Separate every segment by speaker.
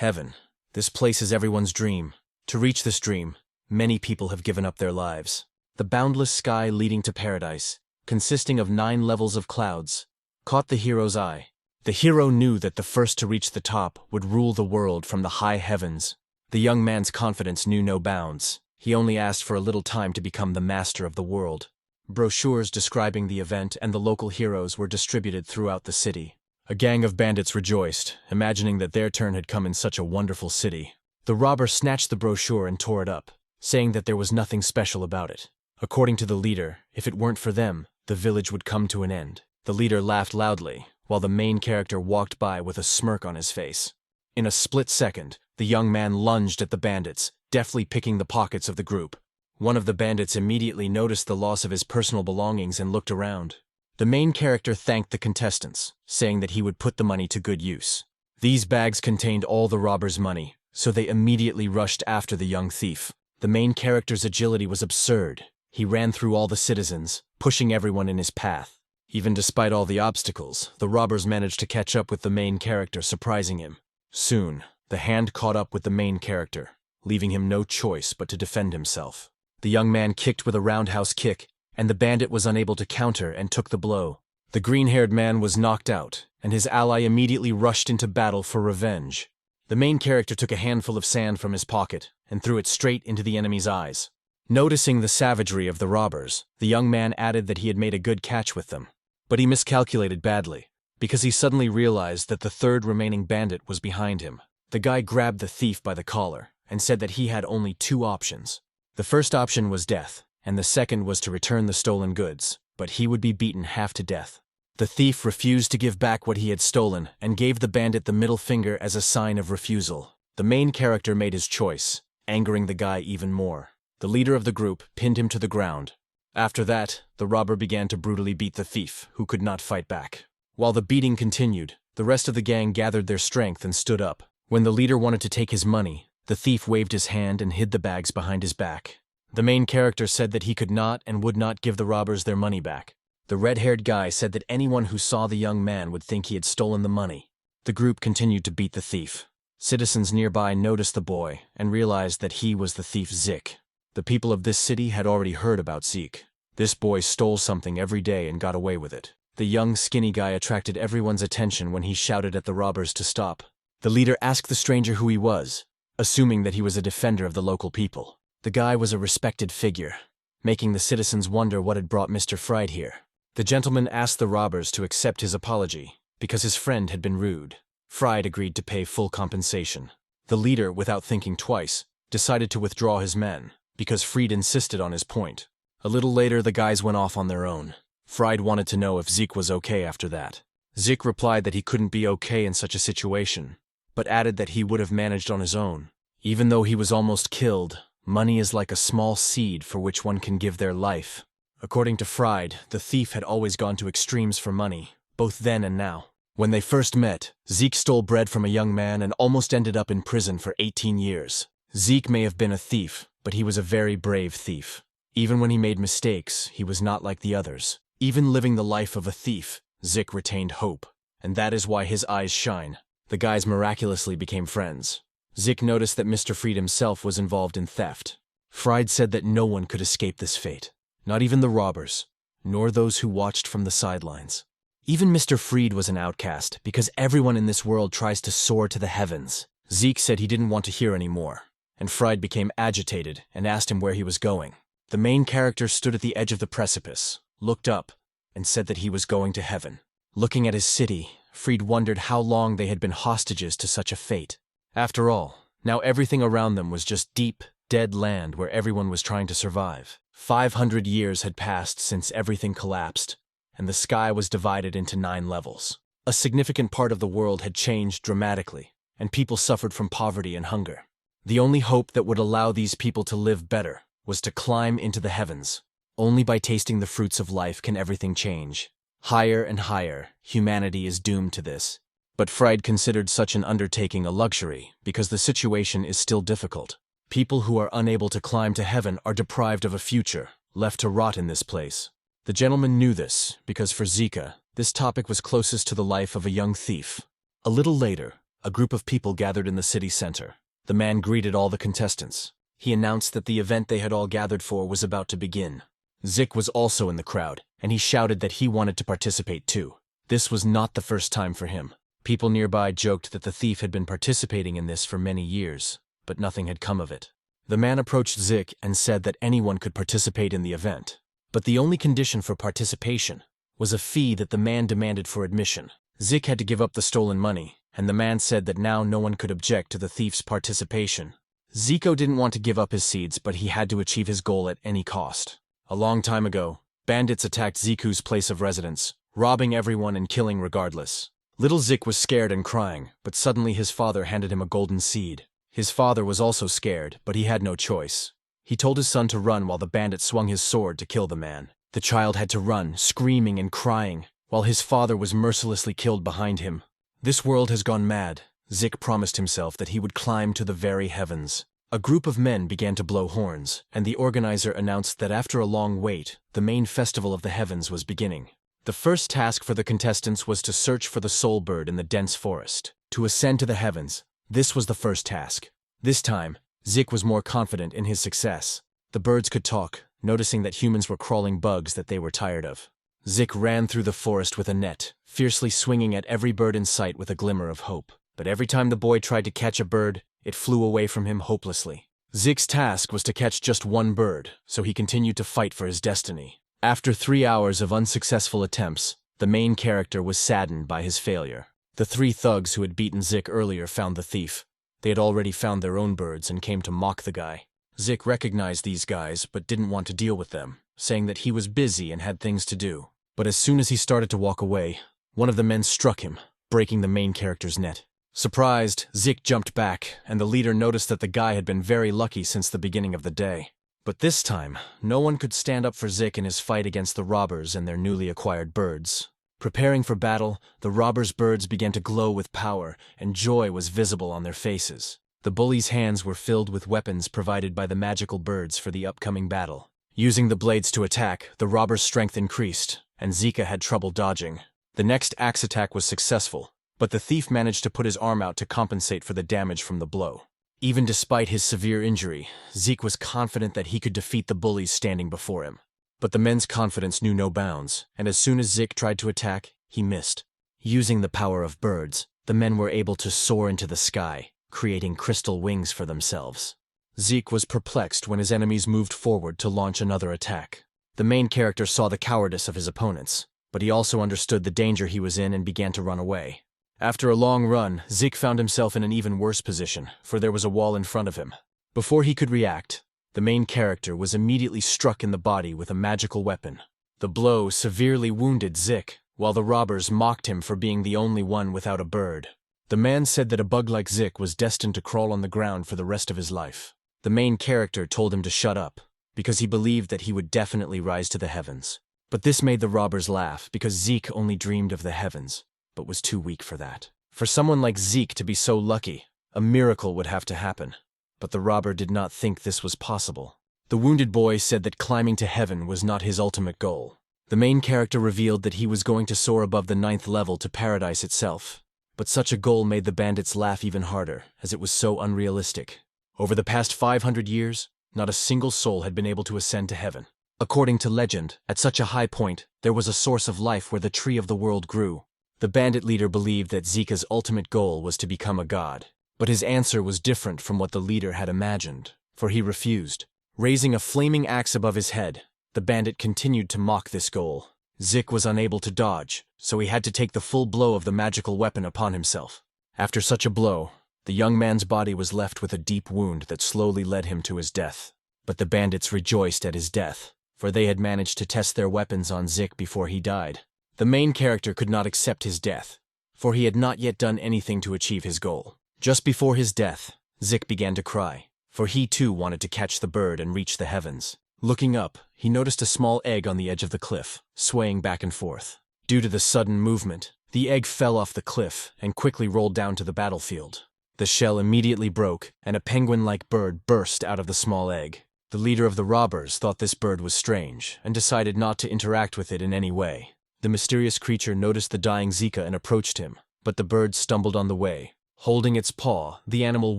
Speaker 1: Heaven. This place is everyone's dream. To reach this dream, many people have given up their lives. The boundless sky leading to paradise, consisting of 9 levels of clouds, caught the hero's eye. The hero knew that the first to reach the top would rule the world from the high heavens. The young man's confidence knew no bounds. He only asked for a little time to become the master of the world. Brochures describing the event and the local heroes were distributed throughout the city. A gang of bandits rejoiced, imagining that their turn had come in such a wonderful city. The robber snatched the brochure and tore it up, saying that there was nothing special about it. According to the leader, if it weren't for them, the village would come to an end. The leader laughed loudly, while the main character walked by with a smirk on his face. In a split second, the young man lunged at the bandits, deftly picking the pockets of the group. One of the bandits immediately noticed the loss of his personal belongings and looked around. The main character thanked the contestants, saying that he would put the money to good use. These bags contained all the robbers' money, so they immediately rushed after the young thief. The main character's agility was absurd. He ran through all the citizens, pushing everyone in his path. Even despite all the obstacles, the robbers managed to catch up with the main character, surprising him. Soon, the hand caught up with the main character, leaving him no choice but to defend himself. The young man kicked with a roundhouse kick, and the bandit was unable to counter and took the blow. The green-haired man was knocked out, and his ally immediately rushed into battle for revenge. The main character took a handful of sand from his pocket and threw it straight into the enemy's eyes. Noticing the savagery of the robbers, the young man added that he had made a good catch with them. But he miscalculated badly, because he suddenly realized that the third remaining bandit was behind him. The guy grabbed the thief by the collar and said that he had only 2 options. The first option was death, and the second was to return the stolen goods, but he would be beaten half to death. The thief refused to give back what he had stolen and gave the bandit the middle finger as a sign of refusal. The main character made his choice, angering the guy even more. The leader of the group pinned him to the ground. After that, the robber began to brutally beat the thief, who could not fight back. While the beating continued, the rest of the gang gathered their strength and stood up. When the leader wanted to take his money, the thief waved his hand and hid the bags behind his back. The main character said that he could not and would not give the robbers their money back. The red-haired guy said that anyone who saw the young man would think he had stolen the money. The group continued to beat the thief. Citizens nearby noticed the boy and realized that he was the thief Zeke. The people of this city had already heard about Zeke. This boy stole something every day and got away with it. The young, skinny guy attracted everyone's attention when he shouted at the robbers to stop. The leader asked the stranger who he was, assuming that he was a defender of the local people. The guy was a respected figure, making the citizens wonder what had brought Mr. Fried here. The gentleman asked the robbers to accept his apology, because his friend had been rude. Fried agreed to pay full compensation. The leader, without thinking twice, decided to withdraw his men, because Fried insisted on his point. A little later, the guys went off on their own. Fried wanted to know if Zeke was okay after that. Zeke replied that he couldn't be okay in such a situation, but added that he would have managed on his own. Even though he was almost killed, money is like a small seed for which one can give their life. According to Fried, the thief had always gone to extremes for money, both then and now. When they first met, Zeke stole bread from a young man and almost ended up in prison for 18 years. Zeke may have been a thief, but he was a very brave thief. Even when he made mistakes, he was not like the others. Even living the life of a thief, Zeke retained hope, and that is why his eyes shine. The guys miraculously became friends. Zeke noticed that Mr. Fried himself was involved in theft. Fried said that no one could escape this fate, not even the robbers, nor those who watched from the sidelines. Even Mr. Fried was an outcast, because everyone in this world tries to soar to the heavens. Zeke said he didn't want to hear any more, and Fried became agitated and asked him where he was going. The main character stood at the edge of the precipice, looked up, and said that he was going to heaven. Looking at his city, Fried wondered how long they had been hostages to such a fate. After all, now everything around them was just deep, dead land where everyone was trying to survive. 500 years had passed since everything collapsed, and the sky was divided into 9 levels. A significant part of the world had changed dramatically, and people suffered from poverty and hunger. The only hope that would allow these people to live better was to climb into the heavens. Only by tasting the fruits of life can everything change. Higher and higher, humanity is doomed to this. But Fried considered such an undertaking a luxury because the situation is still difficult. People who are unable to climb to heaven are deprived of a future, left to rot in this place. The gentleman knew this because for Zeke, this topic was closest to the life of a young thief. A little later, A group of people gathered in the city center. The man greeted all the contestants. He announced that the event they had all gathered for was about to begin. Zeke was also in the crowd, and he shouted that he wanted to participate too. This was not the first time for him. People nearby joked that the thief had been participating in this for many years, but nothing had come of it. The man approached Zeke and said that anyone could participate in the event, but the only condition for participation was a fee that the man demanded for admission. Zeke had to give up the stolen money, and the man said that now no one could object to the thief's participation. Zeke didn't want to give up his seeds, but he had to achieve his goal at any cost. A long time ago, bandits attacked Zeke's place of residence, robbing everyone and killing regardless. Little Zeke was scared and crying, but suddenly his father handed him a golden seed. His father was also scared, but he had no choice. He told his son to run while the bandit swung his sword to kill the man. The child had to run, screaming and crying, while his father was mercilessly killed behind him. This world has gone mad. Zeke promised himself that he would climb to the very heavens. A group of men began to blow horns, and the organizer announced that after a long wait, the main festival of the heavens was beginning. The first task for the contestants was to search for the soul bird in the dense forest. To ascend to the heavens, this was the first task. This time, Zeke was more confident in his success. The birds could talk, noticing that humans were crawling bugs that they were tired of. Zeke ran through the forest with a net, fiercely swinging at every bird in sight with a glimmer of hope. But every time the boy tried to catch a bird, it flew away from him hopelessly. Zeke's task was to catch just one bird, so he continued to fight for his destiny. After 3 hours of unsuccessful attempts, the main character was saddened by his failure. The 3 thugs who had beaten Zeke earlier found the thief. They had already found their own birds and came to mock the guy. Zeke recognized these guys but didn't want to deal with them, saying that he was busy and had things to do. But as soon as he started to walk away, one of the men struck him, breaking the main character's net. Surprised, Zeke jumped back, and the leader noticed that the guy had been very lucky since the beginning of the day. But this time, no one could stand up for Zeke in his fight against the robbers and their newly acquired birds. Preparing for battle, the robbers' birds began to glow with power, and joy was visible on their faces. The bullies' hands were filled with weapons provided by the magical birds for the upcoming battle. Using the blades to attack, the robbers' strength increased, and Zeke had trouble dodging. The next axe attack was successful, but the thief managed to put his arm out to compensate for the damage from the blow. Even despite his severe injury, Zeke was confident that he could defeat the bullies standing before him. But the men's confidence knew no bounds, and as soon as Zeke tried to attack, he missed. Using the power of birds, the men were able to soar into the sky, creating crystal wings for themselves. Zeke was perplexed when his enemies moved forward to launch another attack. The main character saw the cowardice of his opponents, but he also understood the danger he was in and began to run away. After a long run, Zeke found himself in an even worse position, for there was a wall in front of him. Before he could react, the main character was immediately struck in the body with a magical weapon. The blow severely wounded Zeke, while the robbers mocked him for being the only one without a bird. The man said that a bug like Zeke was destined to crawl on the ground for the rest of his life. The main character told him to shut up, because he believed that he would definitely rise to the heavens. But this made the robbers laugh, because Zeke only dreamed of the heavens, but was too weak for that. For someone like Zeke to be so lucky, a miracle would have to happen. But the robber did not think this was possible. The wounded boy said that climbing to heaven was not his ultimate goal. The main character revealed that he was going to soar above the 9th level to paradise itself. But such a goal made the bandits laugh even harder, as it was so unrealistic. Over the past 500 years, not a single soul had been able to ascend to heaven. According to legend, at such a high point, there was a source of life where the tree of the world grew. The bandit leader believed that Zeke's ultimate goal was to become a god. But his answer was different from what the leader had imagined, for he refused. Raising a flaming axe above his head, the bandit continued to mock this goal. Zeke was unable to dodge, so he had to take the full blow of the magical weapon upon himself. After such a blow, the young man's body was left with a deep wound that slowly led him to his death. But the bandits rejoiced at his death, for they had managed to test their weapons on Zeke before he died. The main character could not accept his death, for he had not yet done anything to achieve his goal. Just before his death, Zeke began to cry, for he too wanted to catch the bird and reach the heavens. Looking up, he noticed a small egg on the edge of the cliff, swaying back and forth. Due to the sudden movement, the egg fell off the cliff and quickly rolled down to the battlefield. The shell immediately broke, and a penguin-like bird burst out of the small egg. The leader of the robbers thought this bird was strange and decided not to interact with it in any way. The mysterious creature noticed the dying Zeke and approached him, but the bird stumbled on the way, Holding its paw, the animal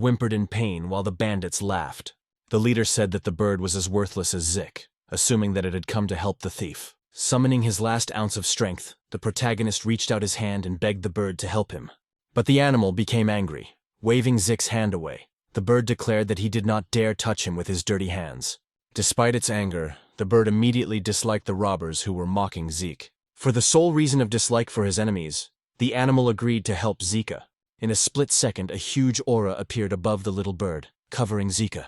Speaker 1: whimpered in pain while the bandits laughed. The leader said that the bird was as worthless as Zeke, assuming that it had come to help the thief. Summoning his last ounce of strength, the protagonist reached out his hand and begged the bird to help him. But the animal became angry. Waving Zeke's hand away, the bird declared that he did not dare touch him with his dirty hands. Despite its anger, the bird immediately disliked the robbers who were mocking Zeke. For the sole reason of dislike for his enemies, the animal agreed to help Zeke. In a split second, a huge aura appeared above the little bird, covering Zeke.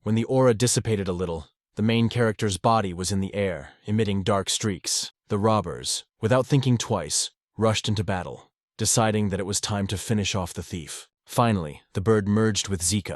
Speaker 1: When the aura dissipated a little, the main character's body was in the air, emitting dark streaks. The robbers, without thinking twice, rushed into battle, deciding that it was time to finish off the thief. Finally, the bird merged with Zeke,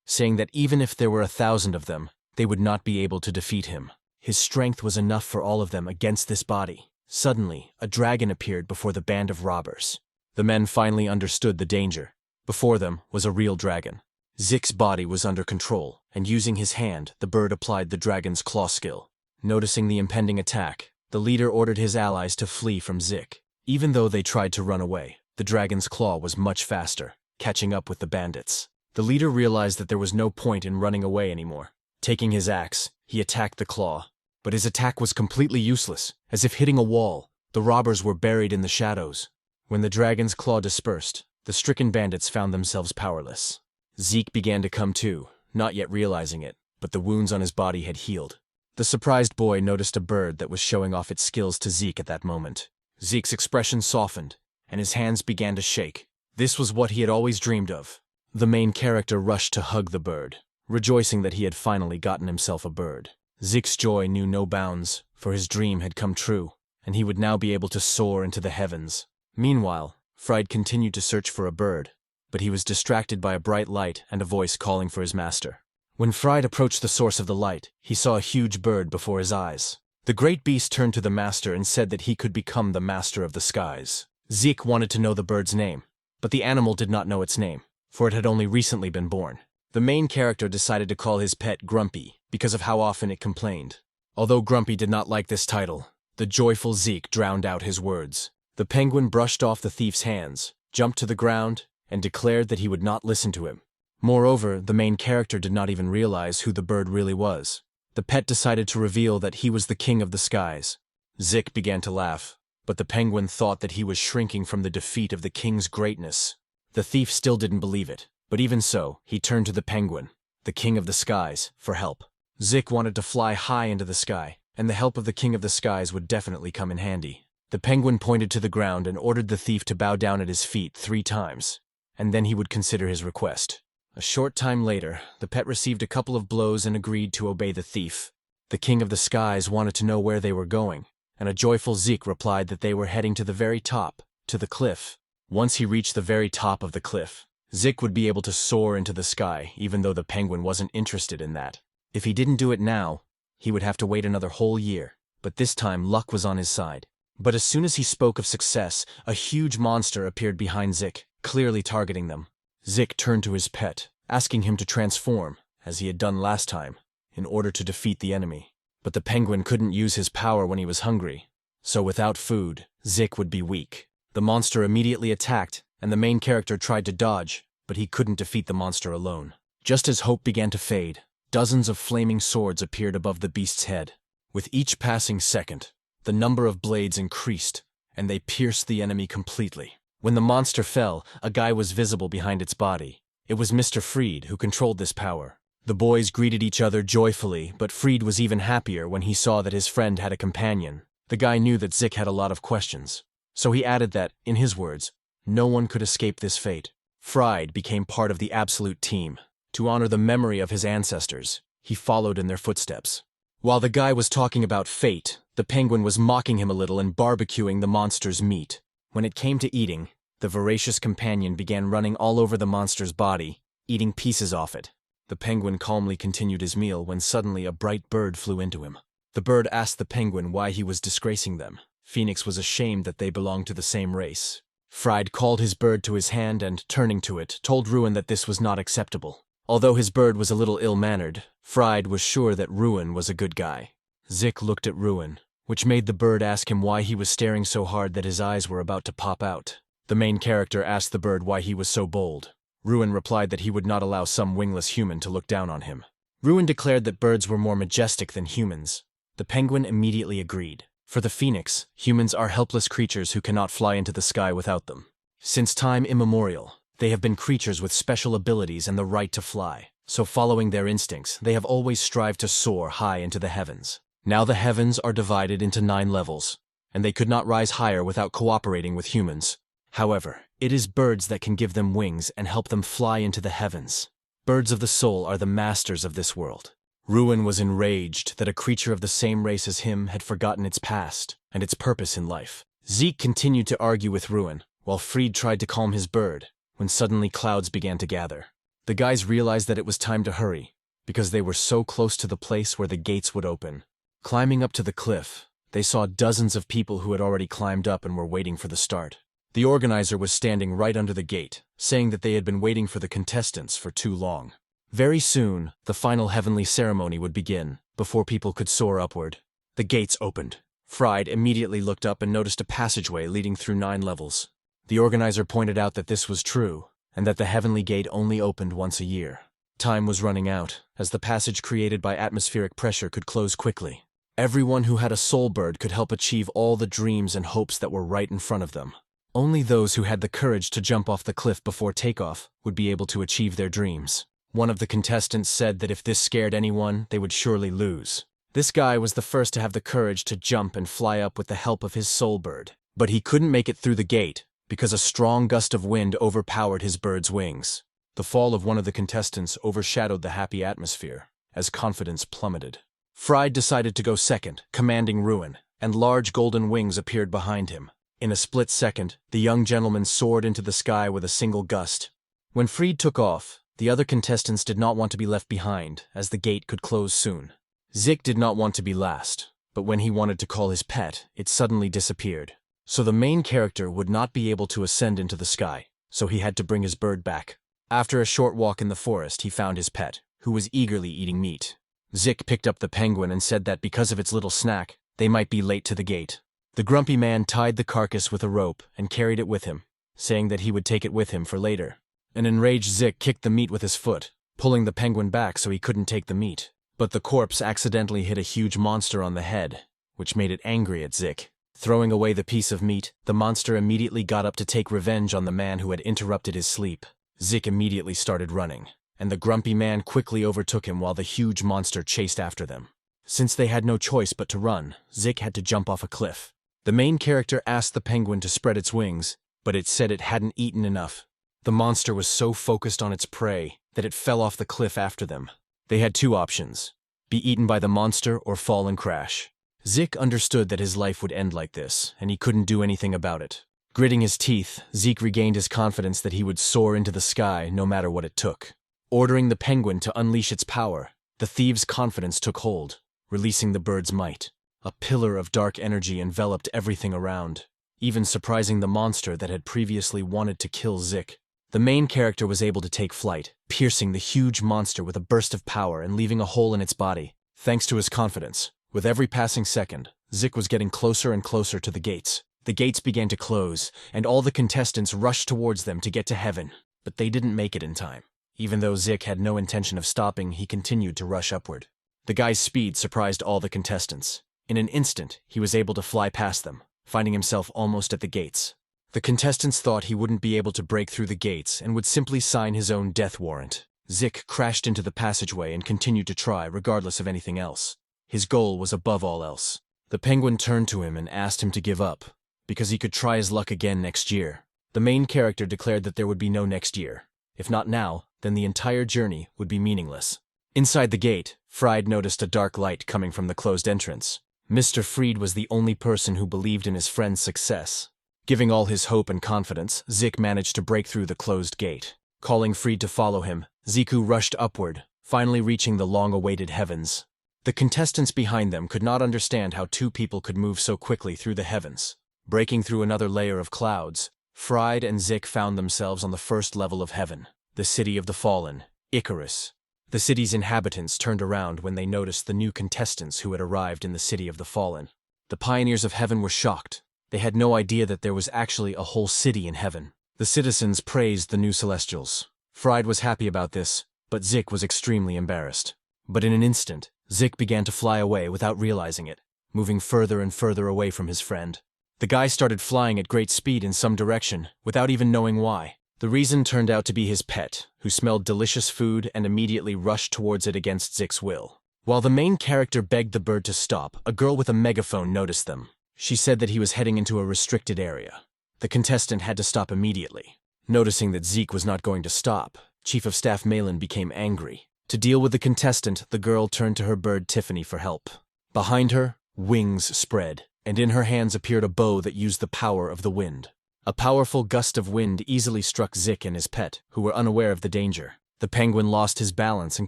Speaker 1: saying that even if there were 1,000 of them, they would not be able to defeat him. His strength was enough for all of them against this body. Suddenly, a dragon appeared before the band of robbers. The men finally understood the danger. Before them was a real dragon. Zeke's body was under control, and using his hand, the bird applied the dragon's claw skill. Noticing the impending attack, the leader ordered his allies to flee from Zeke. Even though they tried to run away, the dragon's claw was much faster, catching up with the bandits. The leader realized that there was no point in running away anymore. Taking his axe, he attacked the claw. But his attack was completely useless. As if hitting a wall, the robbers were buried in the shadows. When the dragon's claw dispersed, the stricken bandits found themselves powerless. Zeke began to come to, not yet realizing it, but the wounds on his body had healed. The surprised boy noticed a bird that was showing off its skills to Zeke at that moment. Zeke's expression softened, and his hands began to shake. This was what he had always dreamed of. The main character rushed to hug the bird, rejoicing that he had finally gotten himself a bird. Zeke's joy knew no bounds, for his dream had come true, and he would now be able to soar into the heavens. Meanwhile, Fried continued to search for a bird, but he was distracted by a bright light and a voice calling for his master. When Fried approached the source of the light, he saw a huge bird before his eyes. The great beast turned to the master and said that he could become the master of the skies. Zeke wanted to know the bird's name, but the animal did not know its name, for it had only recently been born. The main character decided to call his pet Grumpy because of how often it complained. Although Grumpy did not like this title, the joyful Zeke drowned out his words. The penguin brushed off the thief's hands, jumped to the ground, and declared that he would not listen to him. Moreover, the main character did not even realize who the bird really was. The pet decided to reveal that he was the king of the skies. Zeke began to laugh, but the penguin thought that he was shrinking from the defeat of the king's greatness. The thief still didn't believe it, but even so, he turned to the penguin, the king of the skies, for help. Zeke wanted to fly high into the sky, and the help of the king of the skies would definitely come in handy. The penguin pointed to the ground and ordered the thief to bow down at his feet 3 times, and then he would consider his request. A short time later, the pet received a couple of blows and agreed to obey the thief. The king of the skies wanted to know where they were going, and a joyful Zeke replied that they were heading to the very top, to the cliff. Once he reached the very top of the cliff, Zeke would be able to soar into the sky, even though the penguin wasn't interested in that. If he didn't do it now, he would have to wait another whole year, but this time luck was on his side. But as soon as he spoke of success, a huge monster appeared behind Zeke, clearly targeting them. Zeke turned to his pet, asking him to transform, as he had done last time, in order to defeat the enemy. But the penguin couldn't use his power when he was hungry, so without food, Zeke would be weak. The monster immediately attacked, and the main character tried to dodge, but he couldn't defeat the monster alone. Just as hope began to fade, dozens of flaming swords appeared above the beast's head. With each passing second, the number of blades increased, and they pierced the enemy completely. When the monster fell, a guy was visible behind its body. It was Mr. Fried who controlled this power. The boys greeted each other joyfully, but Fried was even happier when he saw that his friend had a companion. The guy knew that Zeke had a lot of questions, so he added that, in his words, no one could escape this fate. Fried became part of the absolute team. To honor the memory of his ancestors, he followed in their footsteps. While the guy was talking about fate, the penguin was mocking him a little and barbecuing the monster's meat. When it came to eating, the voracious companion began running all over the monster's body, eating pieces off it. The penguin calmly continued his meal when suddenly a bright bird flew into him. The bird asked the penguin why he was disgracing them. Phoenix was ashamed that they belonged to the same race. Fried called his bird to his hand and, turning to it, told Ruin that this was not acceptable. Although his bird was a little ill-mannered, Fried was sure that Ruin was a good guy. Zeke looked at Ruin, which made the bird ask him why he was staring so hard that his eyes were about to pop out. The main character asked the bird why he was so bold. Ruin replied that he would not allow some wingless human to look down on him. Ruin declared that birds were more majestic than humans. The penguin immediately agreed. For the phoenix, humans are helpless creatures who cannot fly into the sky without them. Since time immemorial, they have been creatures with special abilities and the right to fly. So following their instincts, they have always strived to soar high into the heavens. Now the heavens are divided into 9 levels, and they could not rise higher without cooperating with humans. However, it is birds that can give them wings and help them fly into the heavens. Birds of the soul are the masters of this world. Ruin was enraged that a creature of the same race as him had forgotten its past and its purpose in life. Zeke continued to argue with Ruin, while Fried tried to calm his bird, when suddenly clouds began to gather. The guys realized that it was time to hurry, because they were so close to the place where the gates would open. Climbing up to the cliff, they saw dozens of people who had already climbed up and were waiting for the start. The organizer was standing right under the gate, saying that they had been waiting for the contestants for too long. Very soon, the final heavenly ceremony would begin, before people could soar upward. The gates opened. Fried immediately looked up and noticed a passageway leading through 9 levels. The organizer pointed out that this was true, and that the heavenly gate only opened once a year. Time was running out, as the passage created by atmospheric pressure could close quickly. Everyone who had a soul bird could help achieve all the dreams and hopes that were right in front of them. Only those who had the courage to jump off the cliff before takeoff would be able to achieve their dreams. One of the contestants said that if this scared anyone, they would surely lose. This guy was the first to have the courage to jump and fly up with the help of his soul bird. But he couldn't make it through the gate, because a strong gust of wind overpowered his bird's wings. The fall of one of the contestants overshadowed the happy atmosphere, as confidence plummeted. Fried decided to go second, commanding Ruin, and large golden wings appeared behind him. In a split second, the young gentleman soared into the sky with a single gust. When Fried took off, the other contestants did not want to be left behind, as the gate could close soon. Zeke did not want to be last, but when he wanted to call his pet, it suddenly disappeared. So the main character would not be able to ascend into the sky, so he had to bring his bird back. After a short walk in the forest, he found his pet, who was eagerly eating meat. Zeke picked up the penguin and said that because of its little snack, they might be late to the gate. The grumpy man tied the carcass with a rope and carried it with him, saying that he would take it with him for later. An enraged Zeke kicked the meat with his foot, pulling the penguin back so he couldn't take the meat. But the corpse accidentally hit a huge monster on the head, which made it angry at Zeke. Throwing away the piece of meat, the monster immediately got up to take revenge on the man who had interrupted his sleep. Zeke immediately started running, and the grumpy man quickly overtook him while the huge monster chased after them. Since they had no choice but to run, Zeke had to jump off a cliff. The main character asked the penguin to spread its wings, but it said it hadn't eaten enough. The monster was so focused on its prey that it fell off the cliff after them. They had 2 options: be eaten by the monster or fall and crash. Zeke understood that his life would end like this, and he couldn't do anything about it. Gritting his teeth, Zeke regained his confidence that he would soar into the sky no matter what it took. Ordering the penguin to unleash its power, the thief's confidence took hold, releasing the bird's might. A pillar of dark energy enveloped everything around, even surprising the monster that had previously wanted to kill Zeke. The main character was able to take flight, piercing the huge monster with a burst of power and leaving a hole in its body. Thanks to his confidence, with every passing second, Zeke was getting closer and closer to the gates. The gates began to close, and all the contestants rushed towards them to get to heaven, but they didn't make it in time. Even though Zeke had no intention of stopping, he continued to rush upward. The guy's speed surprised all the contestants. In an instant, he was able to fly past them, finding himself almost at the gates. The contestants thought he wouldn't be able to break through the gates and would simply sign his own death warrant. Zeke crashed into the passageway and continued to try, regardless of anything else. His goal was above all else. The penguin turned to him and asked him to give up, because he could try his luck again next year. The main character declared that there would be no next year. If not now, then the entire journey would be meaningless. Inside the gate, Fried noticed a dark light coming from the closed entrance. Mr. Fried was the only person who believed in his friend's success. Giving all his hope and confidence, Zeke managed to break through the closed gate. Calling Fried to follow him, Zeke rushed upward, finally reaching the long-awaited heavens. The contestants behind them could not understand how 2 people could move so quickly through the heavens. Breaking through another layer of clouds, Fried and Zeke found themselves on the first level of heaven, the city of the fallen, Icarus. The city's inhabitants turned around when they noticed the new contestants who had arrived in the city of the fallen. The pioneers of heaven were shocked. They had no idea that there was actually a whole city in heaven. The citizens praised the new celestials. Fried was happy about this, but Zeke was extremely embarrassed. But in an instant, Zeke began to fly away without realizing it, moving further and further away from his friend. The guy started flying at great speed in some direction, without even knowing why. The reason turned out to be his pet, who smelled delicious food and immediately rushed towards it against Zeke's will. While the main character begged the bird to stop, a girl with a megaphone noticed them. She said that he was heading into a restricted area. The contestant had to stop immediately. Noticing that Zeke was not going to stop, Chief of Staff Malin became angry. To deal with the contestant, the girl turned to her bird Tiffany for help. Behind her, wings spread, and in her hands appeared a bow that used the power of the wind. A powerful gust of wind easily struck Zeke and his pet, who were unaware of the danger. The penguin lost his balance and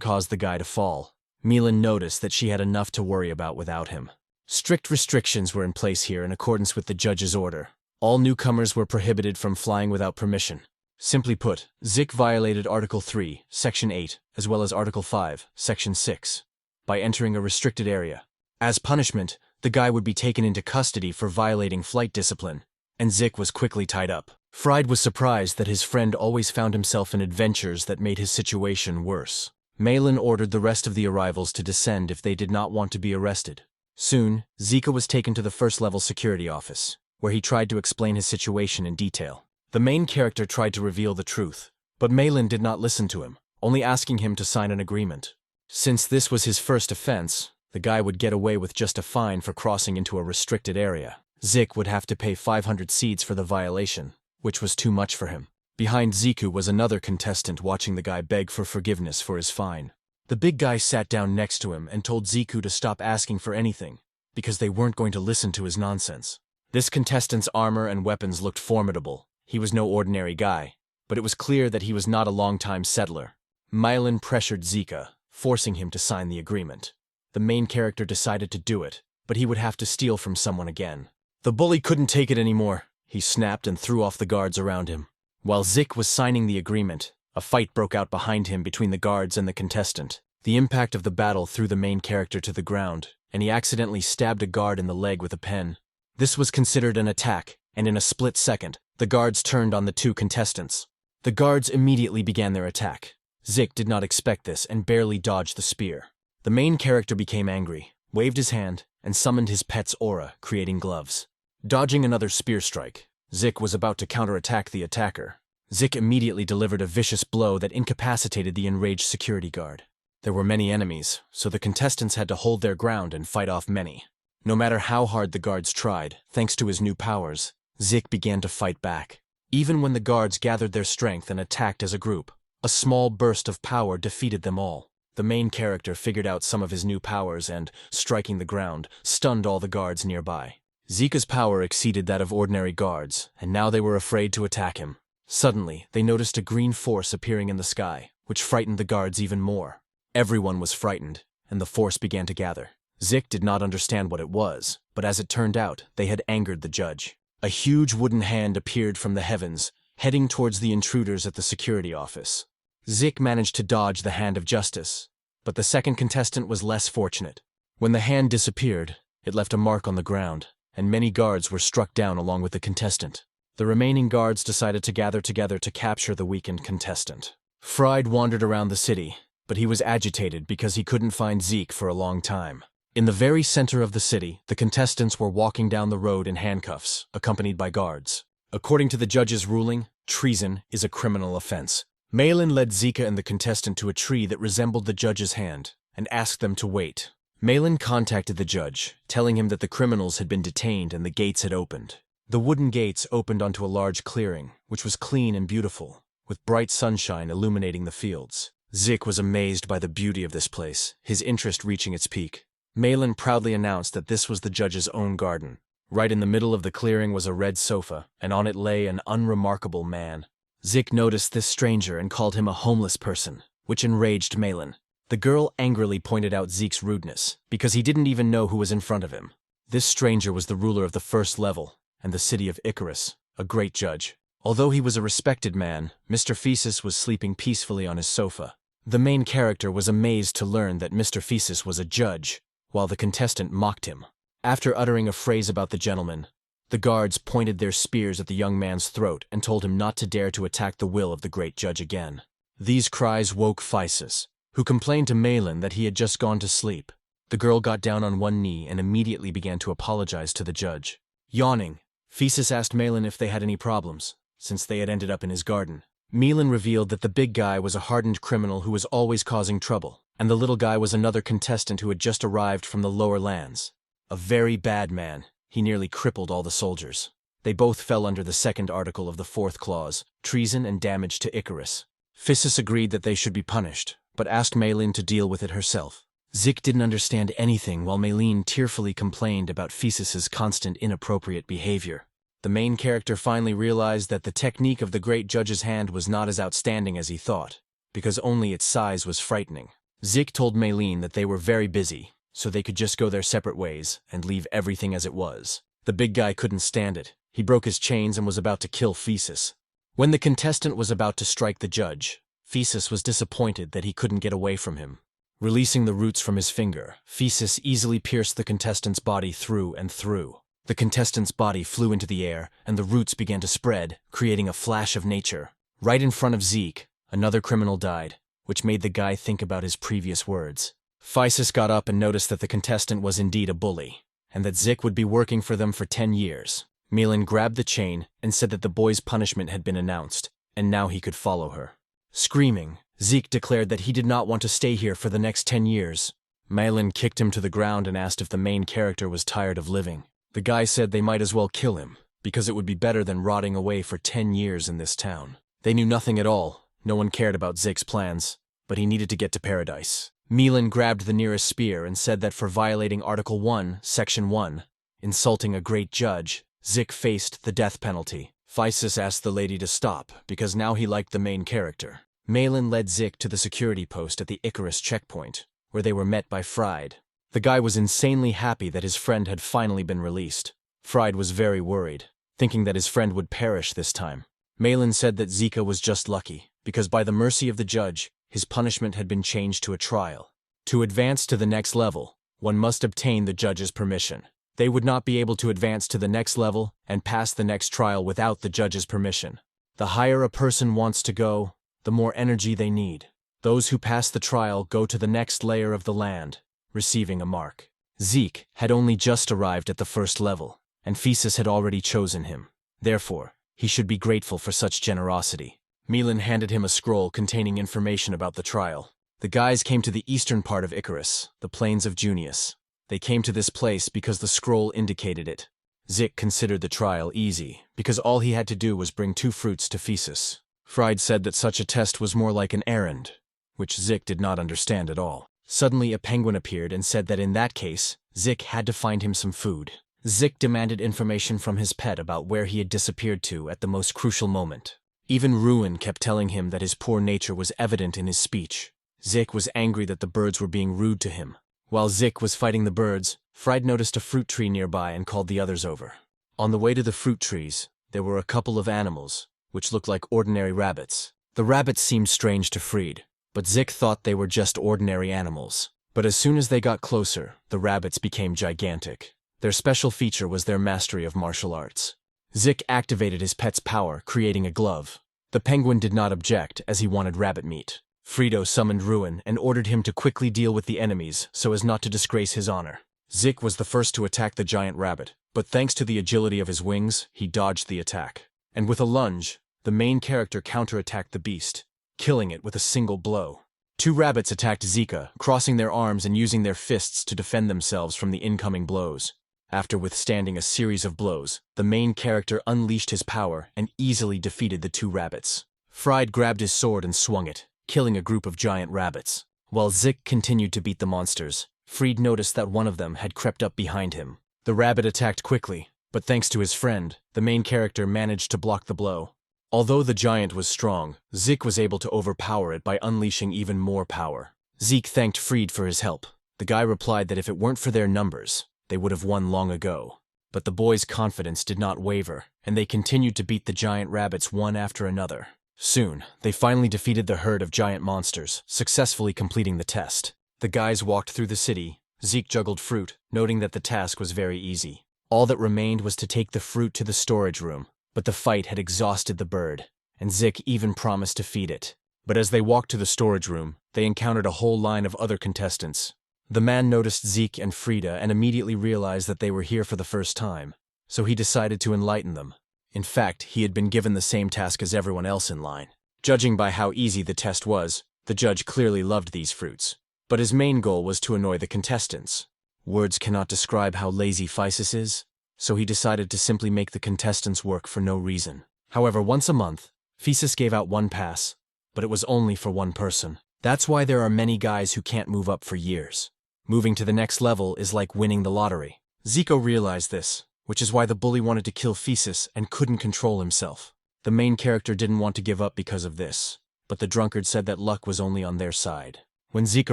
Speaker 1: caused the guy to fall. Malin noticed that she had enough to worry about without him. Strict restrictions were in place here in accordance with the judge's order. All newcomers were prohibited from flying without permission. Simply put, Zeke violated Article 3, Section 8, as well as Article 5, Section 6, by entering a restricted area. As punishment, the guy would be taken into custody for violating flight discipline, and Zeke was quickly tied up. Fried was surprised that his friend always found himself in adventures that made his situation worse. Malin ordered the rest of the arrivals to descend if they did not want to be arrested. Soon, Zeke was taken to the first-level security office, where he tried to explain his situation in detail. The main character tried to reveal the truth, but Malin did not listen to him, only asking him to sign an agreement. Since this was his first offense, the guy would get away with just a fine for crossing into a restricted area. Zeke would have to pay 500 seeds for the violation, which was too much for him. Behind Ziku was another contestant watching the guy beg for forgiveness for his fine. The big guy sat down next to him and told Ziku to stop asking for anything, because they weren't going to listen to his nonsense. This contestant's armor and weapons looked formidable. He was no ordinary guy, but it was clear that he was not a long-time settler. Malin pressured Zeke, forcing him to sign the agreement. The main character decided to do it, but he would have to steal from someone again. The bully couldn't take it anymore. He snapped and threw off the guards around him. While Zeke was signing the agreement, a fight broke out behind him between the guards and the contestant. The impact of the battle threw the main character to the ground, and he accidentally stabbed a guard in the leg with a pen. This was considered an attack, and in a split second, the guards turned on the two contestants. The guards immediately began their attack. Zeke did not expect this and barely dodged the spear. The main character became angry, waved his hand, and summoned his pet's aura, creating gloves. Dodging another spear strike, Zeke was about to counterattack the attacker. Zeke immediately delivered a vicious blow that incapacitated the enraged security guard. There were many enemies, so the contestants had to hold their ground and fight off many. No matter how hard the guards tried, thanks to his new powers, Zeke began to fight back. Even when the guards gathered their strength and attacked as a group, a small burst of power defeated them all. The main character figured out some of his new powers and, striking the ground, stunned all the guards nearby. Zeke's power exceeded that of ordinary guards, and now they were afraid to attack him. Suddenly, they noticed a green force appearing in the sky, which frightened the guards even more. Everyone was frightened, and the force began to gather. Zeke did not understand what it was, but as it turned out, they had angered the judge. A huge wooden hand appeared from the heavens, heading towards the intruders at the security office. Zeke managed to dodge the hand of justice, but the second contestant was less fortunate. When the hand disappeared, it left a mark on the ground, and many guards were struck down along with the contestant. The remaining guards decided to gather together to capture the weakened contestant. Fried wandered around the city, but he was agitated because he couldn't find Zeke for a long time. In the very center of the city, the contestants were walking down the road in handcuffs, accompanied by guards. According to the judge's ruling, treason is a criminal offense. Malin led Zeke and the contestant to a tree that resembled the judge's hand, and asked them to wait. Malin contacted the judge, telling him that the criminals had been detained and the gates had opened. The wooden gates opened onto a large clearing, which was clean and beautiful, with bright sunshine illuminating the fields. Zeke was amazed by the beauty of this place, his interest reaching its peak. Malin proudly announced that this was the judge's own garden. Right in the middle of the clearing was a red sofa, and on it lay an unremarkable man. Zeke noticed this stranger and called him a homeless person, which enraged Malin. The girl angrily pointed out Zeke's rudeness, because he didn't even know who was in front of him. This stranger was the ruler of the first level, and the city of Icarus, a great judge. Although he was a respected man, Mr. Thesis was sleeping peacefully on his sofa. The main character was amazed to learn that Mr. Thesis was a judge, while the contestant mocked him. After uttering a phrase about the gentleman, the guards pointed their spears at the young man's throat and told him not to dare to attack the will of the great judge again. These cries woke Physis, who complained to Malin that he had just gone to sleep. The girl got down on one knee and immediately began to apologize to the judge. Yawning, Physis asked Malin if they had any problems, since they had ended up in his garden. Malin revealed that the big guy was a hardened criminal who was always causing trouble, and the little guy was another contestant who had just arrived from the lower lands. A very bad man, he nearly crippled all the soldiers. They both fell under the second article of the fourth clause, treason and damage to Icarus. Physis agreed that they should be punished, but asked Malin to deal with it herself. Zeke didn't understand anything while Malin tearfully complained about Physis's constant inappropriate behavior. The main character finally realized that the technique of the great judge's hand was not as outstanding as he thought, because only its size was frightening. Zeke told Malin that they were very busy, so they could just go their separate ways and leave everything as it was. The big guy couldn't stand it. He broke his chains and was about to kill Physis. When the contestant was about to strike the judge, Physis was disappointed that he couldn't get away from him. Releasing the roots from his finger, Physis easily pierced the contestant's body through and through. The contestant's body flew into the air, and the roots began to spread, creating a flash of nature. Right in front of Zeke, another criminal died, which made the guy think about his previous words. Physis got up and noticed that the contestant was indeed a bully, and that Zeke would be working for them for 10 years. Malin grabbed the chain and said that the boy's punishment had been announced, and now he could follow her. Screaming, Zeke declared that he did not want to stay here for the next 10 years. Malin kicked him to the ground and asked if the main character was tired of living. The guy said they might as well kill him, because it would be better than rotting away for 10 years in this town. They knew nothing at all. No one cared about Zeke's plans, but he needed to get to paradise. Malin grabbed the nearest spear and said that for violating Article 1, Section 1, insulting a great judge, Zeke faced the death penalty. Physis asked the lady to stop, because now he liked the main character. Malin led Zeke to the security post at the Icarus checkpoint, where they were met by Fried. The guy was insanely happy that his friend had finally been released. Fried was very worried, thinking that his friend would perish this time. Malin said that Zeke was just lucky, because by the mercy of the judge, his punishment had been changed to a trial. To advance to the next level, one must obtain the judge's permission. They would not be able to advance to the next level and pass the next trial without the judge's permission. The higher a person wants to go, the more energy they need. Those who pass the trial go to the next layer of the land, receiving a mark. Zeke had only just arrived at the first level, and Physis had already chosen him. Therefore, he should be grateful for such generosity. Malin handed him a scroll containing information about the trial. The guys came to the eastern part of Icarus, the plains of Junius. They came to this place because the scroll indicated it. Zeke considered the trial easy, because all he had to do was bring 2 fruits to Physis. Fried said that such a test was more like an errand, which Zeke did not understand at all. Suddenly a penguin appeared and said that in that case, Zeke had to find him some food. Zeke demanded information from his pet about where he had disappeared to at the most crucial moment. Even Ruin kept telling him that his poor nature was evident in his speech. Zeke was angry that the birds were being rude to him. While Zeke was fighting the birds, Fried noticed a fruit tree nearby and called the others over. On the way to the fruit trees, there were a couple of animals, which looked like ordinary rabbits. The rabbits seemed strange to Fried, but Zeke thought they were just ordinary animals. But as soon as they got closer, the rabbits became gigantic. Their special feature was their mastery of martial arts. Zeke activated his pet's power, creating a glove. The penguin did not object, as he wanted rabbit meat. Frito summoned Ruin and ordered him to quickly deal with the enemies so as not to disgrace his honor. Zeke was the first to attack the giant rabbit, but thanks to the agility of his wings, he dodged the attack. And with a lunge, the main character counterattacked the beast, killing it with a single blow. 2 rabbits attacked Zeke, crossing their arms and using their fists to defend themselves from the incoming blows. After withstanding a series of blows, the main character unleashed his power and easily defeated the 2 rabbits. Fried grabbed his sword and swung it, killing a group of giant rabbits. While Zeke continued to beat the monsters, Fried noticed that one of them had crept up behind him. The rabbit attacked quickly, but thanks to his friend, the main character managed to block the blow. Although the giant was strong, Zeke was able to overpower it by unleashing even more power. Zeke thanked Fried for his help. The guy replied that if it weren't for their numbers, they would have won long ago. But the boys' confidence did not waver, and they continued to beat the giant rabbits one after another. Soon, they finally defeated the herd of giant monsters, successfully completing the test. The guys walked through the city. Zeke juggled fruit, noting that the task was very easy. All that remained was to take the fruit to the storage room, but the fight had exhausted the bird, and Zeke even promised to feed it. But as they walked to the storage room, they encountered a whole line of other contestants. The man noticed Zeke and Frida and immediately realized that they were here for the first time, so he decided to enlighten them. In fact, he had been given the same task as everyone else in line. Judging by how easy the test was, the judge clearly loved these fruits. But his main goal was to annoy the contestants. Words cannot describe how lazy Physis is, so he decided to simply make the contestants work for no reason. However, once a month, Physis gave out one pass, but it was only for one person. That's why there are many guys who can't move up for years. Moving to the next level is like winning the lottery. Zeke realized this, which is why the bully wanted to kill Physis and couldn't control himself. The main character didn't want to give up because of this, but the drunkard said that luck was only on their side. When Zeke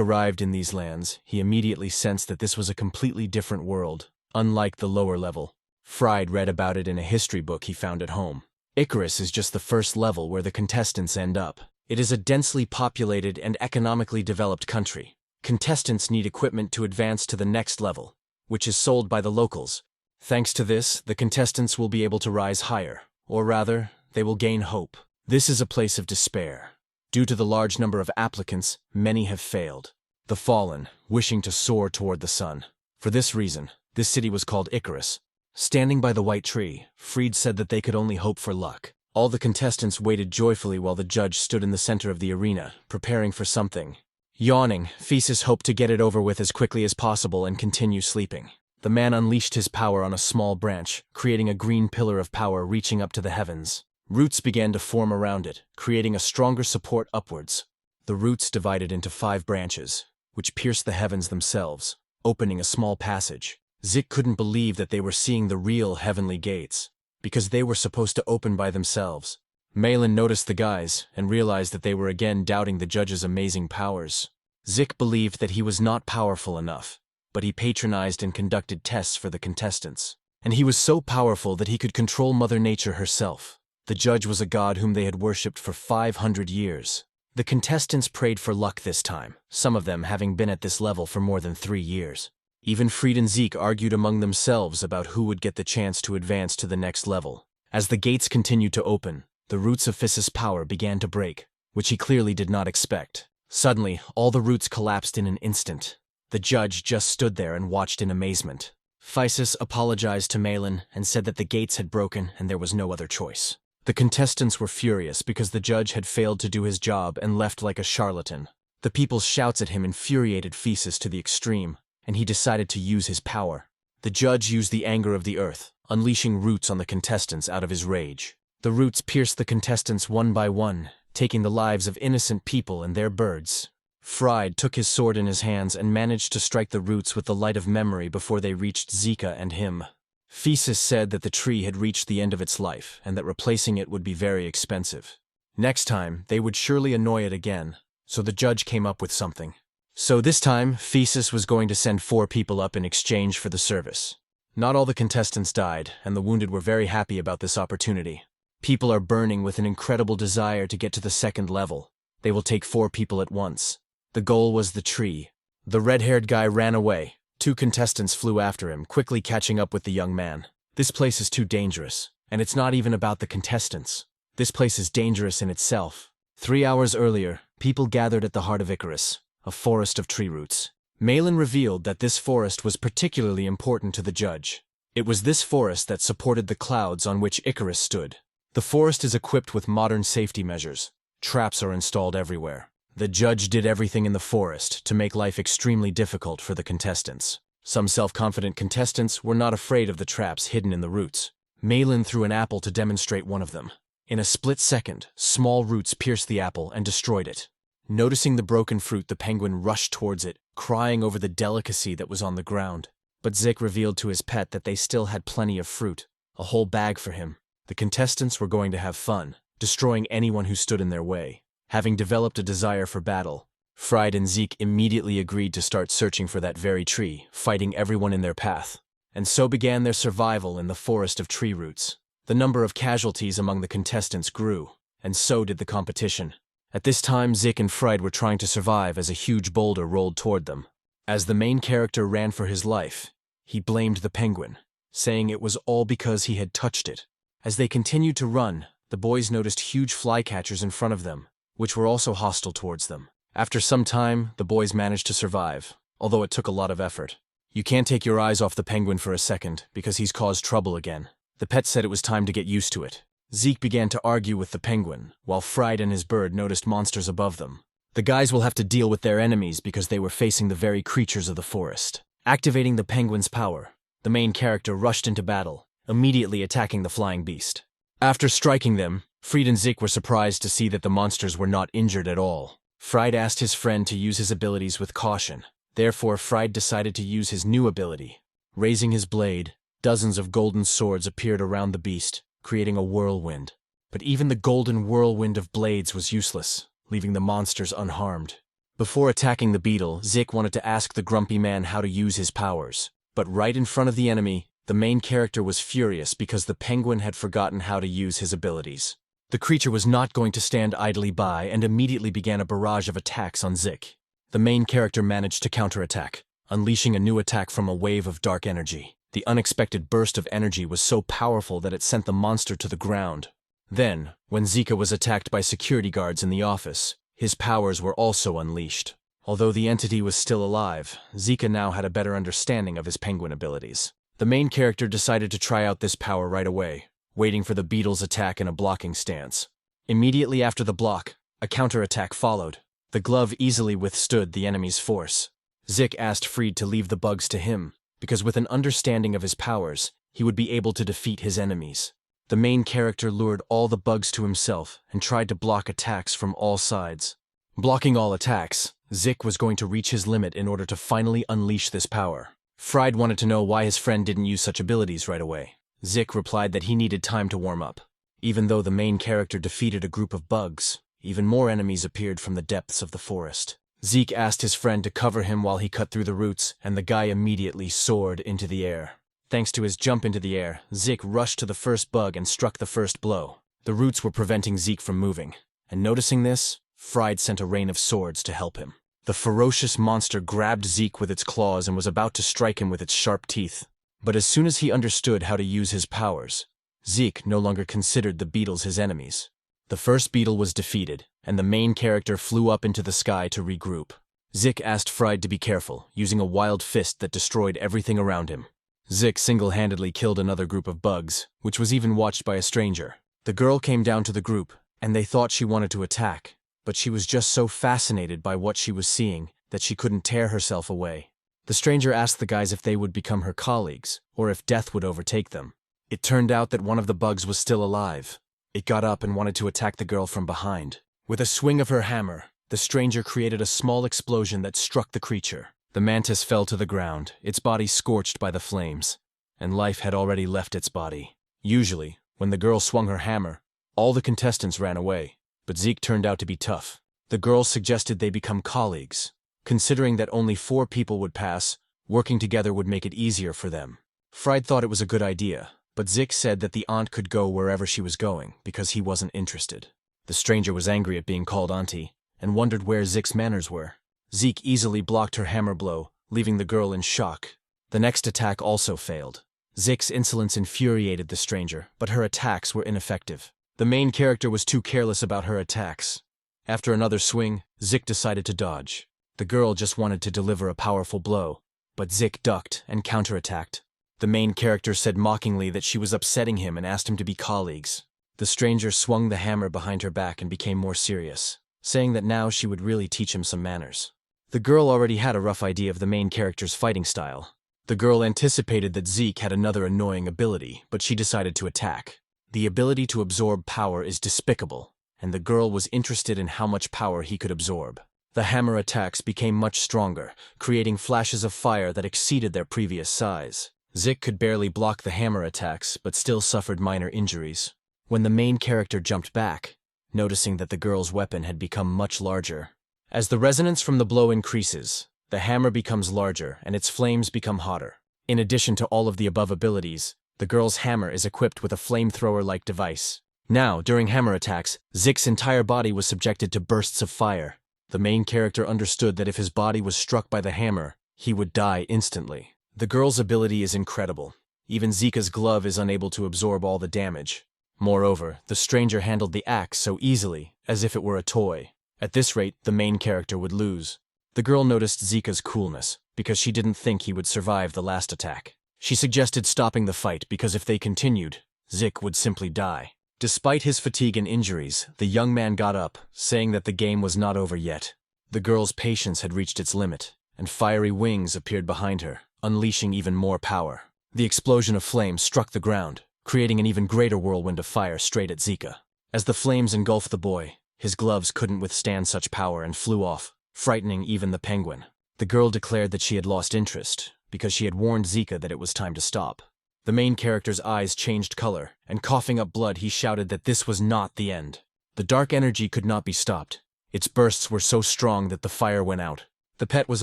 Speaker 1: arrived in these lands, he immediately sensed that this was a completely different world, unlike the lower level. Fried read about it in a history book he found at home. Icarus is just the first level where the contestants end up. It is a densely populated and economically developed country. Contestants need equipment to advance to the next level, which is sold by the locals. Thanks to this, the contestants will be able to rise higher, or rather, they will gain hope. This is a place of despair. Due to the large number of applicants, many have failed. The fallen, wishing to soar toward the sun. For this reason, this city was called Icarus. Standing by the white tree, Fried said that they could only hope for luck. All the contestants waited joyfully while the judge stood in the center of the arena, preparing for something. Yawning, Physis hoped to get it over with as quickly as possible and continue sleeping. The man unleashed his power on a small branch, creating a green pillar of power reaching up to the heavens. Roots began to form around it, creating a stronger support upwards. The roots divided into 5 branches, which pierced the heavens themselves, opening a small passage. Zeke couldn't believe that they were seeing the real heavenly gates, because they were supposed to open by themselves. Malin noticed the guys and realized that they were again doubting the judge's amazing powers. Zeke believed that he was not powerful enough, but he patronized and conducted tests for the contestants. And he was so powerful that he could control Mother Nature herself. The judge was a god whom they had worshipped for 500 years. The contestants prayed for luck this time, some of them having been at this level for more than 3 years. Even Fried and Zeke argued among themselves about who would get the chance to advance to the next level. As the gates continued to open, the roots of Physis' power began to break, which he clearly did not expect. Suddenly, all the roots collapsed in an instant. The judge just stood there and watched in amazement. Physis apologized to Malin and said that the gates had broken and there was no other choice. The contestants were furious because the judge had failed to do his job and left like a charlatan. The people's shouts at him infuriated Physis to the extreme, and he decided to use his power. The judge used the anger of the earth, unleashing roots on the contestants out of his rage. The roots pierced the contestants one by one, taking the lives of innocent people and their birds. Fried took his sword in his hands and managed to strike the roots with the light of memory before they reached Zeke and him. Physis said that the tree had reached the end of its life and that replacing it would be very expensive. Next time, they would surely annoy it again, so the judge came up with something. So this time, Physis was going to send 4 people up in exchange for the service. Not all the contestants died, and the wounded were very happy about this opportunity. People are burning with an incredible desire to get to the second level. They will take 4 people at once. The goal was the tree. The red-haired guy ran away. 2 contestants flew after him, quickly catching up with the young man. This place is too dangerous, and it's not even about the contestants. This place is dangerous in itself. 3 hours earlier, people gathered at the heart of Icarus, a forest of tree roots. Malin revealed that this forest was particularly important to the judge. It was this forest that supported the clouds on which Icarus stood. The forest is equipped with modern safety measures. Traps are installed everywhere. The judge did everything in the forest to make life extremely difficult for the contestants. Some self-confident contestants were not afraid of the traps hidden in the roots. Malin threw an apple to demonstrate one of them. In a split second, small roots pierced the apple and destroyed it. Noticing the broken fruit, the penguin rushed towards it, crying over the delicacy that was on the ground. But Zeke revealed to his pet that they still had plenty of fruit, a whole bag for him. The contestants were going to have fun, destroying anyone who stood in their way. Having developed a desire for battle, Fried and Zeke immediately agreed to start searching for that very tree, fighting everyone in their path. And so began their survival in the forest of tree roots. The number of casualties among the contestants grew, and so did the competition. At this time, Zeke and Fried were trying to survive as a huge boulder rolled toward them. As the main character ran for his life, he blamed the penguin, saying it was all because he had touched it. As they continued to run, the boys noticed huge flycatchers in front of them. which were also hostile towards them. After some time, the boys managed to survive, although it took a lot of effort. You can't take your eyes off the penguin for a second, because he's caused trouble again. The pet said it was time to get used to it. Zeke began to argue with the penguin, while Fried and his bird noticed monsters above them. The guys will have to deal with their enemies because they were facing the very creatures of the forest. Activating the penguin's power, the main character rushed into battle, immediately attacking the flying beast. After striking them, Fried and Zeke were surprised to see that the monsters were not injured at all. Fried asked his friend to use his abilities with caution. Therefore, Fried decided to use his new ability. Raising his blade, dozens of golden swords appeared around the beast, creating a whirlwind. But even the golden whirlwind of blades was useless, leaving the monsters unharmed. Before attacking the beetle, Zeke wanted to ask the grumpy man how to use his powers. But right in front of the enemy, the main character was furious because the penguin had forgotten how to use his abilities. The creature was not going to stand idly by and immediately began a barrage of attacks on Zeke. The main character managed to counterattack, unleashing a new attack from a wave of dark energy. The unexpected burst of energy was so powerful that it sent the monster to the ground. Then, when Zeke was attacked by security guards in the office, his powers were also unleashed. Although the entity was still alive, Zeke now had a better understanding of his penguin abilities. The main character decided to try out this power right away, waiting for the beetle's attack in a blocking stance. Immediately after the block, a counterattack followed. The glove easily withstood the enemy's force. Zeke asked Fried to leave the bugs to him, because with an understanding of his powers, he would be able to defeat his enemies. The main character lured all the bugs to himself and tried to block attacks from all sides. Blocking all attacks, Zeke was going to reach his limit in order to finally unleash this power. Fried wanted to know why his friend didn't use such abilities right away. Zeke replied that he needed time to warm up. Even though the main character defeated a group of bugs, even more enemies appeared from the depths of the forest. Zeke asked his friend to cover him while he cut through the roots, and the guy immediately soared into the air. Thanks to his jump into the air, Zeke rushed to the first bug and struck the first blow. The roots were preventing Zeke from moving, and noticing this, Fried sent a rain of swords to help him. The ferocious monster grabbed Zeke with its claws and was about to strike him with its sharp teeth. But as soon as he understood how to use his powers, Zeke no longer considered the beetles his enemies. The first beetle was defeated, and the main character flew up into the sky to regroup. Zeke asked Fried to be careful, using a wild fist that destroyed everything around him. Zeke single-handedly killed another group of bugs, which was even watched by a stranger. The girl came down to the group, and they thought she wanted to attack, but she was just so fascinated by what she was seeing that she couldn't tear herself away. The stranger asked the guys if they would become her colleagues, or if death would overtake them. It turned out that one of the bugs was still alive. It got up and wanted to attack the girl from behind. With a swing of her hammer, the stranger created a small explosion that struck the creature. The mantis fell to the ground, its body scorched by the flames, and life had already left its body. Usually, when the girl swung her hammer, all the contestants ran away, but Zeke turned out to be tough. The girl suggested they become colleagues. Considering that only 4 people would pass, working together would make it easier for them. Fried thought it was a good idea, but Zeke said that the aunt could go wherever she was going because he wasn't interested. The stranger was angry at being called auntie and wondered where Zeke's manners were. Zeke easily blocked her hammer blow, leaving the girl in shock. The next attack also failed. Zeke's insolence infuriated the stranger, but her attacks were ineffective. The main character was too careless about her attacks. After another swing, Zeke decided to dodge. The girl just wanted to deliver a powerful blow, but Zeke ducked and counterattacked. The main character said mockingly that she was upsetting him and asked him to be colleagues. The stranger swung the hammer behind her back and became more serious, saying that now she would really teach him some manners. The girl already had a rough idea of the main character's fighting style. The girl anticipated that Zeke had another annoying ability, but she decided to attack. The ability to absorb power is despicable, and the girl was interested in how much power he could absorb. The hammer attacks became much stronger, creating flashes of fire that exceeded their previous size. Zeke could barely block the hammer attacks, but still suffered minor injuries. When the main character jumped back, noticing that the girl's weapon had become much larger. As the resonance from the blow increases, the hammer becomes larger and its flames become hotter. In addition to all of the above abilities, the girl's hammer is equipped with a flamethrower-like device. Now, during hammer attacks, Zeke's entire body was subjected to bursts of fire. The main character understood that if his body was struck by the hammer, he would die instantly. The girl's ability is incredible. Even Zeke's glove is unable to absorb all the damage. Moreover, the stranger handled the axe so easily, as if it were a toy. At this rate, the main character would lose. The girl noticed Zeka's coolness, because she didn't think he would survive the last attack. She suggested stopping the fight because if they continued, Zeke would simply die. Despite his fatigue and injuries, the young man got up, saying that the game was not over yet. The girl's patience had reached its limit, and fiery wings appeared behind her, unleashing even more power. The explosion of flames struck the ground, creating an even greater whirlwind of fire straight at Zeke. As the flames engulfed the boy, his gloves couldn't withstand such power and flew off, frightening even the penguin. The girl declared that she had lost interest, because she had warned Zeke that it was time to stop. The main character's eyes changed color, and coughing up blood he shouted that this was not the end. The dark energy could not be stopped. Its bursts were so strong that the fire went out. The pet was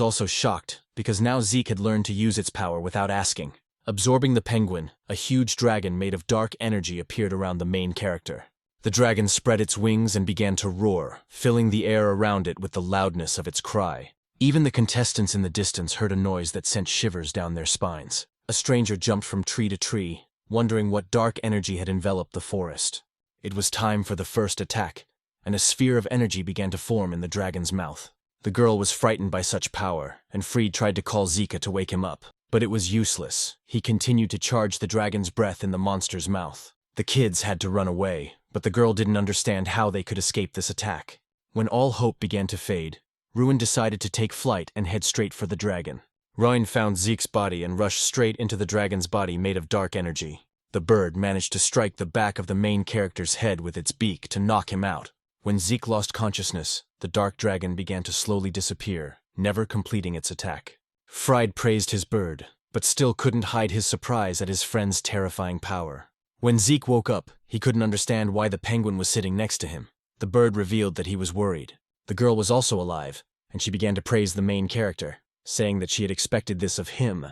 Speaker 1: also shocked, because now Zeke had learned to use its power without asking. Absorbing the penguin, a huge dragon made of dark energy appeared around the main character. The dragon spread its wings and began to roar, filling the air around it with the loudness of its cry. Even the contestants in the distance heard a noise that sent shivers down their spines. A stranger jumped from tree to tree, wondering what dark energy had enveloped the forest. It was time for the first attack, and a sphere of energy began to form in the dragon's mouth. The girl was frightened by such power, and Fried tried to call Zeke to wake him up, but it was useless. He continued to charge the dragon's breath in the monster's mouth. The kids had to run away, but the girl didn't understand how they could escape this attack. When all hope began to fade, Ruin decided to take flight and head straight for the dragon. Ryan found Zeke's body and rushed straight into the dragon's body made of dark energy. The bird managed to strike the back of the main character's head with its beak to knock him out. When Zeke lost consciousness, the dark dragon began to slowly disappear, never completing its attack. Fried praised his bird, but still couldn't hide his surprise at his friend's terrifying power. When Zeke woke up, he couldn't understand why the penguin was sitting next to him. The bird revealed that he was worried. The girl was also alive, and she began to praise the main character, saying that she had expected this of him.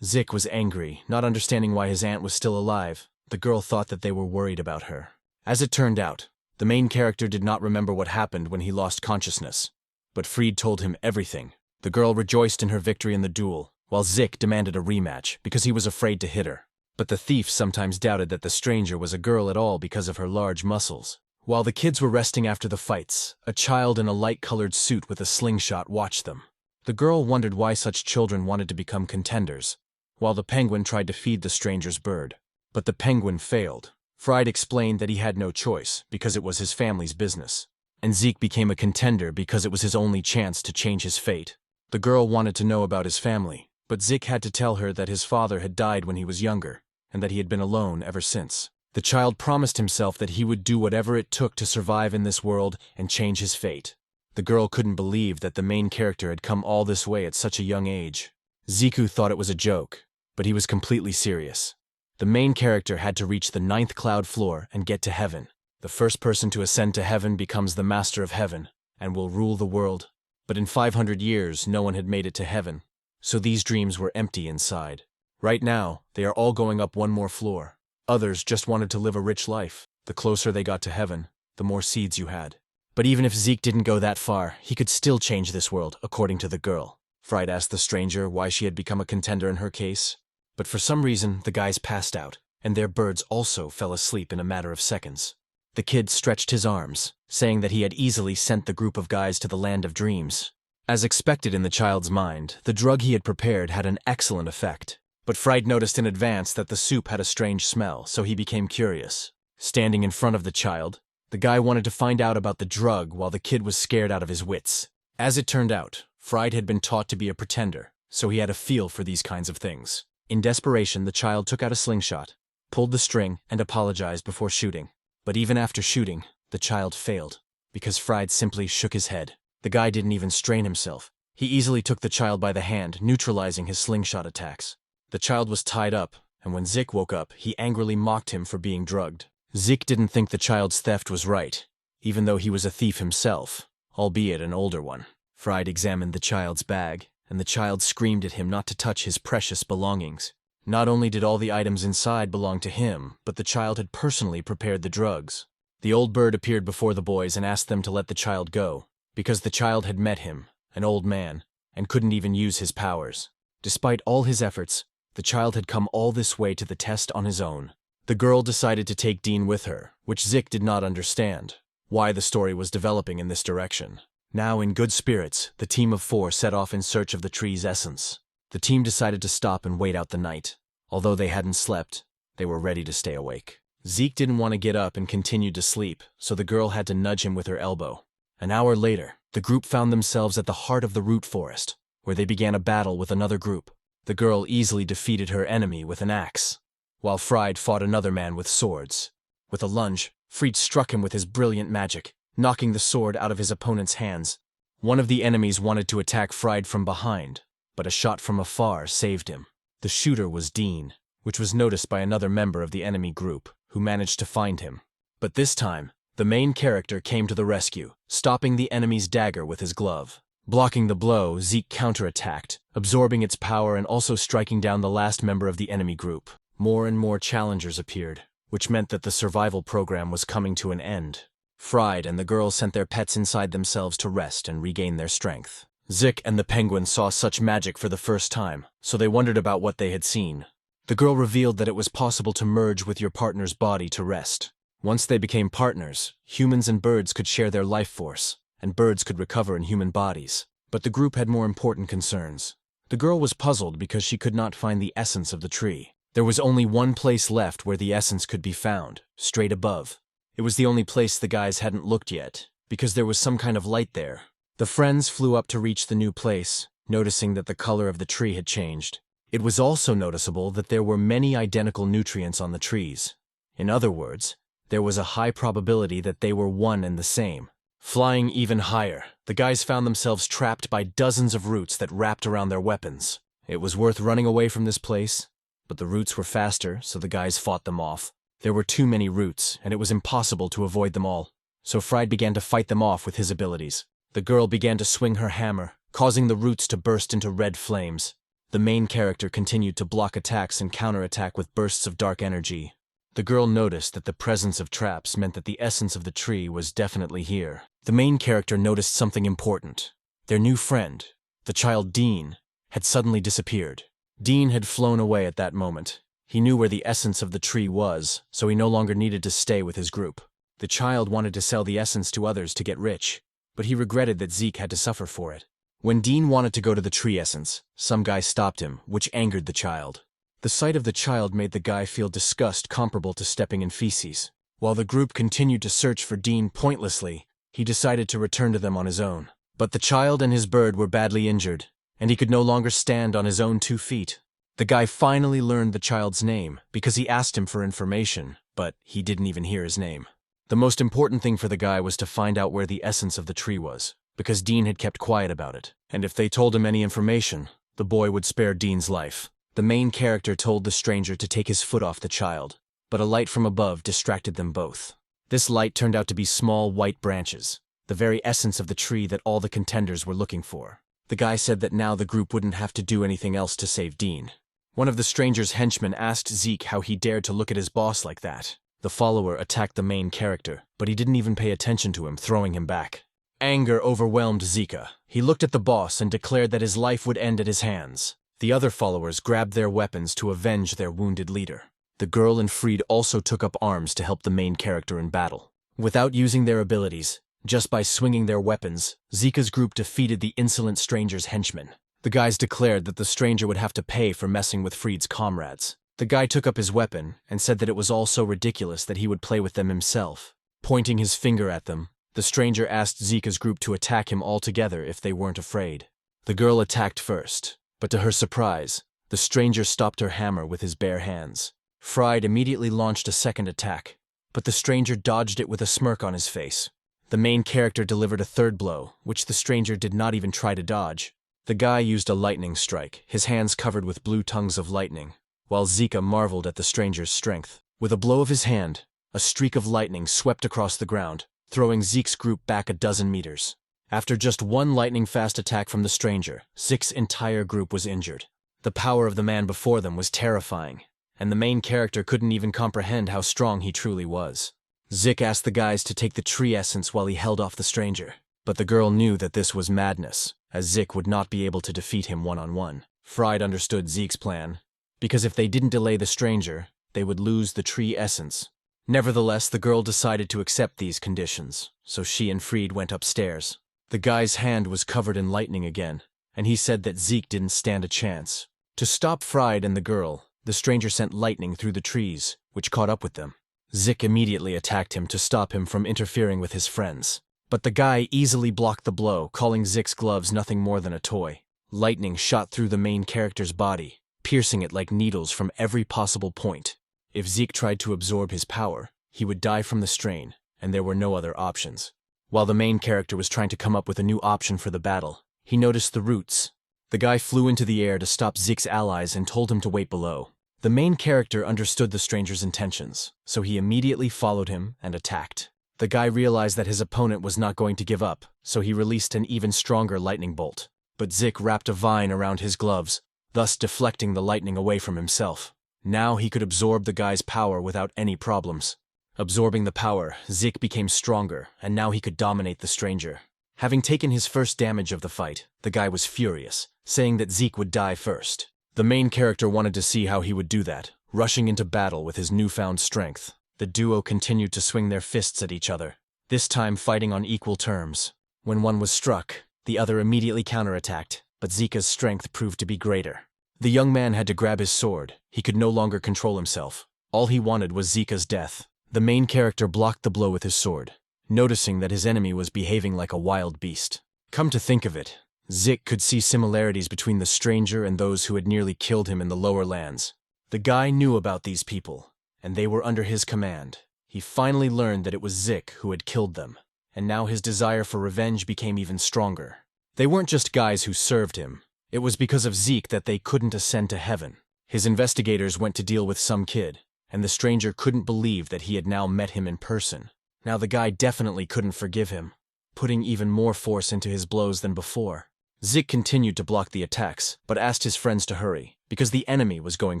Speaker 1: Zeke was angry, not understanding why his aunt was still alive. The girl thought that they were worried about her. As it turned out, the main character did not remember what happened when he lost consciousness, but Fried told him everything. The girl rejoiced in her victory in the duel, while Zeke demanded a rematch because he was afraid to hit her. But the thief sometimes doubted that the stranger was a girl at all because of her large muscles. While the kids were resting after the fights, a child in a light-colored suit with a slingshot watched them. The girl wondered why such children wanted to become contenders, while the penguin tried to feed the stranger's bird. But the penguin failed. Fried explained that he had no choice, because it was his family's business. And Zeke became a contender because it was his only chance to change his fate. The girl wanted to know about his family, but Zeke had to tell her that his father had died when he was younger, and that he had been alone ever since. The child promised himself that he would do whatever it took to survive in this world and change his fate. The girl couldn't believe that the main character had come all this way at such a young age. Zeke thought it was a joke, but he was completely serious. The main character had to reach the 9th cloud floor and get to heaven. The first person to ascend to heaven becomes the master of heaven and will rule the world. But in 500 years, no one had made it to heaven, so these dreams were empty inside. Right now, they are all going up one more floor. Others just wanted to live a rich life. The closer they got to heaven, the more seeds you had. But even if Zeke didn't go that far, he could still change this world, according to the girl. Fried asked the stranger why she had become a contender in her case. But for some reason, the guys passed out, and their birds also fell asleep in a matter of seconds. The kid stretched his arms, saying that he had easily sent the group of guys to the land of dreams. As expected in the child's mind, the drug he had prepared had an excellent effect. But Fried noticed in advance that the soup had a strange smell, so he became curious. Standing in front of the child, the guy wanted to find out about the drug while the kid was scared out of his wits. As it turned out, Fried had been taught to be a pretender, so he had a feel for these kinds of things. In desperation, the child took out a slingshot, pulled the string, and apologized before shooting. But even after shooting, the child failed, because Fried simply shook his head. The guy didn't even strain himself. He easily took the child by the hand, neutralizing his slingshot attacks. The child was tied up, and when Zeke woke up, he angrily mocked him for being drugged. Zeke didn't think the child's theft was right, even though he was a thief himself, albeit an older one. Fried examined the child's bag, and the child screamed at him not to touch his precious belongings. Not only did all the items inside belong to him, but the child had personally prepared the drugs. The old bird appeared before the boys and asked them to let the child go, because the child had met him, an old man, and couldn't even use his powers. Despite all his efforts, the child had come all this way to the test on his own. The girl decided to take Dean with her, which Zeke did not understand why the story was developing in this direction. Now, in good spirits, the team of 4 set off in search of the tree's essence. The team decided to stop and wait out the night. Although they hadn't slept, they were ready to stay awake. Zeke didn't want to get up and continued to sleep, so the girl had to nudge him with her elbow. An hour later, the group found themselves at the heart of the root forest, where they began a battle with another group. The girl easily defeated her enemy with an axe, while Fried fought another man with swords. With a lunge, Fried struck him with his brilliant magic, knocking the sword out of his opponent's hands. One of the enemies wanted to attack Fried from behind, but a shot from afar saved him. The shooter was Dean, which was noticed by another member of the enemy group, who managed to find him. But this time, the main character came to the rescue, stopping the enemy's dagger with his glove. Blocking the blow, Zeke counterattacked, absorbing its power and also striking down the last member of the enemy group. More and more challengers appeared, which meant that the survival program was coming to an end. Fried and the girl sent their pets inside themselves to rest and regain their strength. Zeke and the penguin saw such magic for the first time, so they wondered about what they had seen. The girl revealed that it was possible to merge with your partner's body to rest. Once they became partners, humans and birds could share their life force, and birds could recover in human bodies. But the group had more important concerns. The girl was puzzled because she could not find the essence of the tree. There was only one place left where the essence could be found, straight above. It was the only place the guys hadn't looked yet, because there was some kind of light there. The friends flew up to reach the new place, noticing that the color of the tree had changed. It was also noticeable that there were many identical nutrients on the trees. In other words, there was a high probability that they were one and the same. Flying even higher, the guys found themselves trapped by dozens of roots that wrapped around their weapons. It was worth running away from this place, but the roots were faster, so the guys fought them off. There were too many roots, and it was impossible to avoid them all, so Fried began to fight them off with his abilities. The girl began to swing her hammer, causing the roots to burst into red flames. The main character continued to block attacks and counterattack with bursts of dark energy. The girl noticed that the presence of traps meant that the essence of the tree was definitely here. The main character noticed something important. Their new friend, the child Dean, had suddenly disappeared. Dean had flown away at that moment. He knew where the essence of the tree was, so he no longer needed to stay with his group. The child wanted to sell the essence to others to get rich, but he regretted that Zeke had to suffer for it. When Dean wanted to go to the tree essence, some guy stopped him, which angered the child. The sight of the child made the guy feel disgust comparable to stepping in feces. While the group continued to search for Dean pointlessly, he decided to return to them on his own. But the child and his bird were badly injured, and he could no longer stand on his own 2 feet. The guy finally learned the child's name because he asked him for information, but he didn't even hear his name. The most important thing for the guy was to find out where the essence of the tree was, because Dean had kept quiet about it, and if they told him any information, the boy would spare Dean's life. The main character told the stranger to take his foot off the child, but a light from above distracted them both. This light turned out to be small white branches, the very essence of the tree that all the contenders were looking for. The guy said that now the group wouldn't have to do anything else to save Dean. One of the stranger's henchmen asked Zeke how he dared to look at his boss like that. The follower attacked the main character, but he didn't even pay attention to him, throwing him back. Anger overwhelmed Zeke. He looked at the boss and declared that his life would end at his hands. The other followers grabbed their weapons to avenge their wounded leader. The girl and Fried also took up arms to help the main character in battle. Without using their abilities, just by swinging their weapons, Zeke's group defeated the insolent stranger's henchmen. The guys declared that the stranger would have to pay for messing with Fried's comrades. The guy took up his weapon and said that it was all so ridiculous that he would play with them himself. Pointing his finger at them, the stranger asked Zeke's group to attack him all together if they weren't afraid. The girl attacked first, but to her surprise, the stranger stopped her hammer with his bare hands. Fried immediately launched a second attack, but the stranger dodged it with a smirk on his face. The main character delivered a third blow, which the stranger did not even try to dodge. The guy used a lightning strike, his hands covered with blue tongues of lightning, while Zeke marveled at the stranger's strength. With a blow of his hand, a streak of lightning swept across the ground, throwing Zeke's group back a dozen meters. After just one lightning-fast attack from the stranger, Zeke's entire group was injured. The power of the man before them was terrifying, and the main character couldn't even comprehend how strong he truly was. Zeke asked the guys to take the tree essence while he held off the stranger, but the girl knew that this was madness, as Zeke would not be able to defeat him one-on-one. Fried understood Zeke's plan, because if they didn't delay the stranger, they would lose the tree essence. Nevertheless, the girl decided to accept these conditions, so she and Fried went upstairs. The guy's hand was covered in lightning again, and he said that Zeke didn't stand a chance. To stop Fried and the girl, the stranger sent lightning through the trees, which caught up with them. Zeke immediately attacked him to stop him from interfering with his friends. But the guy easily blocked the blow, calling Zeke's gloves nothing more than a toy. Lightning shot through the main character's body, piercing it like needles from every possible point. If Zeke tried to absorb his power, he would die from the strain, and there were no other options. While the main character was trying to come up with a new option for the battle, he noticed the roots. The guy flew into the air to stop Zeke's allies and told him to wait below. The main character understood the stranger's intentions, so he immediately followed him and attacked. The guy realized that his opponent was not going to give up, so he released an even stronger lightning bolt. But Zeke wrapped a vine around his gloves, thus deflecting the lightning away from himself. Now he could absorb the guy's power without any problems. Absorbing the power, Zeke became stronger, and now he could dominate the stranger. Having taken his first damage of the fight, the guy was furious, saying that Zeke would die first. The main character wanted to see how he would do that, rushing into battle with his newfound strength. The duo continued to swing their fists at each other, this time fighting on equal terms. When one was struck, the other immediately counterattacked, but Zeke's strength proved to be greater. The young man had to grab his sword. He could no longer control himself. All he wanted was Zeke's death. The main character blocked the blow with his sword, noticing that his enemy was behaving like a wild beast. Come to think of it, Zeke could see similarities between the stranger and those who had nearly killed him in the lower lands. The guy knew about these people, and they were under his command. He finally learned that it was Zeke who had killed them, and now his desire for revenge became even stronger. They weren't just guys who served him. It was because of Zeke that they couldn't ascend to heaven. His investigators went to deal with some kid, and the stranger couldn't believe that he had now met him in person. Now the guy definitely couldn't forgive him, putting even more force into his blows than before. Zeke continued to block the attacks, but asked his friends to hurry, because the enemy was going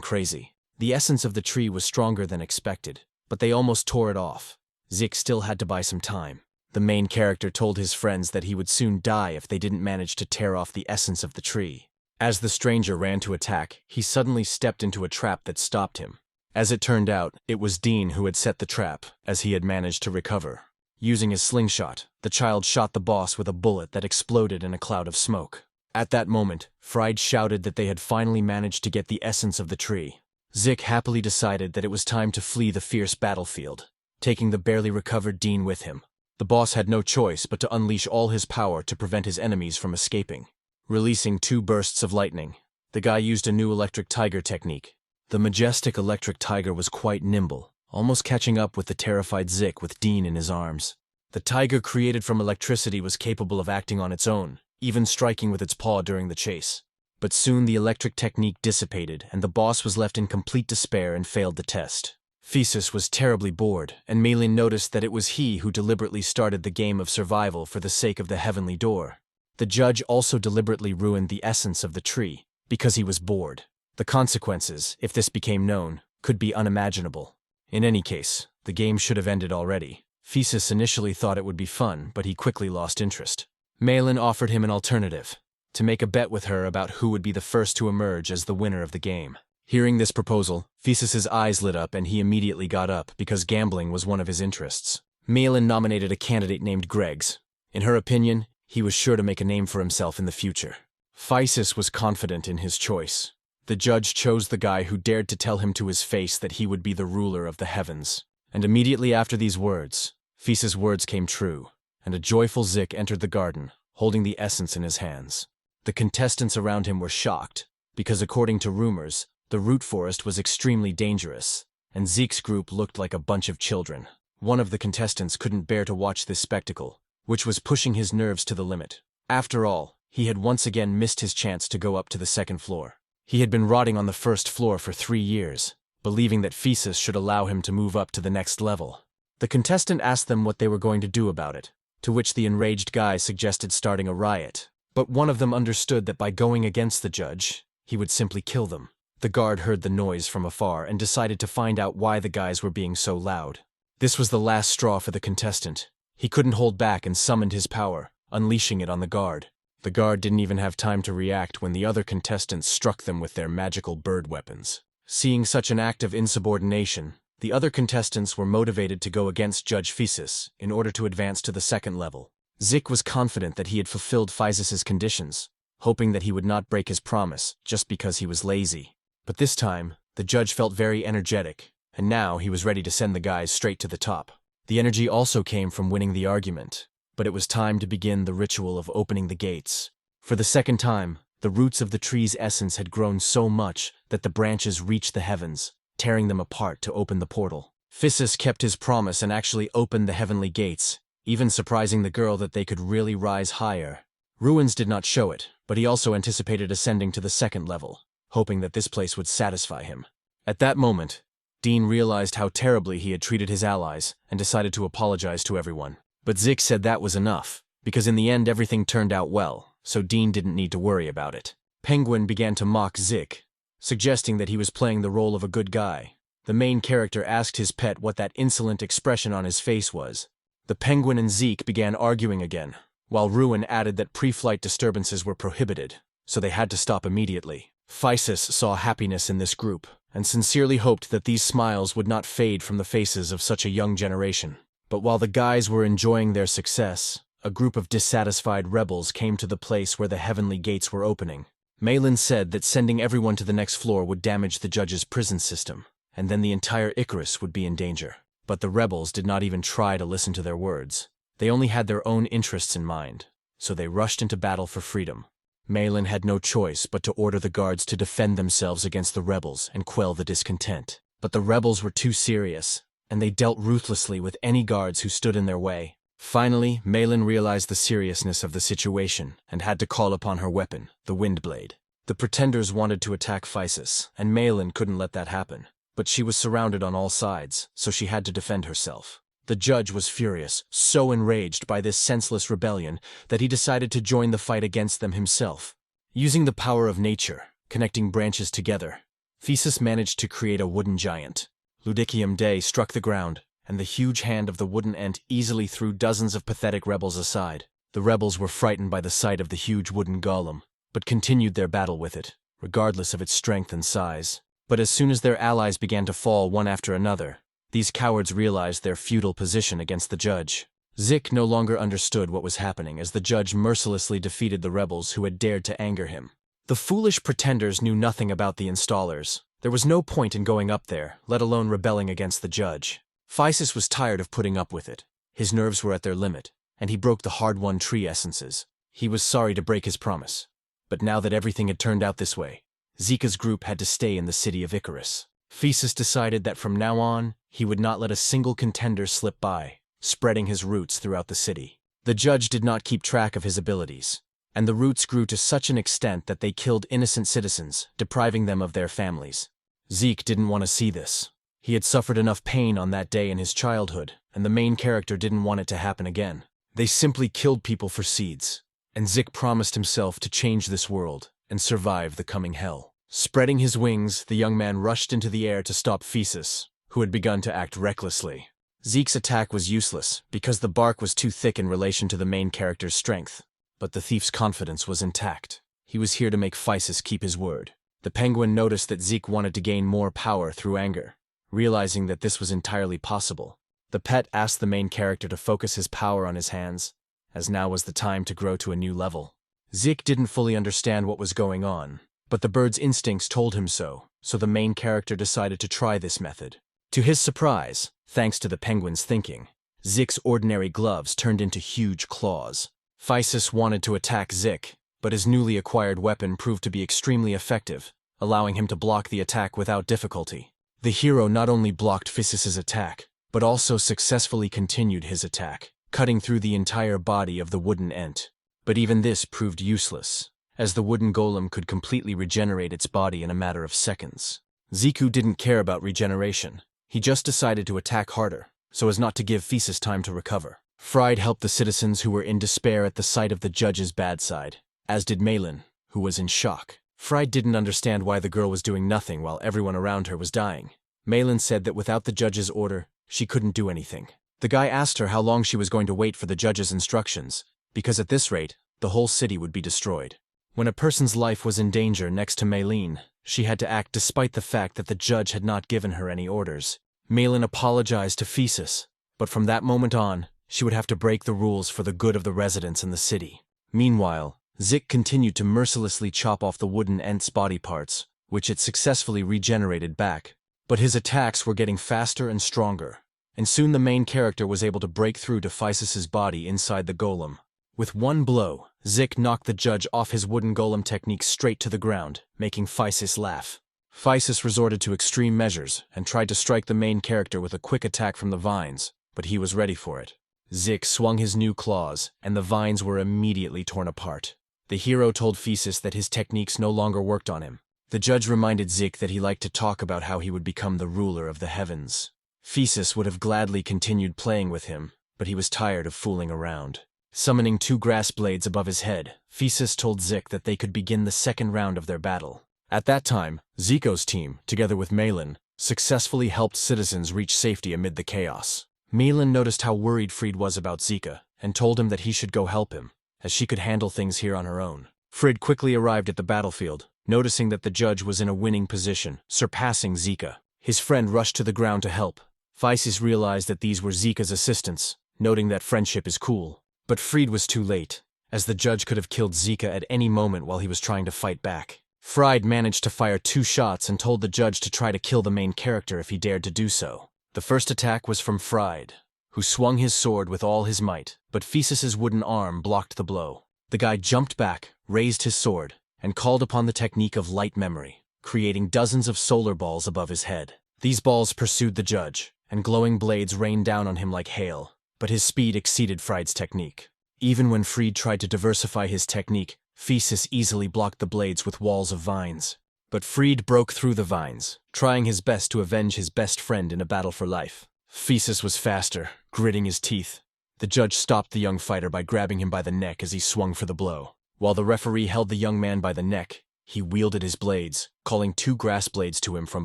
Speaker 1: crazy. The essence of the tree was stronger than expected, but they almost tore it off. Zeke still had to buy some time. The main character told his friends that he would soon die if they didn't manage to tear off the essence of the tree. As the stranger ran to attack, he suddenly stepped into a trap that stopped him. As it turned out, it was Dean who had set the trap, as he had managed to recover. Using his slingshot, the child shot the boss with a bullet that exploded in a cloud of smoke. At that moment, Fried shouted that they had finally managed to get the essence of the tree. Zeke happily decided that it was time to flee the fierce battlefield, taking the barely recovered Dean with him. The boss had no choice but to unleash all his power to prevent his enemies from escaping. Releasing 2 bursts of lightning, the guy used a new electric tiger technique. The majestic electric tiger was quite nimble, almost catching up with the terrified Zeke with Dean in his arms. The tiger created from electricity was capable of acting on its own, even striking with its paw during the chase. But soon the electric technique dissipated, and the boss was left in complete despair and failed the test. Thesis was terribly bored, and Malin noticed that it was he who deliberately started the game of survival for the sake of the heavenly door. The judge also deliberately ruined the essence of the tree, because he was bored. The consequences, if this became known, could be unimaginable. In any case, the game should have ended already. Thesis initially thought it would be fun, but he quickly lost interest. Malin offered him an alternative, to make a bet with her about who would be the first to emerge as the winner of the game. Hearing this proposal, Thesis's eyes lit up and he immediately got up because gambling was one of his interests. Malin nominated a candidate named Greggs. In her opinion, he was sure to make a name for himself in the future. Thesis was confident in his choice. The judge chose the guy who dared to tell him to his face that he would be the ruler of the heavens. And immediately after these words, Thesis' words came true, and a joyful Zeke entered the garden, holding the essence in his hands. The contestants around him were shocked, because according to rumors, the root forest was extremely dangerous, and Zeke's group looked like a bunch of children. One of the contestants couldn't bear to watch this spectacle, which was pushing his nerves to the limit. After all, he had once again missed his chance to go up to the second floor. He had been rotting on the first floor for 3 years, believing that Thesis should allow him to move up to the next level. The contestant asked them what they were going to do about it, to which the enraged guy suggested starting a riot. But one of them understood that by going against the judge, he would simply kill them. The guard heard the noise from afar and decided to find out why the guys were being so loud. This was the last straw for the contestant. He couldn't hold back and summoned his power, unleashing it on the guard. The guard didn't even have time to react when the other contestants struck them with their magical bird weapons. Seeing such an act of insubordination, the other contestants were motivated to go against Judge Physis in order to advance to the second level. Zeke was confident that he had fulfilled Physis's conditions, hoping that he would not break his promise just because he was lazy. But this time, the judge felt very energetic, and now he was ready to send the guys straight to the top. The energy also came from winning the argument, but it was time to begin the ritual of opening the gates. For the second time, the roots of the tree's essence had grown so much that the branches reached the heavens, tearing them apart to open the portal. Physis kept his promise and actually opened the heavenly gates, even surprising the girl that they could really rise higher. Ruins did not show it, but he also anticipated ascending to the second level, hoping that this place would satisfy him. At that moment, Dean realized how terribly he had treated his allies and decided to apologize to everyone. But Zeke said that was enough, because in the end everything turned out well, so Dean didn't need to worry about it. Penguin began to mock Zeke, suggesting that he was playing the role of a good guy. The main character asked his pet what that insolent expression on his face was. The Penguin and Zeke began arguing again, while Ruin added that pre-flight disturbances were prohibited, so they had to stop immediately. Physis saw happiness in this group, and sincerely hoped that these smiles would not fade from the faces of such a young generation. But while the guys were enjoying their success, a group of dissatisfied rebels came to the place where the heavenly gates were opening. Malin said that sending everyone to the next floor would damage the judge's prison system, and then the entire Icarus would be in danger. But the rebels did not even try to listen to their words. They only had their own interests in mind, so they rushed into battle for freedom. Malin had no choice but to order the guards to defend themselves against the rebels and quell the discontent. But the rebels were too serious, and they dealt ruthlessly with any guards who stood in their way. Finally, Malin realized the seriousness of the situation and had to call upon her weapon, the Windblade. The pretenders wanted to attack Physis, and Malin couldn't let that happen. But she was surrounded on all sides, so she had to defend herself. The judge was furious, so enraged by this senseless rebellion that he decided to join the fight against them himself. Using the power of nature, connecting branches together, Physis managed to create a wooden giant. Ludicium Dei struck the ground, and the huge hand of the wooden ent easily threw dozens of pathetic rebels aside. The rebels were frightened by the sight of the huge wooden golem, but continued their battle with it, regardless of its strength and size. But as soon as their allies began to fall one after another, these cowards realized their futile position against the judge. Zeke no longer understood what was happening as the judge mercilessly defeated the rebels who had dared to anger him. The foolish pretenders knew nothing about the installers. There was no point in going up there, let alone rebelling against the judge. Physis was tired of putting up with it. His nerves were at their limit, and he broke the hard-won tree essences. He was sorry to break his promise. But now that everything had turned out this way, Zeke's group had to stay in the city of Icarus. Physis decided that from now on, he would not let a single contender slip by, spreading his roots throughout the city. The judge did not keep track of his abilities, and the roots grew to such an extent that they killed innocent citizens, depriving them of their families. Zeke didn't want to see this. He had suffered enough pain on that day in his childhood, and the main character didn't want it to happen again. They simply killed people for seeds, and Zeke promised himself to change this world and survive the coming hell. Spreading his wings, the young man rushed into the air to stop Physis, who had begun to act recklessly. Zeke's attack was useless because the bark was too thick in relation to the main character's strength, but the thief's confidence was intact. He was here to make Physis keep his word. The penguin noticed that Zeke wanted to gain more power through anger. Realizing that this was entirely possible, the pet asked the main character to focus his power on his hands, as now was the time to grow to a new level. Zeke didn't fully understand what was going on, but the bird's instincts told him so the main character decided to try this method. To his surprise, thanks to the penguin's thinking, Zeke's ordinary gloves turned into huge claws. Physis wanted to attack Zeke, but his newly acquired weapon proved to be extremely effective, allowing him to block the attack without difficulty. The hero not only blocked Physis's attack, but also successfully continued his attack, cutting through the entire body of the wooden ent. But even this proved useless, as the wooden golem could completely regenerate its body in a matter of seconds. Zeke didn't care about regeneration. He just decided to attack harder, so as not to give Physis time to recover. Fried helped the citizens who were in despair at the sight of the judge's bad side, as did Malin, who was in shock. Fried didn't understand why the girl was doing nothing while everyone around her was dying. Malin said that without the judge's order, she couldn't do anything. The guy asked her how long she was going to wait for the judge's instructions, because at this rate, the whole city would be destroyed. When a person's life was in danger next to Malin, she had to act despite the fact that the judge had not given her any orders. Malin apologized to Thesis, but from that moment on, she would have to break the rules for the good of the residents in the city. Meanwhile, Zeke continued to mercilessly chop off the wooden Ent's body parts, which it successfully regenerated back. But his attacks were getting faster and stronger, and soon the main character was able to break through to Thesis's body inside the golem. With one blow, Zeke knocked the judge off his wooden golem technique straight to the ground, making Thesis laugh. Thesis resorted to extreme measures and tried to strike the main character with a quick attack from the vines, but he was ready for it. Zeke swung his new claws, and the vines were immediately torn apart. The hero told Thesis that his techniques no longer worked on him. The judge reminded Zeke that he liked to talk about how he would become the ruler of the heavens. Thesis would have gladly continued playing with him, but he was tired of fooling around. Summoning 2 grass blades above his head, Thesis told Zeke that they could begin the second round of their battle. At that time, Zico's team, together with Malin, successfully helped citizens reach safety amid the chaos. Malin noticed how worried Fried was about Zeke, and told him that he should go help him, as she could handle things here on her own. Fried quickly arrived at the battlefield, noticing that the judge was in a winning position, surpassing Zeke. His friend rushed to the ground to help. Thesis realized that these were Zeke's assistants, noting that friendship is cool. But Fried was too late, as the judge could have killed Zeke at any moment while he was trying to fight back. Fried managed to fire 2 shots and told the judge to try to kill the main character if he dared to do so. The first attack was from Fried, who swung his sword with all his might, but Thesis's wooden arm blocked the blow. The guy jumped back, raised his sword, and called upon the technique of light memory, creating dozens of solar balls above his head. These balls pursued the judge, and glowing blades rained down on him like hail, but his speed exceeded Fried's technique. Even when Fried tried to diversify his technique, Thesis easily blocked the blades with walls of vines. But Fried broke through the vines, trying his best to avenge his best friend in a battle for life. Thesis was faster, gritting his teeth. The judge stopped the young fighter by grabbing him by the neck as he swung for the blow. While the referee held the young man by the neck, he wielded his blades, calling 2 grass blades to him from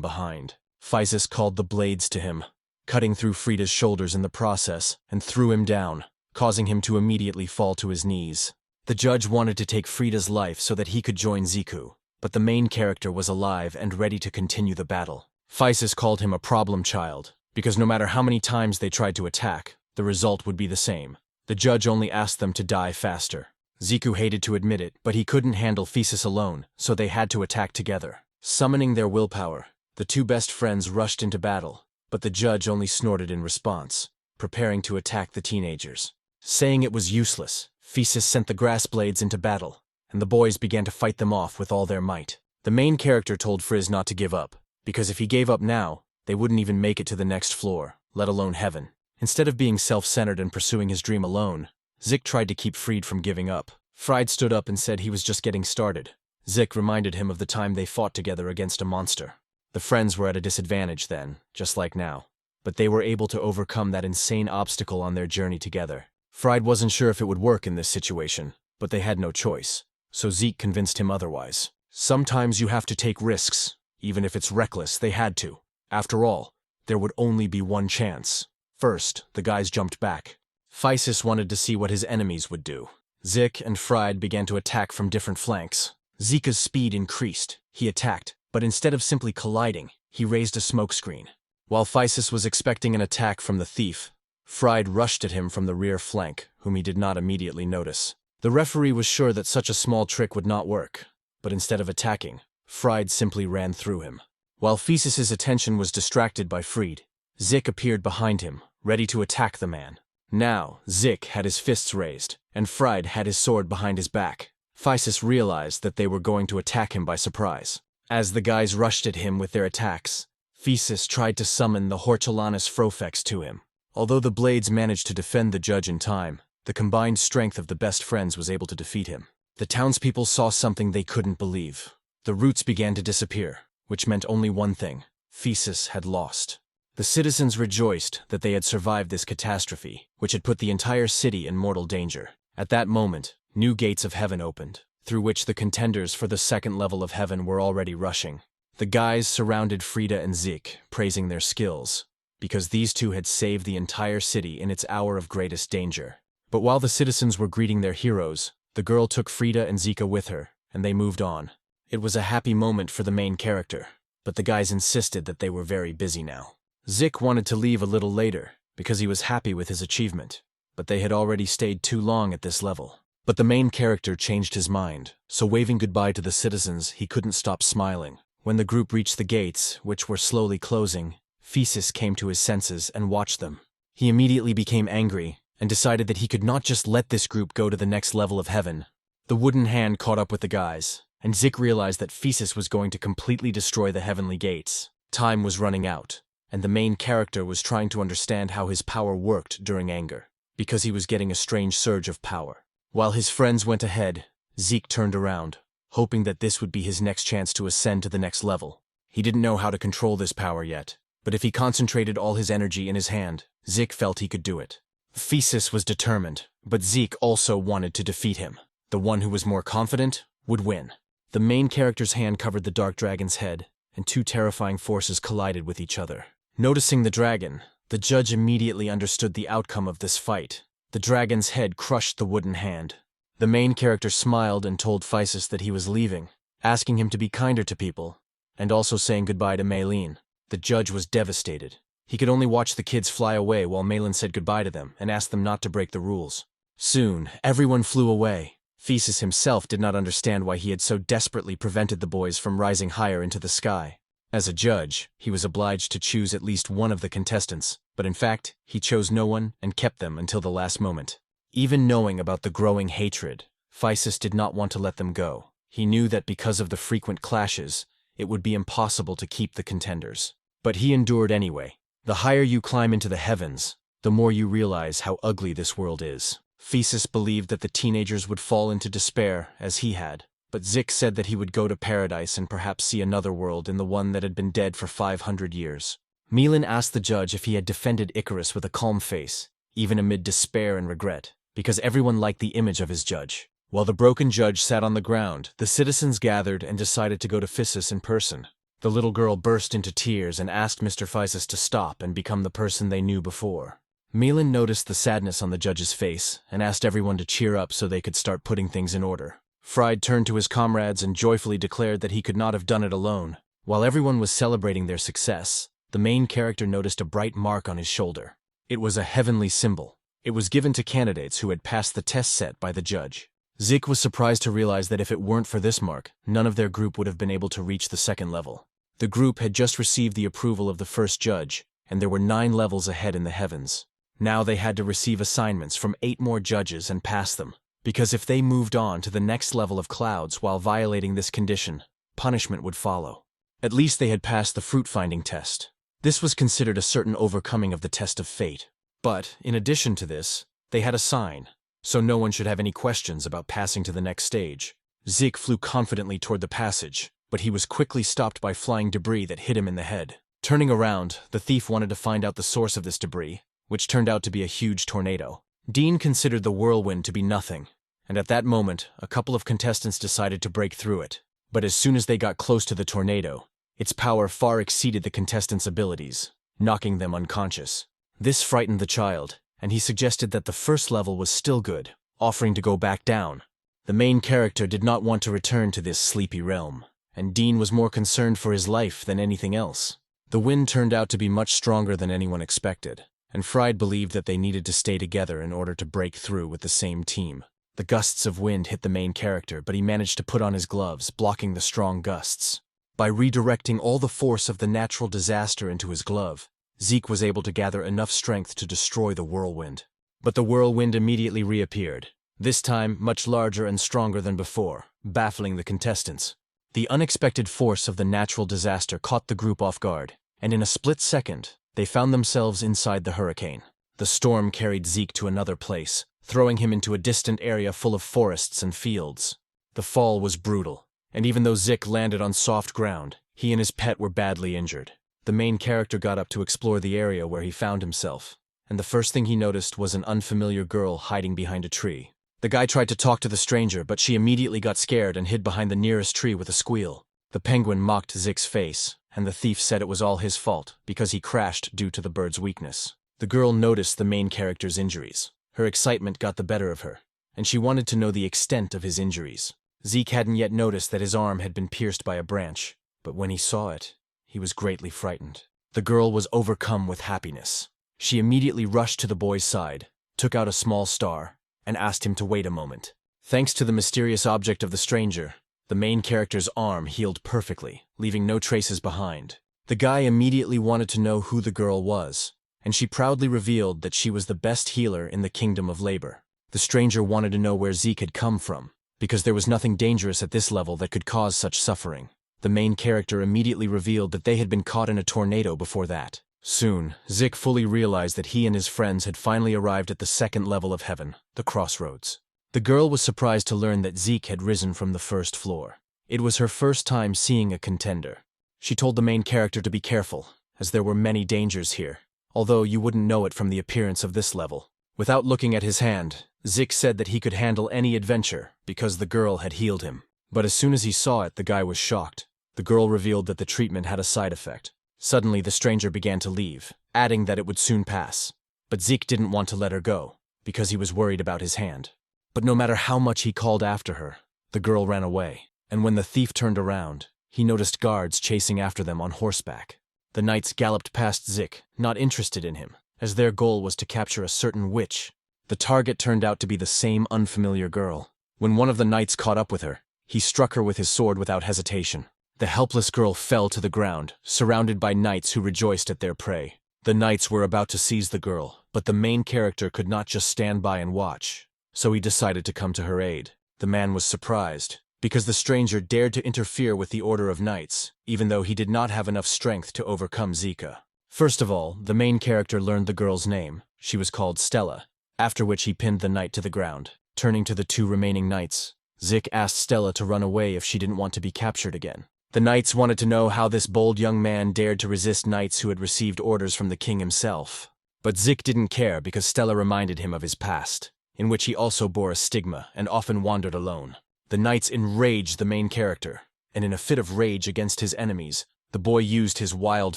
Speaker 1: behind. Thesis called the blades to him, cutting through Frida's shoulders in the process, and threw him down, causing him to immediately fall to his knees. The judge wanted to take Frida's life so that he could join Ziku, but the main character was alive and ready to continue the battle. Thesis called him a problem child, because no matter how many times they tried to attack, the result would be the same. The judge only asked them to die faster. Ziku hated to admit it, but he couldn't handle Thesis alone, so they had to attack together. Summoning their willpower, the 2 best friends rushed into battle, but the judge only snorted in response, preparing to attack the teenagers. Saying it was useless, Thesis sent the grass blades into battle, and the boys began to fight them off with all their might. The main character told Frizz not to give up, because if he gave up now, they wouldn't even make it to the next floor, let alone heaven. Instead of being self-centered and pursuing his dream alone, Zeke tried to keep Fried from giving up. Fried stood up and said he was just getting started. Zeke reminded him of the time they fought together against a monster. The friends were at a disadvantage then, just like now, but they were able to overcome that insane obstacle on their journey together. Fried wasn't sure if it would work in this situation, but they had no choice, so Zeke convinced him otherwise. Sometimes you have to take risks, even if it's reckless. They had to. After all, there would only be one chance. First, the guys jumped back. Thesis wanted to see what his enemies would do. Zeke and Fried began to attack from different flanks. Zeke's speed increased. He attacked, but instead of simply colliding, he raised a smokescreen. While Thesis was expecting an attack from the thief, Fried rushed at him from the rear flank, whom he did not immediately notice. The referee was sure that such a small trick would not work, but instead of attacking, Fried simply ran through him. While Thesis's attention was distracted by Fried, Zeke appeared behind him, ready to attack the man. Now, Zeke had his fists raised, and Fried had his sword behind his back. Thesis realized that they were going to attack him by surprise. As the guys rushed at him with their attacks, Thesis tried to summon the Hortulanus Frofex to him. Although the blades managed to defend the judge in time, the combined strength of the best friends was able to defeat him. The townspeople saw something they couldn't believe. The roots began to disappear, which meant only one thing: Thesis had lost. The citizens rejoiced that they had survived this catastrophe, which had put the entire city in mortal danger. At that moment, new gates of heaven opened, through which the contenders for the second level of heaven were already rushing. The guys surrounded Frida and Zeke, praising their skills, because these two had saved the entire city in its hour of greatest danger. But while the citizens were greeting their heroes, the girl took Frida and Zeke with her, and they moved on. It was a happy moment for the main character, but the guys insisted that they were very busy now. Zeke wanted to leave a little later, because he was happy with his achievement, but they had already stayed too long at this level. But the main character changed his mind, so waving goodbye to the citizens, he couldn't stop smiling. When the group reached the gates, which were slowly closing, Thesis came to his senses and watched them. He immediately became angry and decided that he could not just let this group go to the next level of heaven. The wooden hand caught up with the guys, and Zeke realized that Thesis was going to completely destroy the heavenly gates. Time was running out, and the main character was trying to understand how his power worked during anger, because he was getting a strange surge of power. While his friends went ahead, Zeke turned around, hoping that this would be his next chance to ascend to the next level. He didn't know how to control this power yet, but if he concentrated all his energy in his hand, Zeke felt he could do it. Thesis was determined, but Zeke also wanted to defeat him. The one who was more confident would win. The main character's hand covered the dark dragon's head, and two terrifying forces collided with each other. Noticing the dragon, the judge immediately understood the outcome of this fight. The dragon's head crushed the wooden hand. The main character smiled and told Thesis that he was leaving, asking him to be kinder to people, and also saying goodbye to Maylene. The judge was devastated. He could only watch the kids fly away while Maylene said goodbye to them and asked them not to break the rules. Soon, everyone flew away. Thesis himself did not understand why he had so desperately prevented the boys from rising higher into the sky. As a judge, he was obliged to choose at least one of the contestants, but in fact, he chose no one and kept them until the last moment. Even knowing about the growing hatred, Thesis did not want to let them go. He knew that because of the frequent clashes, it would be impossible to keep the contenders. But he endured anyway. The higher you climb into the heavens, the more you realize how ugly this world is. Thesis believed that the teenagers would fall into despair, as he had, but Zeke said that he would go to paradise and perhaps see another world in the one that had been dead for 500 years. Maylene asked the judge if he had defended Icarus with a calm face, even amid despair and regret, because everyone liked the image of his judge. While the broken judge sat on the ground, the citizens gathered and decided to go to Thesis in person. The little girl burst into tears and asked Mr. Thesis to stop and become the person they knew before. Maylene noticed the sadness on the judge's face and asked everyone to cheer up so they could start putting things in order. Fried turned to his comrades and joyfully declared that he could not have done it alone. While everyone was celebrating their success, the main character noticed a bright mark on his shoulder. It was a heavenly symbol. It was given to candidates who had passed the test set by the judge. Zeke was surprised to realize that if it weren't for this mark, none of their group would have been able to reach the second level. The group had just received the approval of the first judge, and there were 9 levels ahead in the heavens. Now they had to receive assignments from 8 more judges and pass them, because if they moved on to the next level of clouds while violating this condition, punishment would follow. At least they had passed the fruit-finding test. This was considered a certain overcoming of the test of fate. But, in addition to this, they had a sign, so no one should have any questions about passing to the next stage. Zeke flew confidently toward the passage, but he was quickly stopped by flying debris that hit him in the head. Turning around, the thief wanted to find out the source of this debris, which turned out to be a huge tornado. Dean considered the whirlwind to be nothing, and at that moment, a couple of contestants decided to break through it. But as soon as they got close to the tornado, its power far exceeded the contestants' abilities, knocking them unconscious. This frightened the child, and he suggested that the first level was still good, offering to go back down. The main character did not want to return to this sleepy realm, and Dean was more concerned for his life than anything else. The wind turned out to be much stronger than anyone expected, and Fried believed that they needed to stay together in order to break through with the same team. The gusts of wind hit the main character, but he managed to put on his gloves, blocking the strong gusts. By redirecting all the force of the natural disaster into his glove, Zeke was able to gather enough strength to destroy the whirlwind. But the whirlwind immediately reappeared, this time much larger and stronger than before, baffling the contestants. The unexpected force of the natural disaster caught the group off guard, and in a split second, they found themselves inside the hurricane. The storm carried Zeke to another place, throwing him into a distant area full of forests and fields. The fall was brutal, and even though Zeke landed on soft ground, he and his pet were badly injured. The main character got up to explore the area where he found himself, and the first thing he noticed was an unfamiliar girl hiding behind a tree. The guy tried to talk to the stranger, but she immediately got scared and hid behind the nearest tree with a squeal. The penguin mocked Zeke's face, and the thief said it was all his fault because he crashed due to the bird's weakness. The girl noticed the main character's injuries. Her excitement got the better of her, and she wanted to know the extent of his injuries. Zeke hadn't yet noticed that his arm had been pierced by a branch, but when he saw it, he was greatly frightened. The girl was overcome with happiness. She immediately rushed to the boy's side, took out a small star, and asked him to wait a moment. Thanks to the mysterious object of the stranger, the main character's arm healed perfectly, leaving no traces behind. The guy immediately wanted to know who the girl was, and she proudly revealed that she was the best healer in the Kingdom of Labor. The stranger wanted to know where Zeke had come from, because there was nothing dangerous at this level that could cause such suffering. The main character immediately revealed that they had been caught in a tornado before that. Soon, Zeke fully realized that he and his friends had finally arrived at the second level of heaven, the crossroads. The girl was surprised to learn that Zeke had risen from the first floor. It was her first time seeing a contender. She told the main character to be careful, as there were many dangers here, although you wouldn't know it from the appearance of this level. Without looking at his hand, Zeke said that he could handle any adventure because the girl had healed him. But as soon as he saw it, the guy was shocked. The girl revealed that the treatment had a side effect. Suddenly, the stranger began to leave, adding that it would soon pass. But Zeke didn't want to let her go, because he was worried about his hand. But no matter how much he called after her, the girl ran away. And when the thief turned around, he noticed guards chasing after them on horseback. The knights galloped past Zeke, not interested in him, as their goal was to capture a certain witch. The target turned out to be the same unfamiliar girl. When one of the knights caught up with her, he struck her with his sword without hesitation. The helpless girl fell to the ground, surrounded by knights who rejoiced at their prey. The knights were about to seize the girl, but the main character could not just stand by and watch, so he decided to come to her aid. The man was surprised, because the stranger dared to interfere with the order of knights, even though he did not have enough strength to overcome Zeke. First of all, the main character learned the girl's name. She was called Stella, after which he pinned the knight to the ground. Turning to the two remaining knights, Zeke asked Stella to run away if she didn't want to be captured again. The knights wanted to know how this bold young man dared to resist knights who had received orders from the king himself. But Zeke didn't care because Stella reminded him of his past, in which he also bore a stigma and often wandered alone. The knights enraged the main character, and in a fit of rage against his enemies, the boy used his wild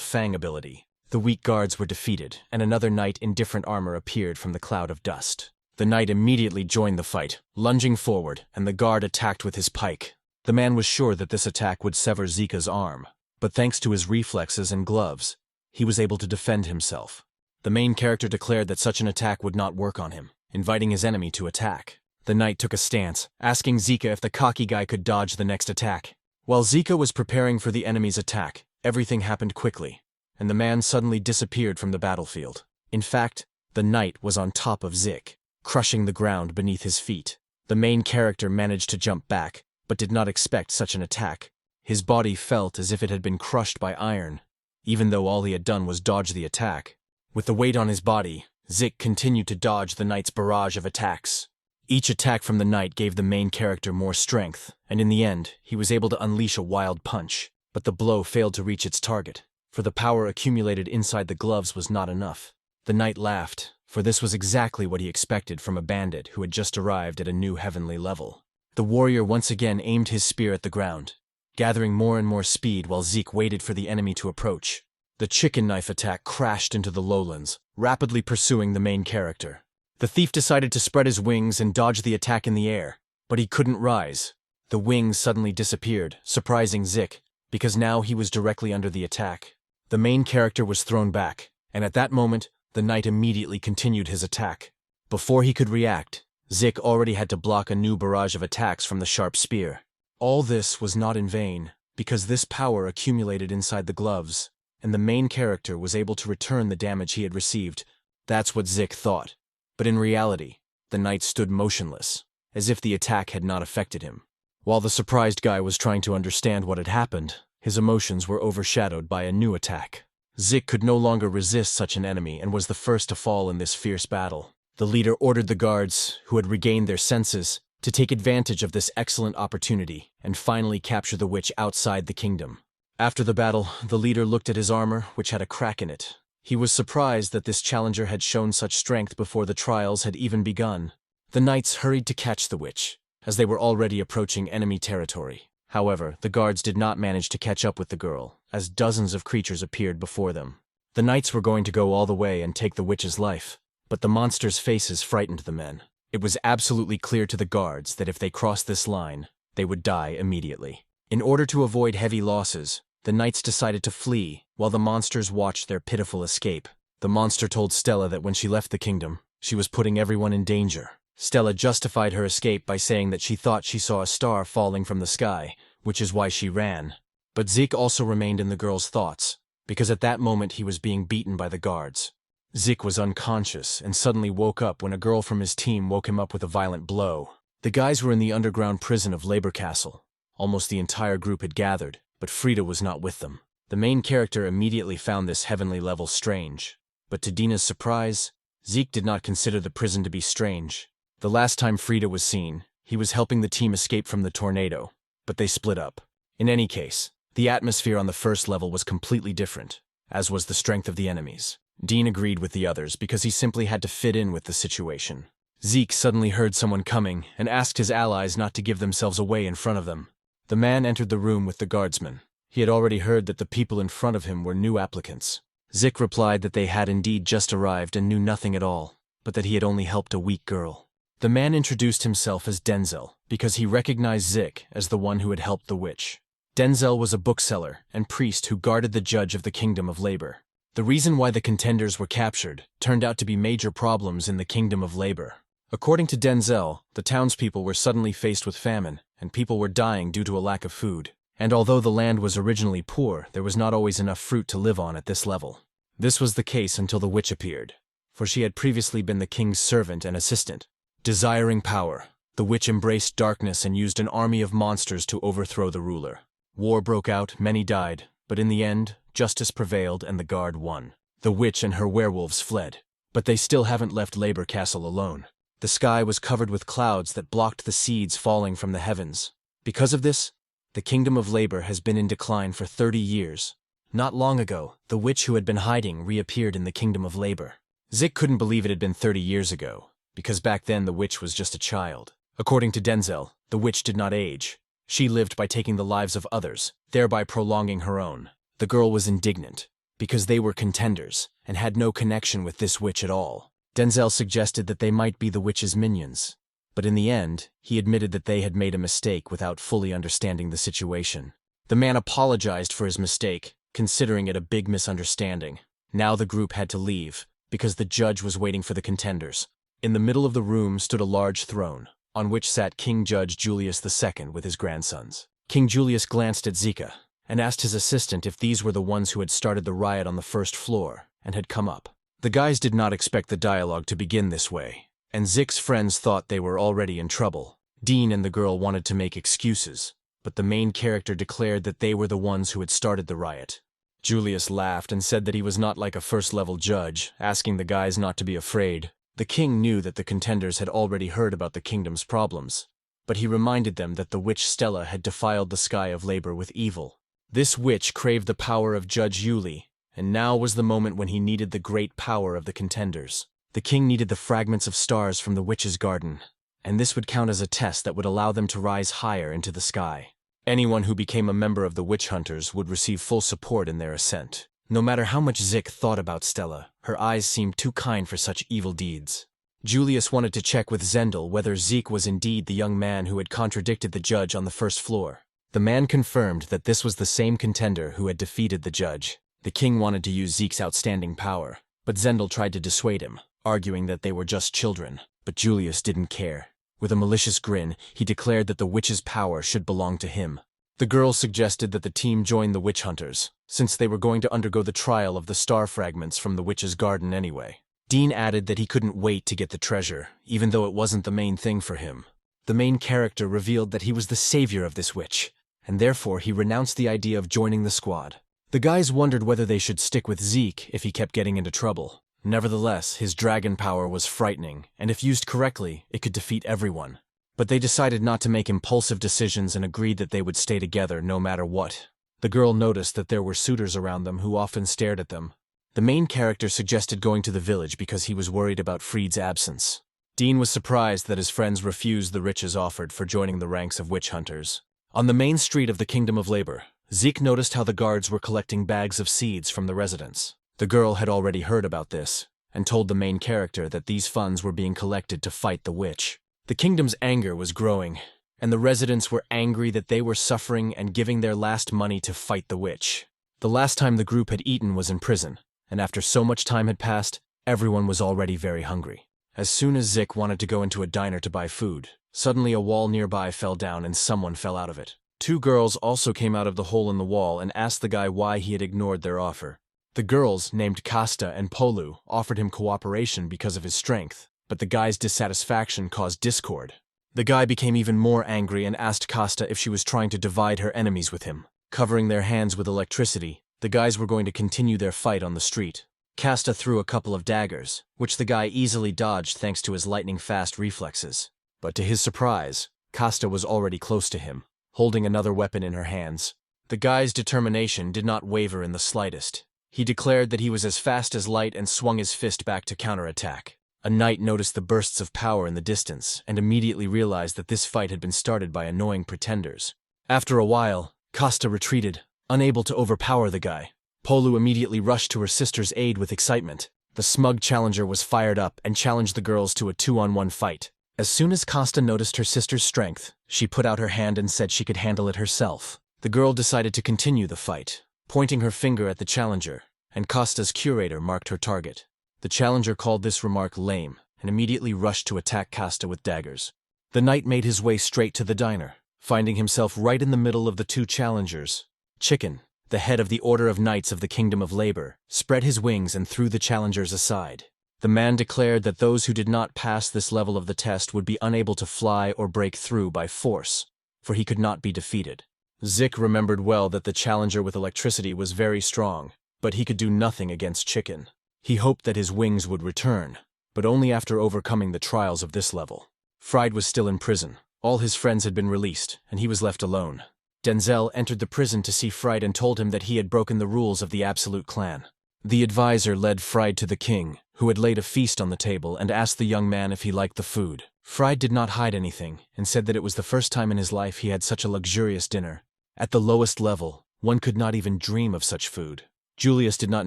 Speaker 1: fang ability. The weak guards were defeated, and another knight in different armor appeared from the cloud of dust. The knight immediately joined the fight, lunging forward, and the guard attacked with his pike. The man was sure that this attack would sever Zeke's arm, but thanks to his reflexes and gloves, he was able to defend himself. The main character declared that such an attack would not work on him, inviting his enemy to attack. The knight took a stance, asking Zeke if the cocky guy could dodge the next attack. While Zeke was preparing for the enemy's attack, everything happened quickly, and the man suddenly disappeared from the battlefield. In fact, the knight was on top of Zeke, crushing the ground beneath his feet. The main character managed to jump back, but did not expect such an attack. His body felt as if it had been crushed by iron, even though all he had done was dodge the attack. With the weight on his body, Zeke continued to dodge the knight's barrage of attacks. Each attack from the knight gave the main character more strength, and in the end, he was able to unleash a wild punch. But the blow failed to reach its target, for the power accumulated inside the gloves was not enough. The knight laughed, for this was exactly what he expected from a bandit who had just arrived at a new heavenly level. The warrior once again aimed his spear at the ground, gathering more and more speed while Zeke waited for the enemy to approach. The chicken knife attack crashed into the lowlands, rapidly pursuing the main character. The thief decided to spread his wings and dodge the attack in the air, but he couldn't rise. The wings suddenly disappeared, surprising Zeke, because now he was directly under the attack. The main character was thrown back, and at that moment, the knight immediately continued his attack. Before he could react, Zeke already had to block a new barrage of attacks from the sharp spear. All this was not in vain, because this power accumulated inside the gloves, and the main character was able to return the damage he had received. That's what Zeke thought. But in reality, the knight stood motionless, as if the attack had not affected him. While the surprised guy was trying to understand what had happened, his emotions were overshadowed by a new attack. Zeke could no longer resist such an enemy and was the first to fall in this fierce battle. The leader ordered the guards, who had regained their senses, to take advantage of this excellent opportunity and finally capture the witch outside the kingdom. After the battle, the leader looked at his armor, which had a crack in it. He was surprised that this challenger had shown such strength before the trials had even begun. The knights hurried to catch the witch, as they were already approaching enemy territory. However, the guards did not manage to catch up with the girl, as dozens of creatures appeared before them. The knights were going to go all the way and take the witch's life, but the monsters' faces frightened the men. It was absolutely clear to the guards that if they crossed this line, they would die immediately. In order to avoid heavy losses, the knights decided to flee while the monsters watched their pitiful escape. The monster told Stella that when she left the kingdom, she was putting everyone in danger. Stella justified her escape by saying that she thought she saw a star falling from the sky, which is why she ran. But Zeke also remained in the girl's thoughts, because at that moment he was being beaten by the guards. Zeke was unconscious and suddenly woke up when a girl from his team woke him up with a violent blow. The guys were in the underground prison of Labor Castle. Almost the entire group had gathered, but Frida was not with them. The main character immediately found this heavenly level strange. But to Dina's surprise, Zeke did not consider the prison to be strange. The last time Frida was seen, he was helping the team escape from the tornado, but they split up. In any case, the atmosphere on the first level was completely different, as was the strength of the enemies. Dean agreed with the others because he simply had to fit in with the situation. Zeke suddenly heard someone coming and asked his allies not to give themselves away in front of them. The man entered the room with the guardsman. He had already heard that the people in front of him were new applicants. Zeke replied that they had indeed just arrived and knew nothing at all, but that he had only helped a weak girl. The man introduced himself as Denzel because he recognized Zeke as the one who had helped the witch. Denzel was a bookseller and priest who guarded the judge of the Kingdom of Labor. The reason why the contenders were captured turned out to be major problems in the Kingdom of Labor. According to Denzel, the townspeople were suddenly faced with famine, and people were dying due to a lack of food. And although the land was originally poor, there was not always enough fruit to live on at this level. This was the case until the witch appeared, for she had previously been the king's servant and assistant. Desiring power, the witch embraced darkness and used an army of monsters to overthrow the ruler. War broke out, many died, but in the end, justice prevailed and the guard won. The witch and her werewolves fled, but they still haven't left Labor Castle alone. The sky was covered with clouds that blocked the seeds falling from the heavens. Because of this, the Kingdom of Labor has been in decline for 30 years. Not long ago, the witch who had been hiding reappeared in the Kingdom of Labor. Zeke couldn't believe it had been 30 years ago, because back then the witch was just a child. According to Denzel, the witch did not age. She lived by taking the lives of others, thereby prolonging her own. The girl was indignant, because they were contenders, and had no connection with this witch at all. Denzel suggested that they might be the witch's minions, but in the end, he admitted that they had made a mistake without fully understanding the situation. The man apologized for his mistake, considering it a big misunderstanding. Now the group had to leave, because the judge was waiting for the contenders. In the middle of the room stood a large throne, on which sat King Judge Julius II with his grandsons. King Julius glanced at Zeke and asked his assistant if these were the ones who had started the riot on the first floor and had come up. The guys did not expect the dialogue to begin this way, and Zeke's friends thought they were already in trouble. Dean and the girl wanted to make excuses, but the main character declared that they were the ones who had started the riot. Julius laughed and said that he was not like a first-level judge, asking the guys not to be afraid. The king knew that the contenders had already heard about the kingdom's problems, but he reminded them that the witch Stella had defiled the sky of labor with evil. This witch craved the power of Judge Yuli, and now was the moment when he needed the great power of the contenders. The king needed the fragments of stars from the witch's garden, and this would count as a test that would allow them to rise higher into the sky. Anyone who became a member of the witch hunters would receive full support in their ascent. No matter how much Zeke thought about Stella, her eyes seemed too kind for such evil deeds. Julius wanted to check with Zendel whether Zeke was indeed the young man who had contradicted the judge on the first floor. The man confirmed that this was the same contender who had defeated the judge. The king wanted to use Zeke's outstanding power, but Zendel tried to dissuade him, arguing that they were just children. But Julius didn't care. With a malicious grin, he declared that the witch's power should belong to him. The girl suggested that the team join the witch hunters, since they were going to undergo the trial of the star fragments from the witch's garden anyway. Dean added that he couldn't wait to get the treasure, even though it wasn't the main thing for him. The main character revealed that he was the savior of this witch, and therefore he renounced the idea of joining the squad. The guys wondered whether they should stick with Zeke if he kept getting into trouble. Nevertheless, his dragon power was frightening, and if used correctly, it could defeat everyone. But they decided not to make impulsive decisions and agreed that they would stay together no matter what. The girl noticed that there were suitors around them who often stared at them. The main character suggested going to the village because he was worried about Fried's absence. Dean was surprised that his friends refused the riches offered for joining the ranks of witch hunters. On the main street of the Kingdom of Labor, Zeke noticed how the guards were collecting bags of seeds from the residents. The girl had already heard about this, and told the main character that these funds were being collected to fight the witch. The kingdom's anger was growing, and the residents were angry that they were suffering and giving their last money to fight the witch. The last time the group had eaten was in prison, and after so much time had passed, everyone was already very hungry. As soon as Zeke wanted to go into a diner to buy food, suddenly a wall nearby fell down and someone fell out of it. Two girls also came out of the hole in the wall and asked the guy why he had ignored their offer. The girls, named Kasta and Polu, offered him cooperation because of his strength, but the guy's dissatisfaction caused discord. The guy became even more angry and asked Kasta if she was trying to divide her enemies with him. Covering their hands with electricity, the guys were going to continue their fight on the street. Kasta threw a couple of daggers, which the guy easily dodged thanks to his lightning-fast reflexes. But to his surprise, Kasta was already close to him, holding another weapon in her hands. The guy's determination did not waver in the slightest. He declared that he was as fast as light and swung his fist back to counterattack. A knight noticed the bursts of power in the distance and immediately realized that this fight had been started by annoying pretenders. After a while, Kasta retreated, unable to overpower the guy. Polu immediately rushed to her sister's aid with excitement. The smug challenger was fired up and challenged the girls to a 2-on-1 fight. As soon as Kasta noticed her sister's strength, she put out her hand and said she could handle it herself. The girl decided to continue the fight, pointing her finger at the challenger, and Kasta's curator marked her target. The challenger called this remark lame and immediately rushed to attack Kasta with daggers. The knight made his way straight to the diner, finding himself right in the middle of the two challengers. Chicken, the head of the Order of Knights of the Kingdom of Labor, spread his wings and threw the challengers aside. The man declared that those who did not pass this level of the test would be unable to fly or break through by force, for he could not be defeated. Zeke remembered well that the challenger with electricity was very strong, but he could do nothing against Chicken. He hoped that his wings would return, but only after overcoming the trials of this level. Fried was still in prison. All his friends had been released, and he was left alone. Denzel entered the prison to see Fried and told him that he had broken the rules of the Absolute Clan. The advisor led Fried to the king, who had laid a feast on the table, and asked the young man if he liked the food. Fried did not hide anything, and said that it was the first time in his life he had such a luxurious dinner. At the lowest level, one could not even dream of such food. Julius did not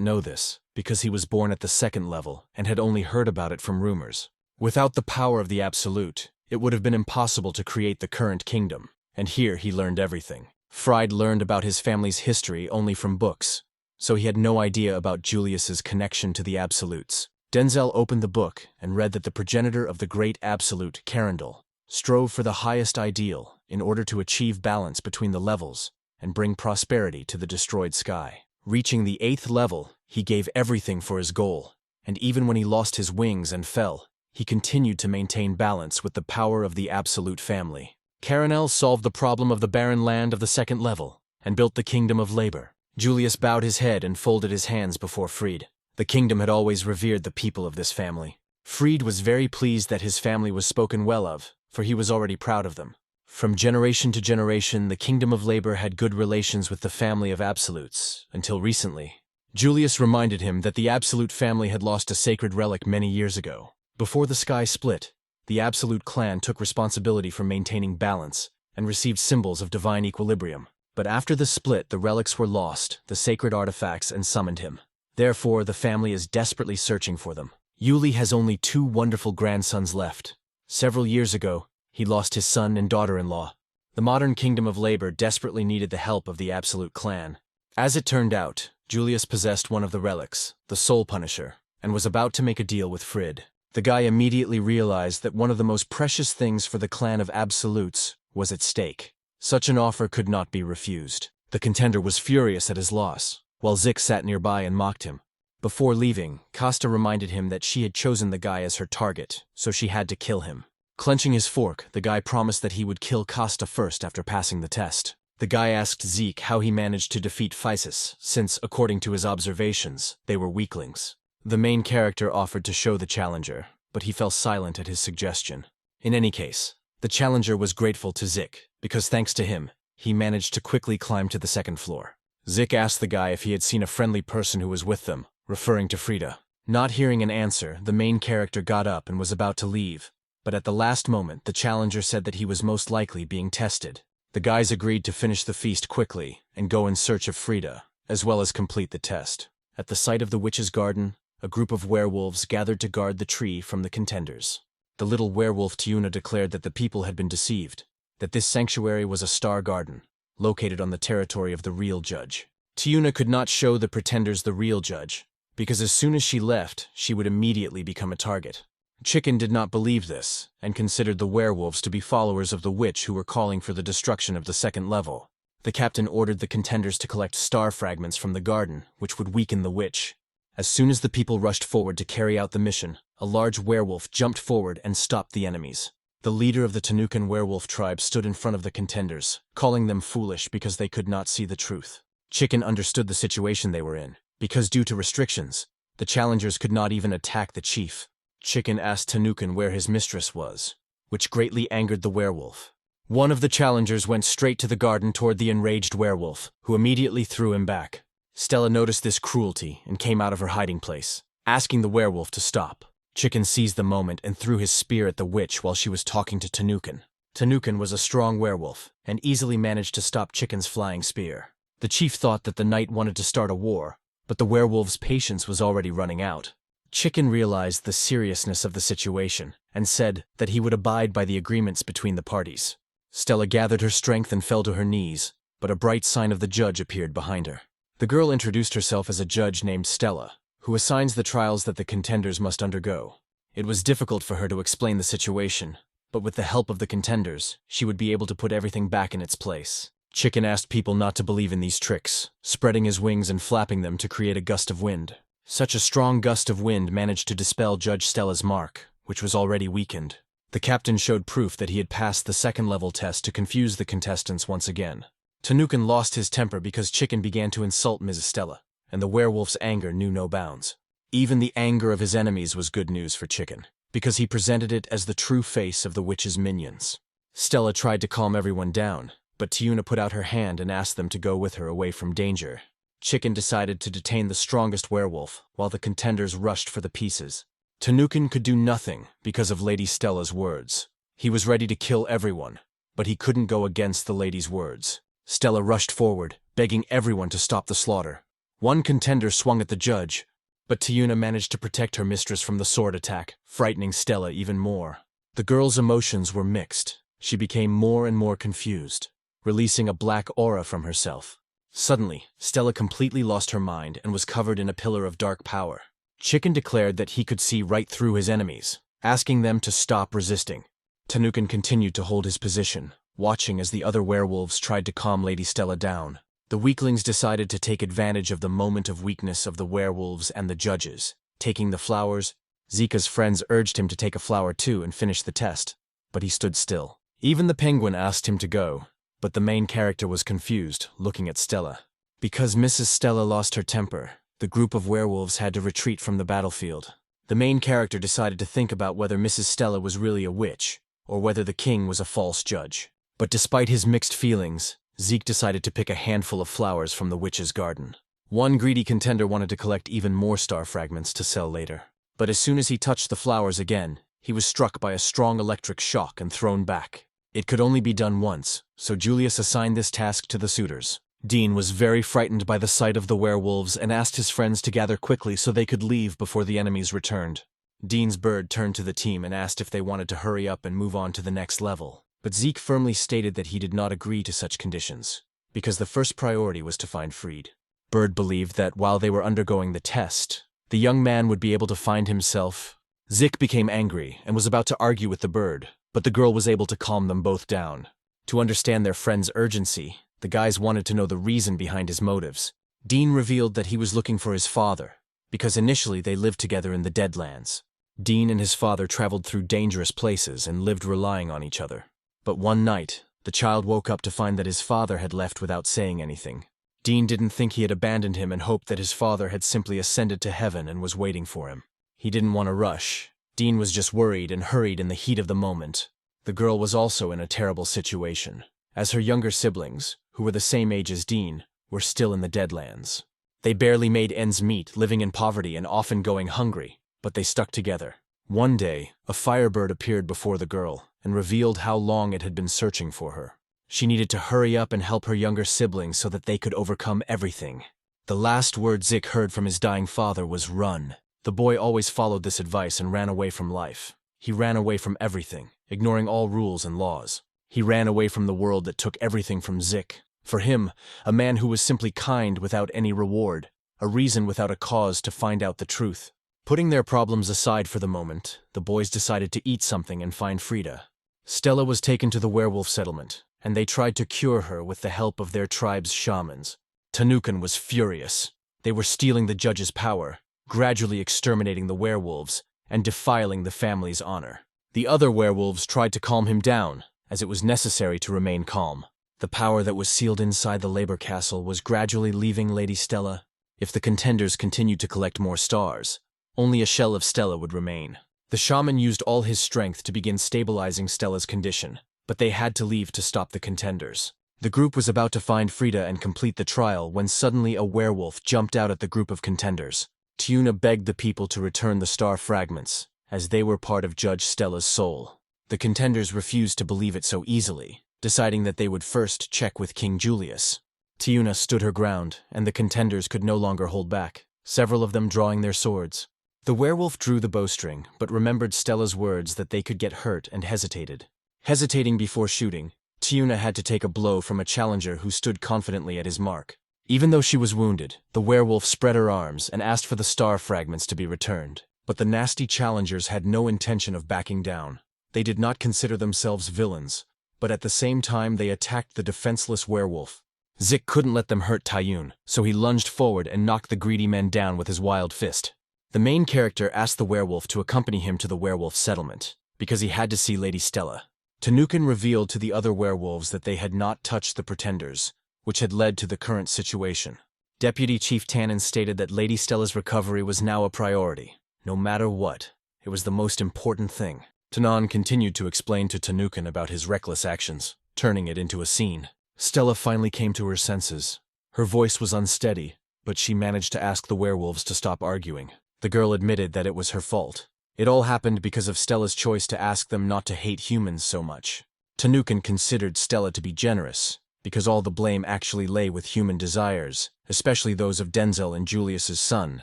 Speaker 1: know this, because he was born at the second level and had only heard about it from rumors. Without the power of the Absolute, it would have been impossible to create the current kingdom, and here he learned everything. Fried learned about his family's history only from books, so he had no idea about Julius's connection to the Absolutes. Denzel opened the book and read that the progenitor of the great Absolute, Carindel, strove for the highest ideal in order to achieve balance between the levels and bring prosperity to the destroyed sky. Reaching the 8th level, he gave everything for his goal, and even when he lost his wings and fell, he continued to maintain balance with the power of the Absolute family. Carindel solved the problem of the barren land of the 2nd level and built the Kingdom of Labor. Julius bowed his head and folded his hands before Fried. The kingdom had always revered the people of this family. Fried was very pleased that his family was spoken well of, for he was already proud of them. From generation to generation, the Kingdom of Labor had good relations with the family of Absolutes, until recently. Julius reminded him that the Absolute family had lost a sacred relic many years ago. Before the sky split, the Absolute clan took responsibility for maintaining balance and received symbols of divine equilibrium. But after the split, the relics were lost, the sacred artifacts, and summoned him. Therefore, the family is desperately searching for them. Yuli has only 2 wonderful grandsons left. Several years ago, he lost his son and daughter-in-law. The modern Kingdom of Labor desperately needed the help of the Absolute clan. As it turned out, Julius possessed one of the relics, the Soul Punisher, and was about to make a deal with Fried. The guy immediately realized that one of the most precious things for the clan of Absolutes was at stake. Such an offer could not be refused. The contender was furious at his loss, while Zeke sat nearby and mocked him. Before leaving, Kasta reminded him that she had chosen the guy as her target, so she had to kill him. Clenching his fork, the guy promised that he would kill Kasta first after passing the test. The guy asked Zeke how he managed to defeat Physis, since, according to his observations, they were weaklings. The main character offered to show the challenger, but he fell silent at his suggestion. In any case, the challenger was grateful to Zeke, because thanks to him, he managed to quickly climb to the 2nd floor. Zeke asked the guy if he had seen a friendly person who was with them, referring to Frida. Not hearing an answer, the main character got up and was about to leave, but at the last moment the challenger said that he was most likely being tested. The guys agreed to finish the feast quickly and go in search of Frida, as well as complete the test. At the site of the witch's garden, a group of werewolves gathered to guard the tree from the contenders. The little werewolf Tiuna declared that the people had been deceived. that this sanctuary was a star garden, located on the territory of the real judge. Tiuna could not show the pretenders the real judge, because as soon as she left, she would immediately become a target. Chicken did not believe this, and considered the werewolves to be followers of the witch who were calling for the destruction of the second level. The captain ordered the contenders to collect star fragments from the garden, which would weaken the witch. As soon as the people rushed forward to carry out the mission, a large werewolf jumped forward and stopped the enemies. The leader of the Tanukan werewolf tribe stood in front of the contenders, calling them foolish because they could not see the truth. Chicken understood the situation they were in, because due to restrictions, the challengers could not even attack the chief. Chicken asked Tanukan where his mistress was, which greatly angered the werewolf. One of the challengers went straight to the garden toward the enraged werewolf, who immediately threw him back. Stella noticed this cruelty and came out of her hiding place, asking the werewolf to stop. Chicken seized the moment and threw his spear at the witch while she was talking to Tanukan. Tanukan was a strong werewolf and easily managed to stop Chicken's flying spear. The chief thought that the knight wanted to start a war, but the werewolf's patience was already running out. Chicken realized the seriousness of the situation and said that he would abide by the agreements between the parties. Stella gathered her strength and fell to her knees, but a bright sign of the judge appeared behind her. The girl introduced herself as a judge named Stella, who assigns the trials that the contenders must undergo. It was difficult for her to explain the situation, but with the help of the contenders, she would be able to put everything back in its place. Chicken asked people not to believe in these tricks, spreading his wings and flapping them to create a gust of wind. Such a strong gust of wind managed to dispel Judge Stella's mark, which was already weakened. The captain showed proof that he had passed the second-level test to confuse the contestants once again. Tanukan lost his temper because Chicken began to insult Mrs. Stella, and the werewolf's anger knew no bounds. Even the anger of his enemies was good news for Chicken, because he presented it as the true face of the witch's minions. Stella tried to calm everyone down, but Tiuna put out her hand and asked them to go with her away from danger. Chicken decided to detain the strongest werewolf, while the contenders rushed for the pieces. Tanukan could do nothing because of Lady Stella's words. He was ready to kill everyone, but he couldn't go against the lady's words. Stella rushed forward, begging everyone to stop the slaughter. One contender swung at the judge, but Tiuna managed to protect her mistress from the sword attack, frightening Stella even more. The girl's emotions were mixed. She became more and more confused, releasing a black aura from herself. Suddenly, Stella completely lost her mind and was covered in a pillar of dark power. Chicken declared that he could see right through his enemies, asking them to stop resisting. Tanukan continued to hold his position, watching as the other werewolves tried to calm Lady Stella down. The weaklings decided to take advantage of the moment of weakness of the werewolves and the judges, taking the flowers. Zeke's friends urged him to take a flower too and finish the test, but he stood still. Even the penguin asked him to go, but the main character was confused, looking at Stella. Because Mrs. Stella lost her temper, the group of werewolves had to retreat from the battlefield. The main character decided to think about whether Mrs. Stella was really a witch, or whether the king was a false judge. But despite his mixed feelings, Zeke decided to pick a handful of flowers from the witch's garden. One greedy contender wanted to collect even more star fragments to sell later. But as soon as he touched the flowers again, he was struck by a strong electric shock and thrown back. It could only be done once, so Julius assigned this task to the suitors. Dean was very frightened by the sight of the werewolves and asked his friends to gather quickly so they could leave before the enemies returned. Dean's bird turned to the team and asked if they wanted to hurry up and move on to the next level. But Zeke firmly stated that he did not agree to such conditions, because the first priority was to find Freed. Bird believed that while they were undergoing the test, the young man would be able to find himself. Zeke became angry and was about to argue with the bird, but the girl was able to calm them both down. To understand their friend's urgency, the guys wanted to know the reason behind his motives. Dean revealed that he was looking for his father, because initially they lived together in the Deadlands. Dean and his father traveled through dangerous places and lived relying on each other. But one night, the child woke up to find that his father had left without saying anything. Dean didn't think he had abandoned him and hoped that his father had simply ascended to heaven and was waiting for him. He didn't want to rush. Dean was just worried and hurried in the heat of the moment. The girl was also in a terrible situation, as her younger siblings, who were the same age as Dean, were still in the Deadlands. They barely made ends meet, living in poverty and often going hungry, but they stuck together. One day, a firebird appeared before the girl and revealed how long it had been searching for her. She needed to hurry up and help her younger siblings so that they could overcome everything. The last word Zeke heard from his dying father was run. The boy always followed this advice and ran away from life. He ran away from everything, ignoring all rules and laws. He ran away from the world that took everything from Zeke. For him, a man who was simply kind without any reward, a reason without a cause to find out the truth. Putting their problems aside for the moment, the boys decided to eat something and find Frida. Stella was taken to the werewolf settlement, and they tried to cure her with the help of their tribe's shamans. Tanukin was furious. They were stealing the judge's power, gradually exterminating the werewolves, and defiling the family's honor. The other werewolves tried to calm him down, as it was necessary to remain calm. The power that was sealed inside the labor castle was gradually leaving Lady Stella. If the contenders continued to collect more stars, only a shell of Stella would remain. The shaman used all his strength to begin stabilizing Stella's condition, but they had to leave to stop the contenders. The group was about to find Frida and complete the trial when suddenly a werewolf jumped out at the group of contenders. Tiuna begged the people to return the star fragments, as they were part of Judge Stella's soul. The contenders refused to believe it so easily, deciding that they would first check with King Julius. Tiuna stood her ground, and the contenders could no longer hold back, several of them drawing their swords. The werewolf drew the bowstring, but remembered Stella's words that they could get hurt and hesitated. Hesitating before shooting, Tiuna had to take a blow from a challenger who stood confidently at his mark. Even though she was wounded, the werewolf spread her arms and asked for the star fragments to be returned. But the nasty challengers had no intention of backing down. They did not consider themselves villains, but at the same time they attacked the defenseless werewolf. Zeke couldn't let them hurt Tayun, so he lunged forward and knocked the greedy men down with his wild fist. The main character asked the werewolf to accompany him to the werewolf settlement, because he had to see Lady Stella. Tanukin revealed to the other werewolves that they had not touched the pretenders, which had led to the current situation. Deputy Chief Tannen stated that Lady Stella's recovery was now a priority. No matter what, it was the most important thing. Tanan continued to explain to Tanukin about his reckless actions, turning it into a scene. Stella finally came to her senses. Her voice was unsteady, but she managed to ask the werewolves to stop arguing. The girl admitted that it was her fault. It all happened because of Stella's choice to ask them not to hate humans so much. Tanukin considered Stella to be generous, because all the blame actually lay with human desires, especially those of Denzel and Julius's son.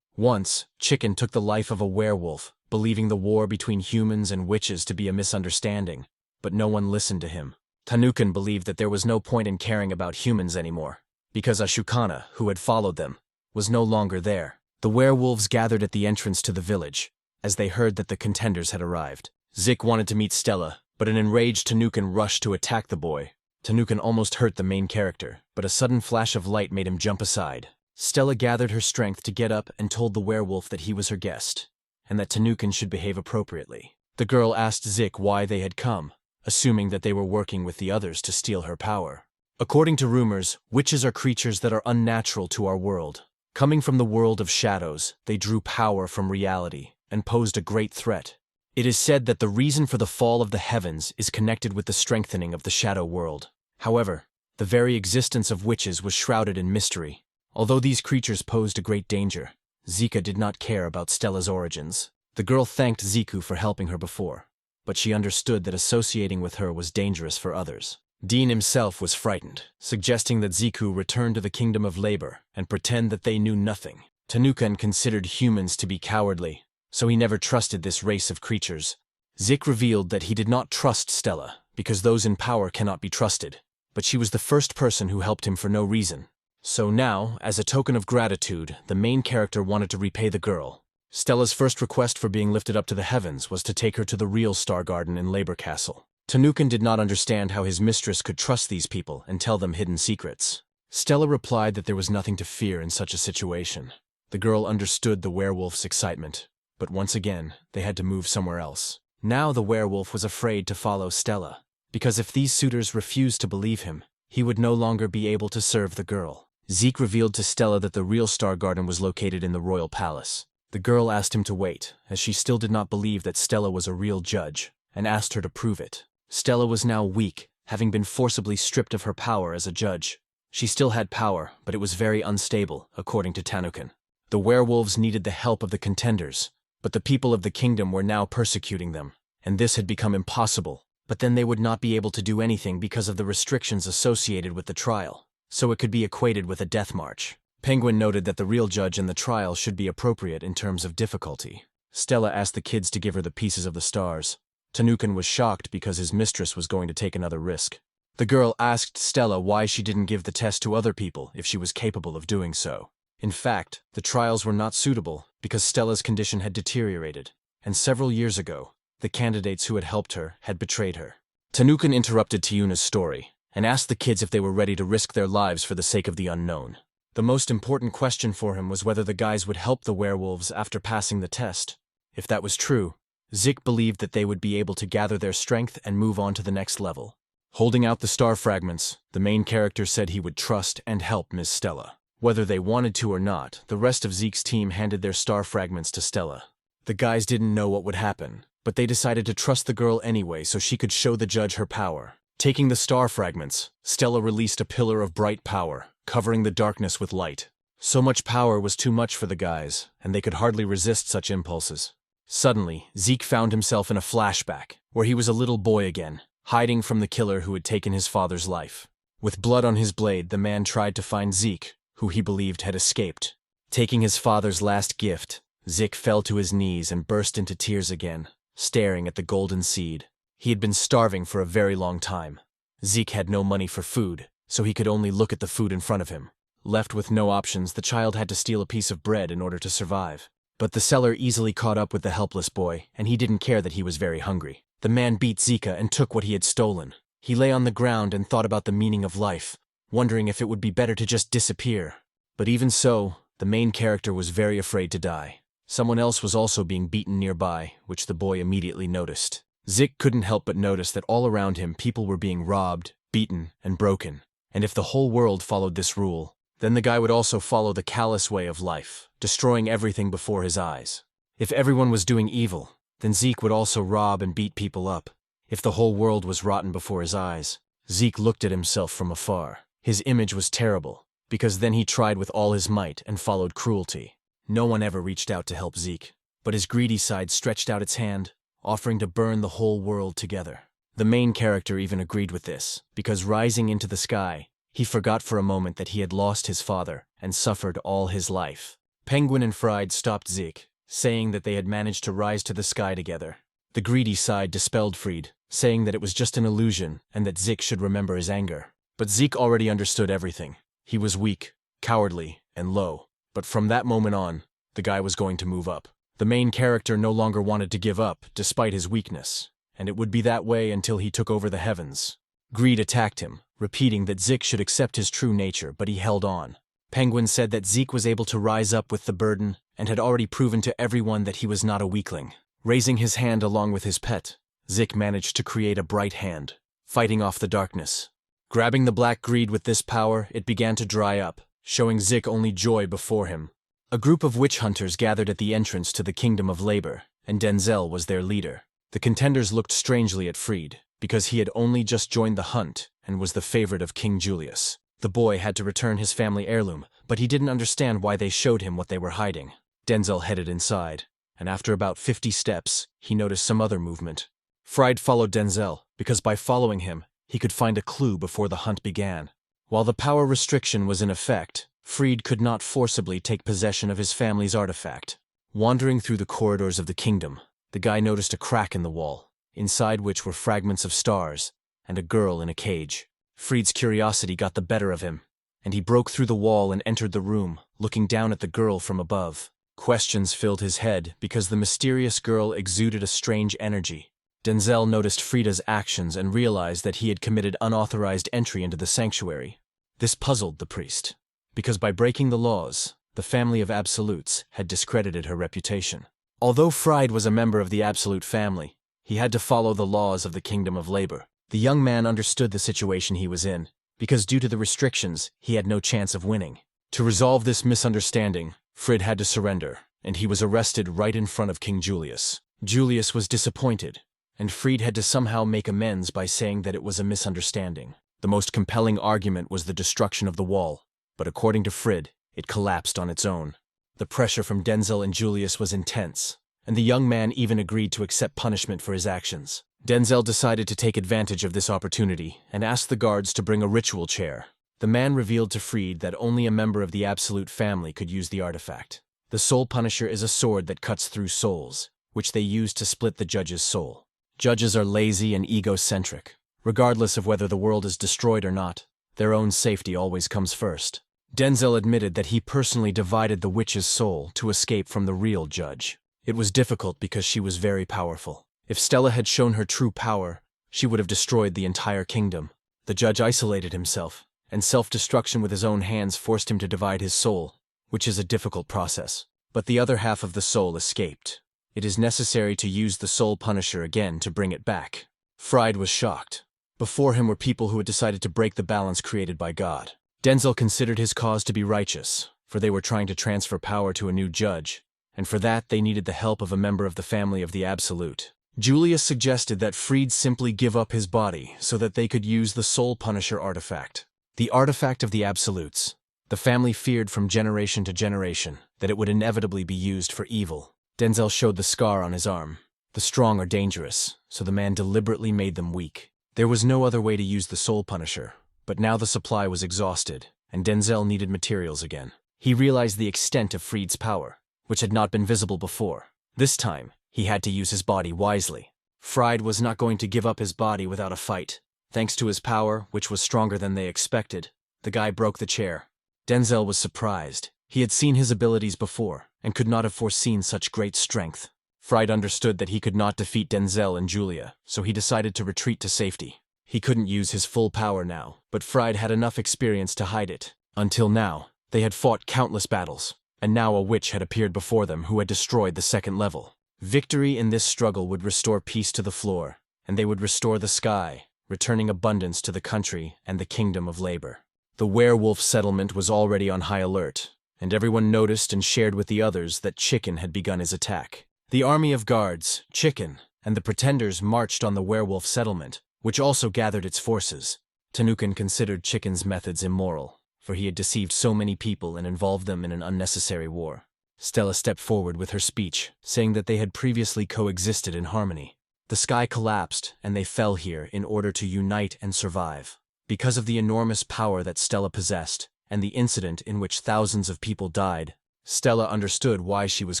Speaker 1: Once, Chicken took the life of a werewolf, believing the war between humans and witches to be a misunderstanding, but no one listened to him. Tanukin believed that there was no point in caring about humans anymore, because Ashukana, who had followed them, was no longer there. The werewolves gathered at the entrance to the village, as they heard that the contenders had arrived. Zeke wanted to meet Stella, but an enraged Tanukin rushed to attack the boy. Tanukin almost hurt the main character, but a sudden flash of light made him jump aside. Stella gathered her strength to get up and told the werewolf that he was her guest, and that Tanukin should behave appropriately. The girl asked Zeke why they had come, assuming that they were working with the others to steal her power. According to rumors, witches are creatures that are unnatural to our world. Coming from the world of shadows, they drew power from reality and posed a great threat. It is said that the reason for the fall of the heavens is connected with the strengthening of the shadow world. However, the very existence of witches was shrouded in mystery. Although these creatures posed a great danger, Zeke did not care about Stella's origins. The girl thanked Zeke for helping her before, but she understood that associating with her was dangerous for others. Dean himself was frightened, suggesting that Zeke return to the kingdom of labor and pretend that they knew nothing. Tanukin considered humans to be cowardly, so he never trusted this race of creatures. Zeke revealed that he did not trust Stella, because those in power cannot be trusted, but she was the first person who helped him for no reason. So now, as a token of gratitude, the main character wanted to repay the girl. Stella's first request for being lifted up to the heavens was to take her to the real Star Garden in Labor Castle. Tanukin did not understand how his mistress could trust these people and tell them hidden secrets. Stella replied that there was nothing to fear in such a situation. The girl understood the werewolf's excitement, but once again, they had to move somewhere else. Now the werewolf was afraid to follow Stella, because if these suitors refused to believe him, he would no longer be able to serve the girl. Zeke revealed to Stella that the real Star Garden was located in the royal palace. The girl asked him to wait, as she still did not believe that Stella was a real judge, and asked her to prove it. Stella was now weak, having been forcibly stripped of her power as a judge. She still had power, but it was very unstable, according to Tanukin. The werewolves needed the help of the contenders, but the people of the kingdom were now persecuting them, and this had become impossible. But then they would not be able to do anything because of the restrictions associated with the trial, so it could be equated with a death march. Penguin noted that the real judge in the trial should be appropriate in terms of difficulty. Stella asked the kids to give her the pieces of the stars. Tanukin was shocked because his mistress was going to take another risk. The girl asked Stella why she didn't give the test to other people if she was capable of doing so. In fact, the trials were not suitable because Stella's condition had deteriorated, and several years ago, the candidates who had helped her had betrayed her. Tanukin interrupted Tiuna's story and asked the kids if they were ready to risk their lives for the sake of the unknown. The most important question for him was whether the guys would help the werewolves after passing the test. If that was true, Zeke believed that they would be able to gather their strength and move on to the next level. Holding out the star fragments, the main character said he would trust and help Ms. Stella. Whether they wanted to or not, the rest of Zeke's team handed their star fragments to Stella. The guys didn't know what would happen, but they decided to trust the girl anyway so she could show the judge her power. Taking the star fragments, Stella released a pillar of bright power, covering the darkness with light. So much power was too much for the guys, and they could hardly resist such impulses. Suddenly, Zeke found himself in a flashback, where he was a little boy again, hiding from the killer who had taken his father's life. With blood on his blade, the man tried to find Zeke, who he believed had escaped. Taking his father's last gift, Zeke fell to his knees and burst into tears again, staring at the golden seed. He had been starving for a very long time. Zeke had no money for food, so he could only look at the food in front of him. Left with no options, the child had to steal a piece of bread in order to survive. But the seller easily caught up with the helpless boy, and he didn't care that he was very hungry. The man beat Zeke and took what he had stolen. He lay on the ground and thought about the meaning of life, wondering if it would be better to just disappear. But even so, the main character was very afraid to die. Someone else was also being beaten nearby, which the boy immediately noticed. Zeke couldn't help but notice that all around him people were being robbed, beaten, and broken. And if the whole world followed this rule, then the guy would also follow the callous way of life, destroying everything before his eyes. If everyone was doing evil, then Zeke would also rob and beat people up. If the whole world was rotten before his eyes, Zeke looked at himself from afar. His image was terrible, because then he tried with all his might and followed cruelty. No one ever reached out to help Zeke, but his greedy side stretched out its hand, offering to burn the whole world together. The main character even agreed with this, because rising into the sky, he forgot for a moment that he had lost his father and suffered all his life. Penguin and Fried stopped Zeke, saying that they had managed to rise to the sky together. The greedy side dispelled Fried, saying that it was just an illusion and that Zeke should remember his anger. But Zeke already understood everything. He was weak, cowardly, and low. But from that moment on, the guy was going to move up. The main character no longer wanted to give up, despite his weakness, and it would be that way until he took over the heavens. Greed attacked him, repeating that Zeke should accept his true nature, but he held on. Penguin said that Zeke was able to rise up with the burden and had already proven to everyone that he was not a weakling. Raising his hand along with his pet, Zeke managed to create a bright hand, fighting off the darkness. Grabbing the black greed with this power, it began to dry up, showing Zeke only joy before him. A group of witch hunters gathered at the entrance to the Kingdom of Labor, and Denzel was their leader. The contenders looked strangely at Fried, because he had only just joined the hunt and was the favorite of King Julius. The boy had to return his family heirloom, but he didn't understand why they showed him what they were hiding. Denzel headed inside, and after about 50 steps, he noticed some other movement. Fried followed Denzel, because by following him, he could find a clue before the hunt began. While the power restriction was in effect, Fried could not forcibly take possession of his family's artifact. Wandering through the corridors of the kingdom, the guy noticed a crack in the wall, inside which were fragments of stars and a girl in a cage. Fried's curiosity got the better of him, and he broke through the wall and entered the room, looking down at the girl from above. Questions filled his head because the mysterious girl exuded a strange energy. Denzel noticed Frida's actions and realized that he had committed unauthorized entry into the sanctuary. This puzzled the priest, because by breaking the laws, the family of Absolutes had discredited her reputation. Although Fried was a member of the Absolute family, he had to follow the laws of the Kingdom of Labor. The young man understood the situation he was in, because due to the restrictions, he had no chance of winning. To resolve this misunderstanding, Fried had to surrender, and he was arrested right in front of King Julius. Julius was disappointed, and Fried had to somehow make amends by saying that it was a misunderstanding. The most compelling argument was the destruction of the wall, but according to Fried, it collapsed on its own. The pressure from Denzel and Julius was intense, and the young man even agreed to accept punishment for his actions. Denzel decided to take advantage of this opportunity and asked the guards to bring a ritual chair. The man revealed to Fried that only a member of the Absolute family could use the artifact. The Soul Punisher is a sword that cuts through souls, which they use to split the judge's soul. Judges are lazy and egocentric. Regardless of whether the world is destroyed or not, their own safety always comes first. Denzel admitted that he personally divided the witch's soul to escape from the real judge. It was difficult because she was very powerful. If Stella had shown her true power, she would have destroyed the entire kingdom. The judge isolated himself, and self-destruction with his own hands forced him to divide his soul, which is a difficult process. But the other half of the soul escaped. It is necessary to use the soul punisher again to bring it back. Fried was shocked. Before him were people who had decided to break the balance created by God. Denzel considered his cause to be righteous, for they were trying to transfer power to a new judge, and for that they needed the help of a member of the family of the Absolute. Julius suggested that Fried simply give up his body so that they could use the Soul Punisher artifact. The artifact of the Absolutes. The family feared from generation to generation that it would inevitably be used for evil. Denzel showed the scar on his arm. The strong are dangerous, so the man deliberately made them weak. There was no other way to use the Soul Punisher, but now the supply was exhausted, and Denzel needed materials again. He realized the extent of Fried's power, which had not been visible before. This time, he had to use his body wisely. Fried was not going to give up his body without a fight. Thanks to his power, which was stronger than they expected, the guy broke the chair. Denzel was surprised. He had seen his abilities before, and could not have foreseen such great strength. Fried understood that he could not defeat Denzel and Julia, so he decided to retreat to safety. He couldn't use his full power now, but Fried had enough experience to hide it. Until now, they had fought countless battles, and now a witch had appeared before them who had destroyed the second level. Victory in this struggle would restore peace to the floor, and they would restore the sky, returning abundance to the country and the kingdom of labor. The werewolf settlement was already on high alert, and everyone noticed and shared with the others that Chicken had begun his attack. The army of guards, Chicken, and the pretenders marched on the werewolf settlement, which also gathered its forces. Tanukin considered Chicken's methods immoral, for he had deceived so many people and involved them in an unnecessary war. Stella stepped forward with her speech, saying that they had previously coexisted in harmony. The sky collapsed, and they fell here in order to unite and survive. Because of the enormous power that Stella possessed, and the incident in which thousands of people died, Stella understood why she was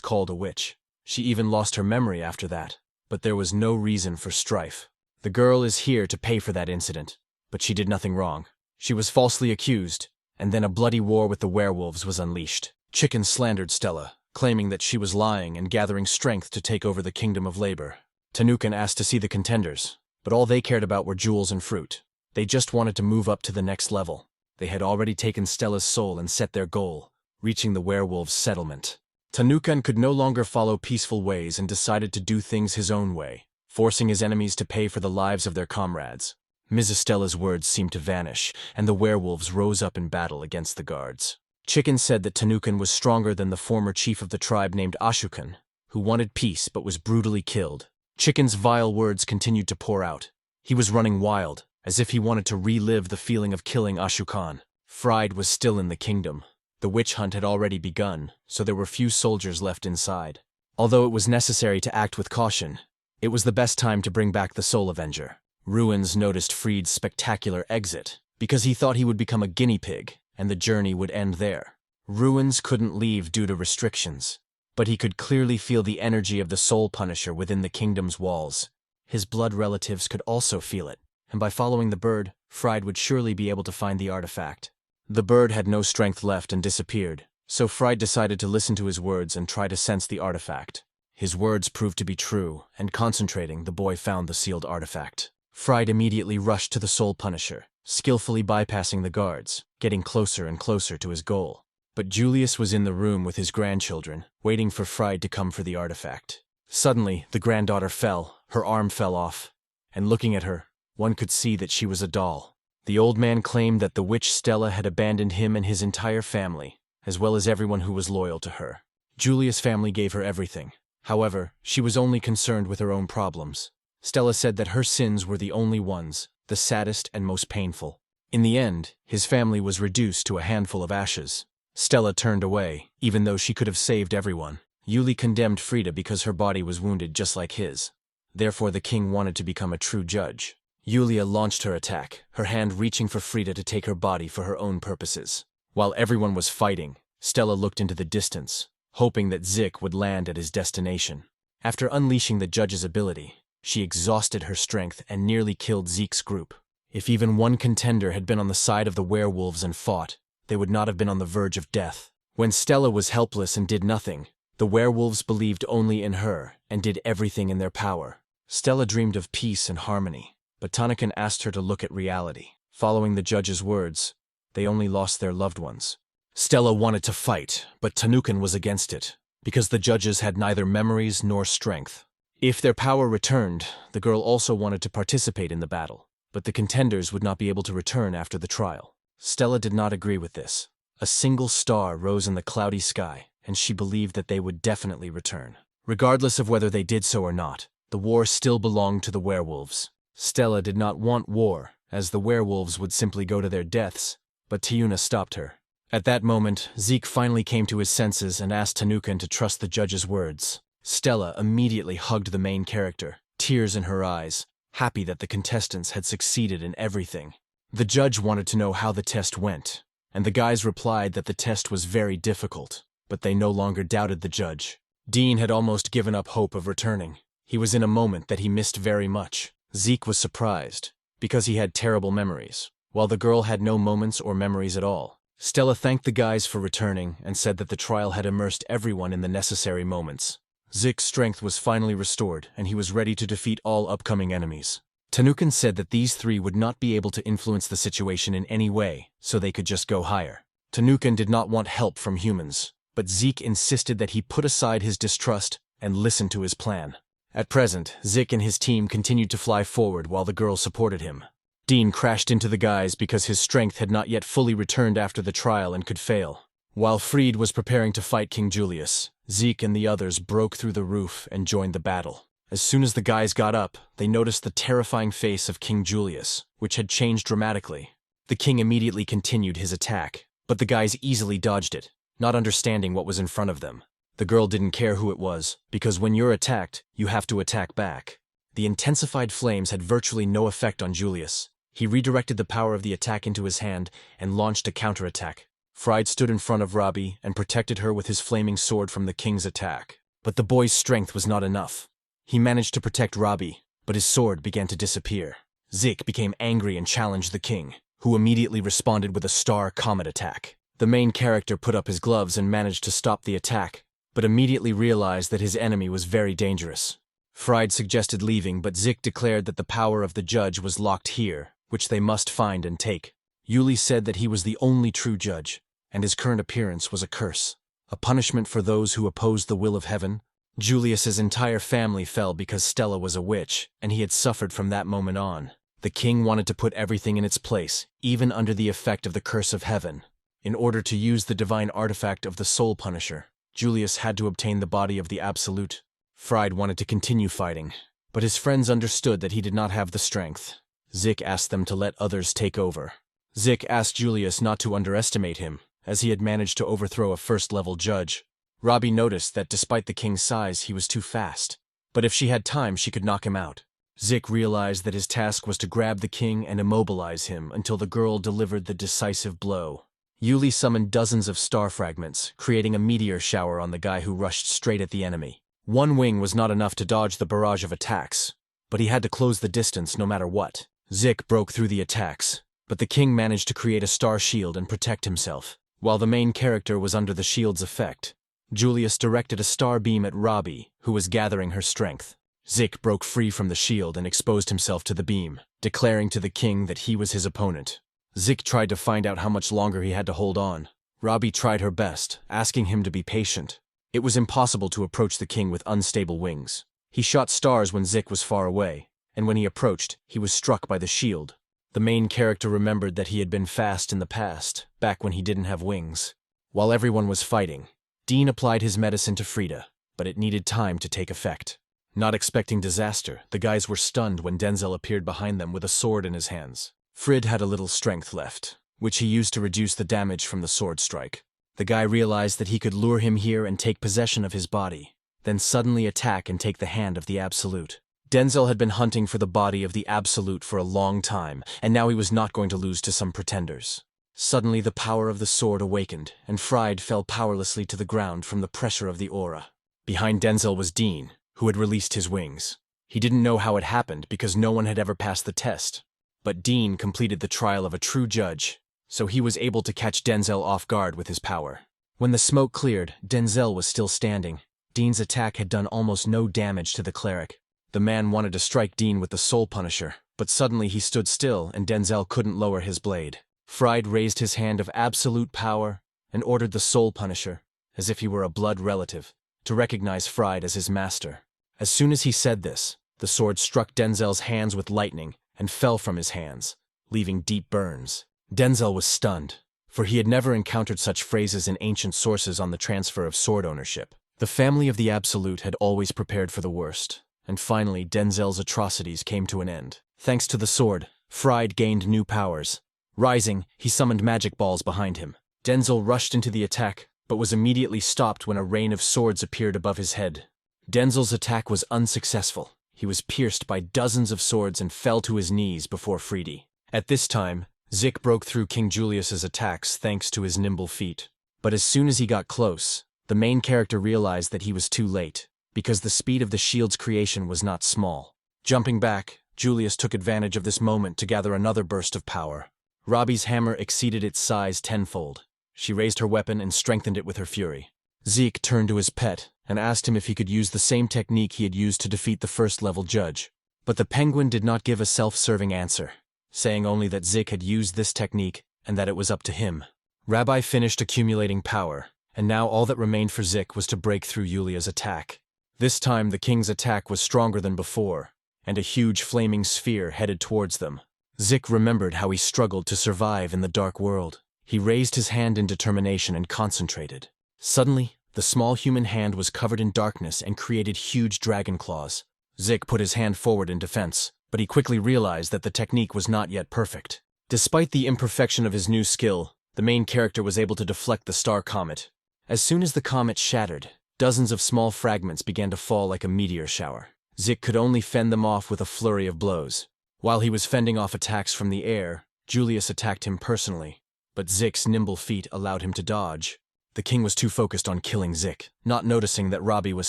Speaker 1: called a witch. She even lost her memory after that, but there was no reason for strife. The girl is here to pay for that incident, but she did nothing wrong. She was falsely accused, and then a bloody war with the werewolves was unleashed. Chicken slandered Stella, claiming that she was lying and gathering strength to take over the kingdom of labor. Tanukin asked to see the contenders, but all they cared about were jewels and fruit. They just wanted to move up to the next level. They had already taken Stella's soul and set their goal, reaching the werewolves' settlement. Tanukin could no longer follow peaceful ways and decided to do things his own way, forcing his enemies to pay for the lives of their comrades. Mrs. Stella's words seemed to vanish, and the werewolves rose up in battle against the guards. Chicken said that Tanukin was stronger than the former chief of the tribe named Ashukan, who wanted peace but was brutally killed. Chicken's vile words continued to pour out. He was running wild, as if he wanted to relive the feeling of killing Ashukan. Fried was still in the kingdom. The witch hunt had already begun, so there were few soldiers left inside. Although it was necessary to act with caution, it was the best time to bring back the Soul Avenger. Ruins noticed Fried's spectacular exit, because he thought he would become a guinea pig, and the journey would end there. Ruins couldn't leave due to restrictions, but he could clearly feel the energy of the Soul Punisher within the kingdom's walls. His blood relatives could also feel it, and by following the bird, Fried would surely be able to find the artifact. The bird had no strength left and disappeared, so Fried decided to listen to his words and try to sense the artifact. His words proved to be true, and concentrating, the boy found the sealed artifact. Fried immediately rushed to the Soul Punisher, skillfully bypassing the guards, getting closer and closer to his goal. But Julius was in the room with his grandchildren, waiting for Fried to come for the artifact. Suddenly, the granddaughter fell, her arm fell off, and looking at her, one could see that she was a doll. The old man claimed that the witch Stella had abandoned him and his entire family, as well as everyone who was loyal to her. Julia's family gave her everything. However, she was only concerned with her own problems. Stella said that her sins were the only ones, the saddest and most painful. In the end, his family was reduced to a handful of ashes. Stella turned away, even though she could have saved everyone. Yuli condemned Frida because her body was wounded just like his. Therefore the king wanted to become a true judge. Yulia launched her attack, her hand reaching for Frida to take her body for her own purposes. While everyone was fighting, Stella looked into the distance, hoping that Zeke would land at his destination. After unleashing the judge's ability, She exhausted her strength and nearly killed Zeke's group. If even one contender had been on the side of the werewolves and fought, they would not have been on the verge of death. When Stella was helpless and did nothing, the werewolves believed only in her and did everything in their power. Stella dreamed of peace and harmony, but Tanukin asked her to look at reality. Following the judge's words, they only lost their loved ones. Stella wanted to fight, but Tanukin was against it, because the judges had neither memories nor strength. If their power returned, the girl also wanted to participate in the battle, but the contenders would not be able to return after the trial. Stella did not agree with this. A single star rose in the cloudy sky, and she believed that they would definitely return. Regardless of whether they did so or not, the war still belonged to the werewolves. Stella did not want war, as the werewolves would simply go to their deaths, but Tiuna stopped her. At that moment, Zeke finally came to his senses and asked Tanukin to trust the judge's words. Stella immediately hugged the main character, tears in her eyes, happy that the contestants had succeeded in everything. The judge wanted to know how the test went, and the guys replied that the test was very difficult, but they no longer doubted the judge. Dean had almost given up hope of returning. He was in a moment that he missed very much. Zeke was surprised, because he had terrible memories, while the girl had no moments or memories at all. Stella thanked the guys for returning and said that the trial had immersed everyone in the necessary moments. Zeke's strength was finally restored, and he was ready to defeat all upcoming enemies. Tanukin said that these three would not be able to influence the situation in any way, so they could just go higher. Tanukin did not want help from humans, but Zeke insisted that he put aside his distrust and listen to his plan. At present, Zeke and his team continued to fly forward while the girl supported him. Dean crashed into the guys because his strength had not yet fully returned after the trial and could fail. While Fried was preparing to fight King Julius, Zeke and the others broke through the roof and joined the battle. As soon as the guys got up, they noticed the terrifying face of King Julius, which had changed dramatically. The king immediately continued his attack, but the guys easily dodged it, not understanding what was in front of them. The girl didn't care who it was, because when you're attacked, you have to attack back. The intensified flames had virtually no effect on Julius. He redirected the power of the attack into his hand and launched a counterattack. Fried stood in front of Robbie and protected her with his flaming sword from the king's attack. But the boy's strength was not enough. He managed to protect Robbie, but his sword began to disappear. Zeke became angry and challenged the king, who immediately responded with a star comet attack. The main character put up his gloves and managed to stop the attack, but immediately realized that his enemy was very dangerous. Fried suggested leaving, but Zeke declared that the power of the judge was locked here, which they must find and take. Yuli said that he was the only true judge, and his current appearance was a curse, a punishment for those who opposed the will of heaven. Julius's entire family fell because Stella was a witch, and he had suffered from that moment on. The king wanted to put everything in its place, even under the effect of the curse of heaven. In order to use the divine artifact of the Soul Punisher, Julius had to obtain the body of the Absolute. Fried wanted to continue fighting, but his friends understood that he did not have the strength. Zeke asked them to let others take over. Zeke asked Julius not to underestimate him, as he had managed to overthrow a first-level judge. Robbie noticed that despite the king's size, he was too fast, but if she had time, she could knock him out. Zeke realized that his task was to grab the king and immobilize him until the girl delivered the decisive blow. Yuli summoned dozens of star fragments, creating a meteor shower on the guy who rushed straight at the enemy. One wing was not enough to dodge the barrage of attacks, but he had to close the distance no matter what. Zeke broke through the attacks, but the king managed to create a star shield and protect himself. While the main character was under the shield's effect, Julius directed a star beam at Robbie, who was gathering her strength. Zeke broke free from the shield and exposed himself to the beam, declaring to the king that he was his opponent. Zeke tried to find out how much longer he had to hold on. Robbie tried her best, asking him to be patient. It was impossible to approach the king with unstable wings. He shot stars when Zeke was far away, and when he approached, he was struck by the shield. The main character remembered that he had been fast in the past, back when he didn't have wings. While everyone was fighting, Dean applied his medicine to Frida, but it needed time to take effect. Not expecting disaster, the guys were stunned when Denzel appeared behind them with a sword in his hands. Frid had a little strength left, which he used to reduce the damage from the sword strike. The guy realized that he could lure him here and take possession of his body, then suddenly attack and take the hand of the Absolute. Denzel had been hunting for the body of the Absolute for a long time, and now he was not going to lose to some pretenders. Suddenly the power of the sword awakened, and Fried fell powerlessly to the ground from the pressure of the aura. Behind Denzel was Dean, who had released his wings. He didn't know how it happened because no one had ever passed the test. But Dean completed the trial of a true judge, so he was able to catch Denzel off guard with his power. When the smoke cleared, Denzel was still standing. Dean's attack had done almost no damage to the cleric. The man wanted to strike Dean with the Soul Punisher, but suddenly he stood still and Denzel couldn't lower his blade. Fried raised his hand of absolute power and ordered the Soul Punisher, as if he were a blood relative, to recognize Fried as his master. As soon as he said this, the sword struck Denzel's hands with lightning and fell from his hands, leaving deep burns. Denzel was stunned, for he had never encountered such phrases in ancient sources on the transfer of sword ownership. The family of the Absolute had always prepared for the worst, and finally Denzel's atrocities came to an end. Thanks to the sword, Fried gained new powers. Rising, he summoned magic balls behind him. Denzel rushed into the attack, but was immediately stopped when a rain of swords appeared above his head. Denzel's attack was unsuccessful. He was pierced by dozens of swords and fell to his knees before Friedy. At this time, Zeke broke through King Julius's attacks thanks to his nimble feet. But as soon as he got close, the main character realized that he was too late, because the speed of the shield's creation was not small. Jumping back, Julius took advantage of this moment to gather another burst of power. Robbie's hammer exceeded its size tenfold. She raised her weapon and strengthened it with her fury. Zeke turned to his pet and asked him if he could use the same technique he had used to defeat the first-level judge. But the penguin did not give a self-serving answer, saying only that Zeke had used this technique and that it was up to him. Rabbi finished accumulating power, and now all that remained for Zeke was to break through Yulia's attack. This time the king's attack was stronger than before, and a huge flaming sphere headed towards them. Zeke remembered how he struggled to survive in the dark world. He raised his hand in determination and concentrated. Suddenly, the small human hand was covered in darkness and created huge dragon claws. Zeke put his hand forward in defense, but he quickly realized that the technique was not yet perfect. Despite the imperfection of his new skill, the main character was able to deflect the star comet. As soon as the comet shattered, dozens of small fragments began to fall like a meteor shower. Zeke could only fend them off with a flurry of blows. While he was fending off attacks from the air, Julius attacked him personally, but Zeke's nimble feet allowed him to dodge. The king was too focused on killing Zeke, not noticing that Robbie was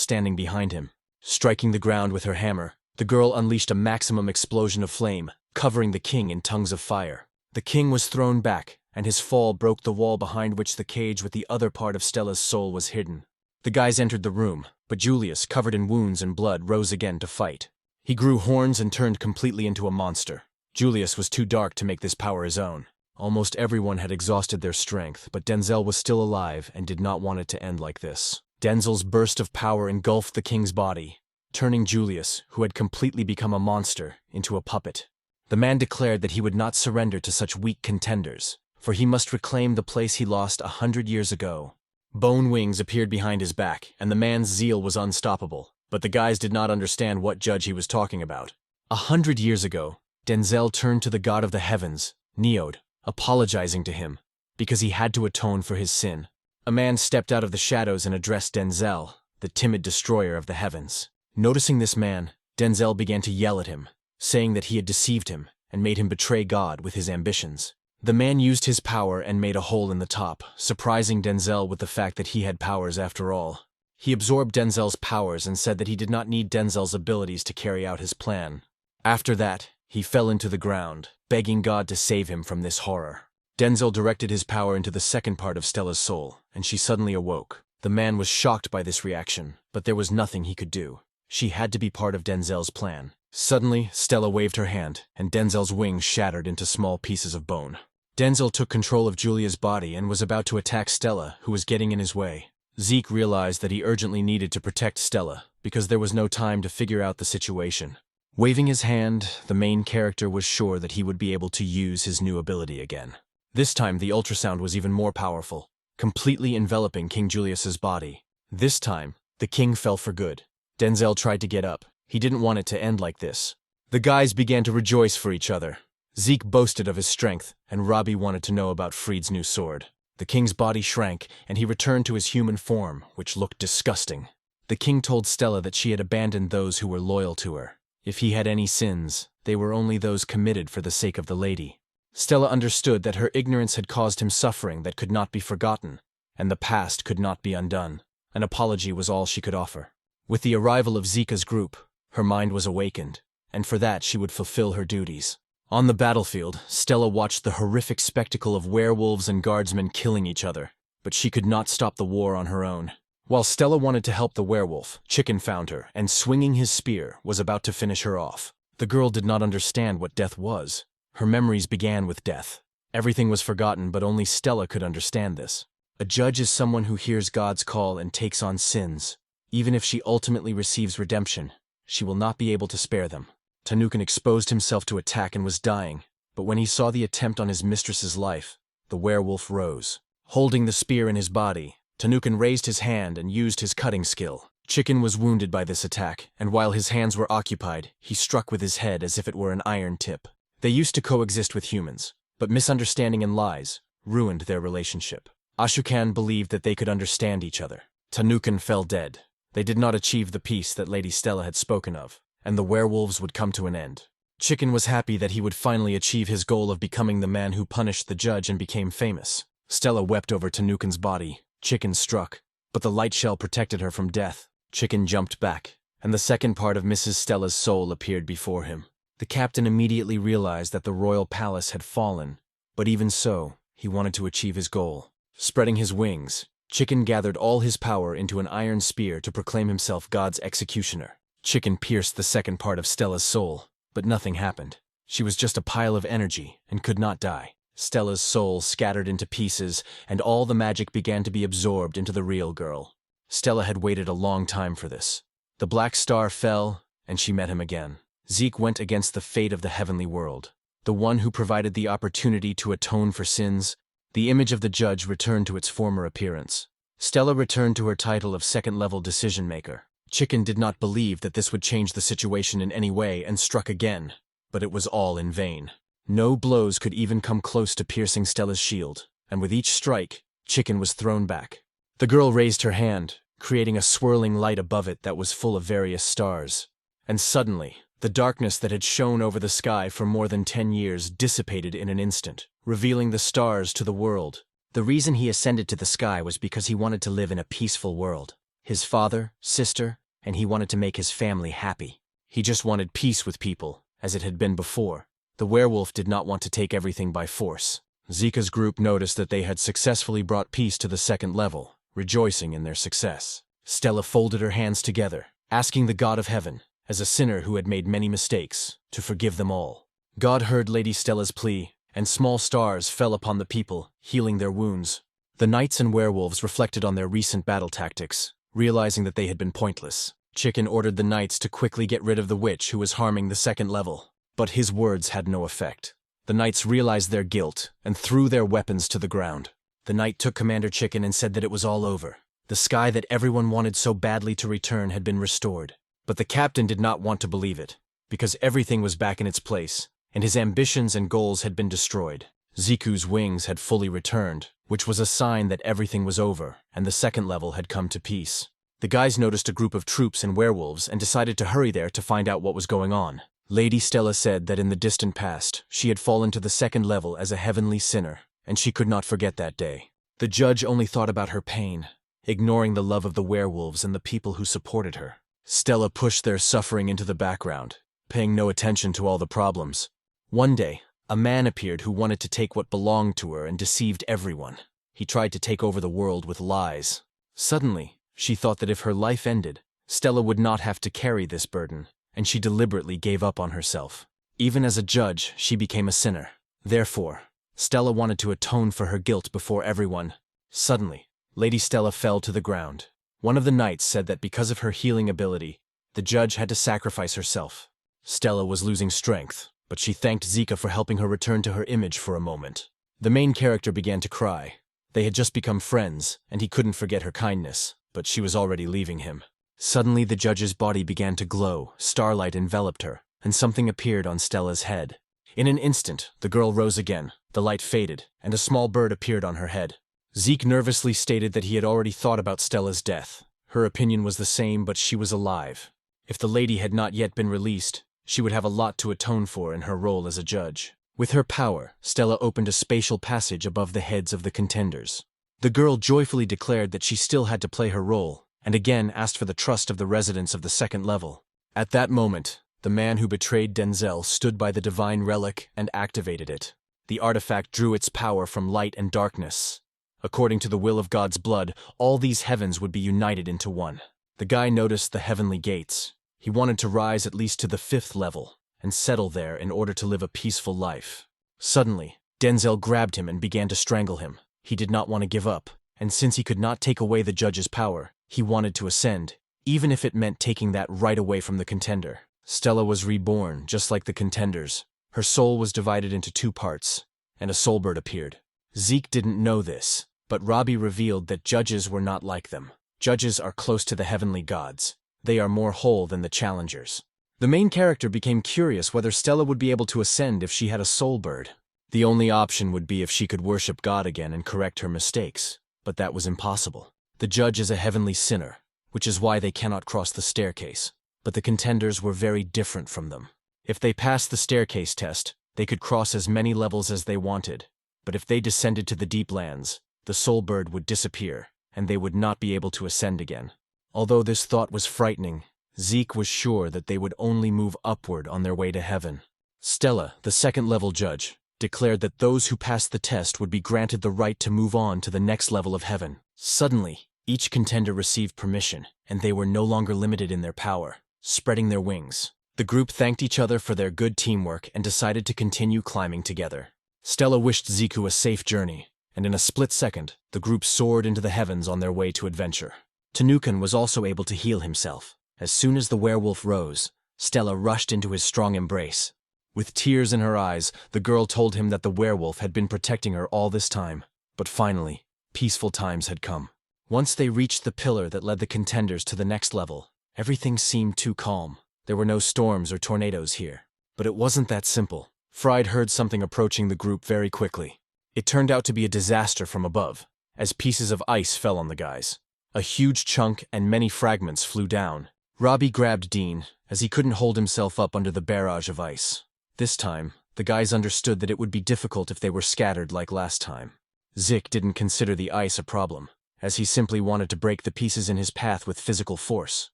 Speaker 1: standing behind him. Striking the ground with her hammer, the girl unleashed a maximum explosion of flame, covering the king in tongues of fire. The king was thrown back, and his fall broke the wall behind which the cage with the other part of Stella's soul was hidden. The guys entered the room, but Julius, covered in wounds and blood, rose again to fight. He grew horns and turned completely into a monster. Julius was too dark to make this power his own. Almost everyone had exhausted their strength, but Denzel was still alive and did not want it to end like this. Denzel's burst of power engulfed the king's body, turning Julius, who had completely become a monster, into a puppet. The man declared that he would not surrender to such weak contenders, for he must reclaim the place he lost 100 years ago. Bone wings appeared behind his back, and the man's zeal was unstoppable, but the guys did not understand what judge he was talking about. 100 years ago, Denzel turned to the god of the heavens, Neod, apologizing to him, because he had to atone for his sin. A man stepped out of the shadows and addressed Denzel, the timid destroyer of the heavens. Noticing this man, Denzel began to yell at him, saying that he had deceived him and made him betray God with his ambitions. The man used his power and made a hole in the top, surprising Denzel with the fact that he had powers after all. He absorbed Denzel's powers and said that he did not need Denzel's abilities to carry out his plan. After that, he fell into the ground, begging God to save him from this horror. Denzel directed his power into the second part of Stella's soul, and she suddenly awoke. The man was shocked by this reaction, but there was nothing he could do. She had to be part of Denzel's plan. Suddenly, Stella waved her hand, and Denzel's wings shattered into small pieces of bone. Denzel took control of Julia's body and was about to attack Stella, who was getting in his way. Zeke realized that he urgently needed to protect Stella, because there was no time to figure out the situation. Waving his hand, the main character was sure that he would be able to use his new ability again. This time, the ultrasound was even more powerful, completely enveloping King Julius's body. This time, the king fell for good. Denzel tried to get up. He didn't want it to end like this. The guys began to rejoice for each other. Zeke boasted of his strength, and Robbie wanted to know about Fried's new sword. The king's body shrank, and he returned to his human form, which looked disgusting. The king told Stella that she had abandoned those who were loyal to her. If he had any sins, they were only those committed for the sake of the lady. Stella understood that her ignorance had caused him suffering that could not be forgotten, and the past could not be undone. An apology was all she could offer. With the arrival of Zika's group, Her mind was awakened, and for that she would fulfill her duties. On the battlefield, Stella watched the horrific spectacle of werewolves and guardsmen killing each other, but she could not stop the war on her own. While Stella wanted to help the werewolf, Chicken found her, and swinging his spear, was about to finish her off. The girl did not understand what death was. Her memories began with death. Everything was forgotten, but only Stella could understand this. A judge is someone who hears God's call and takes on sins. Even if she ultimately receives redemption, she will not be able to spare them. Tanukin exposed himself to attack and was dying, but when he saw the attempt on his mistress's life, the werewolf rose. Holding the spear in his body, Tanukin raised his hand and used his cutting skill. Chicken was wounded by this attack, and while his hands were occupied, he struck with his head as if it were an iron tip. They used to coexist with humans, but misunderstanding and lies ruined their relationship. Ashukan believed that they could understand each other. Tanukin fell dead. They did not achieve the peace that Lady Stella had spoken of, and the werewolves would come to an end. Chicken was happy that he would finally achieve his goal of becoming the man who punished the judge and became famous. Stella wept over Tanukin's body. Chicken struck, but the light shell protected her from death. Chicken jumped back, and the second part of Mrs. Stella's soul appeared before him. The captain immediately realized that the royal palace had fallen, but even so, he wanted to achieve his goal. Spreading his wings, Chicken gathered all his power into an iron spear to proclaim himself God's executioner. Chicken pierced the second part of Stella's soul, but nothing happened. She was just a pile of energy and could not die. Stella's soul scattered into pieces, and all the magic began to be absorbed into the real girl. Stella had waited a long time for this. The black star fell, and she met him again. Zeke went against the fate of the heavenly world, the one who provided the opportunity to atone for sins. The image of the judge returned to its former appearance. Stella returned to her title of second-level decision-maker. Chicken did not believe that this would change the situation in any way and struck again, but it was all in vain. No blows could even come close to piercing Stella's shield, and with each strike, Chicken was thrown back. The girl raised her hand, creating a swirling light above it that was full of various stars. And suddenly, the darkness that had shone over the sky for more than 10 years dissipated in an instant, revealing the stars to the world. The reason he ascended to the sky was because he wanted to live in a peaceful world. His father, sister, and he wanted to make his family happy. He just wanted peace with people, as it had been before. The werewolf did not want to take everything by force. Zeke's group noticed that they had successfully brought peace to the second level, rejoicing in their success. Stella folded her hands together, asking the God of Heaven, as a sinner who had made many mistakes, to forgive them all. God heard Lady Stella's plea, and small stars fell upon the people, healing their wounds. The knights and werewolves reflected on their recent battle tactics, realizing that they had been pointless. Chicken ordered the knights to quickly get rid of the witch who was harming the second level. But his words had no effect. The knights realized their guilt and threw their weapons to the ground. The knight took Commander Chicken and said that it was all over. The sky that everyone wanted so badly to return had been restored. But the captain did not want to believe it, because everything was back in its place, and his ambitions and goals had been destroyed. Ziku's wings had fully returned, which was a sign that everything was over, and the second level had come to peace. The guys noticed a group of troops and werewolves and decided to hurry there to find out what was going on. Lady Stella said that in the distant past, she had fallen to the second level as a heavenly sinner, and she could not forget that day. The judge only thought about her pain, ignoring the love of the werewolves and the people who supported her. Stella pushed their suffering into the background, paying no attention to all the problems. One day, a man appeared who wanted to take what belonged to her and deceived everyone. He tried to take over the world with lies. Suddenly, she thought that if her life ended, Stella would not have to carry this burden, and she deliberately gave up on herself. Even as a judge, she became a sinner. Therefore, Stella wanted to atone for her guilt before everyone. Suddenly, Lady Stella fell to the ground. One of the knights said that because of her healing ability, the judge had to sacrifice herself. Stella was losing strength, but she thanked Zeke for helping her return to her image for a moment. The main character began to cry. They had just become friends, and he couldn't forget her kindness, but she was already leaving him. Suddenly the judge's body began to glow, starlight enveloped her, and something appeared on Stella's head. In an instant, the girl rose again, the light faded, and a small bird appeared on her head. Zeke nervously stated that he had already thought about Stella's death. Her opinion was the same, but she was alive. If the lady had not yet been released, she would have a lot to atone for in her role as a judge. With her power, Stella opened a spatial passage above the heads of the contenders. The girl joyfully declared that she still had to play her role, and again asked for the trust of the residents of the second level. At that moment, the man who betrayed Denzel stood by the divine relic and activated it. The artifact drew its power from light and darkness. According to the will of God's blood, all these heavens would be united into one. The guy noticed the heavenly gates. He wanted to rise at least to the 5th level and settle there in order to live a peaceful life. Suddenly, Denzel grabbed him and began to strangle him. He did not want to give up, and since he could not take away the judge's power, he wanted to ascend, even if it meant taking that right away from the contender. Stella was reborn, just like the contenders. Her soul was divided into 2 parts, and a soul bird appeared. Zeke didn't know this, but Robbie revealed that judges were not like them. Judges are close to the heavenly gods. They are more whole than the challengers. The main character became curious whether Stella would be able to ascend if she had a soul bird. The only option would be if she could worship God again and correct her mistakes, but that was impossible. The judge is a heavenly sinner, which is why they cannot cross the staircase. But the contenders were very different from them. If they passed the staircase test, they could cross as many levels as they wanted. But if they descended to the deep lands, the soul bird would disappear, and they would not be able to ascend again. Although this thought was frightening, Zeke was sure that they would only move upward on their way to heaven. Stella, the 2nd-level judge, declared that those who passed the test would be granted the right to move on to the next level of heaven. Suddenly, each contender received permission, and they were no longer limited in their power, spreading their wings. The group thanked each other for their good teamwork and decided to continue climbing together. Stella wished Ziku a safe journey, and in a split second, the group soared into the heavens on their way to adventure. Tanukin was also able to heal himself. As soon as the werewolf rose, Stella rushed into his strong embrace. With tears in her eyes, the girl told him that the werewolf had been protecting her all this time. But finally, peaceful times had come. Once they reached the pillar that led the contenders to the next level, everything seemed too calm. There were no storms or tornadoes here. But it wasn't that simple. Fried heard something approaching the group very quickly. It turned out to be a disaster from above, as pieces of ice fell on the guys. A huge chunk and many fragments flew down. Robbie grabbed Dean, as he couldn't hold himself up under the barrage of ice. This time, the guys understood that it would be difficult if they were scattered like last time. Zeke didn't consider the ice a problem, as he simply wanted to break the pieces in his path with physical force.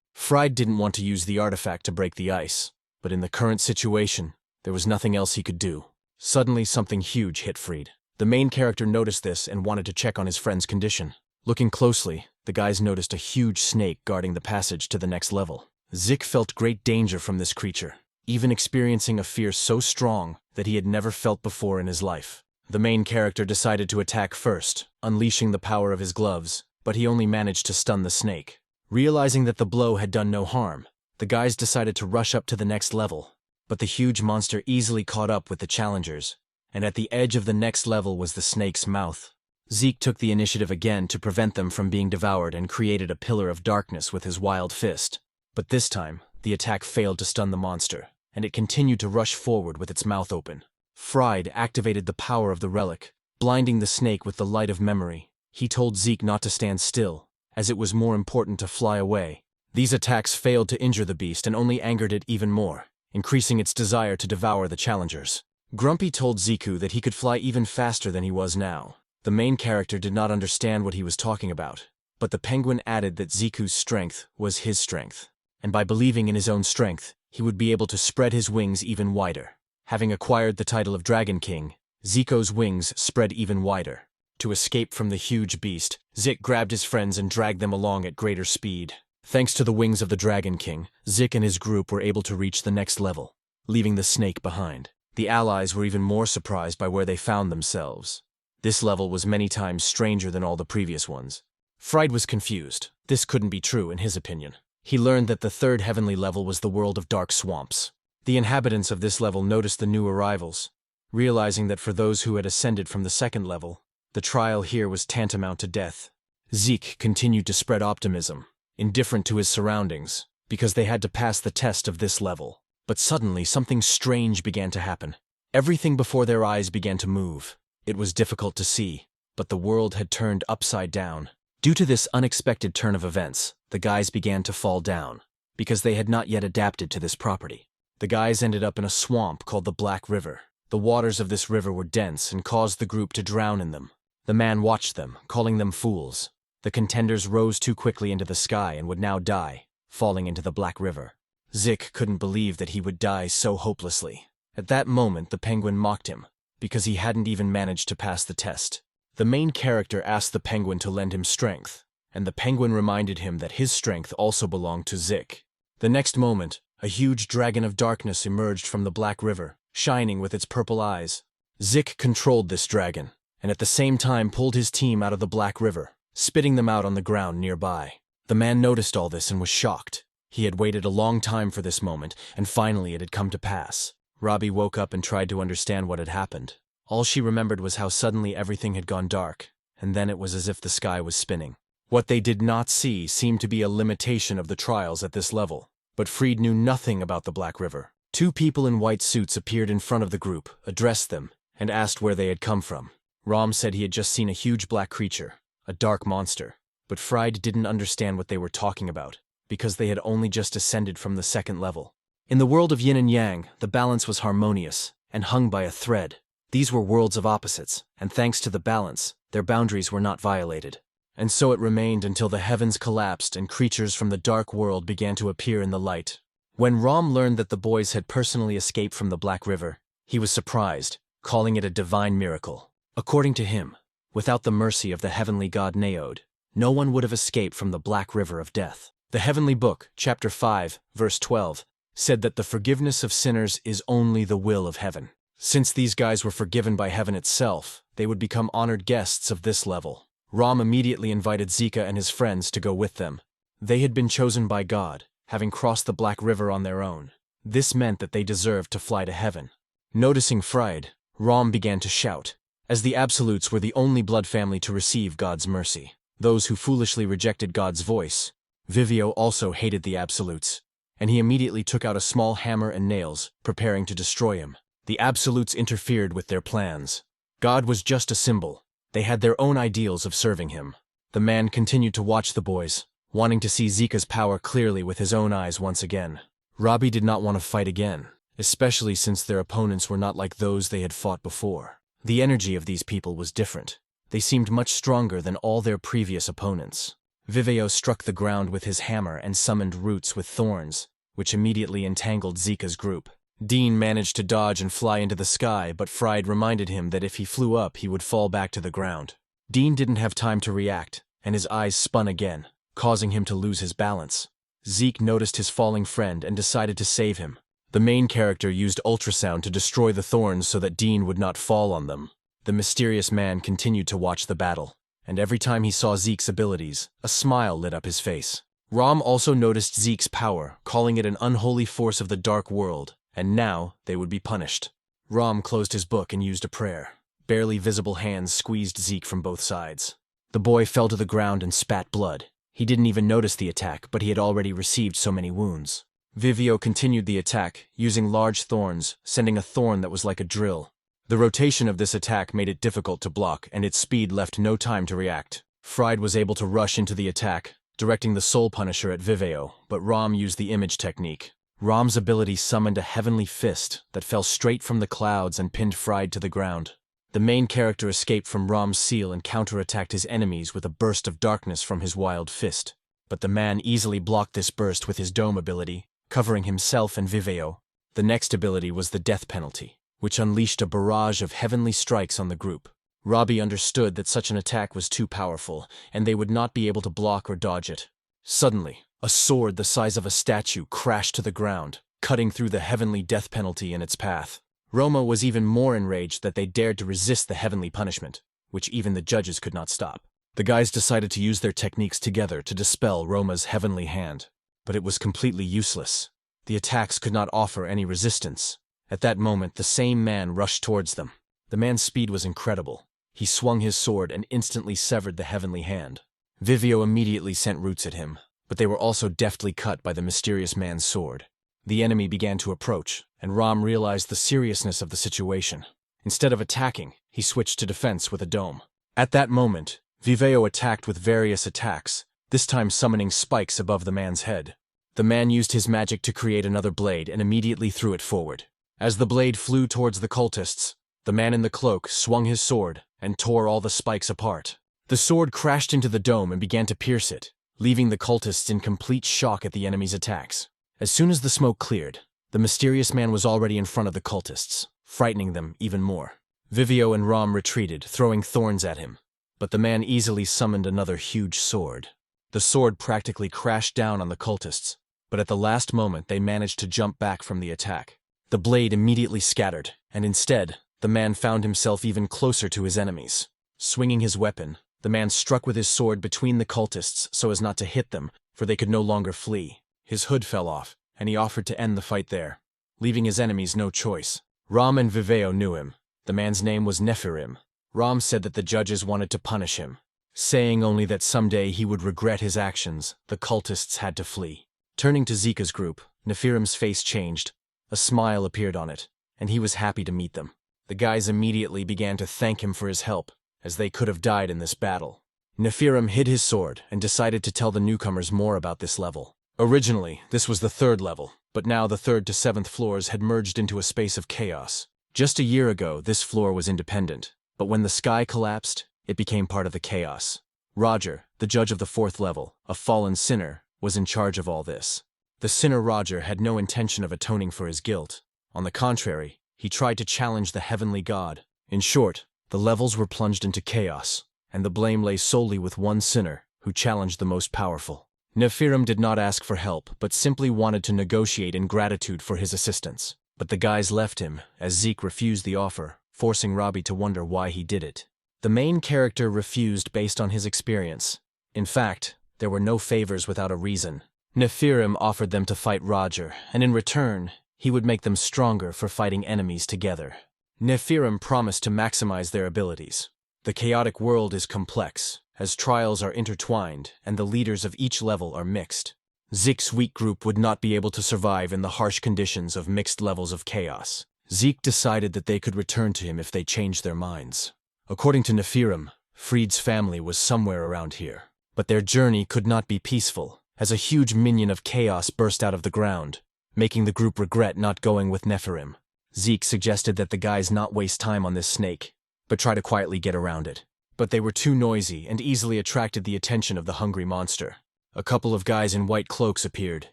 Speaker 1: Fried didn't want to use the artifact to break the ice, but in the current situation, there was nothing else he could do. Suddenly, something huge hit Fried. The main character noticed this and wanted to check on his friend's condition. Looking closely, the guys noticed a huge snake guarding the passage to the next level. Zeke felt great danger from this creature, even experiencing a fear so strong that he had never felt before in his life. The main character decided to attack first, unleashing the power of his gloves, but he only managed to stun the snake. Realizing that the blow had done no harm, the guys decided to rush up to the next level. But the huge monster easily caught up with the challengers, and at the edge of the next level was the snake's mouth. Zeke took the initiative again to prevent them from being devoured and created a pillar of darkness with his wild fist. But this time, the attack failed to stun the monster, and it continued to rush forward with its mouth open. Fried activated the power of the relic, blinding the snake with the light of memory. He told Zeke not to stand still, as it was more important to fly away. These attacks failed to injure the beast and only angered it even more, increasing its desire to devour the challengers. Grumpy told Ziku that he could fly even faster than he was now. The main character did not understand what he was talking about, but the penguin added that Ziku's strength was his strength, and by believing in his own strength, he would be able to spread his wings even wider. Having acquired the title of Dragon King, Ziko's wings spread even wider. To escape from the huge beast, Zeke grabbed his friends and dragged them along at greater speed. Thanks to the wings of the Dragon King, Zeke and his group were able to reach the next level, leaving the snake behind. The allies were even more surprised by where they found themselves. This level was many times stranger than all the previous ones. Fried was confused. This couldn't be true, in his opinion. He learned that the 3rd heavenly level was the world of dark swamps. The inhabitants of this level noticed the new arrivals, realizing that for those who had ascended from the 2nd level, the trial here was tantamount to death. Zeke continued to spread optimism, indifferent to his surroundings, because they had to pass the test of this level. But suddenly something strange began to happen. Everything before their eyes began to move. It was difficult to see, but the world had turned upside down. Due to this unexpected turn of events, the guys began to fall down, because they had not yet adapted to this property. The guys ended up in a swamp called the Black River. The waters of this river were dense and caused the group to drown in them. The man watched them, calling them fools. The contenders rose too quickly into the sky and would now die, falling into the Black River. Zeke couldn't believe that he would die so hopelessly. At that moment, the penguin mocked him, because he hadn't even managed to pass the test. The main character asked the penguin to lend him strength, and the penguin reminded him that his strength also belonged to Zeke. The next moment, a huge dragon of darkness emerged from the Black River, shining with its purple eyes. Zeke controlled this dragon, and at the same time pulled his team out of the Black River, spitting them out on the ground nearby. The man noticed all this and was shocked. He had waited a long time for this moment, and finally it had come to pass. Robbie woke up and tried to understand what had happened. All she remembered was how suddenly everything had gone dark, and then it was as if the sky was spinning. What they did not see seemed to be a limitation of the trials at this level. But Fried knew nothing about the Black River. Two people in white suits appeared in front of the group, addressed them, and asked where they had come from. Rom said he had just seen a huge black creature, a dark monster. But Fried didn't understand what they were talking about, because they had only just ascended from the second level. In the world of yin and yang, the balance was harmonious, and hung by a thread. These were worlds of opposites, and thanks to the balance, their boundaries were not violated. And so it remained until the heavens collapsed and creatures from the dark world began to appear in the light. When Rom learned that the boys had personally escaped from the Black River, he was surprised, calling it a divine miracle. According to him, without the mercy of the heavenly god Neod, no one would have escaped from the Black River of death. The Heavenly Book, chapter 5, verse 12, said that the forgiveness of sinners is only the will of heaven. Since these guys were forgiven by heaven itself, they would become honored guests of this level. Rom immediately invited Zeke and his friends to go with them. They had been chosen by God, having crossed the Black River on their own. This meant that they deserved to fly to heaven. Noticing Fried, Rom began to shout, as the Absolutes were the only blood family to receive God's mercy. Those who foolishly rejected God's voice. Vivio also hated the Absolutes, and he immediately took out a small hammer and nails, preparing to destroy him. The Absolutes interfered with their plans. God was just a symbol. They had their own ideals of serving him. The man continued to watch the boys, wanting to see Zeke's power clearly with his own eyes once again. Robbie did not want to fight again, especially since their opponents were not like those they had fought before. The energy of these people was different. They seemed much stronger than all their previous opponents. Vivio struck the ground with his hammer and summoned roots with thorns, which immediately entangled Zeke's group. Dean managed to dodge and fly into the sky, but Fried reminded him that if he flew up, he would fall back to the ground. Dean didn't have time to react, and his eyes spun again, causing him to lose his balance. Zeke noticed his falling friend and decided to save him. The main character used ultrasound to destroy the thorns so that Dean would not fall on them. The mysterious man continued to watch the battle, and every time he saw Zeke's abilities, a smile lit up his face. Rom also noticed Zeke's power, calling it an unholy force of the dark world, and now they would be punished. Rom closed his book and used a prayer. Barely visible hands squeezed Zeke from both sides. The boy fell to the ground and spat blood. He didn't even notice the attack, but he had already received so many wounds. Vivio continued the attack, using large thorns, sending a thorn that was like a drill. The rotation of this attack made it difficult to block, and its speed left no time to react. Fried was able to rush into the attack, directing the Soul Punisher at Vivio, but Rom used the image technique. Rom's ability summoned a heavenly fist that fell straight from the clouds and pinned Fried to the ground. The main character escaped from Rom's seal and counterattacked his enemies with a burst of darkness from his wild fist. But the man easily blocked this burst with his dome ability, covering himself and Vivio. The next ability was the death penalty, which unleashed a barrage of heavenly strikes on the group. Robbie understood that such an attack was too powerful, and they would not be able to block or dodge it. Suddenly, a sword the size of a statue crashed to the ground, cutting through the heavenly death penalty in its path. Roma was even more enraged that they dared to resist the heavenly punishment, which even the judges could not stop. The guys decided to use their techniques together to dispel Roma's heavenly hand, but it was completely useless. The attacks could not offer any resistance. At that moment, the same man rushed towards them. The man's speed was incredible. He swung his sword and instantly severed the heavenly hand. Vivio immediately sent roots at him, but they were also deftly cut by the mysterious man's sword. The enemy began to approach, and Rom realized the seriousness of the situation. Instead of attacking, he switched to defense with a dome. At that moment, Viveo attacked with various attacks, this time summoning spikes above the man's head. The man used his magic to create another blade and immediately threw it forward. As the blade flew towards the cultists, the man in the cloak swung his sword and tore all the spikes apart. The sword crashed into the dome and began to pierce it, leaving the cultists in complete shock at the enemy's attacks. As soon as the smoke cleared, the mysterious man was already in front of the cultists, frightening them even more. Vivio and Rom retreated, throwing thorns at him, but the man easily summoned another huge sword. The sword practically crashed down on the cultists, but at the last moment they managed to jump back from the attack. The blade immediately scattered, and instead, the man found himself even closer to his enemies. Swinging his weapon, the man struck with his sword between the cultists so as not to hit them, for they could no longer flee. His hood fell off, and he offered to end the fight there, leaving his enemies no choice. Rom and Viveo knew him. The man's name was Nephirim. Rom said that the judges wanted to punish him, saying only that someday he would regret his actions. The cultists had to flee. Turning to Zeka's group, Nephirim's face changed. A smile appeared on it, and he was happy to meet them. The guys immediately began to thank him for his help, as they could have died in this battle. Nephirim hid his sword and decided to tell the newcomers more about this level. Originally, this was the 3rd level, but now the 3rd to 7th floors had merged into a space of chaos. Just a year ago, this floor was independent, but when the sky collapsed, it became part of the chaos. Roger, the judge of the 4th level, a fallen sinner, was in charge of all this. The sinner Roger had no intention of atoning for his guilt. On the contrary, he tried to challenge the heavenly god. In short, the levels were plunged into chaos, and the blame lay solely with one sinner, who challenged the most powerful. Nephirim did not ask for help, but simply wanted to negotiate in gratitude for his assistance. But the guys left him, as Zeke refused the offer, forcing Robbie to wonder why he did it. The main character refused based on his experience. In fact, there were no favors without a reason. Nephirim offered them to fight Roger, and in return, he would make them stronger for fighting enemies together. Nephirim promised to maximize their abilities. The chaotic world is complex, as trials are intertwined and the leaders of each level are mixed. Zeke's weak group would not be able to survive in the harsh conditions of mixed levels of chaos. Zeke decided that they could return to him if they changed their minds. According to Nephirim, Fried's family was somewhere around here. But their journey could not be peaceful, as a huge minion of chaos burst out of the ground, making the group regret not going with Nephirim. Zeke suggested that the guys not waste time on this snake, but try to quietly get around it. But they were too noisy and easily attracted the attention of the hungry monster. A couple of guys in white cloaks appeared,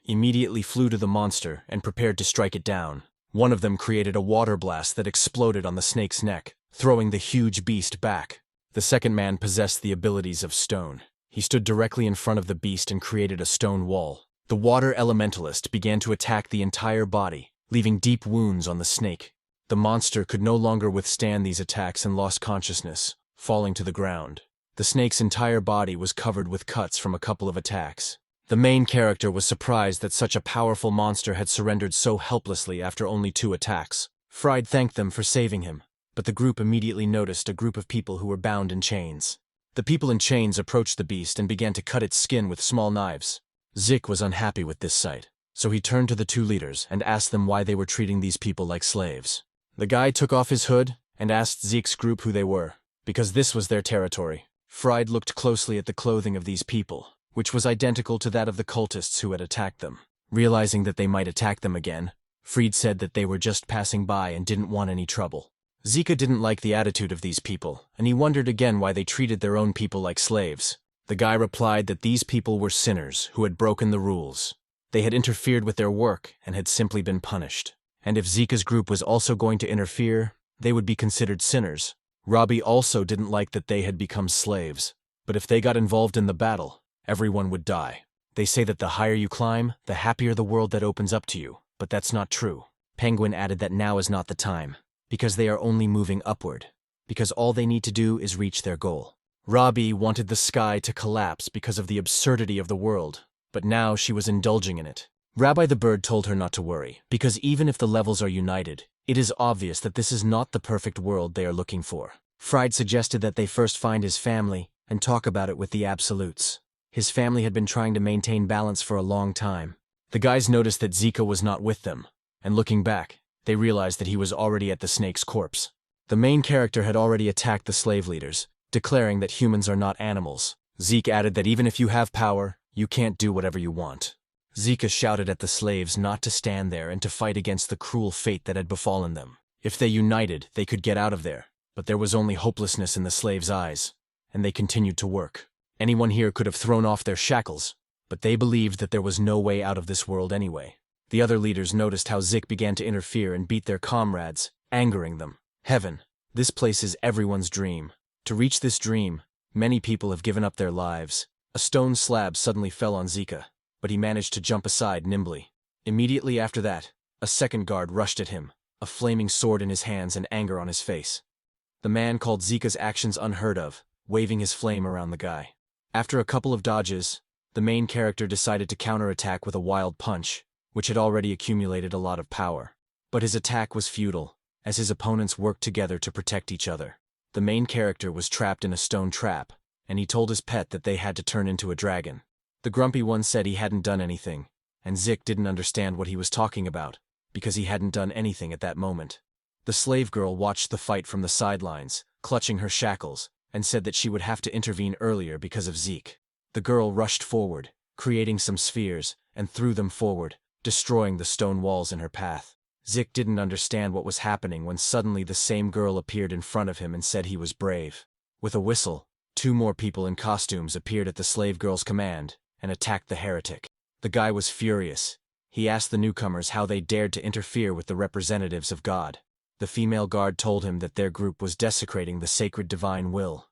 Speaker 1: immediately flew to the monster, and prepared to strike it down. One of them created a water blast that exploded on the snake's neck, throwing the huge beast back. The second man possessed the abilities of stone. He stood directly in front of the beast and created a stone wall. The water elementalist began to attack the entire body, leaving deep wounds on the snake. The monster could no longer withstand these attacks and lost consciousness, falling to the ground. The snake's entire body was covered with cuts from a couple of attacks. The main character was surprised that such a powerful monster had surrendered so helplessly after only 2 attacks. Fried thanked them for saving him, but the group immediately noticed a group of people who were bound in chains. The people in chains approached the beast and began to cut its skin with small knives. Zeke was unhappy with this sight, so he turned to the 2 leaders and asked them why they were treating these people like slaves. The guy took off his hood and asked Zeke's group who they were, because this was their territory. Fried looked closely at the clothing of these people, which was identical to that of the cultists who had attacked them. Realizing that they might attack them again, Fried said that they were just passing by and didn't want any trouble. Zeke didn't like the attitude of these people, and he wondered again why they treated their own people like slaves. The guy replied that these people were sinners who had broken the rules. They had interfered with their work and had simply been punished. And if Zeka's group was also going to interfere, they would be considered sinners. Robbie also didn't like that they had become slaves, but if they got involved in the battle, everyone would die. They say that the higher you climb, the happier the world that opens up to you, but that's not true. Penguin added that now is not the time, because they are only moving upward, because all they need to do is reach their goal. Robbie wanted the sky to collapse because of the absurdity of the world, but now she was indulging in it. Rabbi the Bird told her not to worry, because even if the levels are united, it is obvious that this is not the perfect world they are looking for. Fried suggested that they first find his family and talk about it with the absolutes. His family had been trying to maintain balance for a long time. The guys noticed that Zeke was not with them, and looking back, they realized that he was already at the snake's corpse. The main character had already attacked the slave leaders, declaring that humans are not animals. Zeke added that even if you have power, you can't do whatever you want. Zeke shouted at the slaves not to stand there and to fight against the cruel fate that had befallen them. If they united, they could get out of there, but there was only hopelessness in the slaves' eyes, and they continued to work. Anyone here could have thrown off their shackles, but they believed that there was no way out of this world anyway. The other leaders noticed how Zeke began to interfere and beat their comrades, angering them. Heaven. This place is everyone's dream. To reach this dream, many people have given up their lives. A stone slab suddenly fell on Zeke, but he managed to jump aside nimbly. Immediately after that, a second guard rushed at him, a flaming sword in his hands and anger on his face. The man called Zeke's actions unheard of, waving his flame around the guy. After a couple of dodges, the main character decided to counterattack with a wild punch, which had already accumulated a lot of power. But his attack was futile, as his opponents worked together to protect each other. The main character was trapped in a stone trap, and he told his pet that they had to turn into a dragon. The grumpy one said he hadn't done anything, and Zeke didn't understand what he was talking about, because he hadn't done anything at that moment. The slave girl watched the fight from the sidelines, clutching her shackles, and said that she would have to intervene earlier because of Zeke. The girl rushed forward, creating some spheres, and threw them forward, destroying the stone walls in her path. Zeke didn't understand what was happening when suddenly the same girl appeared in front of him and said he was brave. With a whistle, 2 more people in costumes appeared at the slave girl's command and attacked the heretic. The guy was furious. He asked the newcomers how they dared to interfere with the representatives of God. The female guard told him that their group was desecrating the sacred divine will.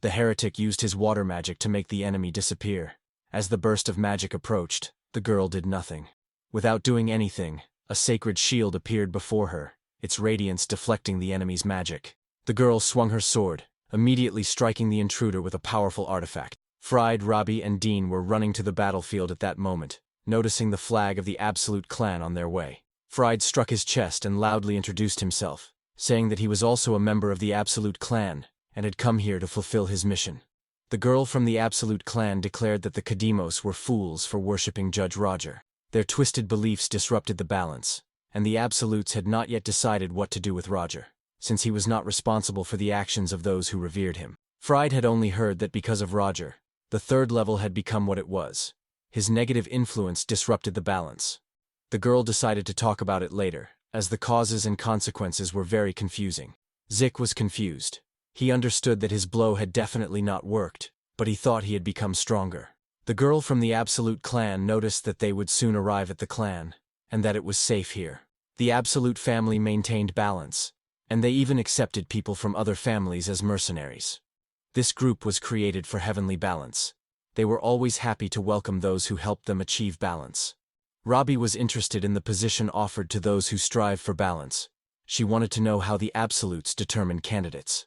Speaker 1: The heretic used his water magic to make the enemy disappear. As the burst of magic approached, the girl did nothing. Without doing anything, a sacred shield appeared before her, its radiance deflecting the enemy's magic. The girl swung her sword, immediately striking the intruder with a powerful artifact. Fried, Robbie, and Dean were running to the battlefield at that moment, noticing the flag of the Absolute Clan on their way. Fried struck his chest and loudly introduced himself, saying that he was also a member of the Absolute Clan, and had come here to fulfill his mission. The girl from the Absolute Clan declared that the Kadimos were fools for worshipping Judge Roger. Their twisted beliefs disrupted the balance, and the Absolutes had not yet decided what to do with Roger, since he was not responsible for the actions of those who revered him. Fried had only heard that because of Roger, the 3rd level had become what it was. His negative influence disrupted the balance. The girl decided to talk about it later, as the causes and consequences were very confusing. Zeke was confused. He understood that his blow had definitely not worked, but he thought he had become stronger. The girl from the Absolute Clan noticed that they would soon arrive at the clan, and that it was safe here. The Absolute family maintained balance, and they even accepted people from other families as mercenaries. This group was created for heavenly balance. They were always happy to welcome those who helped them achieve balance. Robbie was interested in the position offered to those who strive for balance. She wanted to know how the Absolutes determine candidates.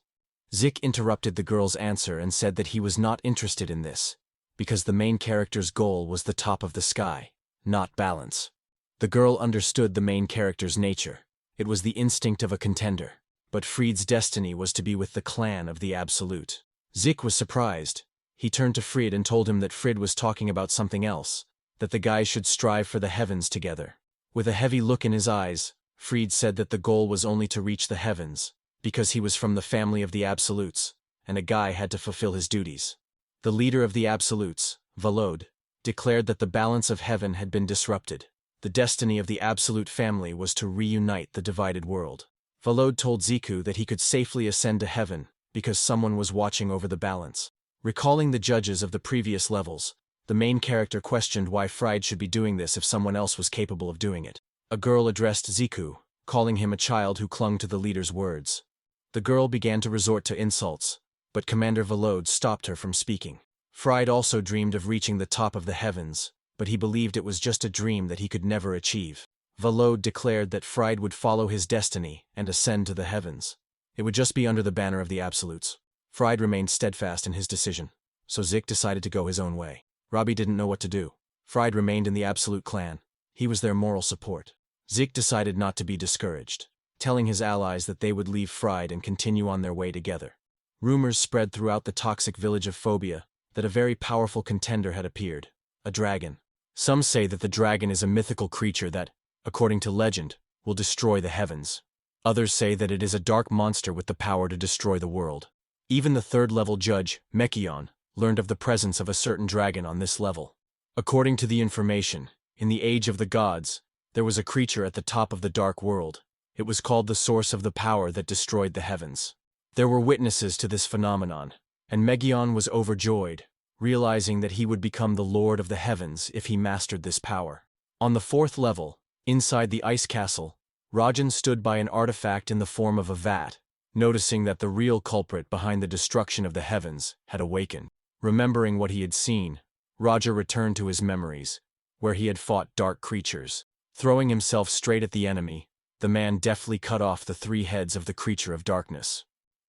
Speaker 1: Zeke interrupted the girl's answer and said that he was not interested in this, because the main character's goal was the top of the sky, not balance. The girl understood the main character's nature. It was the instinct of a contender, but Fried's destiny was to be with the clan of the Absolute. Zeke was surprised. He turned to Fried and told him that Fried was talking about something else, that the guys should strive for the heavens together. With a heavy look in his eyes, Fried said that the goal was only to reach the heavens, because he was from the family of the Absolutes, and a guy had to fulfill his duties. The leader of the Absolutes, Volod, declared that the balance of heaven had been disrupted. The destiny of the Absolute family was to reunite the divided world. Volod told Zeke that he could safely ascend to heaven because someone was watching over the balance. Recalling the judges of the previous levels, the main character questioned why Fried should be doing this if someone else was capable of doing it. A girl addressed Zeke, calling him a child who clung to the leader's words. The girl began to resort to insults, but Commander Volod stopped her from speaking. Fried also dreamed of reaching the top of the heavens, but he believed it was just a dream that he could never achieve. Volod declared that Fried would follow his destiny and ascend to the heavens. It would just be under the banner of the Absolutes. Fried remained steadfast in his decision, so Zeke decided to go his own way. Robbie didn't know what to do. Fried remained in the Absolute clan. He was their moral support. Zeke decided not to be discouraged, telling his allies that they would leave Fried and continue on their way together. Rumors spread throughout the toxic village of Phobia that a very powerful contender had appeared, a dragon. Some say that the dragon is a mythical creature that, according to legend, will destroy the heavens. Others say that it is a dark monster with the power to destroy the world. Even the 3rd-level judge, Mekion, learned of the presence of a certain dragon on this level. According to the information, in the Age of the Gods, there was a creature at the top of the dark world. It was called the source of the power that destroyed the heavens. There were witnesses to this phenomenon, and Megion was overjoyed, realizing that he would become the Lord of the Heavens if he mastered this power. On the 4th level, Inside the ice castle, Rajan stood by an artifact in the form of a vat, noticing that the real culprit behind the destruction of the heavens had awakened. Remembering what he had seen, Raja returned to his memories, where he had fought dark creatures. Throwing himself straight at the enemy, the man deftly cut off the 3 heads of the creature of darkness.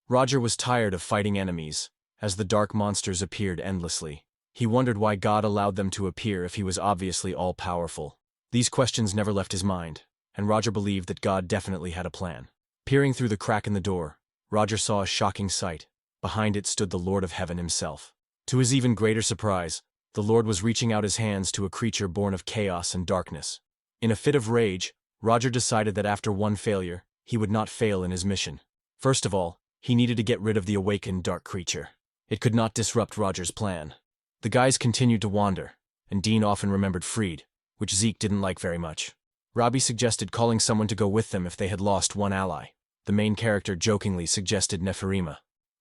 Speaker 1: Raja was tired of fighting enemies, as the dark monsters appeared endlessly. He wondered why God allowed them to appear if he was obviously all-powerful. These questions never left his mind, and Roger believed that God definitely had a plan. Peering through the crack in the door, Roger saw a shocking sight. Behind it stood the Lord of Heaven himself. To his even greater surprise, the Lord was reaching out his hands to a creature born of chaos and darkness. In a fit of rage, Roger decided that after one failure, he would not fail in his mission. First of all, he needed to get rid of the awakened dark creature. It could not disrupt Roger's plan. The guys continued to wander, and Dean often remembered Freed, which Zeke didn't like very much. Robbie suggested calling someone to go with them if they had lost one ally. The main character jokingly suggested Neferima.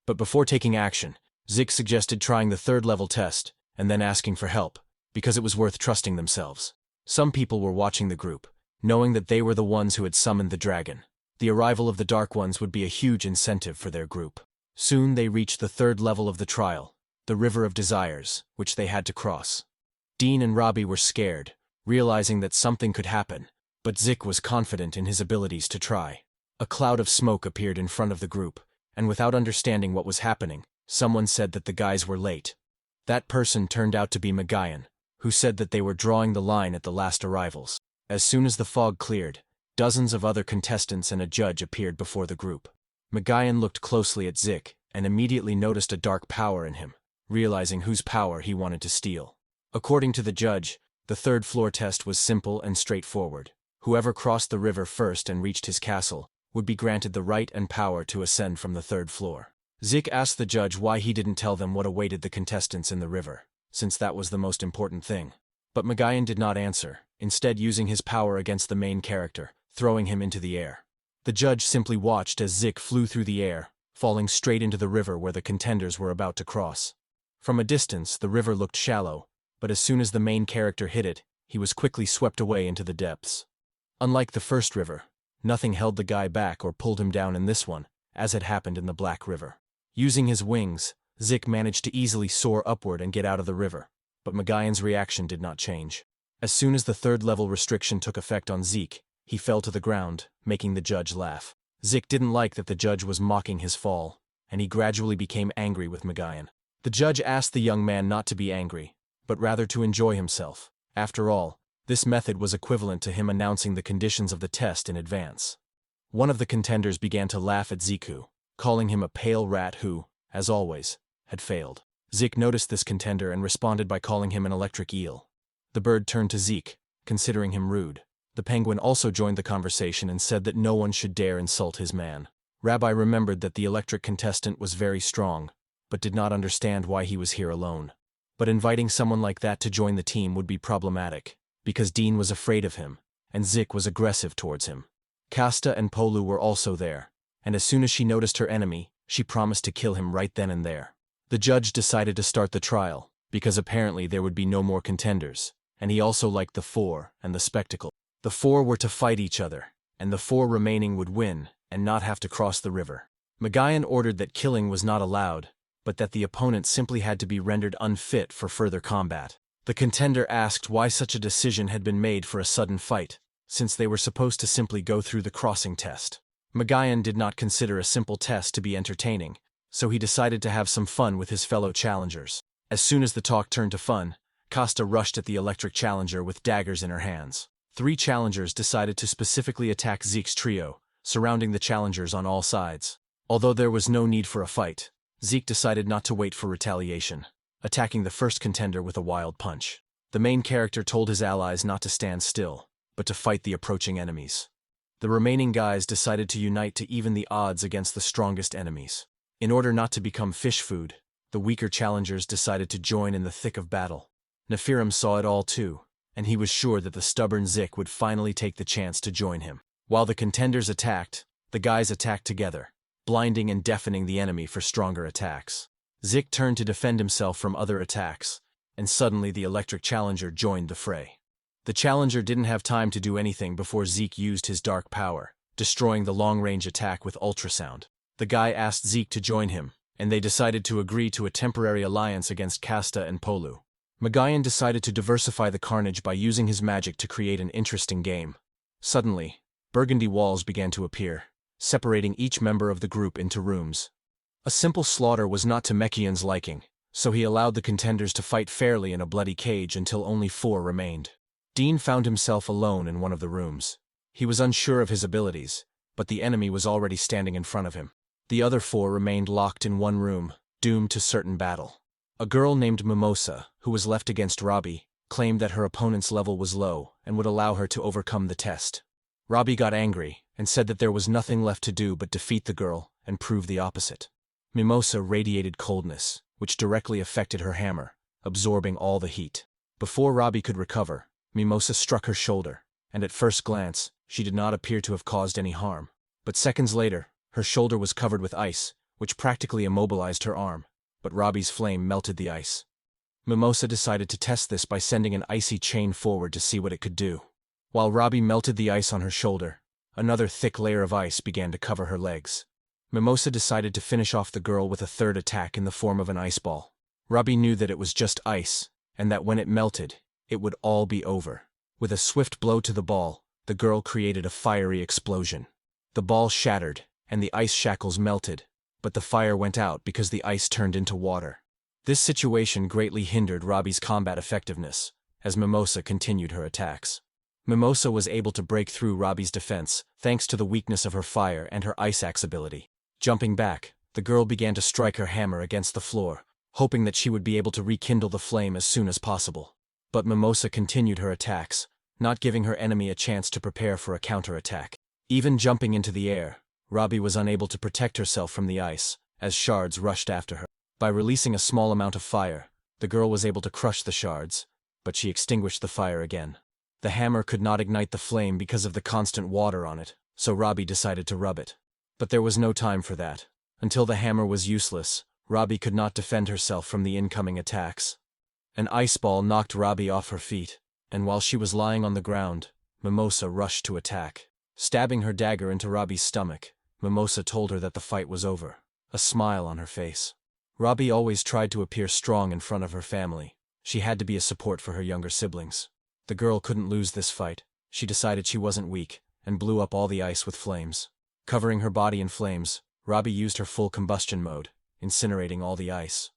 Speaker 1: But before taking action, Zeke suggested trying the 3rd-level test, and then asking for help, because it was worth trusting themselves. Some people were watching the group, knowing that they were the ones who had summoned the dragon. The arrival of the Dark Ones would be a huge incentive for their group. Soon they reached the 3rd level of the trial, the River of Desires, which they had to cross. Dean and Robbie were scared, realizing that something could happen, but Zeke was confident in his abilities to try. A cloud of smoke appeared in front of the group, and without understanding what was happening, someone said that the guys were late. That person turned out to be Magayan, who said that they were drawing the line at the last arrivals. As soon as the fog cleared, dozens of other contestants and a judge appeared before the group. Magayan looked closely at Zeke and immediately noticed a dark power in him, realizing whose power he wanted to steal. According to the judge, the 3rd floor test was simple and straightforward. Whoever crossed the river first and reached his castle would be granted the right and power to ascend from the 3rd floor. Zeke asked the judge why he didn't tell them what awaited the contestants in the river, since that was the most important thing. But Magayan did not answer, instead using his power against the main character, throwing him into the air. The judge simply watched as Zeke flew through the air, falling straight into the river where the contenders were about to cross. From a distance, the river looked shallow, but as soon as the main character hit it, he was quickly swept away into the depths. Unlike the first river, nothing held the guy back or pulled him down in this one, as had happened in the Black River. Using his wings, Zeke managed to easily soar upward and get out of the river, but Magayan's reaction did not change. As soon as the 3rd-level restriction took effect on Zeke, he fell to the ground, making the judge laugh. Zeke didn't like that the judge was mocking his fall, and he gradually became angry with Magayan. The judge asked the young man not to be angry, but rather to enjoy himself. After all, this method was equivalent to him announcing the conditions of the test in advance. One of the contenders began to laugh at Zeke, calling him a pale rat who, as always, had failed. Zeke noticed this contender and responded by calling him an electric eel. The bird turned to Zeke, considering him rude. The penguin also joined the conversation and said that no one should dare insult his man. Rabbi remembered that the electric contestant was very strong, but did not understand why he was here alone. But inviting someone like that to join the team would be problematic, because Dean was afraid of him, and Zeke was aggressive towards him. Kasta and Polu were also there, and as soon as she noticed her enemy, she promised to kill him right then and there. The judge decided to start the trial, because apparently there would be no more contenders, and he also liked the 4 and the spectacle. The 4 were to fight each other, and the 4 remaining would win and not have to cross the river. Magayan ordered that killing was not allowed, but that the opponent simply had to be rendered unfit for further combat. The contender asked why such a decision had been made for a sudden fight, since they were supposed to simply go through the crossing test. Magayan did not consider a simple test to be entertaining, so he decided to have some fun with his fellow challengers. As soon as the talk turned to fun, Kasta rushed at the electric challenger with daggers in her hands. 3 challengers decided to specifically attack Zeke's trio, surrounding the challengers on all sides. Although there was no need for a fight, Zeke decided not to wait for retaliation, attacking the first contender with a wild punch. The main character told his allies not to stand still, but to fight the approaching enemies. The remaining guys decided to unite to even the odds against the strongest enemies. In order not to become fish food, the weaker challengers decided to join in the thick of battle. Nephirim saw it all too, and he was sure that the stubborn Zeke would finally take the chance to join him. While the contenders attacked, the guys attacked together, blinding and deafening the enemy for stronger attacks. Zeke turned to defend himself from other attacks, and suddenly the electric challenger joined the fray. The challenger didn't have time to do anything before Zeke used his dark power, destroying the long-range attack with ultrasound. The guy asked Zeke to join him, and they decided to agree to a temporary alliance against Kasta and Polu. Magayan decided to diversify the carnage by using his magic to create an interesting game. Suddenly, burgundy walls began to appear, separating each member of the group into rooms. A simple slaughter was not to Mekian's liking, so he allowed the contenders to fight fairly in a bloody cage until only 4 remained. Dean found himself alone in one of the rooms. He was unsure of his abilities, but the enemy was already standing in front of him. The other 4 remained locked in one room, doomed to certain battle. A girl named Mimosa, who was left against Robbie, claimed that her opponent's level was low and would allow her to overcome the test. Robbie got angry and said that there was nothing left to do but defeat the girl and prove the opposite. Mimosa radiated coldness, which directly affected her hammer, absorbing all the heat. Before Robbie could recover, Mimosa struck her shoulder, and at first glance, she did not appear to have caused any harm. But seconds later, her shoulder was covered with ice, which practically immobilized her arm, but Robbie's flame melted the ice. Mimosa decided to test this by sending an icy chain forward to see what it could do. While Robbie melted the ice on her shoulder, another thick layer of ice began to cover her legs. Mimosa decided to finish off the girl with a third attack in the form of an ice ball. Robbie knew that it was just ice, and that when it melted, it would all be over. With a swift blow to the ball, the girl created a fiery explosion. The ball shattered, and the ice shackles melted, but the fire went out because the ice turned into water. This situation greatly hindered Robbie's combat effectiveness, as Mimosa continued her attacks. Mimosa was able to break through Robbie's defense thanks to the weakness of her fire and her ice axe ability. Jumping back, the girl began to strike her hammer against the floor, hoping that she would be able to rekindle the flame as soon as possible. But Mimosa continued her attacks, not giving her enemy a chance to prepare for a counterattack. Even jumping into the air, Robbie was unable to protect herself from the ice, as shards rushed after her. By releasing a small amount of fire, the girl was able to crush the shards, but she extinguished the fire again. The hammer could not ignite the flame because of the constant water on it, so Robbie decided to rub it. But there was no time for that. Until the hammer was useless, Robbie could not defend herself from the incoming attacks. An ice ball knocked Robbie off her feet, and while she was lying on the ground, Mimosa rushed to attack. Stabbing her dagger into Robbie's stomach, Mimosa told her that the fight was over, a smile on her face. Robbie always tried to appear strong in front of her family. She had to be a support for her younger siblings. The girl couldn't lose this fight. She decided she wasn't weak, and blew up all the ice with flames. Covering her body in flames, Robbie used her full combustion mode, incinerating all the ice.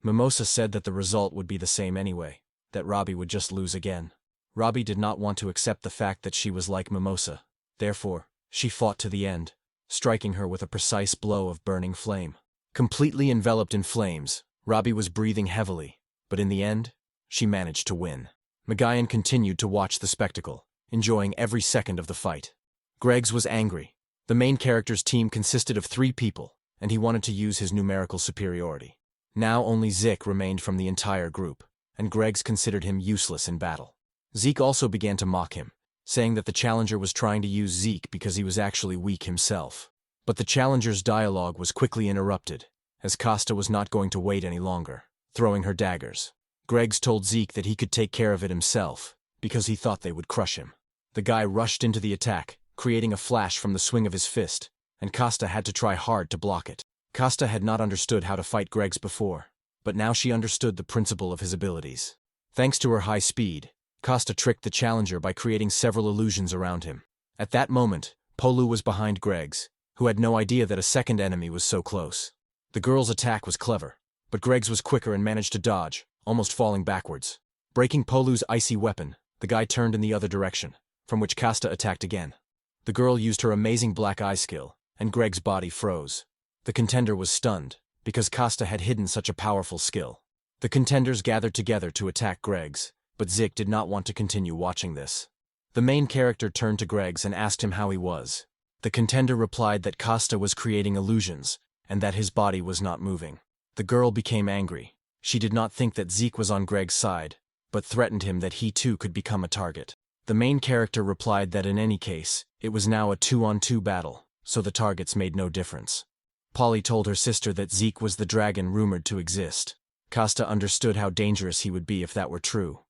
Speaker 1: Mimosa said that the result would be the same anyway, that Robbie would just lose again. Robbie did not want to accept the fact that she was like Mimosa. Therefore, she fought to the end, striking her with a precise blow of burning flame. Completely enveloped in flames, Robbie was breathing heavily, but in the end, she managed to win. Magayan continued to watch the spectacle, enjoying every second of the fight. Greggs was angry. The main character's team consisted of 3 people, and he wanted to use his numerical superiority. Now only Zeke remained from the entire group, and Greggs considered him useless in battle. Zeke also began to mock him, saying that the challenger was trying to use Zeke because he was actually weak himself. But the challenger's dialogue was quickly interrupted, as Kasta was not going to wait any longer, throwing her daggers. Greggs told Zeke that he could take care of it himself, because he thought they would crush him. The guy rushed into the attack, creating a flash from the swing of his fist, and Kasta had to try hard to block it. Kasta had not understood how to fight Greggs before, but now she understood the principle of his abilities. Thanks to her high speed, Kasta tricked the challenger by creating several illusions around him. At that moment, Polu was behind Greggs, who had no idea that a second enemy was so close. The girl's attack was clever, but Greggs was quicker and managed to dodge, almost falling backwards. Breaking Polu's icy weapon, the guy turned in the other direction, from which Kasta attacked again. The girl used her amazing black eye skill, and Greggs' body froze. The contender was stunned, because Kasta had hidden such a powerful skill. The contenders gathered together to attack Greggs, but Zeke did not want to continue watching this. The main character turned to Greggs and asked him how he was. The contender replied that Kasta was creating illusions, and that his body was not moving. The girl became angry. She did not think that Zeke was on Greggs' side, but threatened him that he too could become a target. The main character replied that in any case, it was now a 2-on-2 battle, so the targets made no difference. Polly told her sister that Zeke was the dragon rumored to exist. Kasta understood how dangerous he would be if that were true.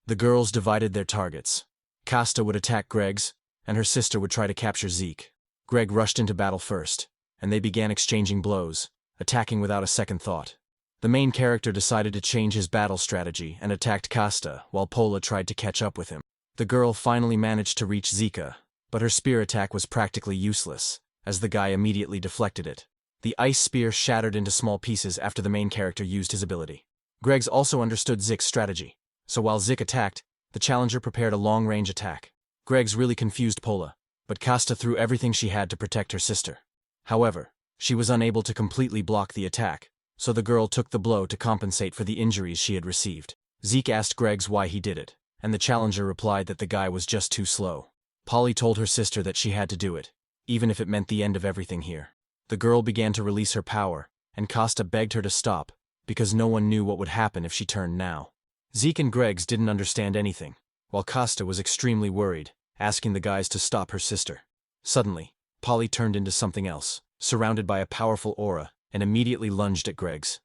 Speaker 1: The girls divided their targets, Costa would attack Greg's, and her sister would try to capture Zeke. Greg rushed into battle first, and they began exchanging blows, attacking without a second thought. The main character decided to change his battle strategy and attacked Costa while Pola tried to catch up with him. The girl finally managed to reach Zeke, but her spear attack was practically useless, as the guy immediately deflected it. The ice spear shattered into small pieces after the main character used his ability. Greg's also understood Zeke's strategy, so while Zeke attacked, the challenger prepared a long-range attack. Greg's really confused Pola, but Costa threw everything she had to protect her sister. However, she was unable to completely block the attack, so the girl took the blow to compensate for the injuries she had received. Zeke asked Greg's why he did it, and the challenger replied that the guy was just too slow. Polly told her sister that she had to do it, even if it meant the end of everything here. The girl began to release her power, and Costa begged her to stop, because no one knew what would happen if she turned now. Zeke and Greg's didn't understand anything, while Costa was extremely worried, asking the guys to stop her sister. Suddenly, Polly turned into something else, surrounded by a powerful aura, and immediately lunged at Greg's.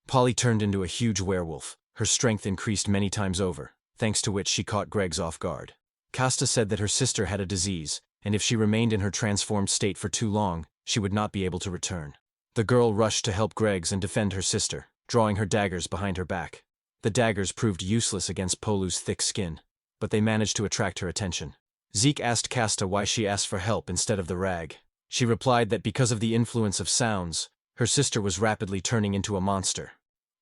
Speaker 1: Polly turned into a huge werewolf, her strength increased many times over, thanks to which she caught Greg's off guard. Costa said that her sister had a disease, and if she remained in her transformed state for too long, she would not be able to return. The girl rushed to help Greg's and defend her sister, drawing her daggers behind her back. The daggers proved useless against Polu's thick skin, but they managed to attract her attention. Zeke asked Costa why she asked for help instead of the rag. She replied that because of the influence of sounds, her sister was rapidly turning into a monster.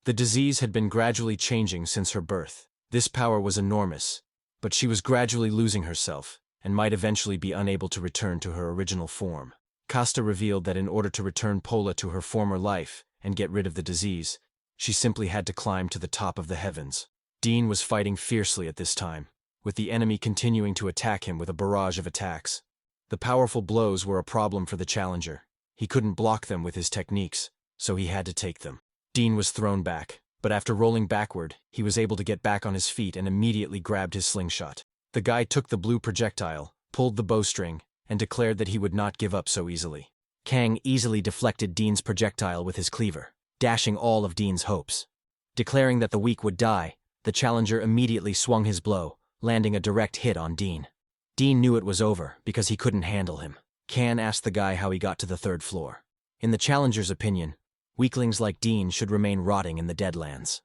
Speaker 1: The disease had been gradually changing since her birth. This power was enormous, but she was gradually losing herself, and might eventually be unable to return to her original form. Costa revealed that in order to return Pola to her former life and get rid of the disease, she simply had to climb to the top of the heavens. Dean was fighting fiercely at this time, with the enemy continuing to attack him with a barrage of attacks. The powerful blows were a problem for the challenger. He couldn't block them with his techniques, so he had to take them. Dean was thrown back, but after rolling backward, he was able to get back on his feet and immediately grabbed his slingshot. The guy took the blue projectile, pulled the bowstring, and declared that he would not give up so easily. Kang easily deflected Dean's projectile with his cleaver, dashing all of Dean's hopes. Declaring that the weak would die, the challenger immediately swung his blow, landing a direct hit on Dean. Dean knew it was over because he couldn't handle him. Kang asked the guy how he got to the third floor. In the challenger's opinion, weaklings like Dean should remain rotting in the Deadlands.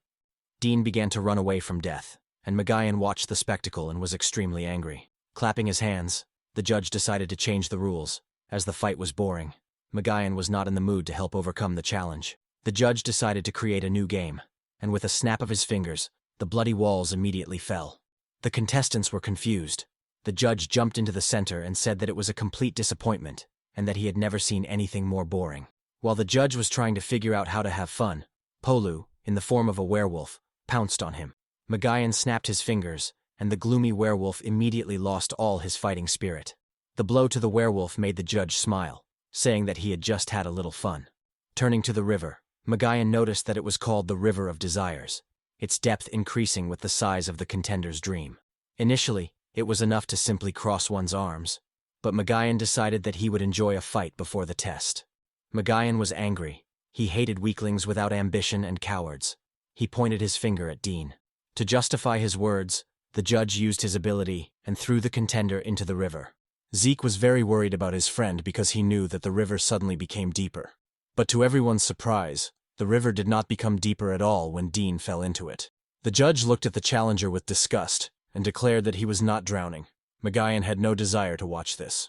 Speaker 1: Dean began to run away from death, and Magayan watched the spectacle and was extremely angry. Clapping his hands, the judge decided to change the rules, as the fight was boring. Magayan was not in the mood to help overcome the challenge. The judge decided to create a new game, and with a snap of his fingers, the bloody walls immediately fell. The contestants were confused. The judge jumped into the center and said that it was a complete disappointment, and that he had never seen anything more boring. While the judge was trying to figure out how to have fun, Polu, in the form of a werewolf, pounced on him. Magayan snapped his fingers, and the gloomy werewolf immediately lost all his fighting spirit. The blow to the werewolf made the judge smile, saying that he had just had a little fun. Turning to the river, Magayan noticed that it was called the River of Desires, its depth increasing with the size of the contender's dream. Initially, it was enough to simply cross one's arms, but Magayan decided that he would enjoy a fight before the test. Magayan was angry. He hated weaklings without ambition and cowards. He pointed his finger at Dean. To justify his words, the judge used his ability and threw the contender into the river. Zeke was very worried about his friend because he knew that the river suddenly became deeper. But to everyone's surprise, the river did not become deeper at all when Dean fell into it. The judge looked at the challenger with disgust and declared that he was not drowning. Magayan had no desire to watch this.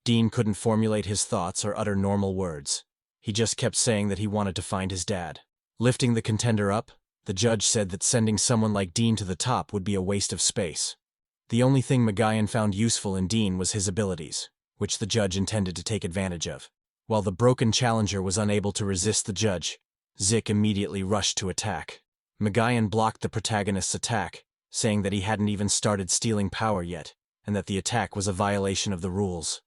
Speaker 1: Dean couldn't formulate his thoughts or utter normal words. He just kept saying that he wanted to find his dad. Lifting the contender up, the judge said that sending someone like Dean to the top would be a waste of space. The only thing Magayan found useful in Dean was his abilities, which the judge intended to take advantage of. While the broken challenger was unable to resist the judge, Zeke immediately rushed to attack. Magayan blocked the protagonist's attack, saying that he hadn't even started stealing power yet, and that the attack was a violation of the rules.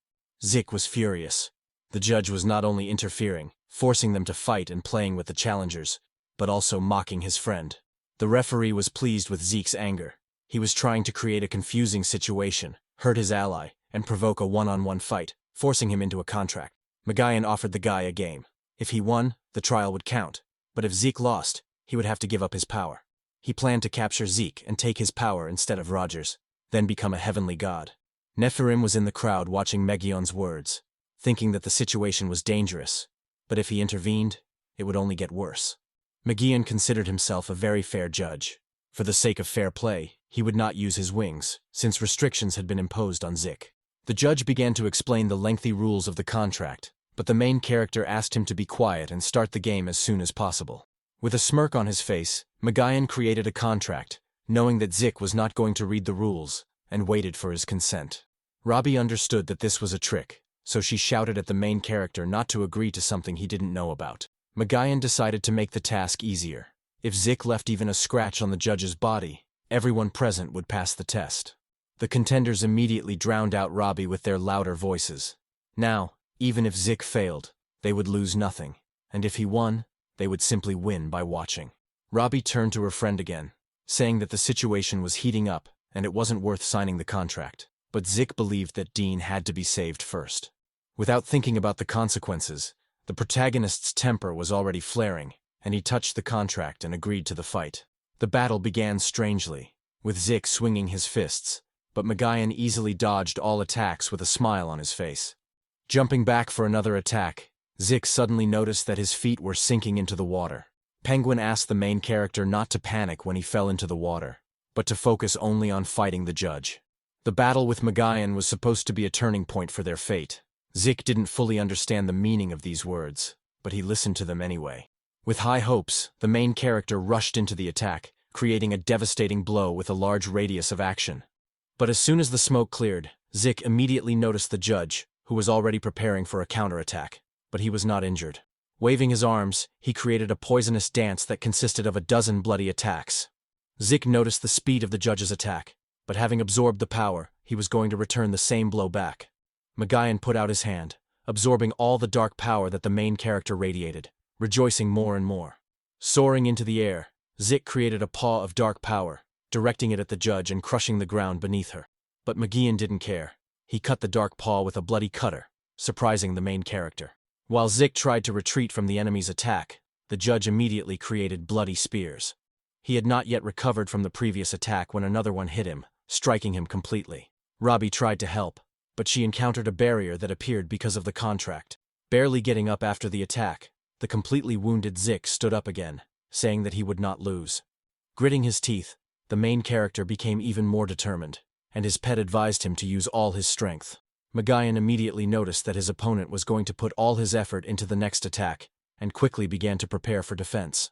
Speaker 1: Zeke was furious. The judge was not only interfering, forcing them to fight and playing with the challengers, but also mocking his friend. The referee was pleased with Zeke's anger. He was trying to create a confusing situation, hurt his ally, and provoke a one-on-one fight, forcing him into a contract. Magayan offered the guy a game. If he won, the trial would count, but if Zeke lost, he would have to give up his power. He planned to capture Zeke and take his power instead of Rogers. then become a heavenly god. Nephirim was in the crowd watching Megion's words, thinking that the situation was dangerous, but if he intervened, it would only get worse. Megion considered himself a very fair judge. For the sake of fair play, he would not use his wings, since restrictions had been imposed on Zeke. The judge began to explain the lengthy rules of the contract, but the main character asked him to be quiet and start the game as soon as possible. With a smirk on his face, Megion created a contract, knowing that Zeke was not going to read the rules, and waited for his consent. Robbie understood that this was a trick, so she shouted at the main character not to agree to something he didn't know about. Megion decided to make the task easier. If Zeke left even a scratch on the judge's body, everyone present would pass the test. The contenders immediately drowned out Robbie with their louder voices. Now, even if Zeke failed, they would lose nothing, and if he won, they would simply win by watching. Robbie turned to her friend again, saying that the situation was heating up and it wasn't worth signing the contract. But Zeke believed that Dean had to be saved first. Without thinking about the consequences, the protagonist's temper was already flaring, and he touched the contract and agreed to the fight. The battle began strangely, with Zeke swinging his fists, but Megion easily dodged all attacks with a smile on his face. Jumping back for another attack, Zeke suddenly noticed that his feet were sinking into the water. Penguin asked the main character not to panic when he fell into the water, but to focus only on fighting the judge. The battle with Megion was supposed to be a turning point for their fate. Zeke didn't fully understand the meaning of these words, but he listened to them anyway. With high hopes, the main character rushed into the attack, creating a devastating blow with a large radius of action. But as soon as the smoke cleared, Zeke immediately noticed the judge, who was already preparing for a counterattack, but he was not injured. Waving his arms, he created a poisonous dance that consisted of a dozen bloody attacks. Zeke noticed the speed of the judge's attack, but having absorbed the power, he was going to return the same blow back. Megion put out his hand, absorbing all the dark power that the main character radiated, rejoicing more and more. Soaring into the air, Zeke created a paw of dark power, directing it at the judge and crushing the ground beneath her. But Megion didn't care. He cut the dark paw with a bloody cutter, surprising the main character. While Zeke tried to retreat from the enemy's attack, the judge immediately created bloody spears. He had not yet recovered from the previous attack when another one hit him, striking him completely. Robbie tried to help, but she encountered a barrier that appeared because of the contract. Barely getting up after the attack, the completely wounded Zeke stood up again, saying that he would not lose. Gritting his teeth, the main character became even more determined, and his pet advised him to use all his strength. Megion immediately noticed that his opponent was going to put all his effort into the next attack, and quickly began to prepare for defense.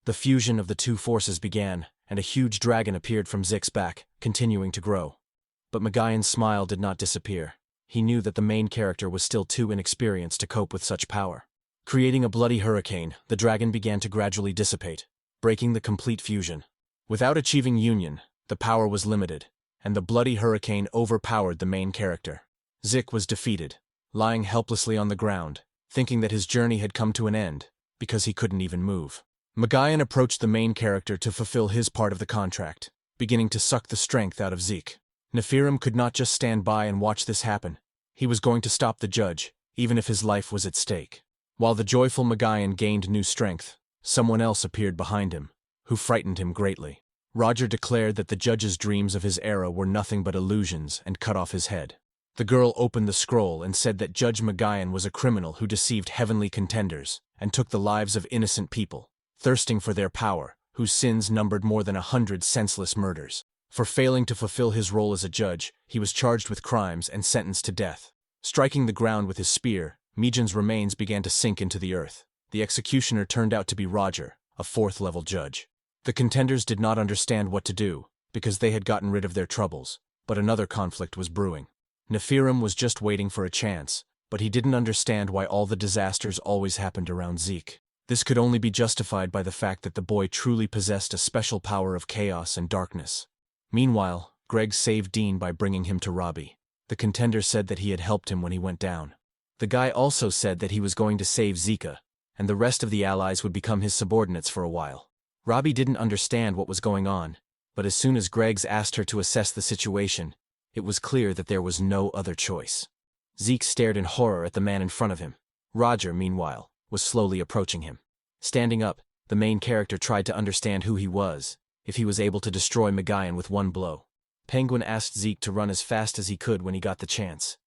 Speaker 1: The fusion of the two forces began, and a huge dragon appeared from Zeke's back, continuing to grow. But Megion's smile did not disappear. He knew that the main character was still too inexperienced to cope with such power. Creating a bloody hurricane, the dragon began to gradually dissipate, breaking the complete fusion. Without achieving union, the power was limited, and the bloody hurricane overpowered the main character. Zeke was defeated, lying helplessly on the ground, thinking that his journey had come to an end, because he couldn't even move. Megion approached the main character to fulfill his part of the contract, beginning to suck the strength out of Zeke. Nephirim could not just stand by and watch this happen. He was going to stop the judge, even if his life was at stake. While the joyful Megion gained new strength, someone else appeared behind him, who frightened him greatly. Roger declared that the judge's dreams of his era were nothing but illusions and cut off his head. The girl opened the scroll and said that Judge Megion was a criminal who deceived heavenly contenders and took the lives of innocent people, thirsting for their power, whose sins numbered more than 100 senseless murders. For failing to fulfill his role as a judge, he was charged with crimes and sentenced to death. Striking the ground with his spear, Megion's remains began to sink into the earth. The executioner turned out to be Roger, a 4th-level judge. The contenders did not understand what to do, because they had gotten rid of their troubles, but another conflict was brewing. Nephirim was just waiting for a chance, but he didn't understand why all the disasters always happened around Zeke. This could only be justified by the fact that the boy truly possessed a special power of chaos and darkness. Meanwhile, Greg saved Dean by bringing him to Robbie. The contender said that he had helped him when he went down. The guy also said that he was going to save Zeke, and the rest of the allies would become his subordinates for a while. Robbie didn't understand what was going on, but as soon as Greggs asked her to assess the situation, it was clear that there was no other choice. Zeke stared in horror at the man in front of him. Roger, meanwhile, was slowly approaching him. Standing up, the main character tried to understand who he was, if he was able to destroy Megion with one blow. Penguin asked Zeke to run as fast as he could when he got the chance.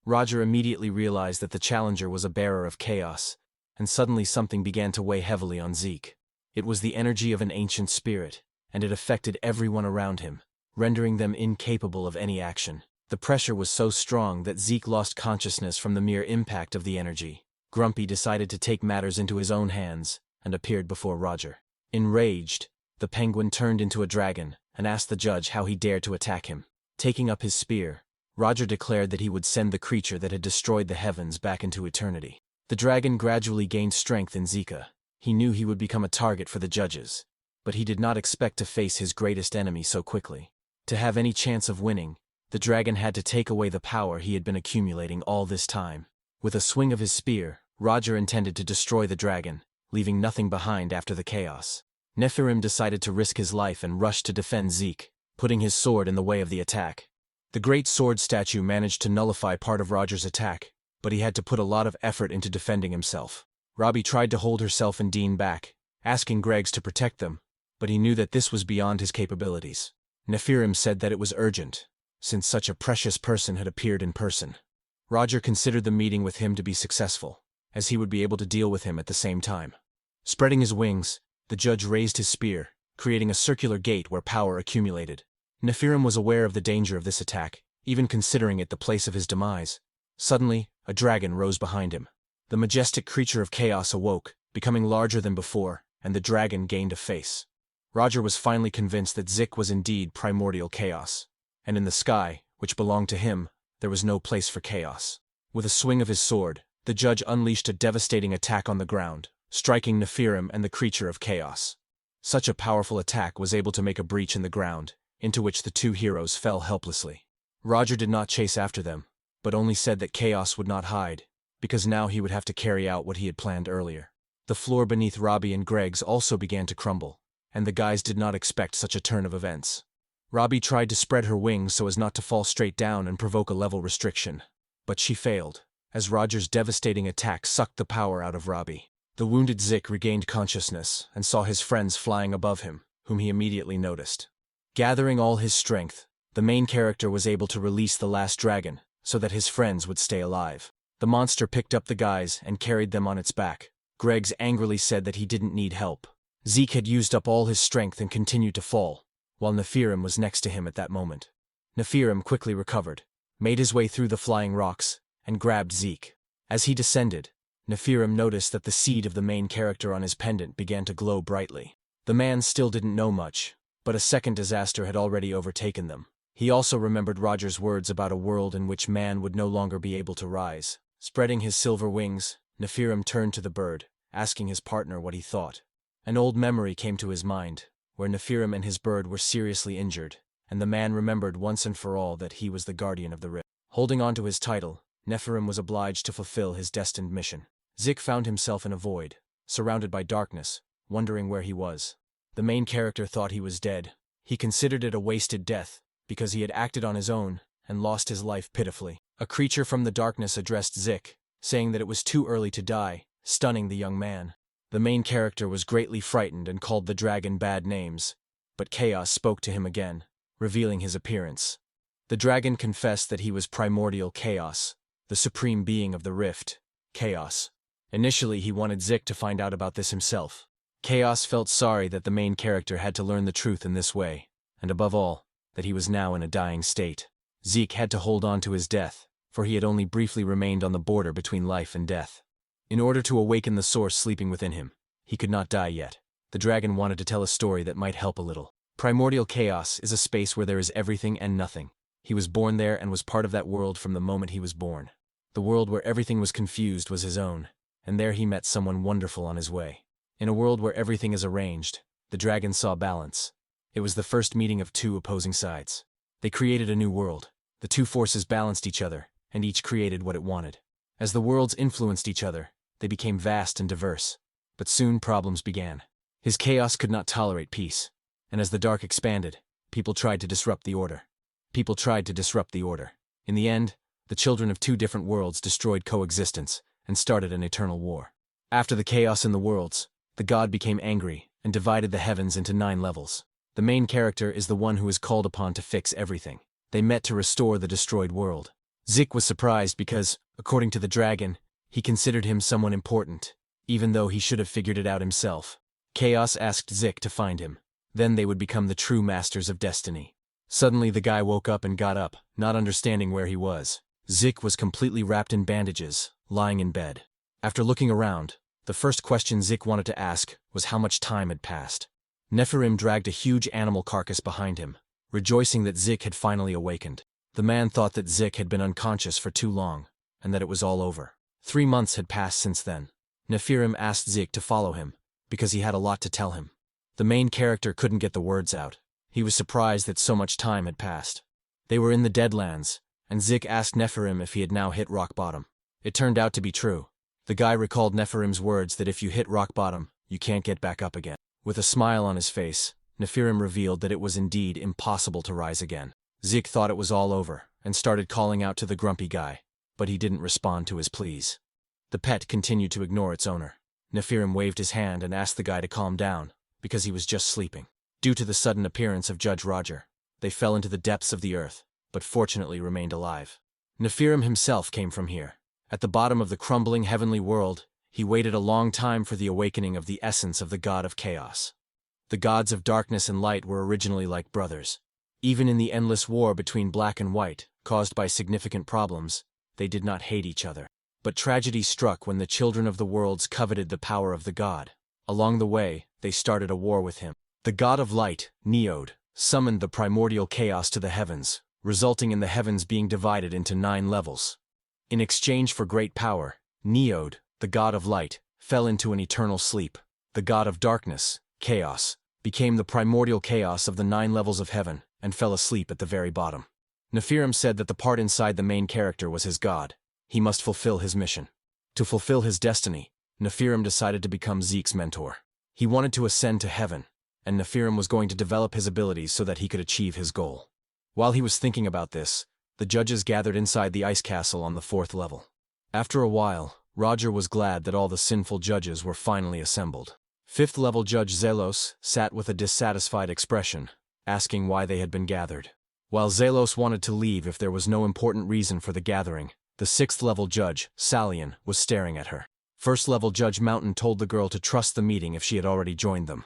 Speaker 1: Roger immediately realized that the challenger was a bearer of chaos, and suddenly something began to weigh heavily on Zeke. It was the energy of an ancient spirit, and it affected everyone around him, rendering them incapable of any action. The pressure was so strong that Zeke lost consciousness from the mere impact of the energy. Grumpy decided to take matters into his own hands, and appeared before Roger. Enraged, the penguin turned into a dragon, and asked the judge how he dared to attack him. Taking up his spear, Roger declared that he would send the creature that had destroyed the heavens back into eternity. The dragon gradually gained strength in Zeke. He knew he would become a target for the judges, but he did not expect to face his greatest enemy so quickly. To have any chance of winning, the dragon had to take away the power he had been accumulating all this time. With a swing of his spear, Roger intended to destroy the dragon, leaving nothing behind after the chaos. Nephirim decided to risk his life and rushed to defend Zeke, putting his sword in the way of the attack. The great sword statue managed to nullify part of Roger's attack, but he had to put a lot of effort into defending himself. Robbie tried to hold herself and Dean back, asking Greggs to protect them, but he knew that this was beyond his capabilities. Nephirim said that it was urgent, since such a precious person had appeared in person. Roger considered the meeting with him to be successful, as he would be able to deal with him at the same time. Spreading his wings, the judge raised his spear, creating a circular gate where power accumulated. Nephirim was aware of the danger of this attack, even considering it the place of his demise. Suddenly, a dragon rose behind him. The majestic creature of chaos awoke, becoming larger than before, and the dragon gained a face. Roger was finally convinced that Zeke was indeed primordial chaos, and in the sky, which belonged to him, there was no place for chaos. With a swing of his sword, the judge unleashed a devastating attack on the ground, striking Nephirim and the creature of chaos. Such a powerful attack was able to make a breach in the ground, into which the two heroes fell helplessly. Roger did not chase after them, but only said that chaos would not hide, because now he would have to carry out what he had planned earlier. The floor beneath Robbie and Greggs also began to crumble, and the guys did not expect such a turn of events. Robbie tried to spread her wings so as not to fall straight down and provoke a level restriction, but she failed, as Roger's devastating attack sucked the power out of Robbie. The wounded Zeke regained consciousness and saw his friends flying above him, whom he immediately noticed. Gathering all his strength, the main character was able to release the last dragon, so that his friends would stay alive. The monster picked up the guys and carried them on its back. Greggs angrily said that he didn't need help. Zeke had used up all his strength and continued to fall, while Nephirim was next to him at that moment. Nephirim quickly recovered, made his way through the flying rocks, and grabbed Zeke. As he descended, Nephirim noticed that the seed of the main character on his pendant began to glow brightly. The man still didn't know much, but a second disaster had already overtaken them. He also remembered Roger's words about a world in which man would no longer be able to rise. Spreading his silver wings, Nephirim turned to the bird, asking his partner what he thought. An old memory came to his mind, where Nephirim and his bird were seriously injured, and the man remembered once and for all that he was the guardian of the rift. Holding on to his title, Nephirim was obliged to fulfill his destined mission. Zeke found himself in a void, surrounded by darkness, wondering where he was. The main character thought he was dead. He considered it a wasted death, because he had acted on his own and lost his life pitifully. A creature from the darkness addressed Zeke, saying that it was too early to die, stunning the young man. The main character was greatly frightened and called the dragon bad names, but Chaos spoke to him again, revealing his appearance. The dragon confessed that he was primordial chaos, the supreme being of the rift, Chaos. Initially, he wanted Zeke to find out about this himself. Chaos felt sorry that the main character had to learn the truth in this way, and above all, that he was now in a dying state. Zeke had to hold on to his death, for he had only briefly remained on the border between life and death. In order to awaken the source sleeping within him, he could not die yet. The dragon wanted to tell a story that might help a little. Primordial chaos is a space where there is everything and nothing. He was born there and was part of that world from the moment he was born. The world where everything was confused was his own, and there he met someone wonderful on his way. In a world where everything is arranged, the dragon saw balance. It was the first meeting of two opposing sides. They created a new world. The two forces balanced each other, and each created what it wanted. As the worlds influenced each other, they became vast and diverse. But soon problems began. His chaos could not tolerate peace, and as the dark expanded, people tried to disrupt the order. In the end, the children of two different worlds destroyed coexistence and started an eternal war. After the chaos in the worlds, the god became angry and divided the heavens into 9 levels. The main character is the one who is called upon to fix everything. They met to restore the destroyed world. Zeke was surprised because, according to the dragon, he considered him someone important, even though he should have figured it out himself. Chaos asked Zeke to find him. Then they would become the true masters of destiny. Suddenly the guy woke up and got up, not understanding where he was. Zeke was completely wrapped in bandages, lying in bed. After looking around, the first question Zeke wanted to ask was how much time had passed. Nephirim dragged a huge animal carcass behind him, rejoicing that Zeke had finally awakened. The man thought that Zeke had been unconscious for too long, and that it was all over. 3 months had passed since then. Nephirim asked Zeke to follow him, because he had a lot to tell him. The main character couldn't get the words out. He was surprised that so much time had passed. They were in the Deadlands, and Zeke asked Nephirim if he had now hit rock bottom. It turned out to be true. The guy recalled Nephirim's words that if you hit rock bottom, you can't get back up again. With a smile on his face, Nephirim revealed that it was indeed impossible to rise again. Zeke thought it was all over, and started calling out to the grumpy guy, but he didn't respond to his pleas. The pet continued to ignore its owner. Nephirim waved his hand and asked the guy to calm down, because he was just sleeping. Due to the sudden appearance of Judge Roger, they fell into the depths of the earth, but fortunately remained alive. Nephirim himself came from here. At the bottom of the crumbling heavenly world, he waited a long time for the awakening of the essence of the god of chaos. The gods of darkness and light were originally like brothers. Even in the endless war between black and white, caused by significant problems, they did not hate each other. But tragedy struck when the children of the worlds coveted the power of the god. Along the way, they started a war with him. The god of light, Neod, summoned the primordial chaos to the heavens, resulting in the heavens being divided into 9 levels. In exchange for great power, Neod, the god of light, fell into an eternal sleep. The god of darkness, chaos, became the primordial chaos of the 9 levels of heaven, and fell asleep at the very bottom. Nephirim said that the part inside the main character was his god. He must fulfill his mission. To fulfill his destiny, Nephirim decided to become Zeke's mentor. He wanted to ascend to heaven, and Nephirim was going to develop his abilities so that he could achieve his goal. While he was thinking about this, the judges gathered inside the ice castle on the 4th level. After a while, Roger was glad that all the sinful judges were finally assembled. 5th level Judge Zelos sat with a dissatisfied expression, asking why they had been gathered. While Zelos wanted to leave if there was no important reason for the gathering, the 6th level Judge, Salian, was staring at her. 1st level Judge Mountain told the girl to trust the meeting if she had already joined them.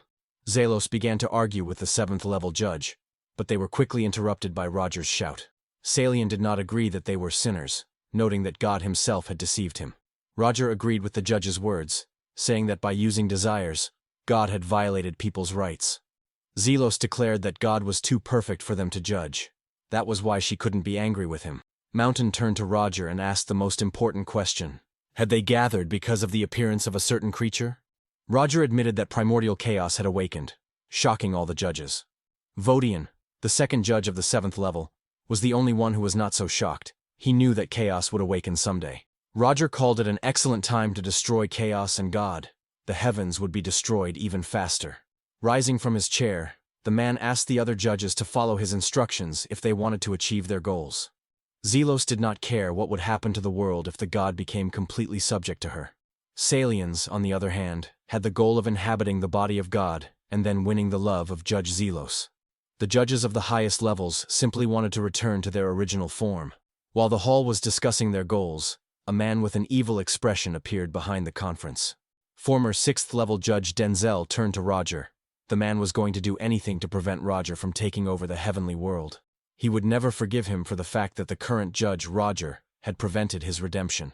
Speaker 1: Zelos began to argue with the 7th level Judge, but they were quickly interrupted by Roger's shout. Salian did not agree that they were sinners, noting that God himself had deceived him. Roger agreed with the judge's words, saying that by using desires, God had violated people's rights. Zelos declared that God was too perfect for them to judge. That was why she couldn't be angry with him. Mountain turned to Roger and asked the most important question. Had they gathered because of the appearance of a certain creature? Roger admitted that primordial chaos had awakened, shocking all the judges. Vodian, the 2nd judge of the 7th level, was the only one who was not so shocked. He knew that chaos would awaken someday. Roger called it an excellent time to destroy chaos and God. The heavens would be destroyed even faster. Rising from his chair, the man asked the other judges to follow his instructions if they wanted to achieve their goals. Zelos did not care what would happen to the world if the god became completely subject to her. Salians, on the other hand, had the goal of inhabiting the body of God and then winning the love of Judge Zelos. The judges of the highest levels simply wanted to return to their original form. While the hall was discussing their goals, a man with an evil expression appeared behind the conference. Former 6th level Judge Denzel turned to Roger. The man was going to do anything to prevent Roger from taking over the heavenly world. He would never forgive him for the fact that the current judge, Roger, had prevented his redemption.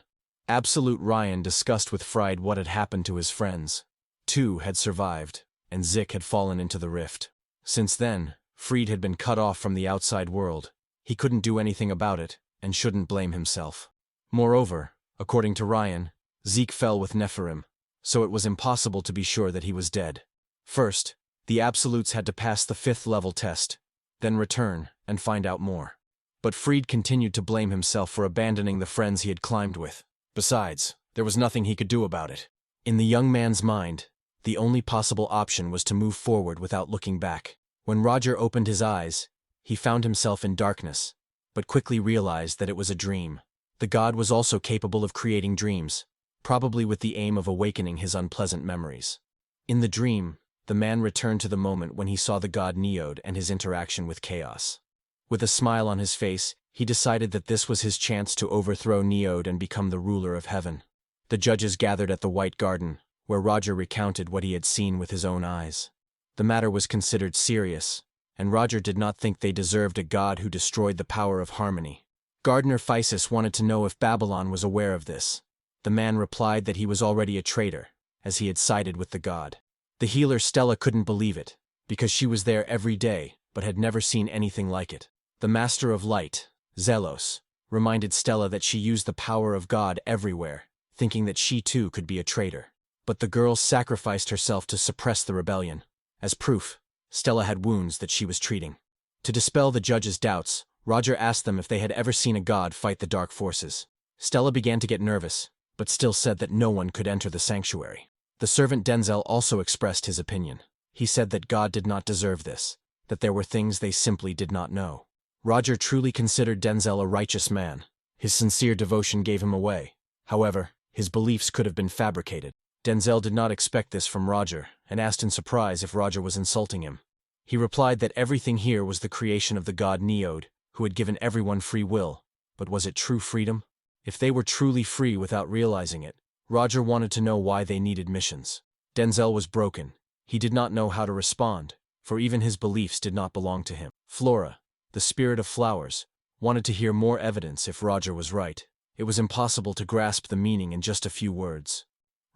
Speaker 1: Absolute Ryan discussed with Fried what had happened to his friends. 2 had survived, and Zeke had fallen into the rift. Since then, Fried had been cut off from the outside world. He couldn't do anything about it, and shouldn't blame himself. Moreover, according to Ryan, Zeke fell with Nephirim, so it was impossible to be sure that he was dead. First, the Absolutes had to pass the 5th level test, then return and find out more. But Fried continued to blame himself for abandoning the friends he had climbed with. Besides, there was nothing he could do about it. In the young man's mind, the only possible option was to move forward without looking back. When Roger opened his eyes, he found himself in darkness, but quickly realized that it was a dream. The god was also capable of creating dreams, probably with the aim of awakening his unpleasant memories. In the dream, the man returned to the moment when he saw the god Neod and his interaction with chaos. With a smile on his face, he decided that this was his chance to overthrow Neod and become the ruler of heaven. The judges gathered at the White Garden, where Roger recounted what he had seen with his own eyes. The matter was considered serious, and Roger did not think they deserved a god who destroyed the power of harmony. Gardener Physis wanted to know if Babylon was aware of this. The man replied that he was already a traitor, as he had sided with the god. The healer Stella couldn't believe it, because she was there every day, but had never seen anything like it. The Master of Light, Zelos, reminded Stella that she used the power of God everywhere, thinking that she too could be a traitor. But the girl sacrificed herself to suppress the rebellion. As proof, Stella had wounds that she was treating. To dispel the judges' doubts, Roger asked them if they had ever seen a god fight the dark forces. Stella began to get nervous, but still said that no one could enter the sanctuary. The servant Denzel also expressed his opinion. He said that God did not deserve this, that there were things they simply did not know. Roger truly considered Denzel a righteous man. His sincere devotion gave him away. However, his beliefs could have been fabricated. Denzel did not expect this from Roger, and asked in surprise if Roger was insulting him. He replied that everything here was the creation of the god Neod, who had given everyone free will. But was it true freedom? If they were truly free without realizing it, Roger wanted to know why they needed missions. Denzel was broken. He did not know how to respond, for even his beliefs did not belong to him. Flora, the spirit of flowers, wanted to hear more evidence if Roger was right. It was impossible to grasp the meaning in just a few words.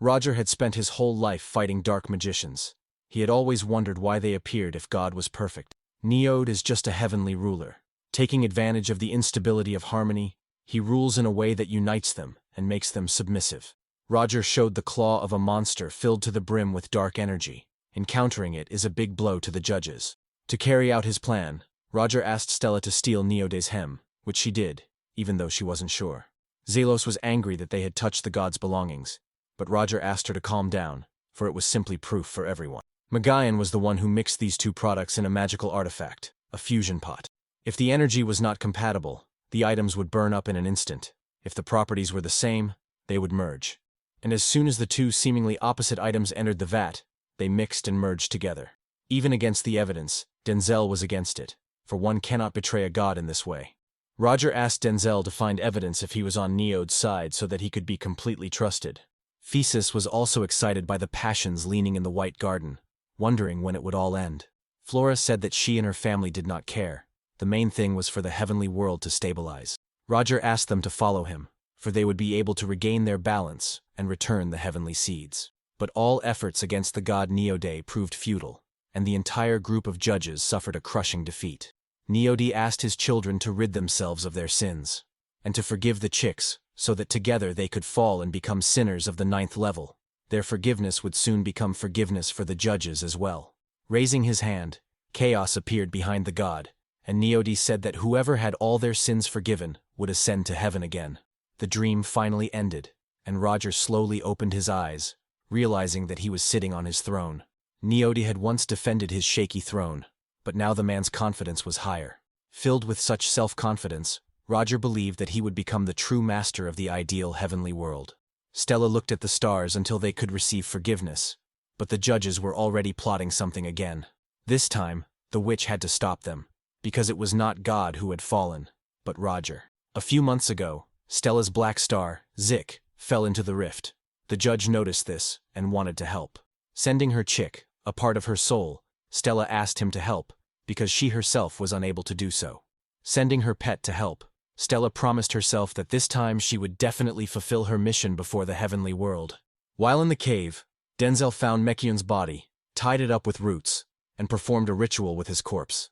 Speaker 1: Roger had spent his whole life fighting dark magicians. He had always wondered why they appeared if God was perfect. Neod is just a heavenly ruler. Taking advantage of the instability of harmony, he rules in a way that unites them and makes them submissive. Roger showed the claw of a monster filled to the brim with dark energy. Encountering it is a big blow to the judges. To carry out his plan, Roger asked Stella to steal Neod's hem, which she did, even though she wasn't sure. Zelos was angry that they had touched the god's belongings, but Roger asked her to calm down, for it was simply proof for everyone. Magayan was the one who mixed these two products in a magical artifact, a fusion pot. If the energy was not compatible, the items would burn up in an instant. If the properties were the same, they would merge. And as soon as the two seemingly opposite items entered the vat, they mixed and merged together. Even against the evidence, Denzel was against it, for one cannot betray a god in this way. Roger asked Denzel to find evidence if he was on Neod's side so that he could be completely trusted. Physis was also excited by the passions leaning in the White Garden, wondering when it would all end. Flora said that she and her family did not care. The main thing was for the heavenly world to stabilize. Roger asked them to follow him, for they would be able to regain their balance and return the heavenly seeds. But all efforts against the god Neode proved futile, and the entire group of judges suffered a crushing defeat. Neode asked his children to rid themselves of their sins, and to forgive the chicks, so that together they could fall and become sinners of the 9th level. Their forgiveness would soon become forgiveness for the judges as well. Raising his hand, Chaos appeared behind the god, and Neode said that whoever had all their sins forgiven would ascend to heaven again. The dream finally ended, and Roger slowly opened his eyes, realizing that he was sitting on his throne. Neode had once defended his shaky throne, but now the man's confidence was higher. Filled with such self-confidence, Roger believed that he would become the true master of the ideal heavenly world. Stella looked at the stars until they could receive forgiveness, but the judges were already plotting something again. This time, the witch had to stop them, because it was not God who had fallen, but Roger. A few months ago, Stella's black star, Zeke, fell into the rift. The judge noticed this and wanted to help. Sending her chick, a part of her soul, Stella asked him to help, because she herself was unable to do so. Sending her pet to help, Stella promised herself that this time she would definitely fulfill her mission before the heavenly world. While in the cave, Denzel found Mekion's body, tied it up with roots, and performed a ritual with his corpse.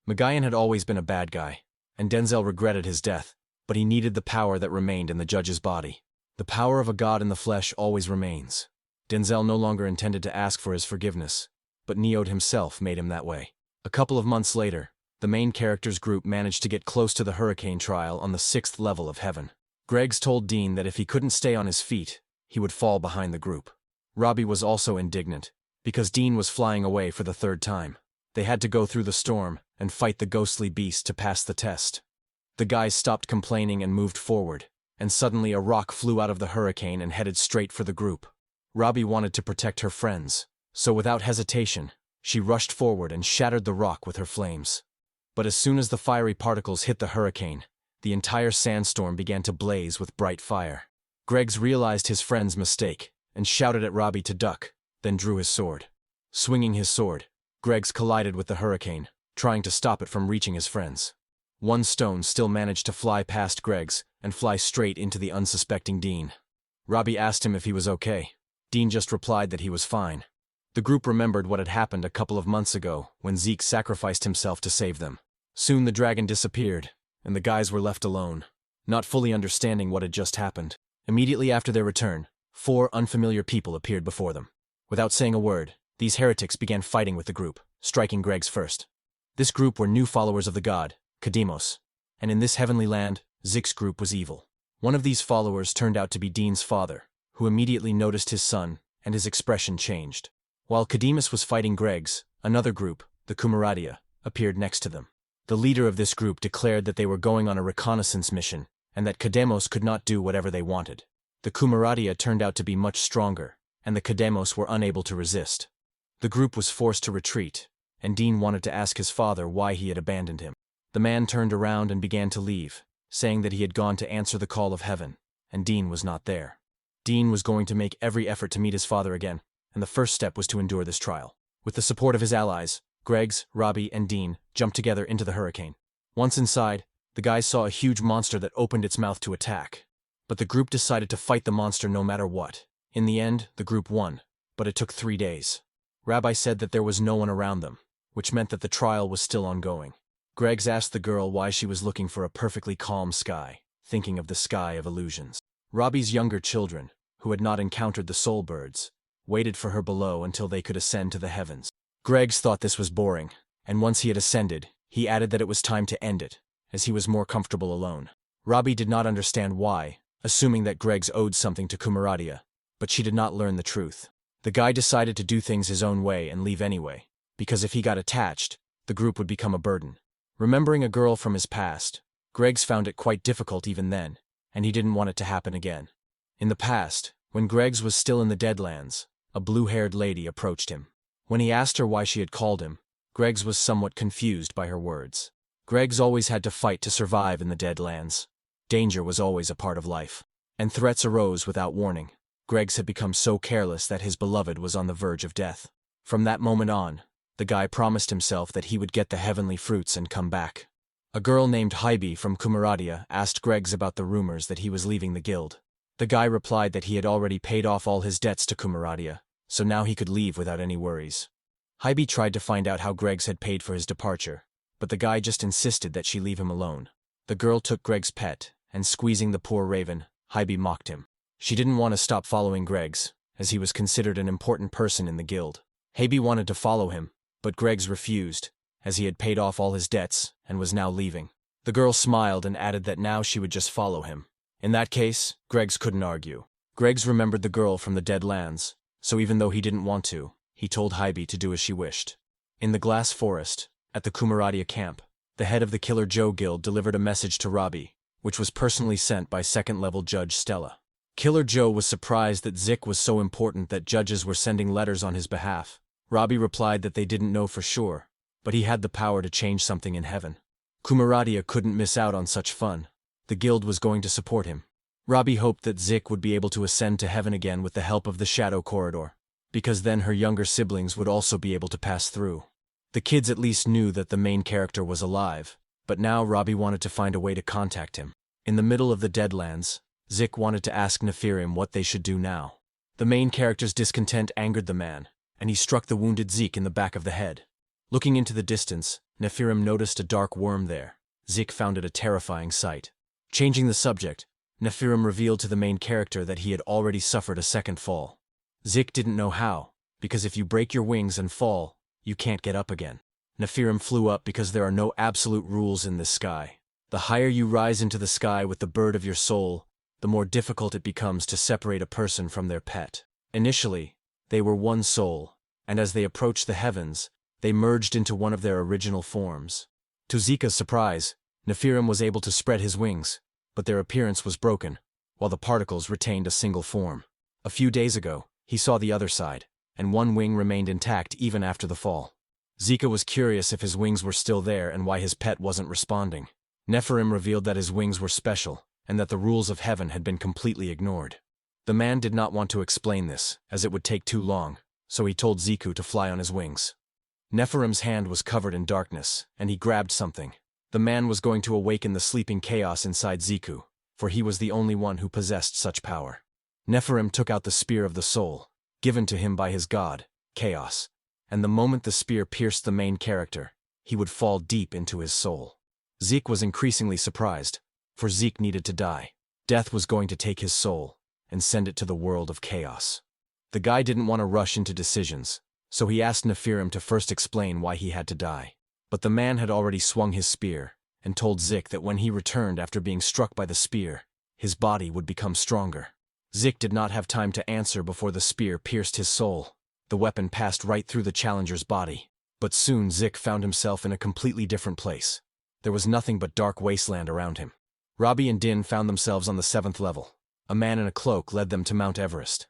Speaker 1: Magayan had always been a bad guy, and Denzel regretted his death, but he needed the power that remained in the judge's body. The power of a god in the flesh always remains. Denzel no longer intended to ask for his forgiveness, but Neod himself made him that way. A couple of months later, the main characters group managed to get close to the hurricane trial on the 6th level of heaven. Greggs told Dean that if he couldn't stay on his feet, he would fall behind the group. Robbie was also indignant, because Dean was flying away for the 3rd time. They had to go through the storm and fight the ghostly beast to pass the test. The guys stopped complaining and moved forward, and suddenly a rock flew out of the hurricane and headed straight for the group. Robbie wanted to protect her friends, So without hesitation, she rushed forward and shattered the rock with her flames. But as soon as the fiery particles hit the hurricane, the entire sandstorm began to blaze with bright fire. Greggs realized his friend's mistake and shouted at Robbie to duck, then drew his sword. Swinging his sword, Greggs collided with the hurricane, trying to stop it from reaching his friends. One stone still managed to fly past Greggs and fly straight into the unsuspecting Dean. Robbie asked him if he was okay. Dean just replied that he was fine. The group remembered what had happened a couple of months ago when Zeke sacrificed himself to save them. Soon the dragon disappeared, and the guys were left alone, not fully understanding what had just happened. Immediately after their return, 4 unfamiliar people appeared before them. Without saying a word, these heretics began fighting with the group, striking Greggs first. This group were new followers of the god, Kademos, and in this heavenly land, Zeke's group was evil. One of these followers turned out to be Dean's father, who immediately noticed his son, and his expression changed. While Kademos was fighting Greggs, another group, the Kumaradia, appeared next to them. The leader of this group declared that they were going on a reconnaissance mission, and that Kademos could not do whatever they wanted. The Kumaradia turned out to be much stronger, and the Kademos were unable to resist. The group was forced to retreat, and Dean wanted to ask his father why he had abandoned him. The man turned around and began to leave, saying that he had gone to answer the call of heaven, and Dean was not there. Dean was going to make every effort to meet his father again, and the first step was to endure this trial. With the support of his allies, Greggs, Robbie, and Dean jumped together into the hurricane. Once inside, the guys saw a huge monster that opened its mouth to attack. But the group decided to fight the monster no matter what. In the end, the group won, but it took 3 days. Rabbi said that there was no one around them, which meant that the trial was still ongoing. Greggs asked the girl why she was looking for a perfectly calm sky, thinking of the sky of illusions. Robbie's younger children, who had not encountered the soul birds, waited for her below until they could ascend to the heavens. Greggs thought this was boring, and once he had ascended, he added that it was time to end it, as he was more comfortable alone. Robbie did not understand why, assuming that Greggs owed something to Kumaradia, but she did not learn the truth. The guy decided to do things his own way and leave anyway, because if he got attached, the group would become a burden. Remembering a girl from his past, Greggs found it quite difficult even then, and he didn't want it to happen again. In the past, when Greggs was still in the Deadlands, a blue-haired lady approached him. When he asked her why she had called him, Greggs was somewhat confused by her words. Greggs always had to fight to survive in the Deadlands. Danger was always a part of life, and threats arose without warning. Greggs had become so careless that his beloved was on the verge of death. From that moment on, the guy promised himself that he would get the heavenly fruits and come back. A girl named Hybe from Kumaradia asked Greggs about the rumors that he was leaving the guild. The guy replied that he had already paid off all his debts to Kumaradia, so now he could leave without any worries. Hybe tried to find out how Greggs had paid for his departure, but the guy just insisted that she leave him alone. The girl took Greggs' pet, and squeezing the poor raven, Hybe mocked him. She didn't want to stop following Greggs, as he was considered an important person in the guild. Hybe wanted to follow him, but Greggs refused, as he had paid off all his debts and was now leaving. The girl smiled and added that now she would just follow him. In that case, Greggs couldn't argue. Greggs remembered the girl from the Deadlands, so even though he didn't want to, he told Hybe to do as she wished. In the glass forest, at the Kumaradia camp, the head of the Killer Joe Guild delivered a message to Robbie, which was personally sent by second-level Judge Stella. Killer Joe was surprised that Zeke was so important that judges were sending letters on his behalf. Robbie replied that they didn't know for sure, but he had the power to change something in heaven. Kumaradia couldn't miss out on such fun. The guild was going to support him. Robbie hoped that Zeke would be able to ascend to heaven again with the help of the Shadow Corridor, because then her younger siblings would also be able to pass through. The kids at least knew that the main character was alive, but now Robbie wanted to find a way to contact him. In the middle of the Deadlands, Zeke wanted to ask Nephirim what they should do now. The main character's discontent angered the man, and he struck the wounded Zeke in the back of the head. Looking into the distance, Nephirim noticed a dark worm there. Zeke found it a terrifying sight. Changing the subject, Nephirim revealed to the main character that he had already suffered a second fall. Zeke didn't know how, because if you break your wings and fall, you can't get up again. Nephirim flew up because there are no absolute rules in this sky. The higher you rise into the sky with the bird of your soul, the more difficult it becomes to separate a person from their pet. Initially, they were one soul, and as they approached the heavens, they merged into one of their original forms. To Zeke's surprise, Nephirim was able to spread his wings, but their appearance was broken, while the particles retained a single form. A few days ago, he saw the other side. and one wing remained intact even after the fall. Zeke was curious if his wings were still there and why his pet wasn't responding. Nephilim revealed that his wings were special, and that the rules of heaven had been completely ignored. The man did not want to explain this, as it would take too long, so he told Zeke to fly on his wings. Nephilim's hand was covered in darkness, and he grabbed something. The man was going to awaken the sleeping chaos inside Zeke, for he was the only one who possessed such power. Nephilim took out the spear of the soul, given to him by his god, Chaos, and the moment the spear pierced the main character, he would fall deep into his soul. Zeke was increasingly surprised, for Zeke needed to die. Death was going to take his soul and send it to the world of chaos. The guy didn't want to rush into decisions, so he asked Nephilim to first explain why he had to die. But the man had already swung his spear, and told Zeke that when he returned after being struck by the spear, his body would become stronger. Zeke did not have time to answer before the spear pierced his soul. The weapon passed right through the challenger's body. But soon Zeke found himself in a completely different place. There was nothing but dark wasteland around him. Robbie and Din found themselves on the 7th level. A man in a cloak led them to Mount Everest.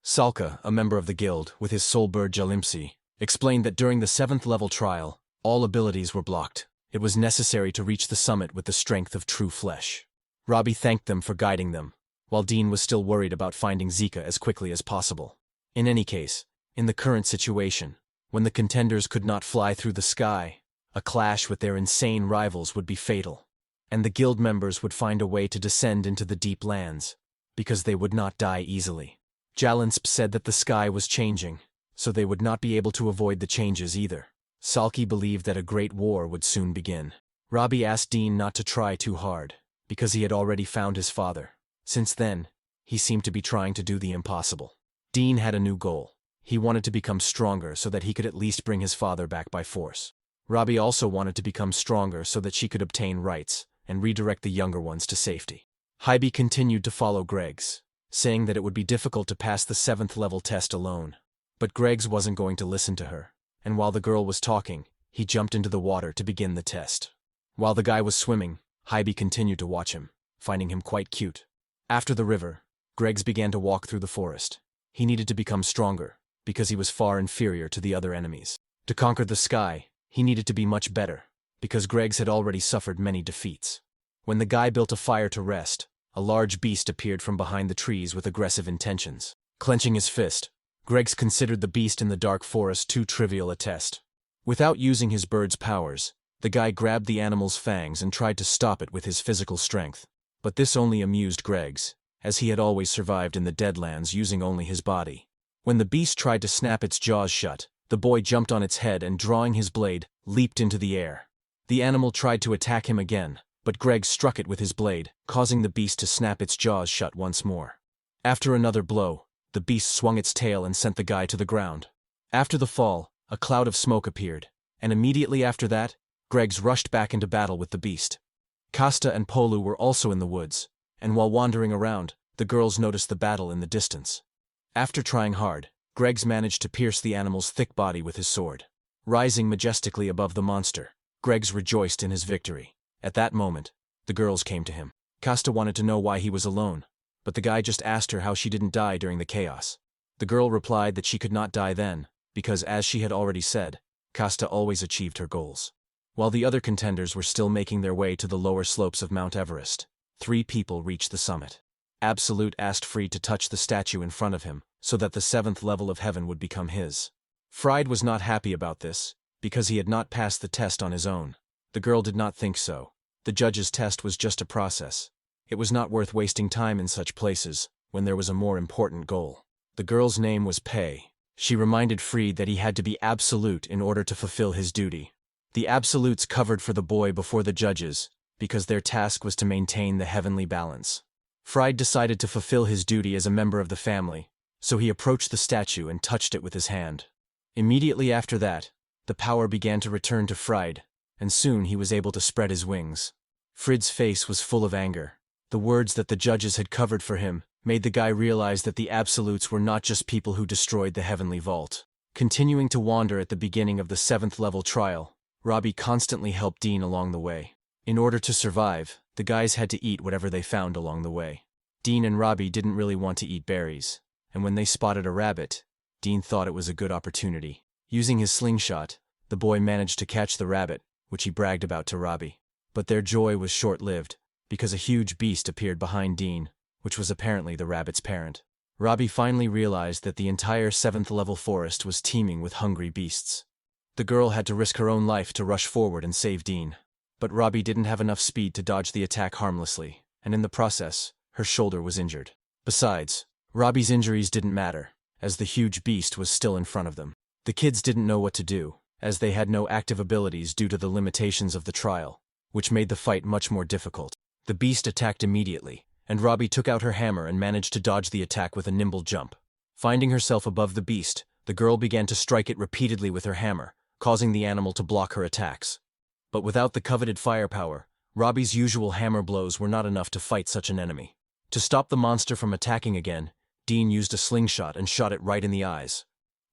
Speaker 1: Salka, a member of the guild, with his soul bird Jalimsi, explained that during the 7th level trial, all abilities were blocked. It was necessary to reach the summit with the strength of true flesh. Robbie thanked them for guiding them, while Dean was still worried about finding Zeke as quickly as possible. In any case, in the current situation, when the contenders could not fly through the sky, a clash with their insane rivals would be fatal, and the guild members would find a way to descend into the deep lands, because they would not die easily. Jalinsp said that the sky was changing, so they would not be able to avoid the changes either. Salki believed that a great war would soon begin. Robbie asked Dean not to try too hard, because he had already found his father. Since then, he seemed to be trying to do the impossible. Dean had a new goal. He wanted to become stronger so that he could at least bring his father back by force. Robbie also wanted to become stronger so that she could obtain rights and redirect the younger ones to safety. Hybe continued to follow Greg's, saying that it would be difficult to pass the 7th level test alone. But Greg's wasn't going to listen to her, and while the girl was talking, he jumped into the water to begin the test. While the guy was swimming, Hybe continued to watch him, finding him quite cute. After the river, Greg's began to walk through the forest. He needed to become stronger, because he was far inferior to the other enemies. To conquer the sky, he needed to be much better, because Greg's had already suffered many defeats. When the guy built a fire to rest, a large beast appeared from behind the trees with aggressive intentions. Clenching his fist, Greg's considered the beast in the dark forest too trivial a test. Without using his bird's powers, the guy grabbed the animal's fangs and tried to stop it with his physical strength. But this only amused Greg's, as he had always survived in the Deadlands using only his body. When the beast tried to snap its jaws shut, the boy jumped on its head and, drawing his blade, leaped into the air. The animal tried to attack him again, but Greg struck it with his blade, causing the beast to snap its jaws shut once more. After another blow, the beast swung its tail and sent the guy to the ground. After the fall, a cloud of smoke appeared, and immediately after that, Greg's rushed back into battle with the beast. Kasta and Polu were also in the woods, and while wandering around, the girls noticed the battle in the distance. After trying hard, Greg's managed to pierce the animal's thick body with his sword. Rising majestically above the monster, Greg's rejoiced in his victory. At that moment, the girls came to him. Kasta wanted to know why he was alone, but the guy just asked her how she didn't die during the chaos. The girl replied that she could not die then, because as she had already said, Kasta always achieved her goals. While the other contenders were still making their way to the lower slopes of Mount Everest, 3 people reached the summit. Absolute asked Fried to touch the statue in front of him, so that the 7th level of heaven would become his. Fried was not happy about this, because he had not passed the test on his own. The girl did not think so. The judge's test was just a process. It was not worth wasting time in such places, when there was a more important goal. The girl's name was Pei. She reminded Fried that he had to be absolute in order to fulfill his duty. The absolutes covered for the boy before the judges, because their task was to maintain the heavenly balance. Fried decided to fulfill his duty as a member of the family, so he approached the statue and touched it with his hand. Immediately after that, the power began to return to Fried, and soon he was able to spread his wings. Fried's face was full of anger. The words that the judges had covered for him made the guy realize that the absolutes were not just people who destroyed the heavenly vault. Continuing to wander at the beginning of the 7th level trial, Robbie constantly helped Dean along the way. In order to survive, the guys had to eat whatever they found along the way. Dean and Robbie didn't really want to eat berries, and when they spotted a rabbit, Dean thought it was a good opportunity. Using his slingshot, the boy managed to catch the rabbit, which he bragged about to Robbie. But their joy was short-lived, because a huge beast appeared behind Dean, which was apparently the rabbit's parent. Robbie finally realized that the entire 7th-level forest was teeming with hungry beasts. The girl had to risk her own life to rush forward and save Dean. But Robbie didn't have enough speed to dodge the attack harmlessly, and in the process, her shoulder was injured. Besides, Robbie's injuries didn't matter, as the huge beast was still in front of them. The kids didn't know what to do, as they had no active abilities due to the limitations of the trial, which made the fight much more difficult. The beast attacked immediately, and Robbie took out her hammer and managed to dodge the attack with a nimble jump. Finding herself above the beast, the girl began to strike it repeatedly with her hammer, causing the animal to block her attacks. But without the coveted firepower, Robbie's usual hammer blows were not enough to fight such an enemy. To stop the monster from attacking again, Dean used a slingshot and shot it right in the eyes.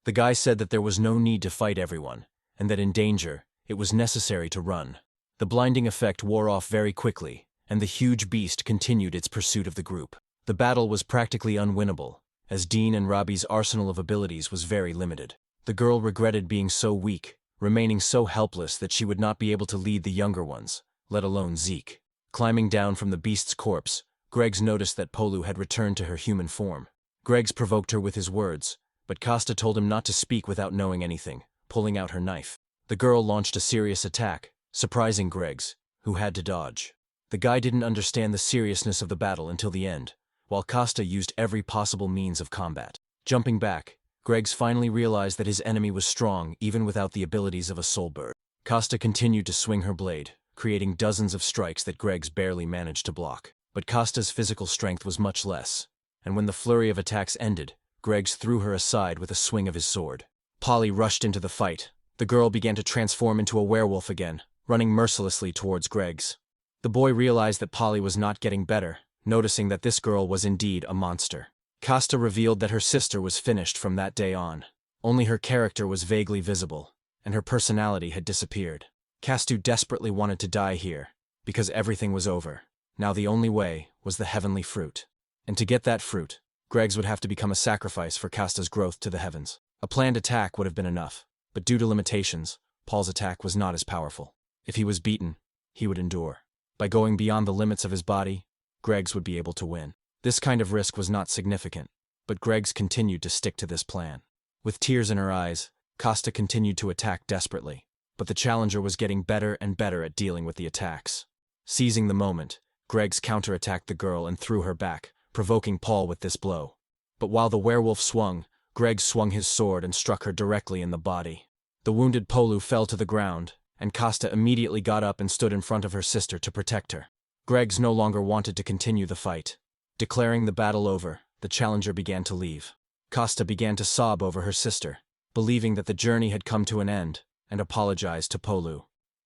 Speaker 1: The guy said that there was no need to fight everyone, and that in danger, it was necessary to run. The blinding effect wore off very quickly, and the huge beast continued its pursuit of the group. The battle was practically unwinnable, as Dean and Robbie's arsenal of abilities was very limited. The girl regretted being so weak, remaining so helpless that she would not be able to lead the younger ones, let alone Zeke. Climbing down from the beast's corpse, Greggs noticed that Polu had returned to her human form. Greggs provoked her with his words, but Costa told him not to speak without knowing anything, pulling out her knife. The girl launched a serious attack, surprising Greggs, who had to dodge. The guy didn't understand the seriousness of the battle until the end, while Costa used every possible means of combat. Jumping back, Greggs finally realized that his enemy was strong even without the abilities of a soul bird. Costa continued to swing her blade, creating dozens of strikes that Greggs barely managed to block. But Costa's physical strength was much less, and when the flurry of attacks ended, Greggs threw her aside with a swing of his sword. Polly rushed into the fight. The girl began to transform into a werewolf again, running mercilessly towards Greggs. The boy realized that Polly was not getting better, noticing that this girl was indeed a monster. Costa revealed that her sister was finished from that day on. Only her character was vaguely visible, and her personality had disappeared. Castu desperately wanted to die here, because everything was over. Now the only way was the heavenly fruit. And to get that fruit, Greggs would have to become a sacrifice for Costa's growth to the heavens. A planned attack would have been enough, but due to limitations, Paul's attack was not as powerful. If he was beaten, he would endure. By going beyond the limits of his body, Greggs would be able to win. This kind of risk was not significant, but Greggs continued to stick to this plan. With tears in her eyes, Costa continued to attack desperately, but the challenger was getting better and better at dealing with the attacks. Seizing the moment, Greggs counterattacked the girl and threw her back, provoking Paul with this blow. But while the werewolf swung, Greggs swung his sword and struck her directly in the body. The wounded Polu fell to the ground, and Costa immediately got up and stood in front of her sister to protect her. Greggs no longer wanted to continue the fight. Declaring the battle over, the challenger began to leave. Costa began to sob over her sister, believing that the journey had come to an end, and apologized to Polu.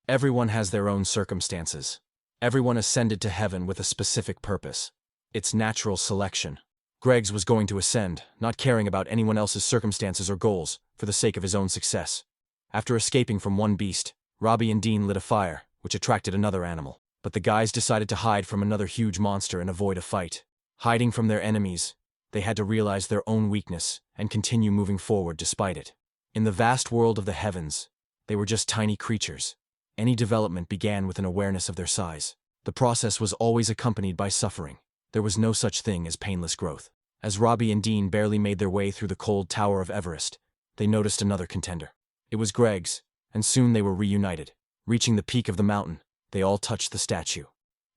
Speaker 1: Everyone has their own circumstances. Everyone ascended to heaven with a specific purpose. It's natural selection. Greggs was going to ascend, not caring about anyone else's circumstances or goals, for the sake of his own success. After escaping from one beast, Robbie and Dean lit a fire, which attracted another animal. But the guys decided to hide from another huge monster and avoid a fight. Hiding from their enemies, they had to realize their own weakness and continue moving forward despite it. In the vast world of the heavens, they were just tiny creatures. Any development began with an awareness of their size. The process was always accompanied by suffering. There was no such thing as painless growth. As Robbie and Dean barely made their way through the cold tower of Everest, they noticed another contender. It was Greggs, and soon they were reunited. Reaching the peak of the mountain, they all touched the statue.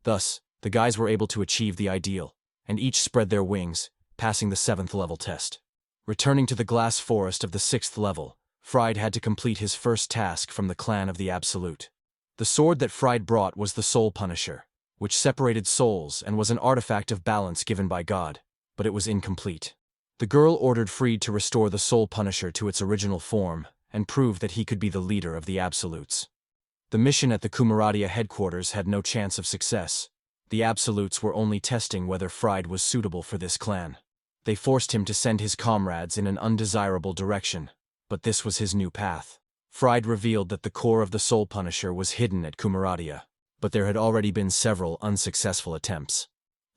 Speaker 1: Thus, the guys were able to achieve the ideal, and each spread their wings, passing the 7th level test. Returning to the glass forest of the 6th level, Fried had to complete his first task from the clan of the Absolute. The sword that Fried brought was the Soul Punisher, which separated souls and was an artifact of balance given by God, but it was incomplete. The girl ordered Fried to restore the Soul Punisher to its original form and prove that he could be the leader of the Absolutes. The mission at the Kumaradia headquarters had no chance of success. The Absolutes were only testing whether Fried was suitable for this clan. They forced him to send his comrades in an undesirable direction, but this was his new path. Fried revealed that the core of the Soul Punisher was hidden at Kumaradia, but there had already been several unsuccessful attempts.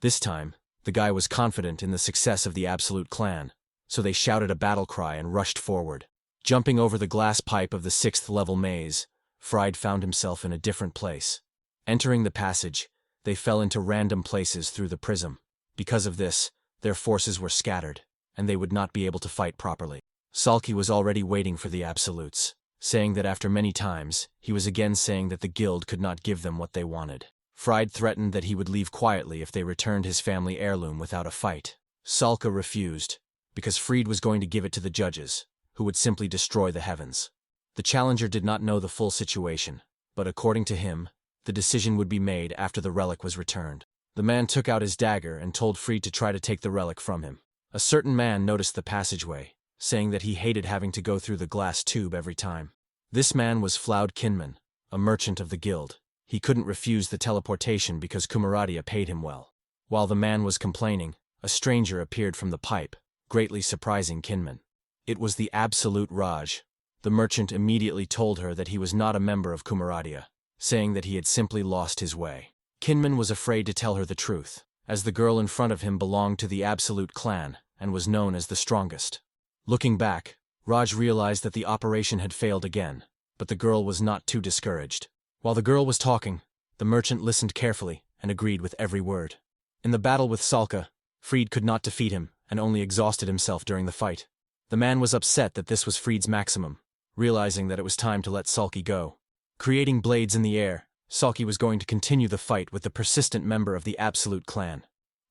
Speaker 1: This time, the guy was confident in the success of the Absolute clan, so they shouted a battle cry and rushed forward. Jumping over the glass pipe of the 6th level maze, Fried found himself in a different place. Entering the passage, they fell into random places through the prism. Because of this, their forces were scattered, and they would not be able to fight properly. Salki was already waiting for the absolutes, saying that after many times, he was again saying that the guild could not give them what they wanted. Fried threatened that he would leave quietly if they returned his family heirloom without a fight. Salka refused, because Fried was going to give it to the judges, who would simply destroy the heavens. The challenger did not know the full situation, but according to him, the decision would be made after the relic was returned. The man took out his dagger and told Fried to try to take the relic from him. A certain man noticed the passageway, saying that he hated having to go through the glass tube every time. This man was Floud Kinman, a merchant of the guild. He couldn't refuse the teleportation because Kumaradia paid him well. While the man was complaining, a stranger appeared from the pipe, greatly surprising Kinman. It was the absolute Raj. The merchant immediately told her that he was not a member of Kumaradia, saying that he had simply lost his way. Kinman was afraid to tell her the truth, as the girl in front of him belonged to the Absolute clan and was known as the strongest. Looking back, Raj realized that the operation had failed again, but the girl was not too discouraged. While the girl was talking, the merchant listened carefully and agreed with every word. In the battle with Salka, Fried could not defeat him and only exhausted himself during the fight. The man was upset that this was Fried's maximum, realizing that it was time to let Salki go. Creating blades in the air, Salki was going to continue the fight with the persistent member of the Absolute clan.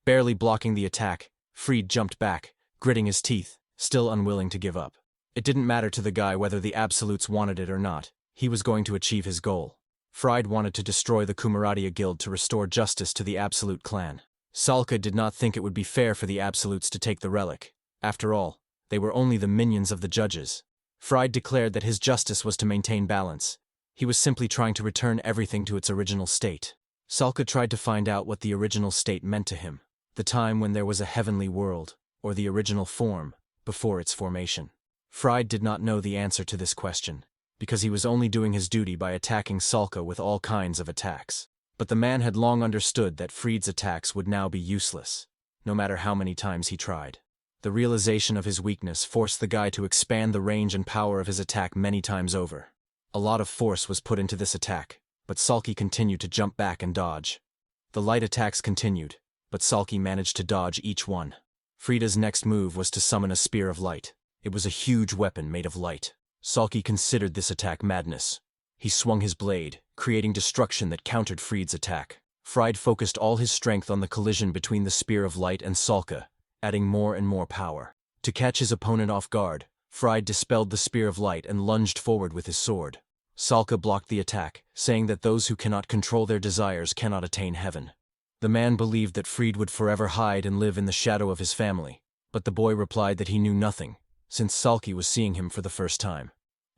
Speaker 1: Barely blocking the attack, Fried jumped back, gritting his teeth, still unwilling to give up. It didn't matter to the guy whether the Absolutes wanted it or not, he was going to achieve his goal. Fried wanted to destroy the Kumaradia guild to restore justice to the Absolute clan. Salka did not think it would be fair for the Absolutes to take the relic. After all, they were only the minions of the judges. Fried declared that his justice was to maintain balance. He was simply trying to return everything to its original state. Salka tried to find out what the original state meant to him, the time when there was a heavenly world, or the original form, before its formation. Fried did not know the answer to this question, because he was only doing his duty by attacking Salka with all kinds of attacks. But the man had long understood that Fried's attacks would now be useless, no matter how many times he tried. The realization of his weakness forced the guy to expand the range and power of his attack many times over. A lot of force was put into this attack, but Salki continued to jump back and dodge. The light attacks continued, but Salki managed to dodge each one. Frida's next move was to summon a spear of light. It was a huge weapon made of light. Salki considered this attack madness. He swung his blade, creating destruction that countered Fried's attack. Fried focused all his strength on the collision between the spear of light and Salka, adding more and more power. To catch his opponent off guard, Fried dispelled the spear of light and lunged forward with his sword. Salka blocked the attack, saying that those who cannot control their desires cannot attain heaven. The man believed that Fried would forever hide and live in the shadow of his family, but the boy replied that he knew nothing, since Salki was seeing him for the first time.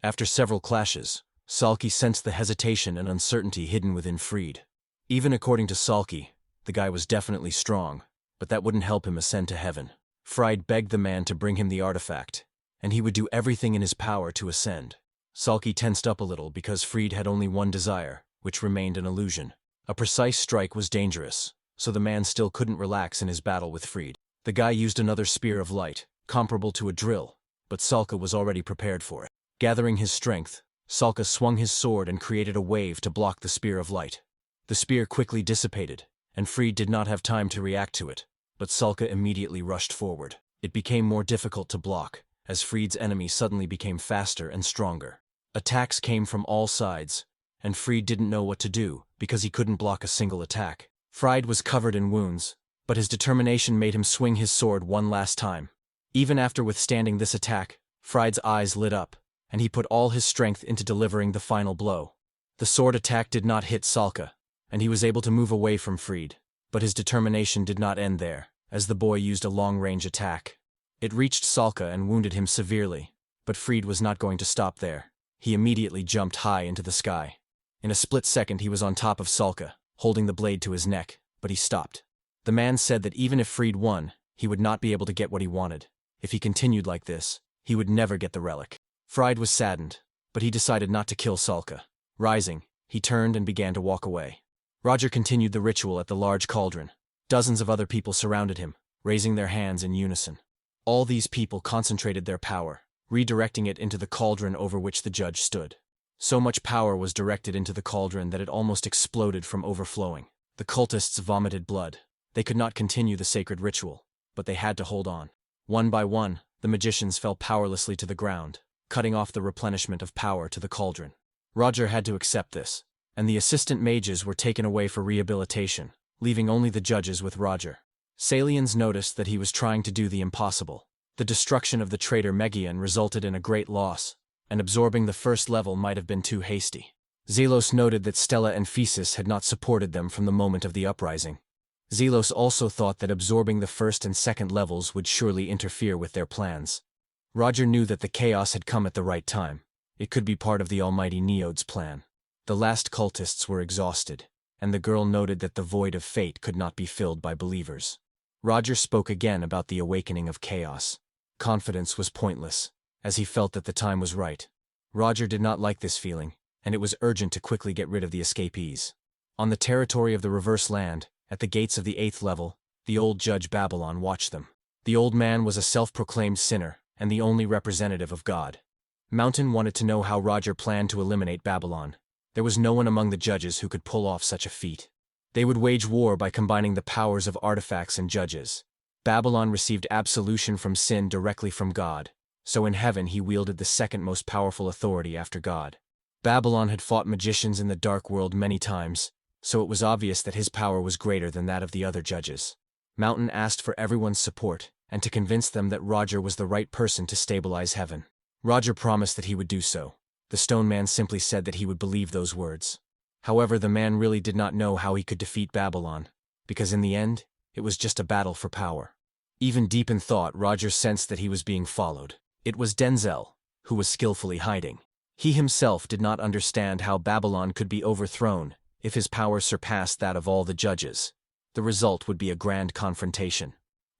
Speaker 1: After several clashes, Salki sensed the hesitation and uncertainty hidden within Fried. Even according to Salki, the guy was definitely strong, but that wouldn't help him ascend to heaven. Fried begged the man to bring him the artifact, and he would do everything in his power to ascend. Salki tensed up a little because Fried had only one desire, which remained an illusion. A precise strike was dangerous, so the man still couldn't relax in his battle with Fried. The guy used another spear of light, comparable to a drill, but Salka was already prepared for it. Gathering his strength, Salka swung his sword and created a wave to block the spear of light. The spear quickly dissipated, and Fried did not have time to react to it, but Salka immediately rushed forward. It became more difficult to block, as Fried's enemy suddenly became faster and stronger. Attacks came from all sides, and Fried didn't know what to do because he couldn't block a single attack. Fried was covered in wounds, but his determination made him swing his sword one last time. Even after withstanding this attack, Fried's eyes lit up, and he put all his strength into delivering the final blow. The sword attack did not hit Salka, and he was able to move away from Fried, but his determination did not end there, as the boy used a long-range attack. It reached Salka and wounded him severely, but Fried was not going to stop there. He immediately jumped high into the sky. In a split second he was on top of Salka, holding the blade to his neck, but he stopped. The man said that even if Fried won, he would not be able to get what he wanted. If he continued like this, he would never get the relic. Fried was saddened, but he decided not to kill Salka. Rising, he turned and began to walk away. Roger continued the ritual at the large cauldron. Dozens of other people surrounded him, raising their hands in unison. All these people concentrated their power, redirecting it into the cauldron over which the judge stood. So much power was directed into the cauldron that it almost exploded from overflowing. The cultists vomited blood. They could not continue the sacred ritual, but they had to hold on. One by one, the magicians fell powerlessly to the ground, cutting off the replenishment of power to the cauldron. Roger had to accept this, and the assistant mages were taken away for rehabilitation, leaving only the judges with Roger. Salians noticed that he was trying to do the impossible. The destruction of the traitor Megian resulted in a great loss, and absorbing the first level might have been too hasty. Zelos noted that Stella and Phesis had not supported them from the moment of the uprising. Zelos also thought that absorbing the first and second levels would surely interfere with their plans. Roger knew that the chaos had come at the right time. It could be part of the almighty Neode's plan. The last cultists were exhausted, and the girl noted that the void of fate could not be filled by believers. Roger spoke again about the awakening of chaos. Confidence was pointless, as he felt that the time was right. Roger did not like this feeling, and it was urgent to quickly get rid of the escapees. On the territory of the Reverse Land, at the gates of the 8th level, the old judge Babylon watched them. The old man was a self-proclaimed sinner, and the only representative of God. Mountain wanted to know how Roger planned to eliminate Babylon. There was no one among the judges who could pull off such a feat. They would wage war by combining the powers of artifacts and judges. Babylon received absolution from sin directly from God, so in heaven he wielded the second most powerful authority after God. Babylon had fought magicians in the dark world many times, so it was obvious that his power was greater than that of the other judges. Mountain asked for everyone's support, and to convince them that Roger was the right person to stabilize heaven. Roger promised that he would do so. The stone man simply said that he would believe those words. However, the man really did not know how he could defeat Babylon, because in the end, it was just a battle for power. Even deep in thought, Roger sensed that he was being followed. It was Denzel, who was skillfully hiding. He himself did not understand how Babylon could be overthrown if his power surpassed that of all the judges. The result would be a grand confrontation.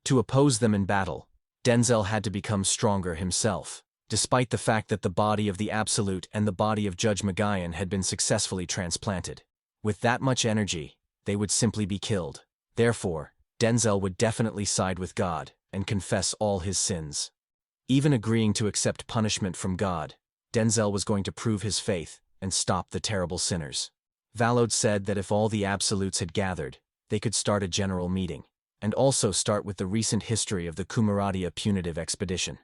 Speaker 1: To oppose them in battle, Denzel had to become stronger himself, despite the fact that the body of the Absolute and the body of Judge Megian had been successfully transplanted. With that much energy, they would simply be killed. Therefore, Denzel would definitely side with God and confess all his sins. Even agreeing to accept punishment from God, Denzel was going to prove his faith and stop the terrible sinners. Valode said that if all the Absolutes had gathered, they could start a general meeting, and also start with the recent history of the Kumaradia punitive expedition.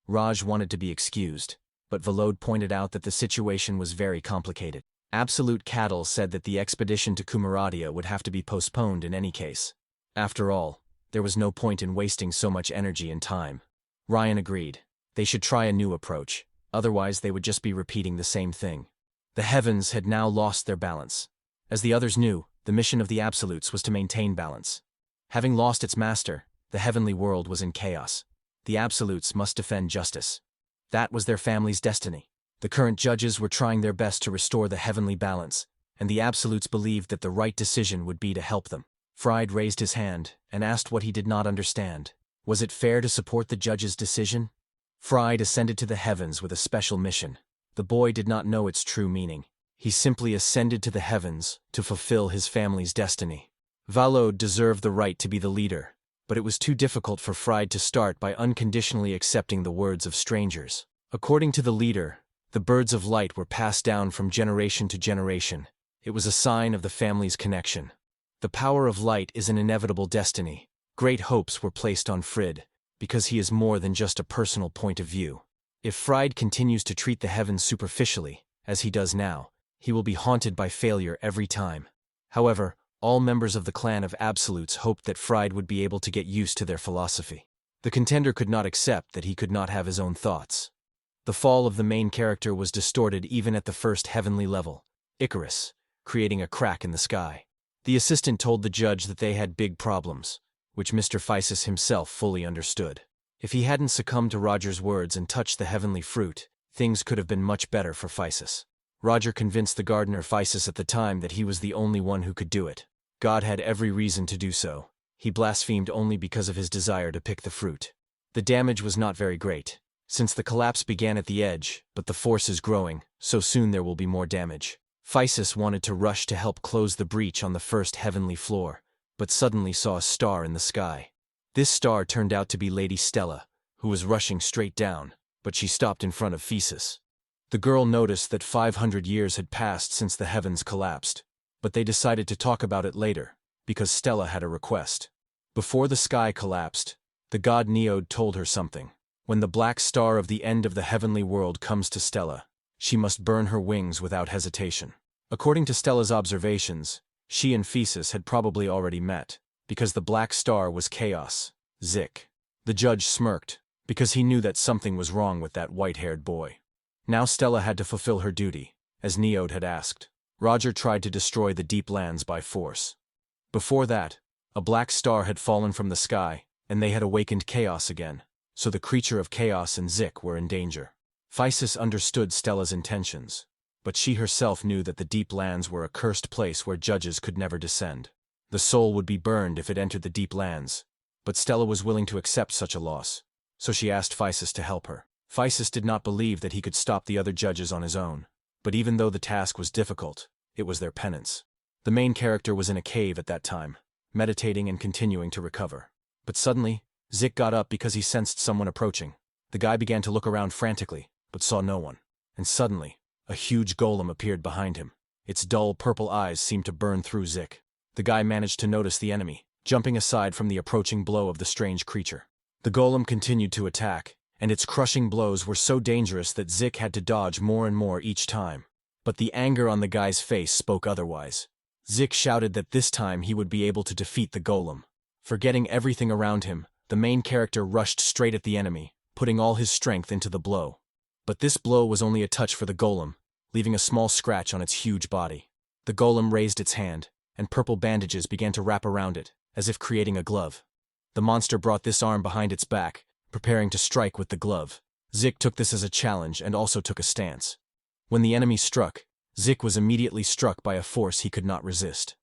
Speaker 1: Raj wanted to be excused, but Valode pointed out that the situation was very complicated. Absolute Cattle said that the expedition to Kumaradia would have to be postponed in any case. After all, there was no point in wasting so much energy and time. Ryan agreed. They should try a new approach, otherwise they would just be repeating the same thing. The heavens had now lost their balance. As the others knew, the mission of the Absolutes was to maintain balance. Having lost its master, the heavenly world was in chaos. The Absolutes must defend justice. That was their family's destiny. The current judges were trying their best to restore the heavenly balance, and the Absolutes believed that the right decision would be to help them. Fried raised his hand and asked what he did not understand. Was it fair to support the judge's decision? Fried ascended to the heavens with a special mission. The boy did not know its true meaning. He simply ascended to the heavens to fulfill his family's destiny. Valode deserved the right to be the leader, but it was too difficult for Fried to start by unconditionally accepting the words of strangers. According to the leader, the birds of light were passed down from generation to generation. It was a sign of the family's connection. The power of light is an inevitable destiny. Great hopes were placed on Frid, because he is more than just a personal point of view. If Fried continues to treat the heavens superficially, as he does now, he will be haunted by failure every time. However, all members of the clan of Absolutes hoped that Fried would be able to get used to their philosophy. The contender could not accept that he could not have his own thoughts. The fall of the main character was distorted even at the first heavenly level, Icarus, creating a crack in the sky. The assistant told the judge that they had big problems, which Mr. Physis himself fully understood. If he hadn't succumbed to Roger's words and touched the heavenly fruit, things could have been much better for Physis. Roger convinced the gardener Physis at the time that he was the only one who could do it. God had every reason to do so. He blasphemed only because of his desire to pick the fruit. The damage was not very great, since the collapse began at the edge, but the force is growing, so soon there will be more damage. Physis wanted to rush to help close the breach on the first heavenly floor, but suddenly saw a star in the sky. This star turned out to be Lady Stella, who was rushing straight down, but she stopped in front of Thesis. The girl noticed that 500 years had passed since the heavens collapsed, but they decided to talk about it later, because Stella had a request. Before the sky collapsed, the god Neod told her something. When the black star of the end of the heavenly world comes to Stella, she must burn her wings without hesitation. According to Stella's observations, she and Thesis had probably already met, because the black star was chaos, Zeke. The judge smirked, because he knew that something was wrong with that white-haired boy. Now Stella had to fulfill her duty, as Neod had asked. Roger tried to destroy the deep lands by force. Before that, a black star had fallen from the sky, and they had awakened chaos again, so the creature of chaos and Zeke were in danger. Thesis understood Stella's intentions, but she herself knew that the deep lands were a cursed place where judges could never descend. The soul would be burned if it entered the deep lands, but Stella was willing to accept such a loss, so she asked Thesis to help her. Thesis did not believe that he could stop the other judges on his own, but even though the task was difficult, it was their penance. The main character was in a cave at that time, meditating and continuing to recover. But suddenly, Zeke got up because he sensed someone approaching. The guy began to look around frantically, but saw no one. And suddenly, a huge golem appeared behind him. Its dull purple eyes seemed to burn through Zeke. The guy managed to notice the enemy, jumping aside from the approaching blow of the strange creature. The golem continued to attack, and its crushing blows were so dangerous that Zeke had to dodge more and more each time. But the anger on the guy's face spoke otherwise. Zeke shouted that this time he would be able to defeat the golem. Forgetting everything around him, the main character rushed straight at the enemy, putting all his strength into the blow. But this blow was only a touch for the golem, leaving a small scratch on its huge body. The golem raised its hand, and purple bandages began to wrap around it, as if creating a glove. The monster brought this arm behind its back, preparing to strike with the glove. Zeke took this as a challenge and also took a stance. When the enemy struck, Zeke was immediately struck by a force he could not resist.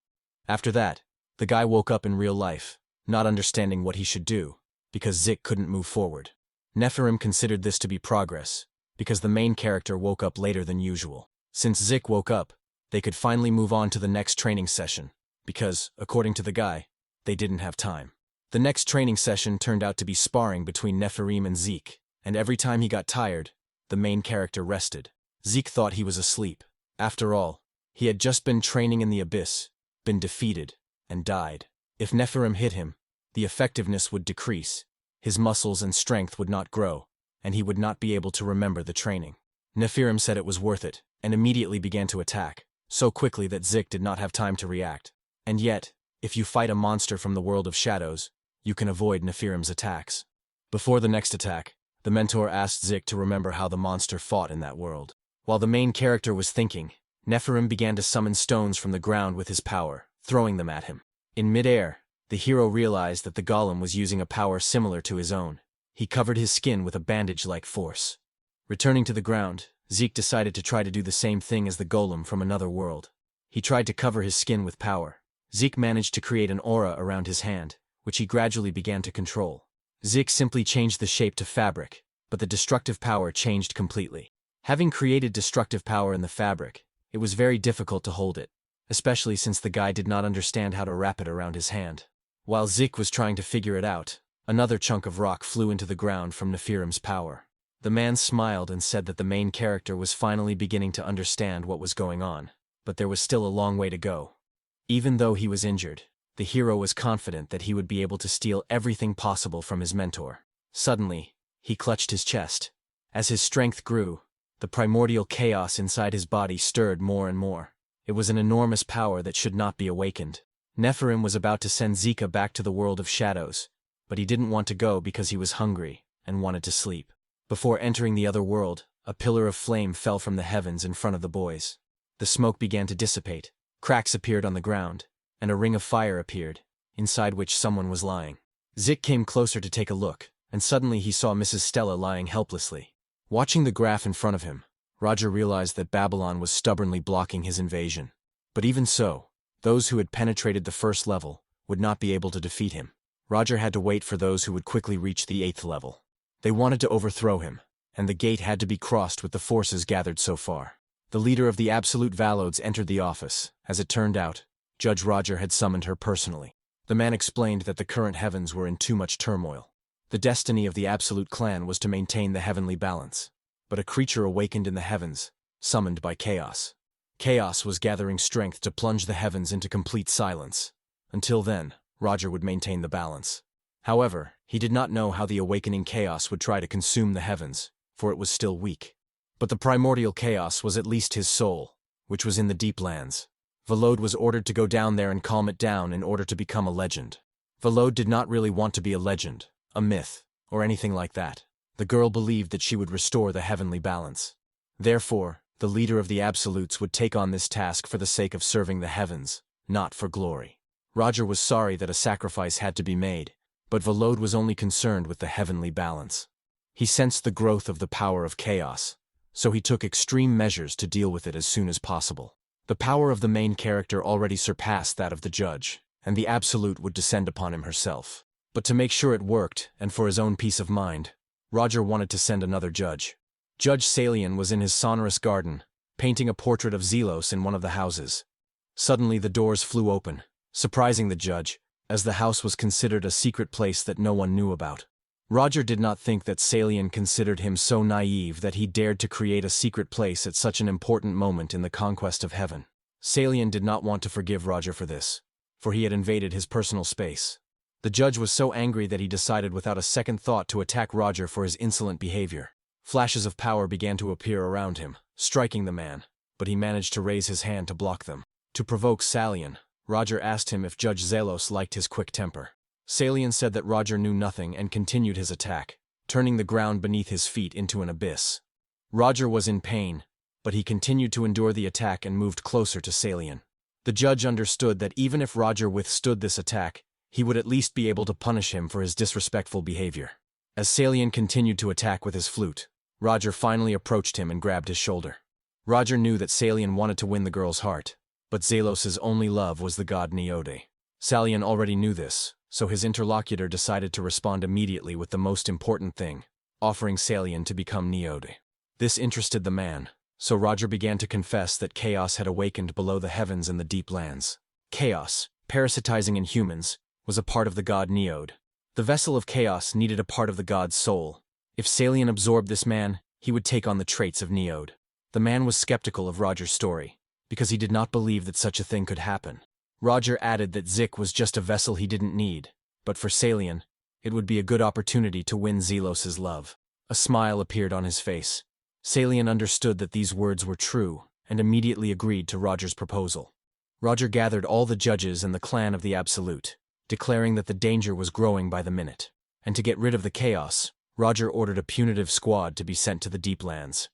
Speaker 1: After that, the guy woke up in real life, not understanding what he should do, because Zeke couldn't move forward. Nephirim considered this to be progress, because the main character woke up later than usual. Since Zeke woke up, they could finally move on to the next training session, because, according to the guy, they didn't have time. The next training session turned out to be sparring between Nephirim and Zeke, and every time he got tired, the main character rested. Zeke thought he was asleep. After all, he had just been training in the abyss, been defeated, and died. If Nephirim hit him, the effectiveness would decrease, his muscles and strength would not grow, and he would not be able to remember the training. Nephirim said it was worth it, and immediately began to attack, so quickly that Zeke did not have time to react. And yet, if you fight a monster from the world of shadows, you can avoid Nephirim's attacks. Before the next attack, the mentor asked Zeke to remember how the monster fought in that world. While the main character was thinking, Nephirim began to summon stones from the ground with his power, throwing them at him. In midair, the hero realized that the golem was using a power similar to his own. He covered his skin with a bandage-like force. Returning to the ground, Zeke decided to try to do the same thing as the golem from another world. He tried to cover his skin with power. Zeke managed to create an aura around his hand, which he gradually began to control. Zeke simply changed the shape to fabric, but the destructive power changed completely. Having created destructive power in the fabric, it was very difficult to hold it, especially since the guy did not understand how to wrap it around his hand. While Zeke was trying to figure it out, another chunk of rock flew into the ground from Nephirim's power. The man smiled and said that the main character was finally beginning to understand what was going on, but there was still a long way to go. Even though he was injured, the hero was confident that he would be able to steal everything possible from his mentor. Suddenly, he clutched his chest. As his strength grew, the primordial chaos inside his body stirred more and more. It was an enormous power that should not be awakened. Nephirim was about to send Zeke back to the world of shadows, but he didn't want to go because he was hungry and wanted to sleep. Before entering the other world, a pillar of flame fell from the heavens in front of the boys. The smoke began to dissipate, cracks appeared on the ground, and a ring of fire appeared, inside which someone was lying. Zeke came closer to take a look, and suddenly he saw Mrs. Stella lying helplessly. Watching the graph in front of him, Roger realized that Babylon was stubbornly blocking his invasion. But even so, those who had penetrated the first level would not be able to defeat him. Roger had to wait for those who would quickly reach the 8th level. They wanted to overthrow him, and the gate had to be crossed with the forces gathered so far. The leader of the Absolute Valodes entered the office. As it turned out, Judge Roger had summoned her personally. The man explained that the current heavens were in too much turmoil. The destiny of the Absolute clan was to maintain the heavenly balance. But a creature awakened in the heavens, summoned by chaos. Chaos was gathering strength to plunge the heavens into complete silence. Until then, Roger would maintain the balance. However, he did not know how the awakening chaos would try to consume the heavens, for it was still weak. But the primordial chaos was at least his soul, which was in the deep lands. Volode was ordered to go down there and calm it down in order to become a legend. Volode did not really want to be a legend, a myth, or anything like that. The girl believed that she would restore the heavenly balance. Therefore, the leader of the Absolutes would take on this task for the sake of serving the heavens, not for glory. Roger was sorry that a sacrifice had to be made, but Volode was only concerned with the heavenly balance. He sensed the growth of the power of chaos, so he took extreme measures to deal with it as soon as possible. The power of the main character already surpassed that of the judge, and the Absolute would descend upon him herself. But to make sure it worked, and for his own peace of mind, Roger wanted to send another judge. Judge Salian was in his sonorous garden, painting a portrait of Zelos in one of the houses. Suddenly the doors flew open, surprising the judge, as the house was considered a secret place that no one knew about. Roger did not think that Salian considered him so naive that he dared to create a secret place at such an important moment in the conquest of heaven. Salian did not want to forgive Roger for this, for he had invaded his personal space. The judge was so angry that he decided without a second thought to attack Roger for his insolent behavior. Flashes of power began to appear around him, striking the man, but he managed to raise his hand to block them. To provoke Salian, Roger asked him if Judge Zelos liked his quick temper. Salian said that Roger knew nothing and continued his attack, turning the ground beneath his feet into an abyss. Roger was in pain, but he continued to endure the attack and moved closer to Salian. The judge understood that even if Roger withstood this attack, he would at least be able to punish him for his disrespectful behavior. As Salian continued to attack with his flute, Roger finally approached him and grabbed his shoulder. Roger knew that Salian wanted to win the girl's heart, but Zelos's only love was the god Niode. Salian already knew this, so his interlocutor decided to respond immediately with the most important thing, offering Salian to become Niode. This interested the man, so Roger began to confess that chaos had awakened below the heavens and the deep lands. Chaos, parasitizing in humans, was a part of the god Niode. The vessel of chaos needed a part of the god's soul. If Salian absorbed this man, he would take on the traits of Niode. The man was skeptical of Roger's story, because he did not believe that such a thing could happen. Roger added that Zeke was just a vessel he didn't need, but for Salian, it would be a good opportunity to win Zelos's love. A smile appeared on his face. Salian understood that these words were true, and immediately agreed to Roger's proposal. Roger gathered all the judges and the clan of the Absolute, declaring that the danger was growing by the minute. And to get rid of the chaos, Roger ordered a punitive squad to be sent to the deep lands.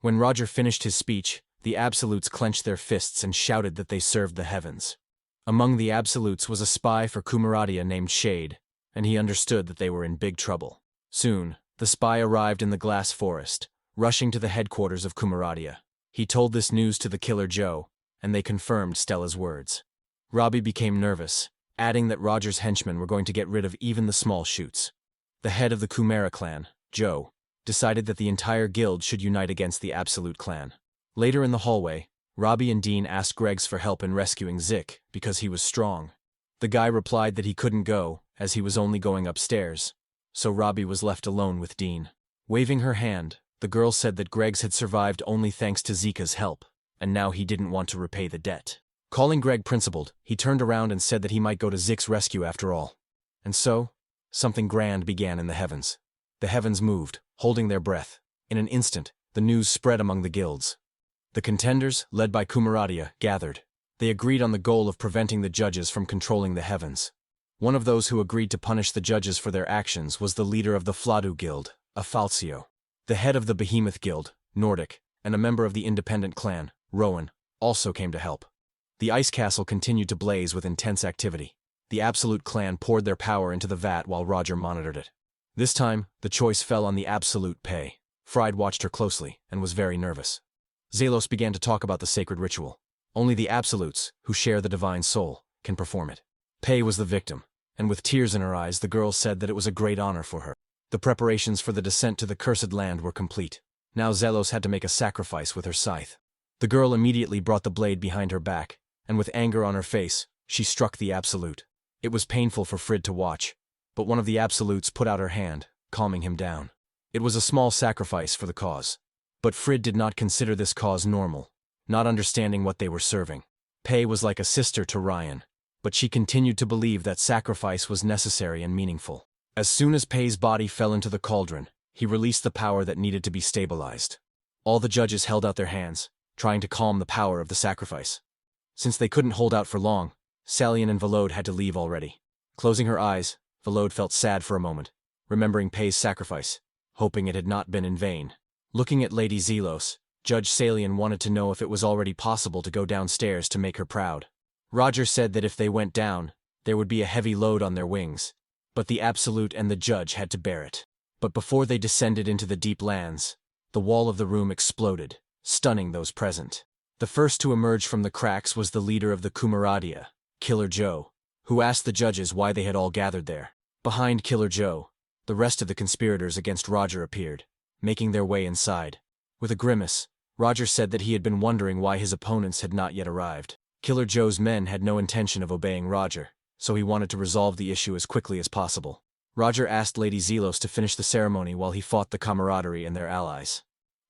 Speaker 1: When Roger finished his speech, the Absolutes clenched their fists and shouted that they served the heavens. Among the Absolutes was a spy for Kumaradia named Shade, and he understood that they were in big trouble. Soon, the spy arrived in the glass forest, rushing to the headquarters of Kumaradia. He told this news to the killer Joe, and they confirmed Stella's words. Robbie became nervous, adding that Roger's henchmen were going to get rid of even the small shoots. The head of the Kumara clan, Joe, decided that the entire guild should unite against the Absolute clan. Later in the hallway, Robbie and Dean asked Greggs for help in rescuing Zeke because he was strong. The guy replied that he couldn't go, as he was only going upstairs, so Robbie was left alone with Dean. Waving her hand, the girl said that Greggs had survived only thanks to Zika's help, and now he didn't want to repay the debt. Calling Greg principled, he turned around and said that he might go to Zeke's rescue after all. And so, something grand began in the heavens. The heavens moved, holding their breath. In an instant, the news spread among the guilds. The contenders, led by Kumaradia, gathered. They agreed on the goal of preventing the judges from controlling the heavens. One of those who agreed to punish the judges for their actions was the leader of the Fladu Guild, Afalcio. The head of the Behemoth Guild, Nordic, and a member of the independent clan, Rowan, also came to help. The ice castle continued to blaze with intense activity. The Absolute clan poured their power into the vat while Roger monitored it. This time, the choice fell on the Absolute Pei. Fried watched her closely and was very nervous. Zelos began to talk about the sacred ritual. Only the Absolutes, who share the divine soul, can perform it. Pei was the victim, and with tears in her eyes the girl said that it was a great honor for her. The preparations for the descent to the cursed land were complete. Now Zelos had to make a sacrifice with her scythe. The girl immediately brought the blade behind her back, and with anger on her face, she struck the Absolute. It was painful for Frid to watch, but one of the absolutes put out her hand, calming him down. It was a small sacrifice for the cause. But Frid did not consider this cause normal, not understanding what they were serving. Pei was like a sister to Ryan, but she continued to believe that sacrifice was necessary and meaningful. As soon as Pei's body fell into the cauldron, he released the power that needed to be stabilized. All the judges held out their hands, trying to calm the power of the sacrifice. Since they couldn't hold out for long, Salian and Volode had to leave already. Closing her eyes, Volode felt sad for a moment, remembering Pei's sacrifice, hoping it had not been in vain. Looking at Lady Zelos, Judge Salian wanted to know if it was already possible to go downstairs to make her proud. Roger said that if they went down, there would be a heavy load on their wings, but the Absolute and the judge had to bear it. But before they descended into the deep lands, the wall of the room exploded, stunning those present. The first to emerge from the cracks was the leader of the Kumaradia, Killer Joe, who asked the judges why they had all gathered there. Behind Killer Joe, the rest of the conspirators against Roger appeared, making their way inside. With a grimace, Roger said that he had been wondering why his opponents had not yet arrived. Killer Joe's men had no intention of obeying Roger, so he wanted to resolve the issue as quickly as possible. Roger asked Lady Zelos to finish the ceremony while he fought the camaraderie and their allies.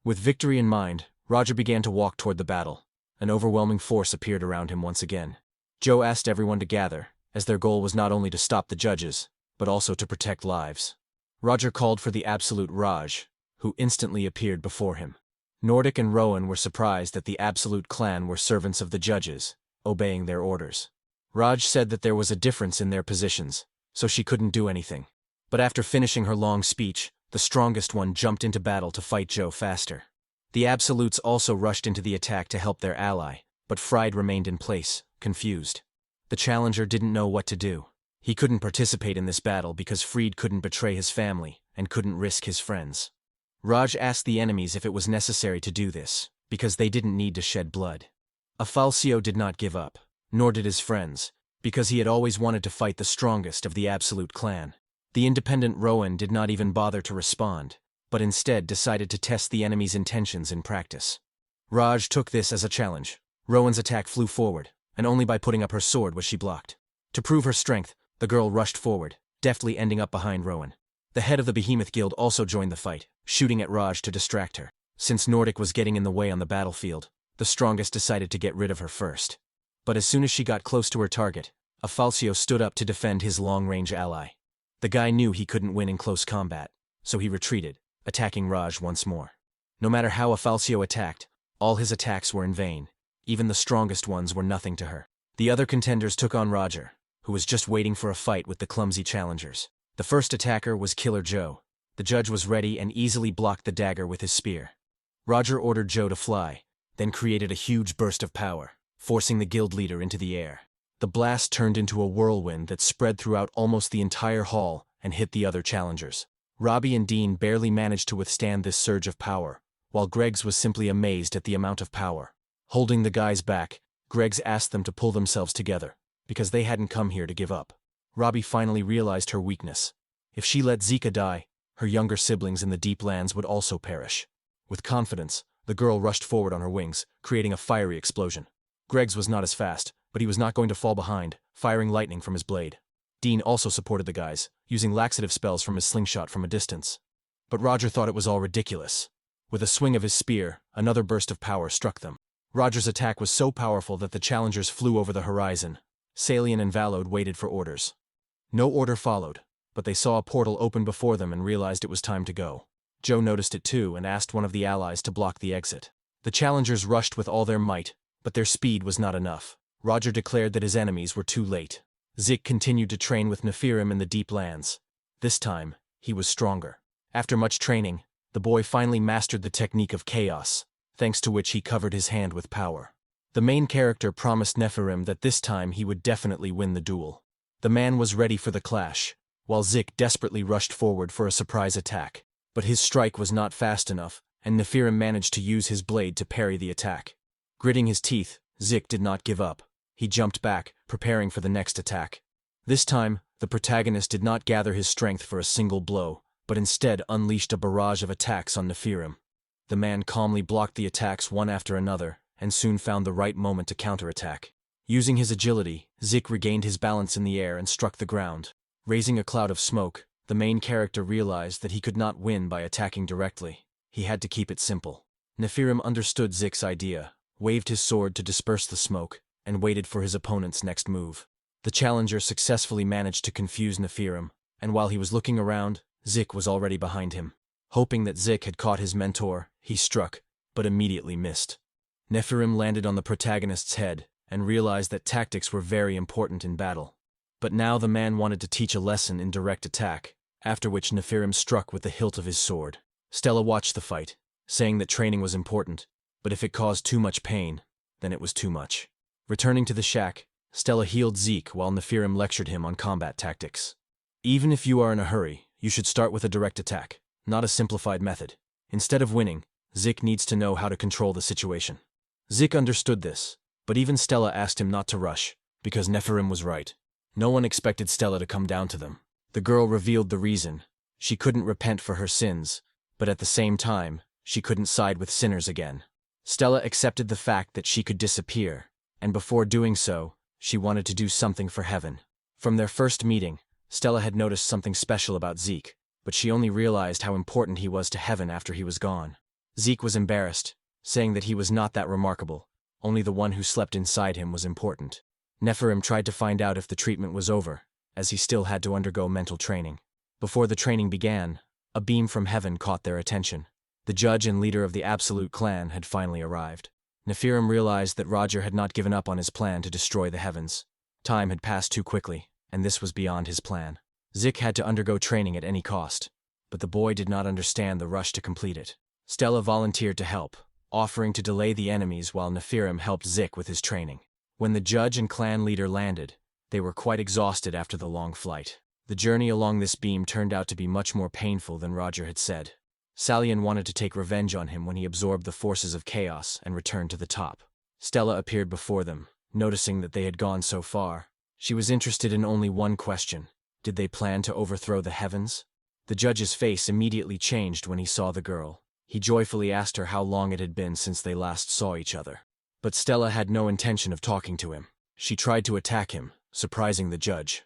Speaker 1: With victory in mind, Roger began to walk toward the battle. An overwhelming force appeared around him once again. Joe asked everyone to gather, as their goal was not only to stop the judges, but also to protect lives. Roger called for the Absolute Raj, who instantly appeared before him. Nordic and Rowan were surprised that the Absolute clan were servants of the judges, obeying their orders. Raj said that there was a difference in their positions, so she couldn't do anything. But after finishing her long speech, the strongest one jumped into battle to fight Joe faster. The Absolutes also rushed into the attack to help their ally, but Fried remained in place, confused. The challenger didn't know what to do. He couldn't participate in this battle because Fried couldn't betray his family and couldn't risk his friends. Raj asked the enemies if it was necessary to do this, because they didn't need to shed blood. Afalcio did not give up, nor did his friends, because he had always wanted to fight the strongest of the Absolute clan. The independent Rowan did not even bother to respond, but instead decided to test the enemy's intentions in practice. Raj took this as a challenge. Rowan's attack flew forward, and only by putting up her sword was she blocked. To prove her strength, the girl rushed forward, deftly ending up behind Rowan. The head of the Behemoth Guild also joined the fight, shooting at Raj to distract her. Since Nordic was getting in the way on the battlefield, the strongest decided to get rid of her first. But as soon as she got close to her target, Afalcio stood up to defend his long-range ally. The guy knew he couldn't win in close combat, so he retreated, attacking Raj once more. No matter how Afalcio attacked, all his attacks were in vain. Even the strongest ones were nothing to her. The other contenders took on Roger, who was just waiting for a fight with the clumsy challengers. The first attacker was Killer Joe. The judge was ready and easily blocked the dagger with his spear. Roger ordered Joe to fly, then created a huge burst of power, forcing the guild leader into the air. The blast turned into a whirlwind that spread throughout almost the entire hall and hit the other challengers. Robbie and Dean barely managed to withstand this surge of power, while Greggs was simply amazed at the amount of power. Holding the guys back, Greggs asked them to pull themselves together, because they hadn't come here to give up. Robbie finally realized her weakness. If she let Zeke die, her younger siblings in the deep lands would also perish. With confidence, the girl rushed forward on her wings, creating a fiery explosion. Greggs was not as fast, but he was not going to fall behind, firing lightning from his blade. Dean also supported the guys, using laxative spells from his slingshot from a distance. But Roger thought it was all ridiculous. With a swing of his spear, another burst of power struck them. Roger's attack was so powerful that the challengers flew over the horizon. Salian and Valode waited for orders. No order followed, but they saw a portal open before them and realized it was time to go. Joe noticed it too and asked one of the allies to block the exit. The challengers rushed with all their might, but their speed was not enough. Roger declared that his enemies were too late. Zeke continued to train with Nephirim in the deep lands. This time, he was stronger. After much training, the boy finally mastered the technique of chaos, thanks to which he covered his hand with power. The main character promised Nephirim that this time he would definitely win the duel. The man was ready for the clash, while Zeke desperately rushed forward for a surprise attack. But his strike was not fast enough, and Nephirim managed to use his blade to parry the attack. Gritting his teeth, Zeke did not give up. He jumped back, preparing for the next attack. This time, the protagonist did not gather his strength for a single blow, but instead unleashed a barrage of attacks on Nephirim. The man calmly blocked the attacks one after another, and soon found the right moment to counterattack. Using his agility, Zeke regained his balance in the air and struck the ground. Raising a cloud of smoke, the main character realized that he could not win by attacking directly. He had to keep it simple. Nephirim understood Zeke's idea, waved his sword to disperse the smoke, and waited for his opponent's next move. The challenger successfully managed to confuse Nephirim, and while he was looking around, Zeke was already behind him. Hoping that Zeke had caught his mentor, he struck, but immediately missed. Nephirim landed on the protagonist's head and realized that tactics were very important in battle. But now the man wanted to teach a lesson in direct attack, after which Nephirim struck with the hilt of his sword. Stella watched the fight, saying that training was important, but if it caused too much pain, then it was too much. Returning to the shack, Stella healed Zeke while Nephirim lectured him on combat tactics. Even if you are in a hurry, you should start with a direct attack, not a simplified method. Instead of winning, Zeke needs to know how to control the situation. Zeke understood this, but even Stella asked him not to rush, because Nephirim was right. No one expected Stella to come down to them. The girl revealed the reason. She couldn't repent for her sins, but at the same time, she couldn't side with sinners again. Stella accepted the fact that she could disappear, and before doing so, she wanted to do something for heaven. From their first meeting, Stella had noticed something special about Zeke, but she only realized how important he was to heaven after he was gone. Zeke was embarrassed, saying that he was not that remarkable, only the one who slept inside him was important. Nephirim tried to find out if the treatment was over, as he still had to undergo mental training. Before the training began, a beam from heaven caught their attention. The judge and leader of the Absolute clan had finally arrived. Nephirim realized that Roger had not given up on his plan to destroy the heavens. Time had passed too quickly, and this was beyond his plan. Zeke had to undergo training at any cost, but the boy did not understand the rush to complete it. Stella volunteered to help, offering to delay the enemies while Nephirim helped Zeke with his training. When the judge and clan leader landed, they were quite exhausted after the long flight. The journey along this beam turned out to be much more painful than Roger had said. Salian wanted to take revenge on him when he absorbed the forces of chaos and returned to the top. Stella appeared before them, noticing that they had gone so far. She was interested in only one question. Did they plan to overthrow the heavens? The judge's face immediately changed when he saw the girl. He joyfully asked her how long it had been since they last saw each other. But Stella had no intention of talking to him. She tried to attack him, surprising the judge.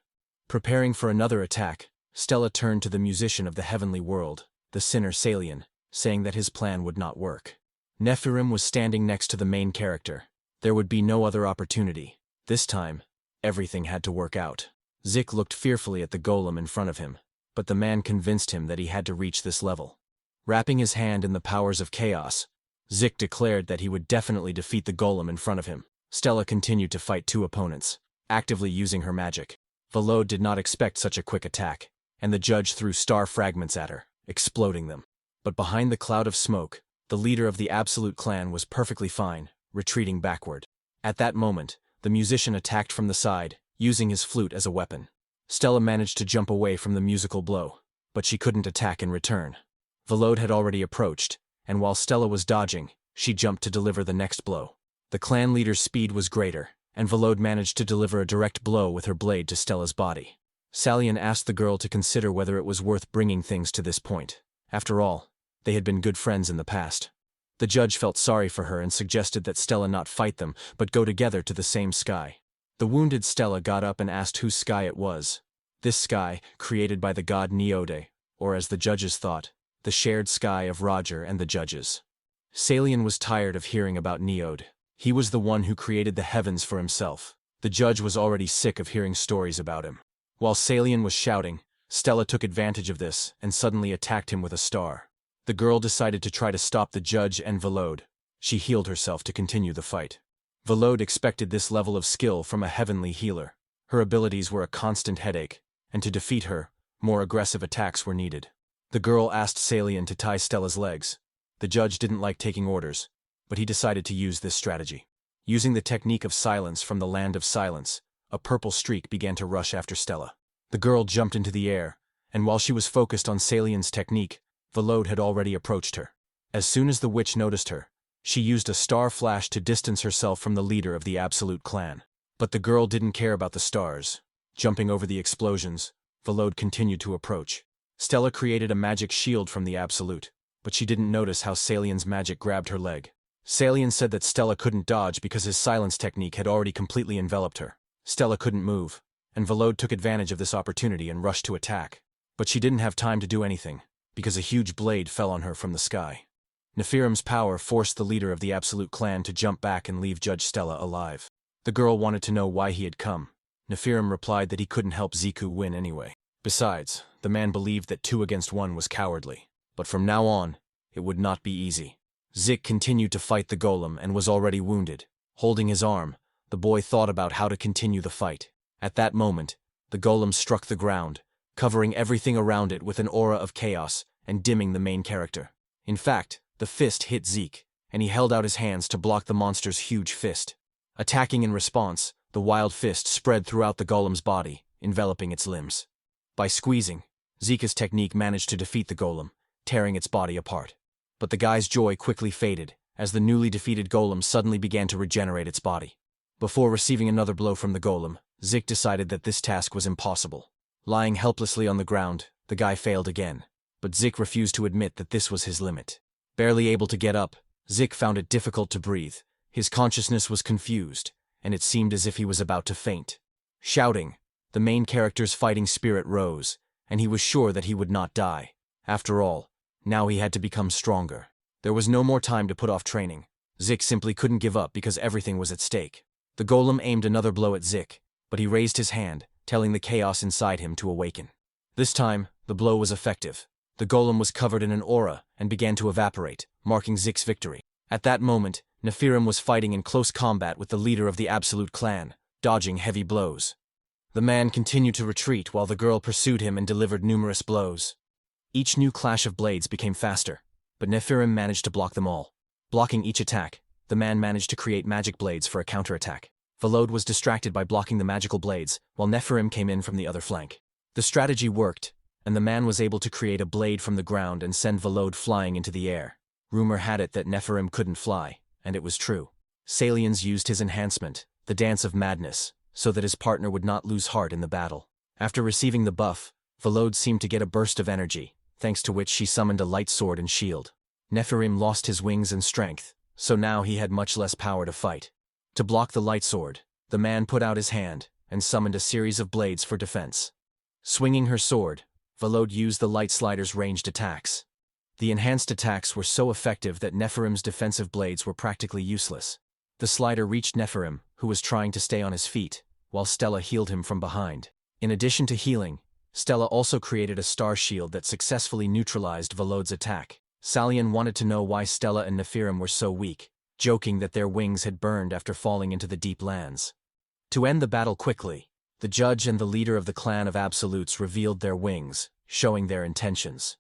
Speaker 1: Preparing for another attack, Stella turned to the musician of the heavenly world, the sinner Salian, saying that his plan would not work. Nephirim was standing next to the main character. There would be no other opportunity. This time, everything had to work out. Zeke looked fearfully at the golem in front of him, but the man convinced him that he had to reach this level. Wrapping his hand in the powers of chaos, Zeke declared that he would definitely defeat the golem in front of him. Stella continued to fight two opponents, actively using her magic. Volode did not expect such a quick attack, and the judge threw star fragments at her, exploding them. But behind the cloud of smoke, the leader of the Absolute clan was perfectly fine, retreating backward. At that moment, the musician attacked from the side, using his flute as a weapon. Stella managed to jump away from the musical blow, but she couldn't attack in return. Volode had already approached, and while Stella was dodging, she jumped to deliver the next blow. The clan leader's speed was greater, and Volode managed to deliver a direct blow with her blade to Stella's body. Salian asked the girl to consider whether it was worth bringing things to this point. After all, they had been good friends in the past. The judge felt sorry for her and suggested that Stella not fight them, but go together to the same sky. The wounded Stella got up and asked whose sky it was. This sky, created by the god Neode, or as the judges thought, the shared sky of Roger and the judges. Salian was tired of hearing about Neode. He was the one who created the heavens for himself. The judge was already sick of hearing stories about him. While Salian was shouting, Stella took advantage of this and suddenly attacked him with a star. The girl decided to try to stop the judge and Volode. She healed herself to continue the fight. Volode expected this level of skill from a heavenly healer. Her abilities were a constant headache, and to defeat her, more aggressive attacks were needed. The girl asked Salian to tie Stella's legs. The judge didn't like taking orders, but he decided to use this strategy. Using the technique of silence from the land of silence, a purple streak began to rush after Stella. The girl jumped into the air, and while she was focused on Salian's technique, Volode had already approached her. As soon as the witch noticed her, she used a star flash to distance herself from the leader of the Absolute clan. But the girl didn't care about the stars. Jumping over the explosions, Volode continued to approach. Stella created a magic shield from the Absolute, but she didn't notice how Salian's magic grabbed her leg. Salian said that Stella couldn't dodge because his silence technique had already completely enveloped her. Stella couldn't move, and Volode took advantage of this opportunity and rushed to attack. But she didn't have time to do anything, because a huge blade fell on her from the sky. Nephirim's power forced the leader of the Absolute clan to jump back and leave Judge Stella alive. The girl wanted to know why he had come. Nephirim replied that he couldn't help Zeke win anyway. Besides, the man believed that 2 against 1 was cowardly. But from now on, it would not be easy. Zeke continued to fight the golem and was already wounded. Holding his arm, the boy thought about how to continue the fight. At that moment, the golem struck the ground, covering everything around it with an aura of chaos and dimming the main character. In fact, the fist hit Zeke, and he held out his hands to block the monster's huge fist. Attacking in response, the wild fist spread throughout the golem's body, enveloping its limbs. By squeezing, Zeke's technique managed to defeat the golem, tearing its body apart. But the guy's joy quickly faded, as the newly defeated golem suddenly began to regenerate its body. Before receiving another blow from the golem, Zeke decided that this task was impossible. Lying helplessly on the ground, the guy failed again, but Zeke refused to admit that this was his limit. Barely able to get up, Zeke found it difficult to breathe. His consciousness was confused, and it seemed as if he was about to faint. Shouting, the main character's fighting spirit rose, and he was sure that he would not die. After all, now he had to become stronger. There was no more time to put off training. Zeke simply couldn't give up because everything was at stake. The golem aimed another blow at Zeke, but he raised his hand, telling the chaos inside him to awaken. This time, the blow was effective. The golem was covered in an aura and began to evaporate, marking Zeke's victory. At that moment, Nephirim was fighting in close combat with the leader of the Absolute clan, dodging heavy blows. The man continued to retreat while the girl pursued him and delivered numerous blows. Each new clash of blades became faster, but Nephirim managed to block them all. Blocking each attack, the man managed to create magic blades for a counterattack. Volode was distracted by blocking the magical blades, while Nephirim came in from the other flank. The strategy worked, and the man was able to create a blade from the ground and send Volode flying into the air. Rumor had it that Nephirim couldn't fly, and it was true. Salians used his enhancement, the Dance of Madness, so that his partner would not lose heart in the battle. After receiving the buff, Volode seemed to get a burst of energy, thanks to which she summoned a light sword and shield. Nephirim lost his wings and strength, so now he had much less power to fight. To block the light sword, the man put out his hand and summoned a series of blades for defense. Swinging her sword, Volode used the light slider's ranged attacks. The enhanced attacks were so effective that Nephirim's defensive blades were practically useless. The slider reached Nephirim, who was trying to stay on his feet, while Stella healed him from behind. In addition to healing, Stella also created a star shield that successfully neutralized Volode's attack. Salian wanted to know why Stella and Nephirim were so weak, joking that their wings had burned after falling into the deep lands. To end the battle quickly, the judge and the leader of the clan of Absolutes revealed their wings, showing their intentions.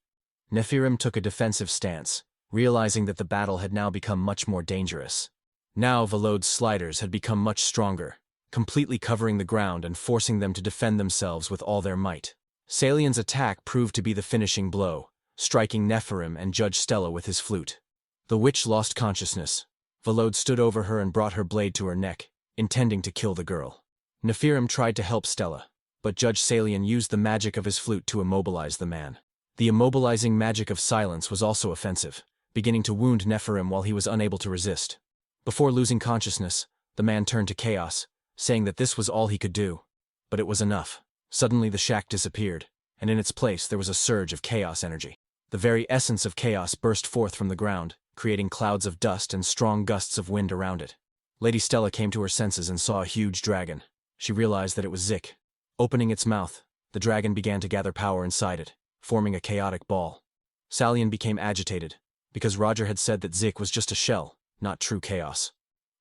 Speaker 1: Nephirim took a defensive stance, realizing that the battle had now become much more dangerous. Now Volode's sliders had become much stronger, completely covering the ground and forcing them to defend themselves with all their might. Salian's attack proved to be the finishing blow, striking Nephirim and Judge Stella with his flute. The witch lost consciousness. Volode stood over her and brought her blade to her neck, intending to kill the girl. Nephirim tried to help Stella, but Judge Salian used the magic of his flute to immobilize the man. The immobilizing magic of silence was also offensive, beginning to wound Nephirim while he was unable to resist. Before losing consciousness, the man turned to chaos, saying that this was all he could do. But it was enough. Suddenly the shack disappeared, and in its place there was a surge of chaos energy. The very essence of chaos burst forth from the ground, creating clouds of dust and strong gusts of wind around it. Lady Stella came to her senses and saw a huge dragon. She realized that it was Zeke. Opening its mouth, the dragon began to gather power inside it, forming a chaotic ball. Salian became agitated, because Roger had said that Zeke was just a shell, not true chaos.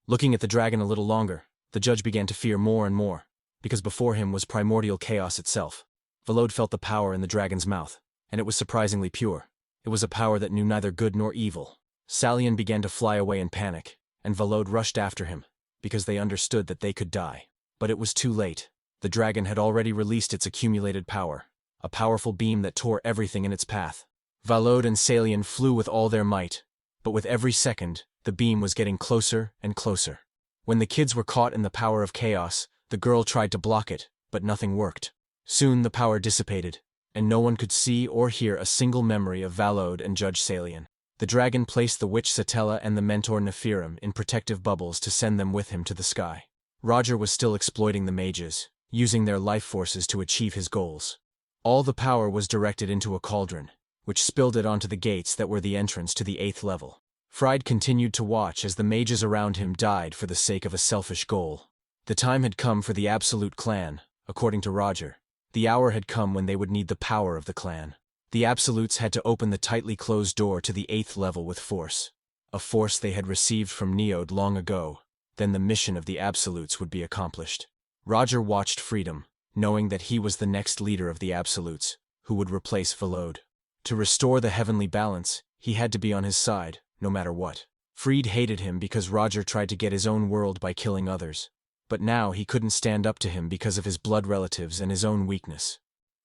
Speaker 1: Looking at the dragon a little longer, the judge began to fear more and more, because before him was primordial chaos itself. Volode felt the power in the dragon's mouth, and it was surprisingly pure. It was a power that knew neither good nor evil. Salian began to fly away in panic, and Volode rushed after him, because they understood that they could die. But it was too late. The dragon had already released its accumulated power, a powerful beam that tore everything in its path. Volode and Salian flew with all their might, but with every second, the beam was getting closer and closer. When the kids were caught in the power of chaos, the girl tried to block it, but nothing worked. Soon the power dissipated, and no one could see or hear a single memory of Volode and Judge Salian. The dragon placed the witch Stella and the mentor Nephirim in protective bubbles to send them with him to the sky. Roger was still exploiting the mages, using their life forces to achieve his goals. All the power was directed into a cauldron, which spilled it onto the gates that were the entrance to the 8th level. Fried continued to watch as the mages around him died for the sake of a selfish goal. The time had come for the Absolute Clan, according to Roger. The hour had come when they would need the power of the clan. The Absolutes had to open the tightly closed door to the 8th level with force. A force they had received from Neod long ago. Then the mission of the Absolutes would be accomplished. Roger watched Freedom, knowing that he was the next leader of the Absolutes, who would replace Velode. To restore the heavenly balance, he had to be on his side, no matter what. Freed hated him because Roger tried to get his own world by killing others. But now he couldn't stand up to him because of his blood relatives and his own weakness.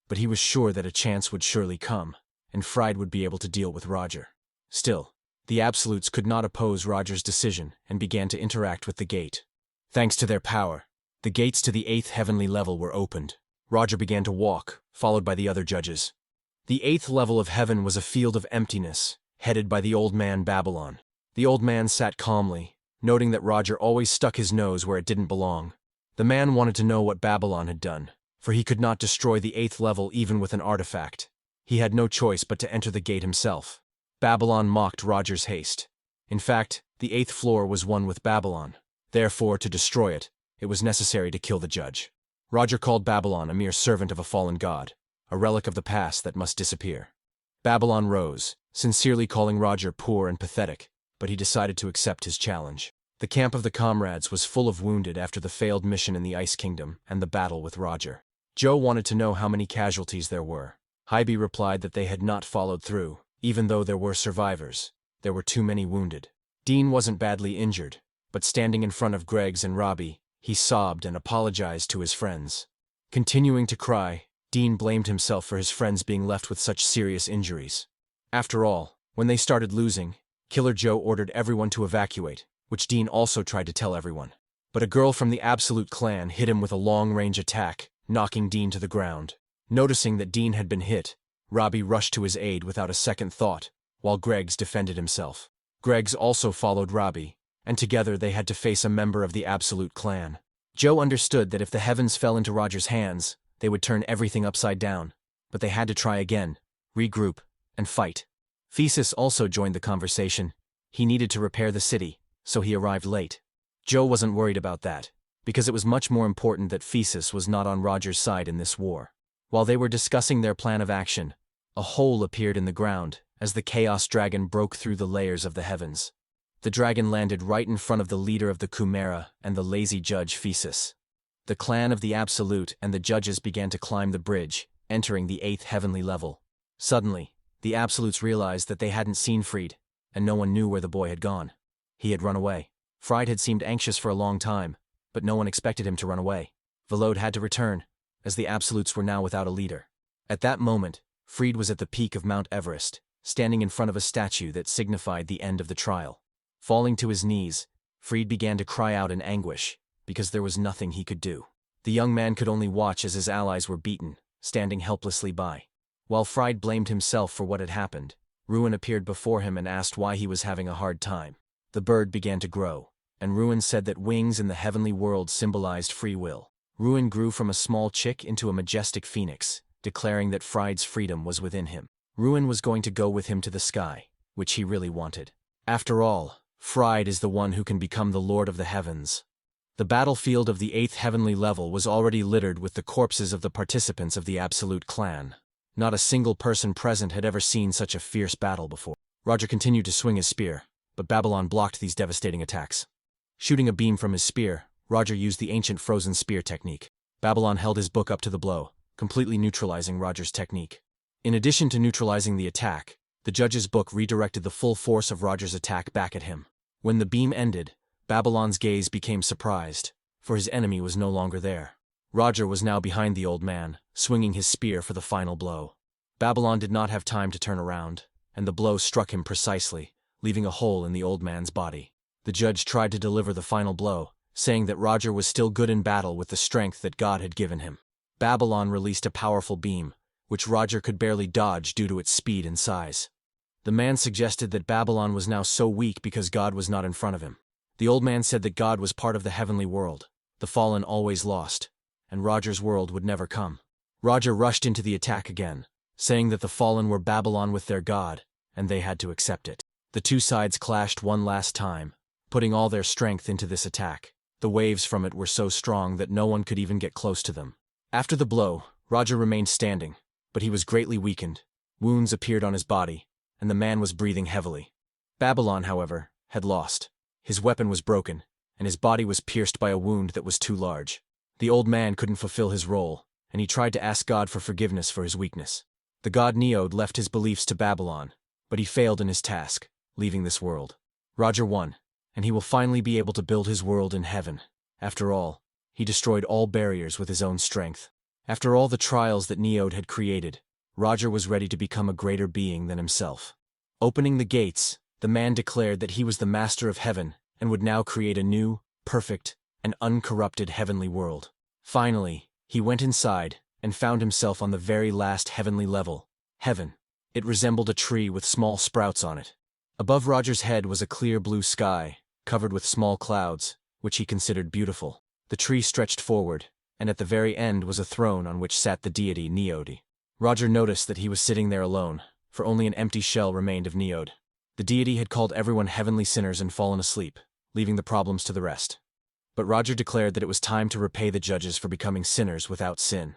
Speaker 1: But he was sure that a chance would surely come, and Fried would be able to deal with Roger. Still, the Absolutes could not oppose Roger's decision and began to interact with the gate. Thanks to their power, the gates to the 8th heavenly level were opened. Roger began to walk, followed by the other judges. The 8th level of heaven was a field of emptiness, headed by the old man Babylon. The old man sat calmly, noting that Roger always stuck his nose where it didn't belong. The man wanted to know what Babylon had done, for he could not destroy the 8th level even with an artifact. He had no choice but to enter the gate himself. Babylon mocked Roger's haste. In fact, the 8th floor was one with Babylon. Therefore, to destroy it, it was necessary to kill the judge. Roger called Babylon a mere servant of a fallen god, a relic of the past that must disappear. Babylon rose, sincerely calling Roger poor and pathetic, but he decided to accept his challenge. The camp of the comrades was full of wounded after the failed mission in the Ice Kingdom and the battle with Roger. Joe wanted to know how many casualties there were. Hybe replied that they had not followed through. Even though there were survivors, there were too many wounded. Dean wasn't badly injured, but standing in front of Greggs and Robbie, he sobbed and apologized to his friends. Continuing to cry, Dean blamed himself for his friends being left with such serious injuries. After all, when they started losing, Killer Joe ordered everyone to evacuate, which Dean also tried to tell everyone. But a girl from the Absolute Clan hit him with a long-range attack, knocking Dean to the ground. Noticing that Dean had been hit, Robbie rushed to his aid without a second thought, while Greggs defended himself. Greggs also followed Robbie, and together they had to face a member of the Absolute Clan. Joe understood that if the heavens fell into Roger's hands, they would turn everything upside down, but they had to try again, regroup, and fight. Thesis also joined the conversation. He needed to repair the city, so he arrived late. Joe wasn't worried about that, because it was much more important that Thesis was not on Roger's side in this war. While they were discussing their plan of action, a hole appeared in the ground as the Chaos Dragon broke through the layers of the heavens. The dragon landed right in front of the leader of the Chimera and the lazy judge Thesis. The clan of the Absolute and the judges began to climb the bridge, entering the 8th heavenly level. Suddenly, the Absolutes realized that they hadn't seen Fried, and no one knew where the boy had gone. He had run away. Fried had seemed anxious for a long time, but no one expected him to run away. Velode had to return, as the Absolutes were now without a leader. At that moment, Fried was at the peak of Mount Everest, standing in front of a statue that signified the end of the trial. Falling to his knees, Fried began to cry out in anguish, because there was nothing he could do. The young man could only watch as his allies were beaten, standing helplessly by. While Fried blamed himself for what had happened, Ruin appeared before him and asked why he was having a hard time. The bird began to grow, and Ruin said that wings in the heavenly world symbolized free will. Ruin grew from a small chick into a majestic phoenix, declaring that Fried's freedom was within him. Ruin was going to go with him to the sky, which he really wanted. After all, Fried is the one who can become the Lord of the Heavens. The battlefield of the 8th heavenly level was already littered with the corpses of the participants of the Absolute Clan. Not a single person present had ever seen such a fierce battle before. Roger continued to swing his spear, but Babylon blocked these devastating attacks. Shooting a beam from his spear, Roger used the ancient frozen spear technique. Babylon held his book up to the blow, completely neutralizing Roger's technique. In addition to neutralizing the attack, the judge's book redirected the full force of Roger's attack back at him. When the beam ended, Babylon's gaze became surprised, for his enemy was no longer there. Roger was now behind the old man, swinging his spear for the final blow. Babylon did not have time to turn around, and the blow struck him precisely, leaving a hole in the old man's body. The judge tried to deliver the final blow, saying that Roger was still good in battle with the strength that God had given him. Babylon released a powerful beam, which Roger could barely dodge due to its speed and size. The man suggested that Babylon was now so weak because God was not in front of him. The old man said that God was part of the heavenly world. The fallen always lost, and Roger's world would never come. Roger rushed into the attack again, saying that the fallen were Babylon with their god, and they had to accept it. The two sides clashed one last time, putting all their strength into this attack. The waves from it were so strong that no one could even get close to them. After the blow, Roger remained standing, but he was greatly weakened. Wounds appeared on his body, and the man was breathing heavily. Babylon, however, had lost. His weapon was broken, and his body was pierced by a wound that was too large. The old man couldn't fulfill his role, and he tried to ask God for forgiveness for his weakness. The god Neod left his beliefs to Babylon, but he failed in his task, leaving this world. Roger won, and he will finally be able to build his world in heaven. After all, he destroyed all barriers with his own strength. After all the trials that Neod had created, Roger was ready to become a greater being than himself. Opening the gates, the man declared that he was the master of heaven and would now create a new, perfect, and uncorrupted heavenly world. Finally, he went inside and found himself on the very last heavenly level, heaven. It resembled a tree with small sprouts on it. Above Roger's head was a clear blue sky, covered with small clouds, which he considered beautiful. The tree stretched forward, and at the very end was a throne on which sat the deity Neod. Roger noticed that he was sitting there alone, for only an empty shell remained of Neod. The deity had called everyone heavenly sinners and fallen asleep, leaving the problems to the rest. But Roger declared that it was time to repay the judges for becoming sinners without sin.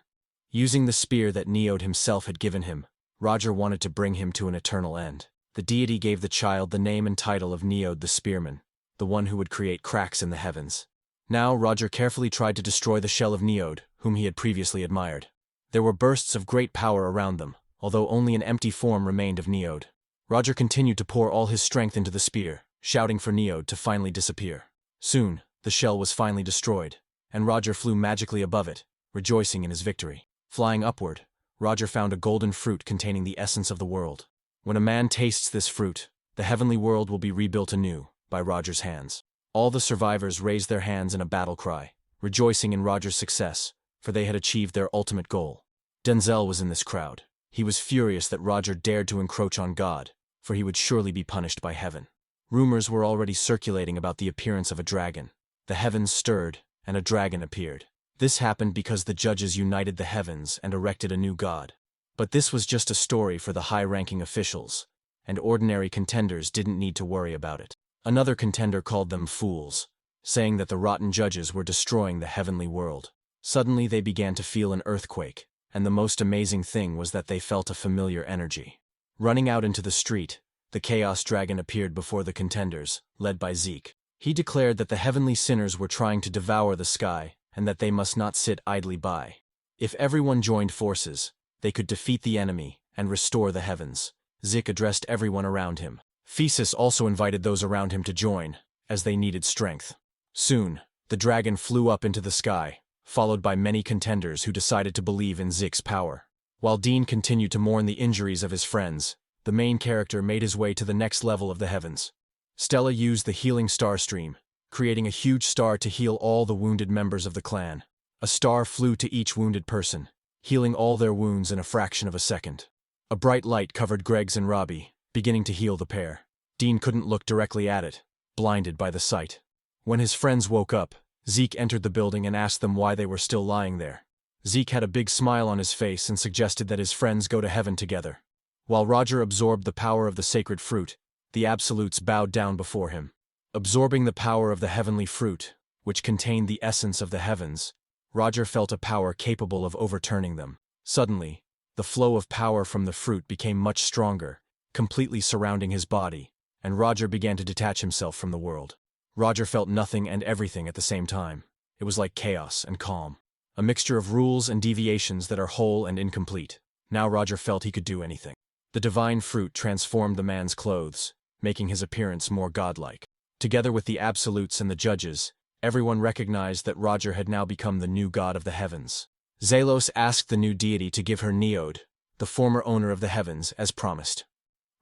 Speaker 1: Using the spear that Neod himself had given him, Roger wanted to bring him to an eternal end. The deity gave the child the name and title of Neod the Spearman, the one who would create cracks in the heavens. Now Roger carefully tried to destroy the shell of Neod, whom he had previously admired. There were bursts of great power around them, although only an empty form remained of Neod. Roger continued to pour all his strength into the spear, shouting for Neod to finally disappear. Soon, the shell was finally destroyed, and Roger flew magically above it, rejoicing in his victory. Flying upward, Roger found a golden fruit containing the essence of the world. When a man tastes this fruit, the heavenly world will be rebuilt anew, by Roger's hands. All the survivors raised their hands in a battle cry, rejoicing in Roger's success, for they had achieved their ultimate goal. Denzel was in this crowd. He was furious that Roger dared to encroach on God, for he would surely be punished by heaven. Rumors were already circulating about the appearance of a dragon. The heavens stirred, and a dragon appeared. This happened because the judges united the heavens and erected a new god. But this was just a story for the high-ranking officials, and ordinary contenders didn't need to worry about it. Another contender called them fools, saying that the rotten judges were destroying the heavenly world. Suddenly they began to feel an earthquake, and the most amazing thing was that they felt a familiar energy. Running out into the street, the Chaos Dragon appeared before the contenders, led by Zeke. He declared that the heavenly sinners were trying to devour the sky, and that they must not sit idly by. If everyone joined forces, they could defeat the enemy and restore the heavens. Zeke addressed everyone around him. Thesis also invited those around him to join, as they needed strength. Soon, the dragon flew up into the sky, followed by many contenders who decided to believe in Zeke's power. While Dean continued to mourn the injuries of his friends, the main character made his way to the next level of the heavens. Stella used the healing star stream, creating a huge star to heal all the wounded members of the clan. A star flew to each wounded person, healing all their wounds in a fraction of a second. A bright light covered Greg's and Robbie, beginning to heal the pair. Dean couldn't look directly at it, blinded by the sight. When his friends woke up, Zeke entered the building and asked them why they were still lying there. Zeke had a big smile on his face and suggested that his friends go to heaven together. While Roger absorbed the power of the sacred fruit, the absolutes bowed down before him. Absorbing the power of the heavenly fruit, which contained the essence of the heavens, Roger felt a power capable of overturning them. Suddenly, the flow of power from the fruit became much stronger, completely surrounding his body, and Roger began to detach himself from the world. Roger felt nothing and everything at the same time. It was like chaos and calm, a mixture of rules and deviations that are whole and incomplete. Now Roger felt he could do anything. The divine fruit transformed the man's clothes, making his appearance more godlike. Together with the absolutes and the judges, everyone recognized that Roger had now become the new god of the heavens. Zelos asked the new deity to give her Neod, the former owner of the heavens, as promised.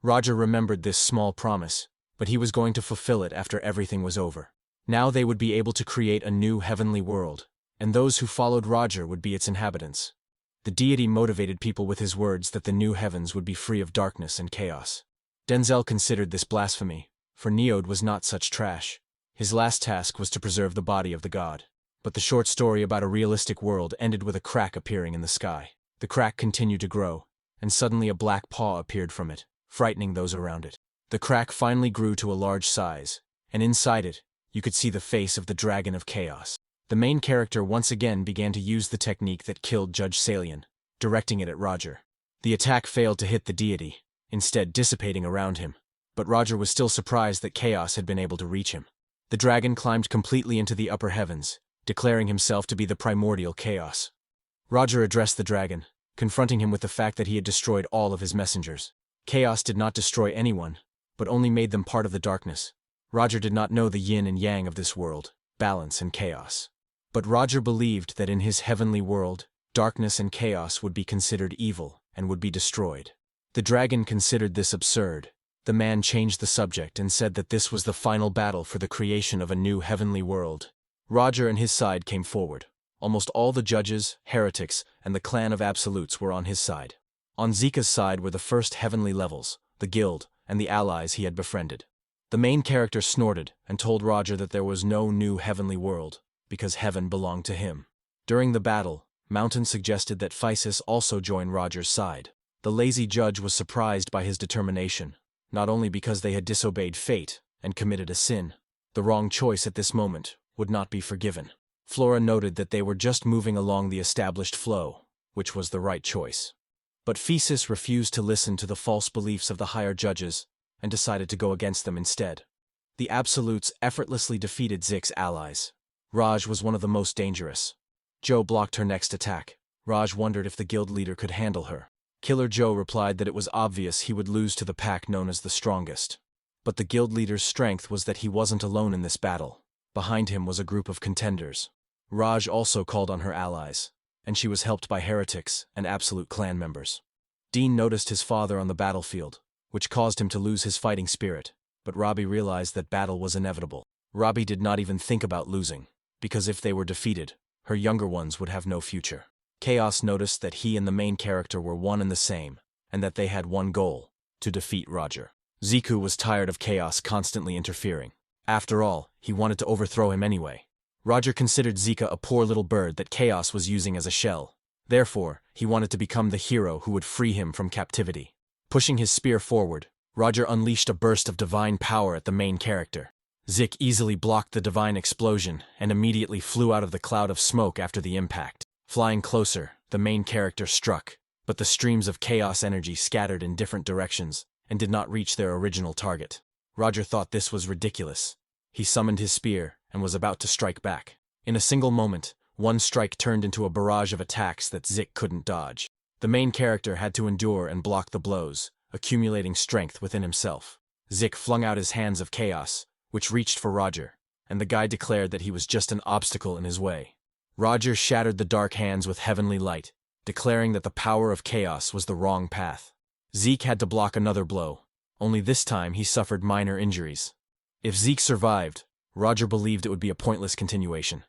Speaker 1: Roger remembered this small promise, but he was going to fulfill it after everything was over. Now they would be able to create a new heavenly world, and those who followed Roger would be its inhabitants. The deity motivated people with his words that the new heavens would be free of darkness and chaos. Denzel considered this blasphemy, for Neod was not such trash. His last task was to preserve the body of the god. But the short story about a realistic world ended with a crack appearing in the sky. The crack continued to grow, and suddenly a black paw appeared from it, frightening those around it. The crack finally grew to a large size, and inside it, you could see the face of the Dragon of Chaos. The main character once again began to use the technique that killed Judge Salian, directing it at Roger. The attack failed to hit the deity, instead dissipating around him, but Roger was still surprised that Chaos had been able to reach him. The dragon climbed completely into the upper heavens, declaring himself to be the primordial Chaos. Roger addressed the dragon, confronting him with the fact that he had destroyed all of his messengers. Chaos did not destroy anyone, but only made them part of the darkness. Roger did not know the yin and yang of this world, balance and chaos. But Roger believed that in his heavenly world, darkness and chaos would be considered evil and would be destroyed. The dragon considered this absurd. The man changed the subject and said that this was the final battle for the creation of a new heavenly world. Roger and his side came forward. Almost all the judges, heretics, and the clan of absolutes were on his side. On Zeke's side were the first heavenly levels, the guild, and the allies he had befriended. The main character snorted and told Roger that there was no new heavenly world, because heaven belonged to him. During the battle, Mountain suggested that Physis also join Roger's side. The lazy judge was surprised by his determination, not only because they had disobeyed fate and committed a sin. The wrong choice at this moment would not be forgiven. Flora noted that they were just moving along the established flow, which was the right choice. But Physis refused to listen to the false beliefs of the higher judges and decided to go against them instead. The absolutes effortlessly defeated Zeke's allies. Raj was one of the most dangerous. Joe blocked her next attack. Raj wondered if the guild leader could handle her. Killer Joe replied that it was obvious he would lose to the pack known as the strongest. But the guild leader's strength was that he wasn't alone in this battle. Behind him was a group of contenders. Raj also called on her allies, and she was helped by heretics and absolute clan members. Dean noticed his father on the battlefield, which caused him to lose his fighting spirit, but Robbie realized that battle was inevitable. Robbie did not even think about losing, because if they were defeated, her younger ones would have no future. Chaos noticed that he and the main character were one and the same, and that they had one goal, to defeat Roger. Zeke was tired of Chaos constantly interfering. After all, he wanted to overthrow him anyway. Roger considered Zeke a poor little bird that Chaos was using as a shell. Therefore, he wanted to become the hero who would free him from captivity. Pushing his spear forward, Roger unleashed a burst of divine power at the main character. Zeke easily blocked the divine explosion and immediately flew out of the cloud of smoke after the impact. Flying closer, the main character struck, but the streams of chaos energy scattered in different directions and did not reach their original target. Roger thought this was ridiculous. He summoned his spear and was about to strike back. In a single moment, one strike turned into a barrage of attacks that Zeke couldn't dodge. The main character had to endure and block the blows, accumulating strength within himself. Zeke flung out his hands of chaos, which reached for Roger, and the guy declared that he was just an obstacle in his way. Roger shattered the dark hands with heavenly light, declaring that the power of chaos was the wrong path. Zeke had to block another blow, only this time he suffered minor injuries. If Zeke survived, Roger believed it would be a pointless continuation.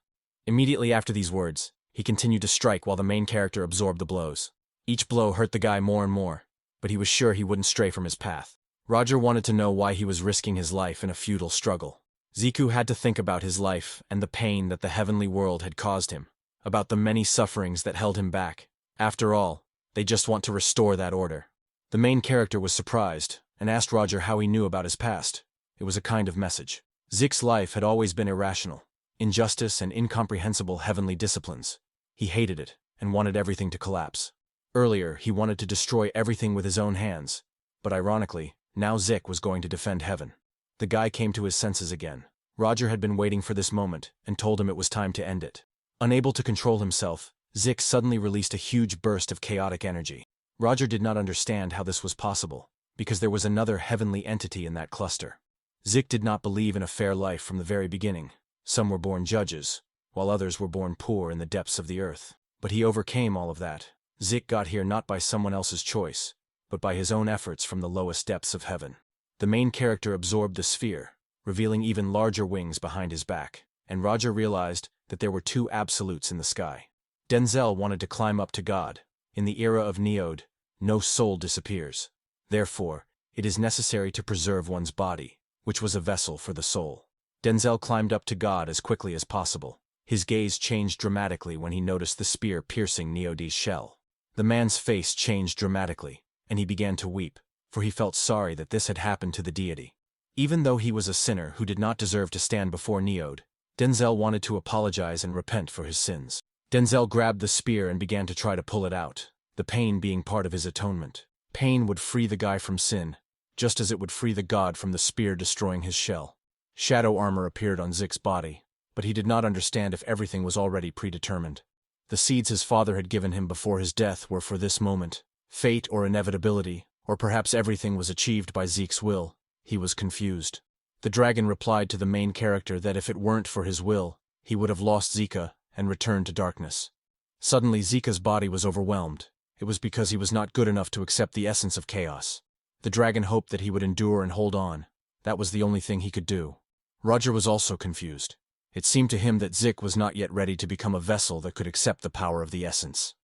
Speaker 1: Immediately after these words, he continued to strike while the main character absorbed the blows. Each blow hurt the guy more and more, but he was sure he wouldn't stray from his path. Roger wanted to know why he was risking his life in a futile struggle. Zeke had to think about his life and the pain that the heavenly world had caused him, about the many sufferings that held him back. After all, they just want to restore that order. The main character was surprised and asked Roger how he knew about his past. It was a kind of message. Zeke's life had always been irrational, injustice and incomprehensible heavenly disciplines. He hated it and wanted everything to collapse. Earlier, he wanted to destroy everything with his own hands, but ironically, now Zeke was going to defend heaven. The guy came to his senses again. Roger had been waiting for this moment and told him it was time to end it. Unable to control himself, Zeke suddenly released a huge burst of chaotic energy. Roger did not understand how this was possible, because there was another heavenly entity in that cluster. Zeke did not believe in a fair life from the very beginning. Some were born judges, while others were born poor in the depths of the earth. But he overcame all of that. Zeke got here not by someone else's choice, but by his own efforts from the lowest depths of heaven. The main character absorbed the sphere, revealing even larger wings behind his back, and Roger realized that there were two absolutes in the sky. Denzel wanted to climb up to God. In the era of Neode, no soul disappears. Therefore, it is necessary to preserve one's body, which was a vessel for the soul. Denzel climbed up to God as quickly as possible. His gaze changed dramatically when he noticed the spear piercing Neody's shell. The man's face changed dramatically, and he began to weep, for he felt sorry that this had happened to the deity. Even though he was a sinner who did not deserve to stand before Neod, Denzel wanted to apologize and repent for his sins. Denzel grabbed the spear and began to try to pull it out, the pain being part of his atonement. Pain would free the guy from sin, just as it would free the god from the spear destroying his shell. Shadow armor appeared on Zeke's body, but he did not understand if everything was already predetermined. The seeds his father had given him before his death were for this moment. Fate or inevitability, or perhaps everything was achieved by Zeke's will. He was confused. The dragon replied to the main character that if it weren't for his will, he would have lost Zeke and returned to darkness. Suddenly Zeke's body was overwhelmed. It was because he was not good enough to accept the essence of chaos. The dragon hoped that he would endure and hold on. That was the only thing he could do. Roger was also confused. It seemed to him that Zeke was not yet ready to become a vessel that could accept the power of the essence.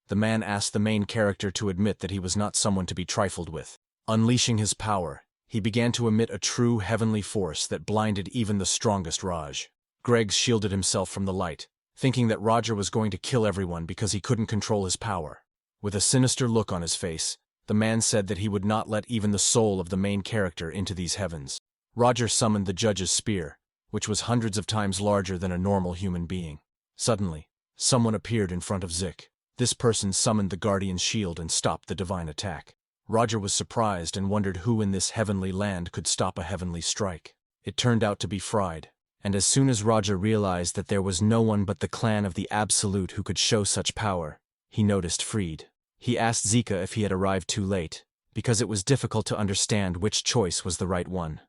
Speaker 1: The man asked the main character to admit that he was not someone to be trifled with. Unleashing his power, he began to emit a true heavenly force that blinded even the strongest Raj. Greg shielded himself from the light, thinking that Roger was going to kill everyone because he couldn't control his power. With a sinister look on his face, the man said that he would not let even the soul of the main character into these heavens. Roger summoned the judge's spear, which was hundreds of times larger than a normal human being. Suddenly, someone appeared in front of Zeke. This person summoned the guardian's shield and stopped the divine attack. Roger was surprised and wondered who in this heavenly land could stop a heavenly strike. It turned out to be Fried, and as soon as Roger realized that there was no one but the clan of the Absolute who could show such power, he noticed Fried. He asked Zeke if he had arrived too late, because it was difficult to understand which choice was the right one.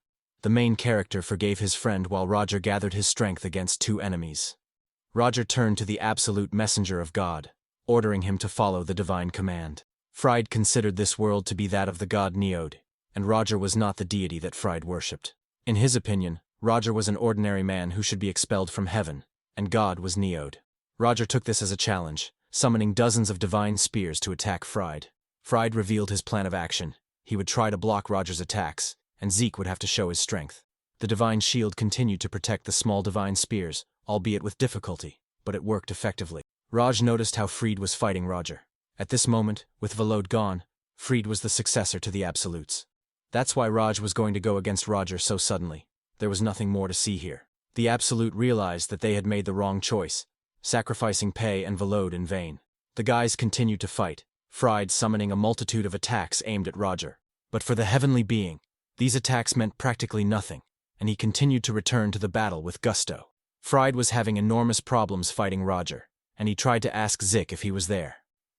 Speaker 1: The main character forgave his friend while Roger gathered his strength against two enemies. Roger turned to the absolute messenger of God, ordering him to follow the divine command. Fried considered this world to be that of the god Neod, and Roger was not the deity that Fried worshipped. In his opinion, Roger was an ordinary man who should be expelled from heaven, and God was Neod. Roger took this as a challenge, summoning dozens of divine spears to attack Fried. Fried revealed his plan of action. He would try to block Roger's attacks, and Zeke would have to show his strength. The divine shield continued to protect the small divine spears, albeit with difficulty, but it worked effectively. Raj noticed how Fried was fighting Roger. At this moment, with Volode gone, Fried was the successor to the Absolutes. That's why Raj was going to go against Roger so suddenly. There was nothing more to see here. The Absolute realized that they had made the wrong choice, sacrificing Pei and Volode in vain. The guys continued to fight, Fried summoning a multitude of attacks aimed at Roger. But for the heavenly being, these attacks meant practically nothing, and he continued to return to the battle with gusto. Fried was having enormous problems fighting Roger, and he tried to ask Zeke if he was there.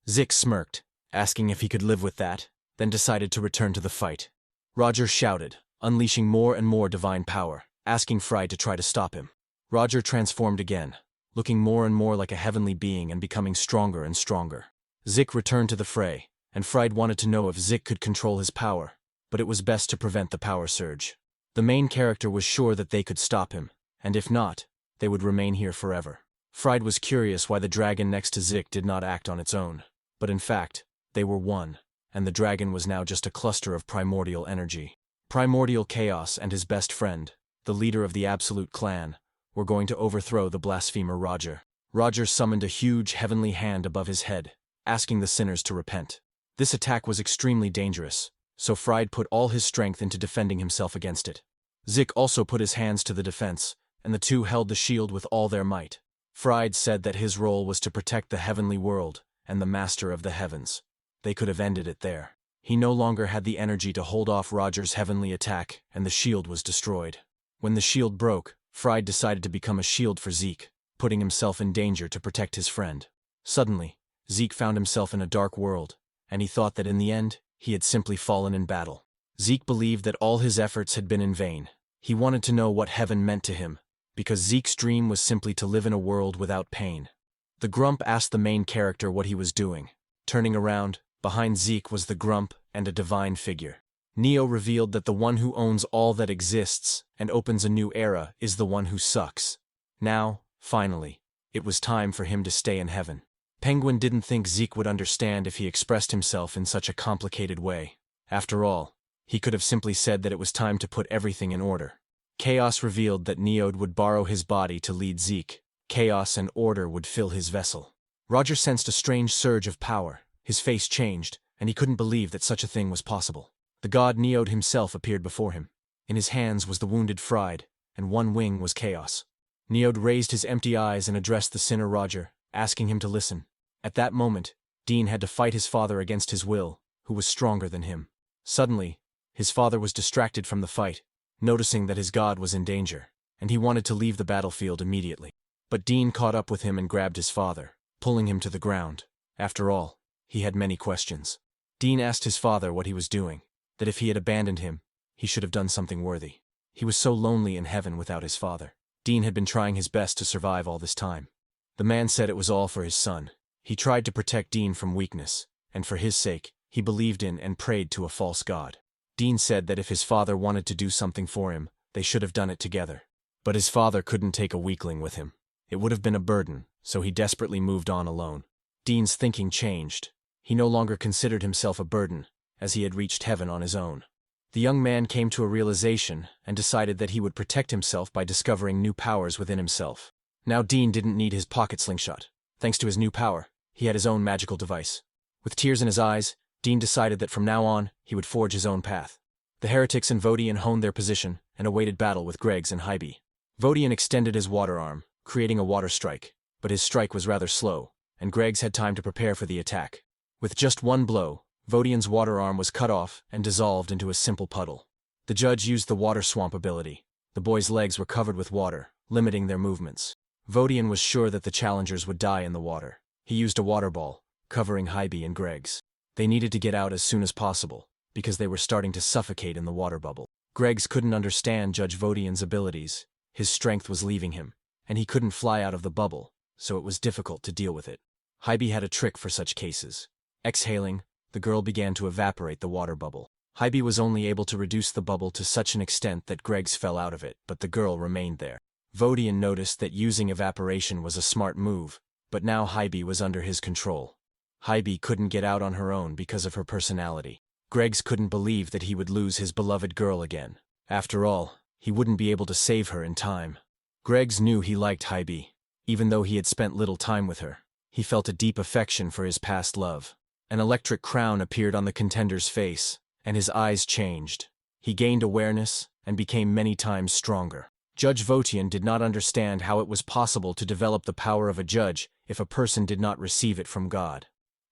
Speaker 1: Zeke smirked, asking if he could live with that, then decided to return to the fight. Roger shouted, unleashing more and more divine power, asking Fried to try to stop him. Roger transformed again, looking more and more like a heavenly being and becoming stronger and stronger. Zeke returned to the fray, and Fried wanted to know if Zeke could control his power, but it was best to prevent the power surge. The main character was sure that they could stop him, and if not, they would remain here forever. Fried was curious why the dragon next to Zeke did not act on its own, but in fact, they were one, and the dragon was now just a cluster of primordial energy. Primordial Chaos and his best friend, the leader of the Absolute clan, were going to overthrow the blasphemer Roger. Roger summoned a huge heavenly hand above his head, asking the sinners to repent. This attack was extremely dangerous, so Fried put all his strength into defending himself against it. Zeke also put his hands to the defense, and the two held the shield with all their might. Fried said that his role was to protect the heavenly world and the master of the heavens. They could have ended it there. He no longer had the energy to hold off Roger's heavenly attack, and the shield was destroyed. When the shield broke, Fried decided to become a shield for Zeke, putting himself in danger to protect his friend. Suddenly, Zeke found himself in a dark world, and he thought that in the end, he had simply fallen in battle. Zeke believed that all his efforts had been in vain. He wanted to know what heaven meant to him, because Zeke's dream was simply to live in a world without pain. The Grump asked the main character what he was doing. Turning around, behind Zeke was the Grump and a divine figure. Neo revealed that the one who owns all that exists and opens a new era is the one who sucks. Now, finally, it was time for him to stay in heaven. Penguin didn't think Zeke would understand if he expressed himself in such a complicated way. After all, he could have simply said that it was time to put everything in order. Chaos revealed that Neod would borrow his body to lead Zeke, Chaos and order would fill his vessel. Roger sensed a strange surge of power. His face changed, and he couldn't believe that such a thing was possible. The god Neod himself appeared before him. In his hands was the wounded Fried, and one wing was chaos. Neod raised his empty eyes and addressed the sinner Roger, asking him to listen. At that moment, Dean had to fight his father against his will, who was stronger than him. Suddenly, his father was distracted from the fight, noticing that his god was in danger, and he wanted to leave the battlefield immediately. But Dean caught up with him and grabbed his father, pulling him to the ground. After all, he had many questions. Dean asked his father what he was doing, that if he had abandoned him, he should have done something worthy. He was so lonely in heaven without his father. Dean had been trying his best to survive all this time. The man said it was all for his son. He tried to protect Dean from weakness, and for his sake, he believed in and prayed to a false god. Dean said that if his father wanted to do something for him, they should have done it together. But his father couldn't take a weakling with him. It would have been a burden, so he desperately moved on alone. Dean's thinking changed. He no longer considered himself a burden, as he had reached heaven on his own. The young man came to a realization and decided that he would protect himself by discovering new powers within himself. Now Dean didn't need his pocket slingshot. Thanks to his new power, he had his own magical device. With tears in his eyes, Dean decided that from now on, he would forge his own path. The heretics and Vodian honed their position and awaited battle with Greggs and Hybe. Vodian extended his water arm, creating a water strike, but his strike was rather slow, and Greggs had time to prepare for the attack. With just one blow, Vodian's water arm was cut off and dissolved into a simple puddle. The judge used the water swamp ability. The boys' legs were covered with water, limiting their movements. Vodian was sure that the challengers would die in the water. He used a water ball, covering Hybe and Greggs. They needed to get out as soon as possible, because they were starting to suffocate in the water bubble. Greggs couldn't understand Judge Vodian's abilities. His strength was leaving him, and he couldn't fly out of the bubble, so it was difficult to deal with it. Hybe had a trick for such cases. Exhaling, the girl began to evaporate the water bubble. Hybe was only able to reduce the bubble to such an extent that Greggs fell out of it, but the girl remained there. Vodian noticed that using evaporation was a smart move, but now Hybe was under his control. Hybe couldn't get out on her own because of her personality. Greggs couldn't believe that he would lose his beloved girl again. After all, he wouldn't be able to save her in time. Greggs knew he liked Hybe. Even though he had spent little time with her, he felt a deep affection for his past love. An electric crown appeared on the contender's face, and his eyes changed. He gained awareness and became many times stronger. Judge Vodian did not understand how it was possible to develop the power of a judge if a person did not receive it from God.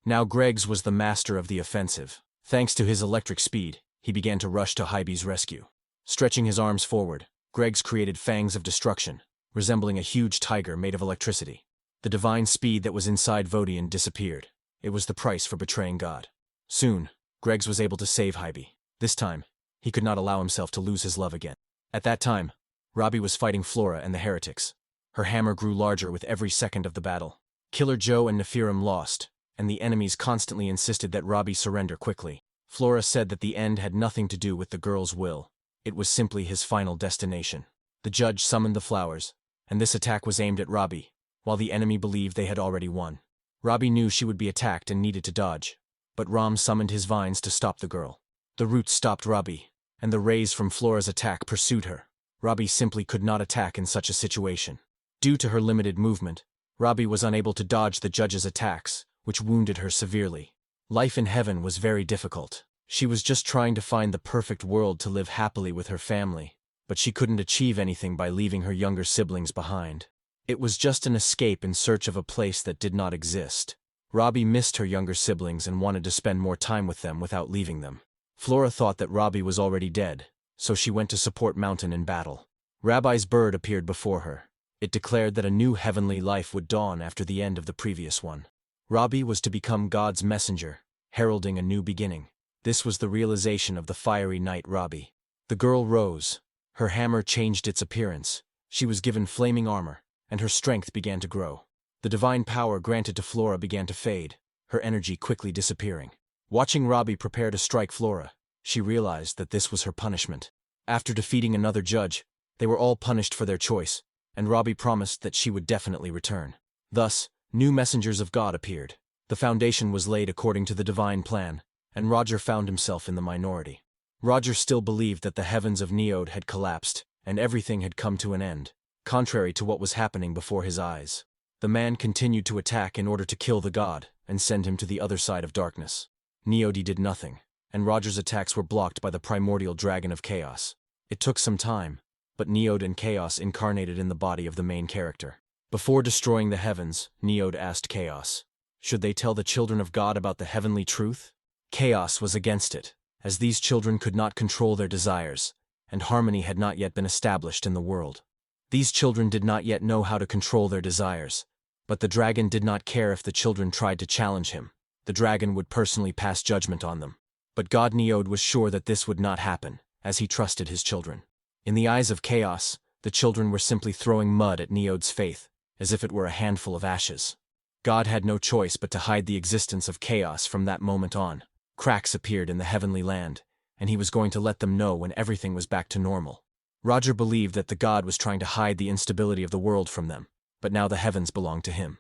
Speaker 1: Now Greggs was the master of the offensive. Thanks to his electric speed, he began to rush to Hybe's rescue. Stretching his arms forward, Greggs created fangs of destruction, resembling a huge tiger made of electricity. The divine speed that was inside Vodian disappeared. It was the price for betraying God. Soon, Greggs was able to save Hybe. This time, he could not allow himself to lose his love again. At that time, Robbie was fighting Flora and the heretics. Her hammer grew larger with every second of the battle. Killer Joe and Nephirim lost, and the enemies constantly insisted that Robbie surrender quickly. Flora said that the end had nothing to do with the girl's will. It was simply his final destination. The judge summoned the flowers, and this attack was aimed at Robbie, while the enemy believed they had already won. Robbie knew she would be attacked and needed to dodge, but Ram summoned his vines to stop the girl. The roots stopped Robbie, and the rays from Flora's attack pursued her. Robbie simply could not attack in such a situation. Due to her limited movement, Robbie was unable to dodge the judge's attacks, which wounded her severely. Life in heaven was very difficult. She was just trying to find the perfect world to live happily with her family, but she couldn't achieve anything by leaving her younger siblings behind. It was just an escape in search of a place that did not exist. Robbie missed her younger siblings and wanted to spend more time with them without leaving them. Flora thought that Robbie was already dead, so she went to support Mountain in battle. Rabbi's bird appeared before her. It declared that a new heavenly life would dawn after the end of the previous one. Robbie was to become God's messenger, heralding a new beginning. This was the realization of the fiery knight Robbie. The girl rose. Her hammer changed its appearance. She was given flaming armor, and her strength began to grow. The divine power granted to Flora began to fade, her energy quickly disappearing. Watching Robbie prepare to strike Flora, she realized that this was her punishment. After defeating another judge, they were all punished for their choice, and Robbie promised that she would definitely return. Thus, new messengers of God appeared. The foundation was laid according to the divine plan, and Roger found himself in the minority. Roger still believed that the heavens of Neod had collapsed, and everything had come to an end. contrary to what was happening before his eyes. The man continued to attack in order to kill the god and send him to the other side of darkness. Neody did nothing, and Roger's attacks were blocked by the primordial dragon of chaos. It took some time, but Neod and Chaos incarnated in the body of the main character. Before destroying the heavens, Neod asked Chaos, should they tell the children of God about the heavenly truth? Chaos was against it, as these children could not control their desires, and harmony had not yet been established in the world. These children did not yet know how to control their desires, but the dragon did not care if the children tried to challenge him. The dragon would personally pass judgment on them. But God Neod was sure that this would not happen, as he trusted his children. In the eyes of Chaos, the children were simply throwing mud at Neod's faith, as if it were a handful of ashes. God had no choice but to hide the existence of Chaos from that moment on. Cracks appeared in the heavenly land, and he was going to let them know when everything was back to normal. Roger believed that the god was trying to hide the instability of the world from them, but now the heavens belonged to him.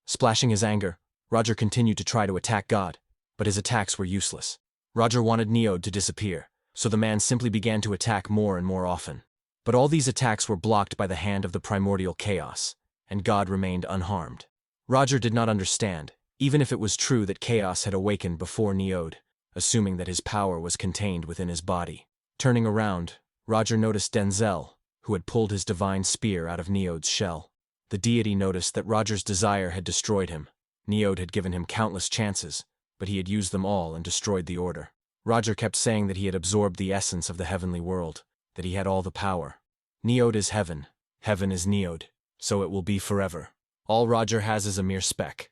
Speaker 1: Splashing his anger, Roger continued to try to attack God, but his attacks were useless. Roger wanted Neod to disappear, so the man simply began to attack more and more often. But all these attacks were blocked by the hand of the primordial chaos, and God remained unharmed. Roger did not understand, even if it was true that chaos had awakened before Neod, assuming that his power was contained within his body. Turning around, Roger noticed Denzel, who had pulled his divine spear out of Neod's shell. The deity noticed that Roger's desire had destroyed him. Neod had given him countless chances, but he had used them all and destroyed the order. Roger kept saying that he had absorbed the essence of the heavenly world, that he had all the power. Neod is heaven, heaven is Neod, so it will be forever. All Roger has is a mere speck,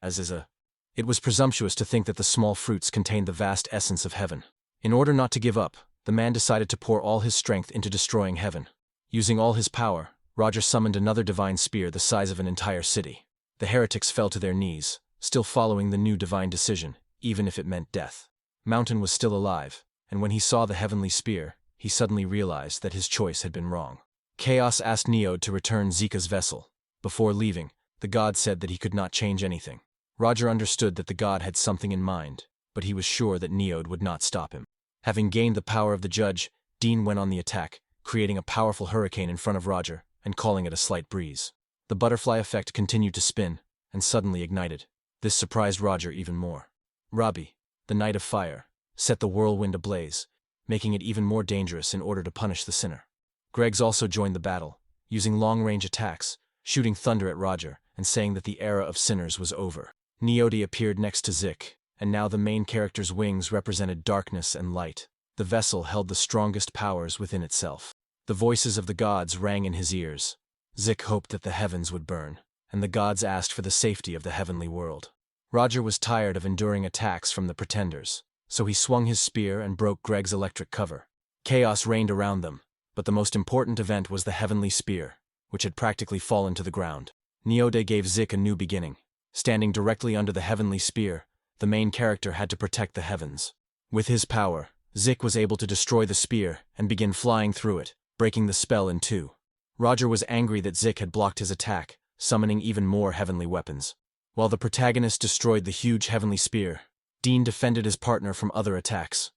Speaker 1: It was presumptuous to think that the small fruits contained the vast essence of heaven. In order not to give up, the man decided to pour all his strength into destroying heaven. Using all his power, Roger summoned another divine spear the size of an entire city. The heretics fell to their knees, still following the new divine decision, even if it meant death. Mountain was still alive, and when he saw the heavenly spear, he suddenly realized that his choice had been wrong. Chaos asked Neod to return Zeke's vessel. Before leaving, the god said that he could not change anything. Roger understood that the god had something in mind, but he was sure that Neod would not stop him. Having gained the power of the judge, Dean went on the attack, creating a powerful hurricane in front of Roger and calling it a slight breeze. The butterfly effect continued to spin, and suddenly ignited. This surprised Roger even more. Robbie, the Knight of Fire, set the whirlwind ablaze, making it even more dangerous in order to punish the sinner. Greggs also joined the battle, using long-range attacks, shooting thunder at Roger and saying that the era of sinners was over. Neody appeared next to Zeke, and now the main character's wings represented darkness and light. The vessel held the strongest powers within itself. The voices of the gods rang in his ears. Zeke hoped that the heavens would burn, and the gods asked for the safety of the heavenly world. Roger was tired of enduring attacks from the pretenders, so he swung his spear and broke Greg's electric cover. Chaos reigned around them, but the most important event was the heavenly spear, which had practically fallen to the ground. Neode gave Zeke a new beginning. Standing directly under the heavenly spear, the main character had to protect the heavens. With his power, Zeke was able to destroy the spear and begin flying through it, breaking the spell in two. Roger was angry that Zeke had blocked his attack, summoning even more heavenly weapons. While the protagonist destroyed the huge heavenly spear, Dean defended his partner from other attacks.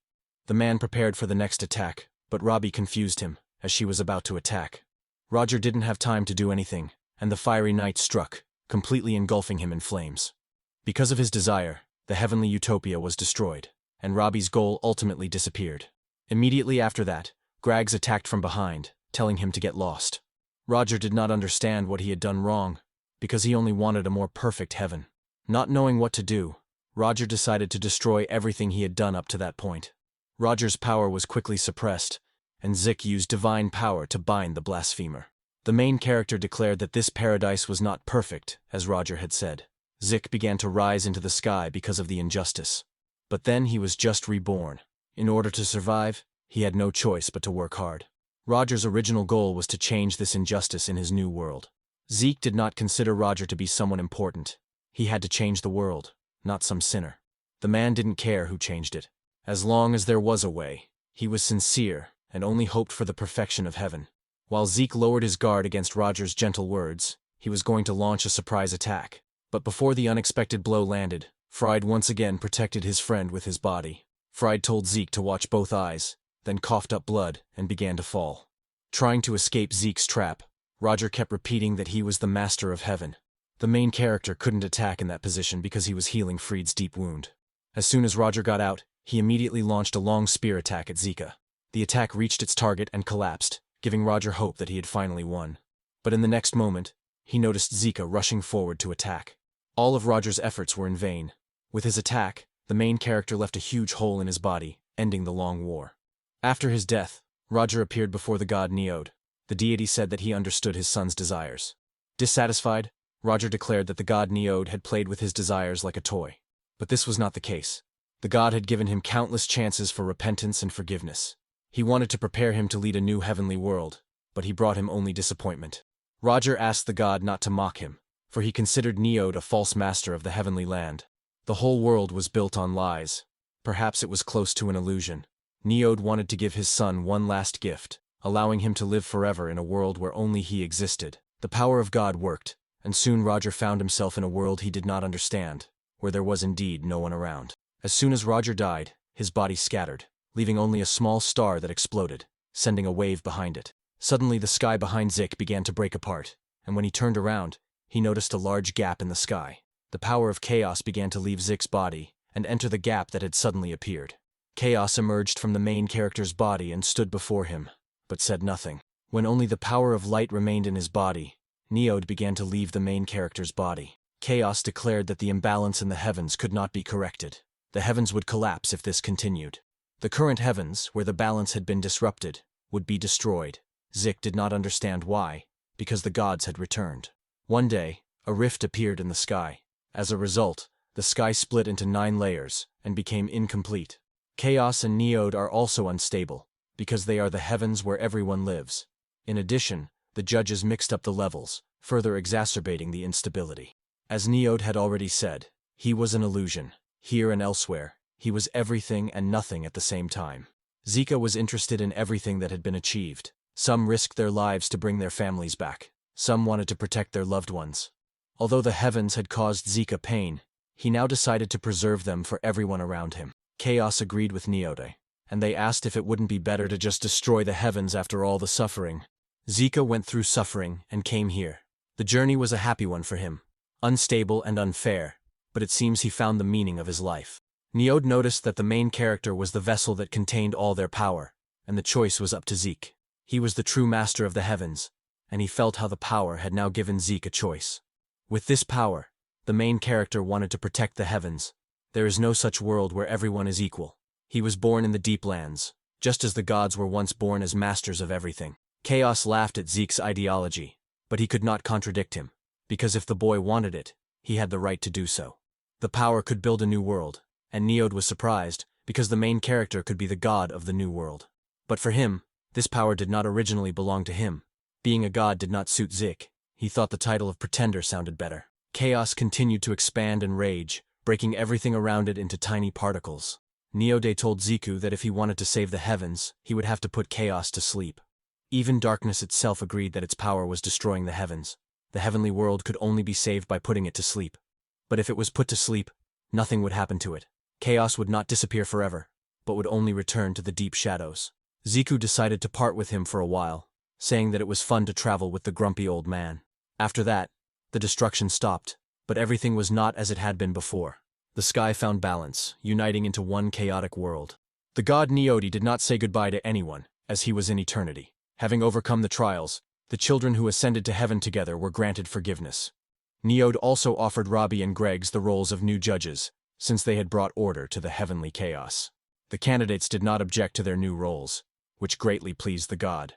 Speaker 1: The man prepared for the next attack, but Robbie confused him, as she was about to attack. Roger didn't have time to do anything, and the fiery knight struck, completely engulfing him in flames. Because of his desire, the heavenly utopia was destroyed, and Robbie's goal ultimately disappeared. Immediately after that, Greggs attacked from behind, telling him to get lost. Roger did not understand what he had done wrong, because he only wanted a more perfect heaven. Not knowing what to do, Roger decided to destroy everything he had done up to that point. Roger's power was quickly suppressed, and Zeke used divine power to bind the blasphemer. The main character declared that this paradise was not perfect, as Roger had said. Zeke began to rise into the sky because of the injustice. But then he was just reborn. In order to survive, he had no choice but to work hard. Roger's original goal was to change this injustice in his new world. Zeke did not consider Roger to be someone important. He had to change the world, not some sinner. The man didn't care who changed it. As long as there was a way, he was sincere and only hoped for the perfection of heaven. While Zeke lowered his guard against Roger's gentle words, he was going to launch a surprise attack. But before the unexpected blow landed, Fried once again protected his friend with his body. Fried told Zeke to watch both eyes, then coughed up blood and began to fall. Trying to escape Zeke's trap, Roger kept repeating that he was the master of heaven. The main character couldn't attack in that position because he was healing Fried's deep wound. As soon as Roger got out, he immediately launched a long spear attack at Zeke. The attack reached its target and collapsed, giving Roger hope that he had finally won. But in the next moment, he noticed Zeke rushing forward to attack. All of Roger's efforts were in vain. With his attack, the main character left a huge hole in his body, ending the long war. After his death, Roger appeared before the god Neod. The deity said that he understood his son's desires. Dissatisfied, Roger declared that the god Neod had played with his desires like a toy. But this was not the case. The god had given him countless chances for repentance and forgiveness. He wanted to prepare him to lead a new heavenly world, but he brought him only disappointment. Roger asked the god not to mock him, for he considered Neod a false master of the heavenly land. The whole world was built on lies. Perhaps it was close to an illusion. Neod wanted to give his son one last gift, allowing him to live forever in a world where only he existed. The power of God worked, and soon Roger found himself in a world he did not understand, where there was indeed no one around. As soon as Roger died, his body scattered, leaving only a small star that exploded, sending a wave behind it. Suddenly the sky behind Zeke began to break apart, and when he turned around, he noticed a large gap in the sky. The power of chaos began to leave Zeke's body and enter the gap that had suddenly appeared. Chaos emerged from the main character's body and stood before him, but said nothing. When only the power of light remained in his body, Neod began to leave the main character's body. Chaos declared that the imbalance in the heavens could not be corrected. The heavens would collapse if this continued. The current heavens, where the balance had been disrupted, would be destroyed. Zeke did not understand why, because the gods had returned. One day, a rift appeared in the sky. As a result, the sky split into 9 layers and became incomplete. Chaos and Neod are also unstable, because they are the heavens where everyone lives. In addition, the judges mixed up the levels, further exacerbating the instability. As Neod had already said, he was an illusion. Here and elsewhere, he was everything and nothing at the same time. Zeke was interested in everything that had been achieved. Some risked their lives to bring their families back. Some wanted to protect their loved ones. Although the heavens had caused Zeke pain, he now decided to preserve them for everyone around him. Chaos agreed with Neode, and they asked if it wouldn't be better to just destroy the heavens after all the suffering. Zeke went through suffering and came here. The journey was a happy one for him, unstable and unfair, but it seems he found the meaning of his life. Neod noticed that the main character was the vessel that contained all their power, and the choice was up to Zeke. He was the true master of the heavens, and he felt how the power had now given Zeke a choice. With this power, the main character wanted to protect the heavens. There is no such world where everyone is equal. He was born in the deep lands, just as the gods were once born as masters of everything. Chaos laughed at Zeke's ideology, but he could not contradict him, because if the boy wanted it, he had the right to do so. The power could build a new world, and Neod was surprised, because the main character could be the god of the new world. But for him, this power did not originally belong to him. Being a god did not suit Zeke. He thought the title of pretender sounded better. Chaos continued to expand and rage, breaking everything around it into tiny particles. Neode told Zeke that if he wanted to save the heavens, he would have to put chaos to sleep. Even darkness itself agreed that its power was destroying the heavens. The heavenly world could only be saved by putting it to sleep. But if it was put to sleep, nothing would happen to it. Chaos would not disappear forever, but would only return to the deep shadows. Zeke decided to part with him for a while, saying that it was fun to travel with the grumpy old man. After that, the destruction stopped, but everything was not as it had been before. The sky found balance, uniting into one chaotic world. The god Neode did not say goodbye to anyone, as he was in eternity. Having overcome the trials, the children who ascended to heaven together were granted forgiveness. Neode also offered Robbie and Greggs the roles of new judges, since they had brought order to the heavenly chaos. The candidates did not object to their new roles, which greatly pleased the god.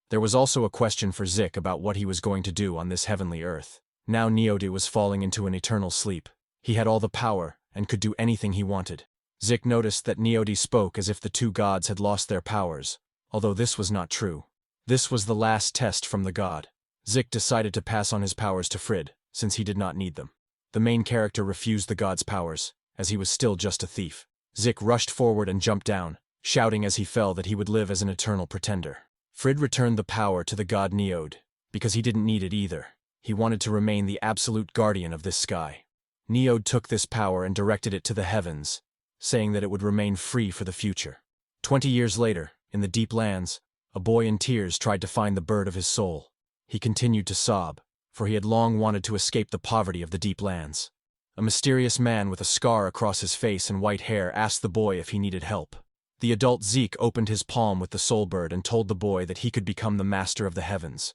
Speaker 1: There was also a question for Zeke about what he was going to do on this heavenly earth. Now Neode was falling into an eternal sleep. He had all the power and could do anything he wanted. Zeke noticed that Neode spoke as if the two gods had lost their powers, although this was not true. This was the last test from the god. Zeke decided to pass on his powers to Frid, since he did not need them. The main character refused the god's powers, as he was still just a thief. Zeke rushed forward and jumped down, shouting as he fell that he would live as an eternal pretender. Frid returned the power to the god Neode, because he didn't need it either. He wanted to remain the absolute guardian of this sky. Neode took this power and directed it to the heavens, saying that it would remain free for the future. 20 years later, in the deep lands, a boy in tears tried to find the bird of his soul. He continued to sob, for he had long wanted to escape the poverty of the deep lands. A mysterious man with a scar across his face and white hair asked the boy if he needed help. The adult Zeke opened his palm with the soul bird and told the boy that he could become the master of the heavens,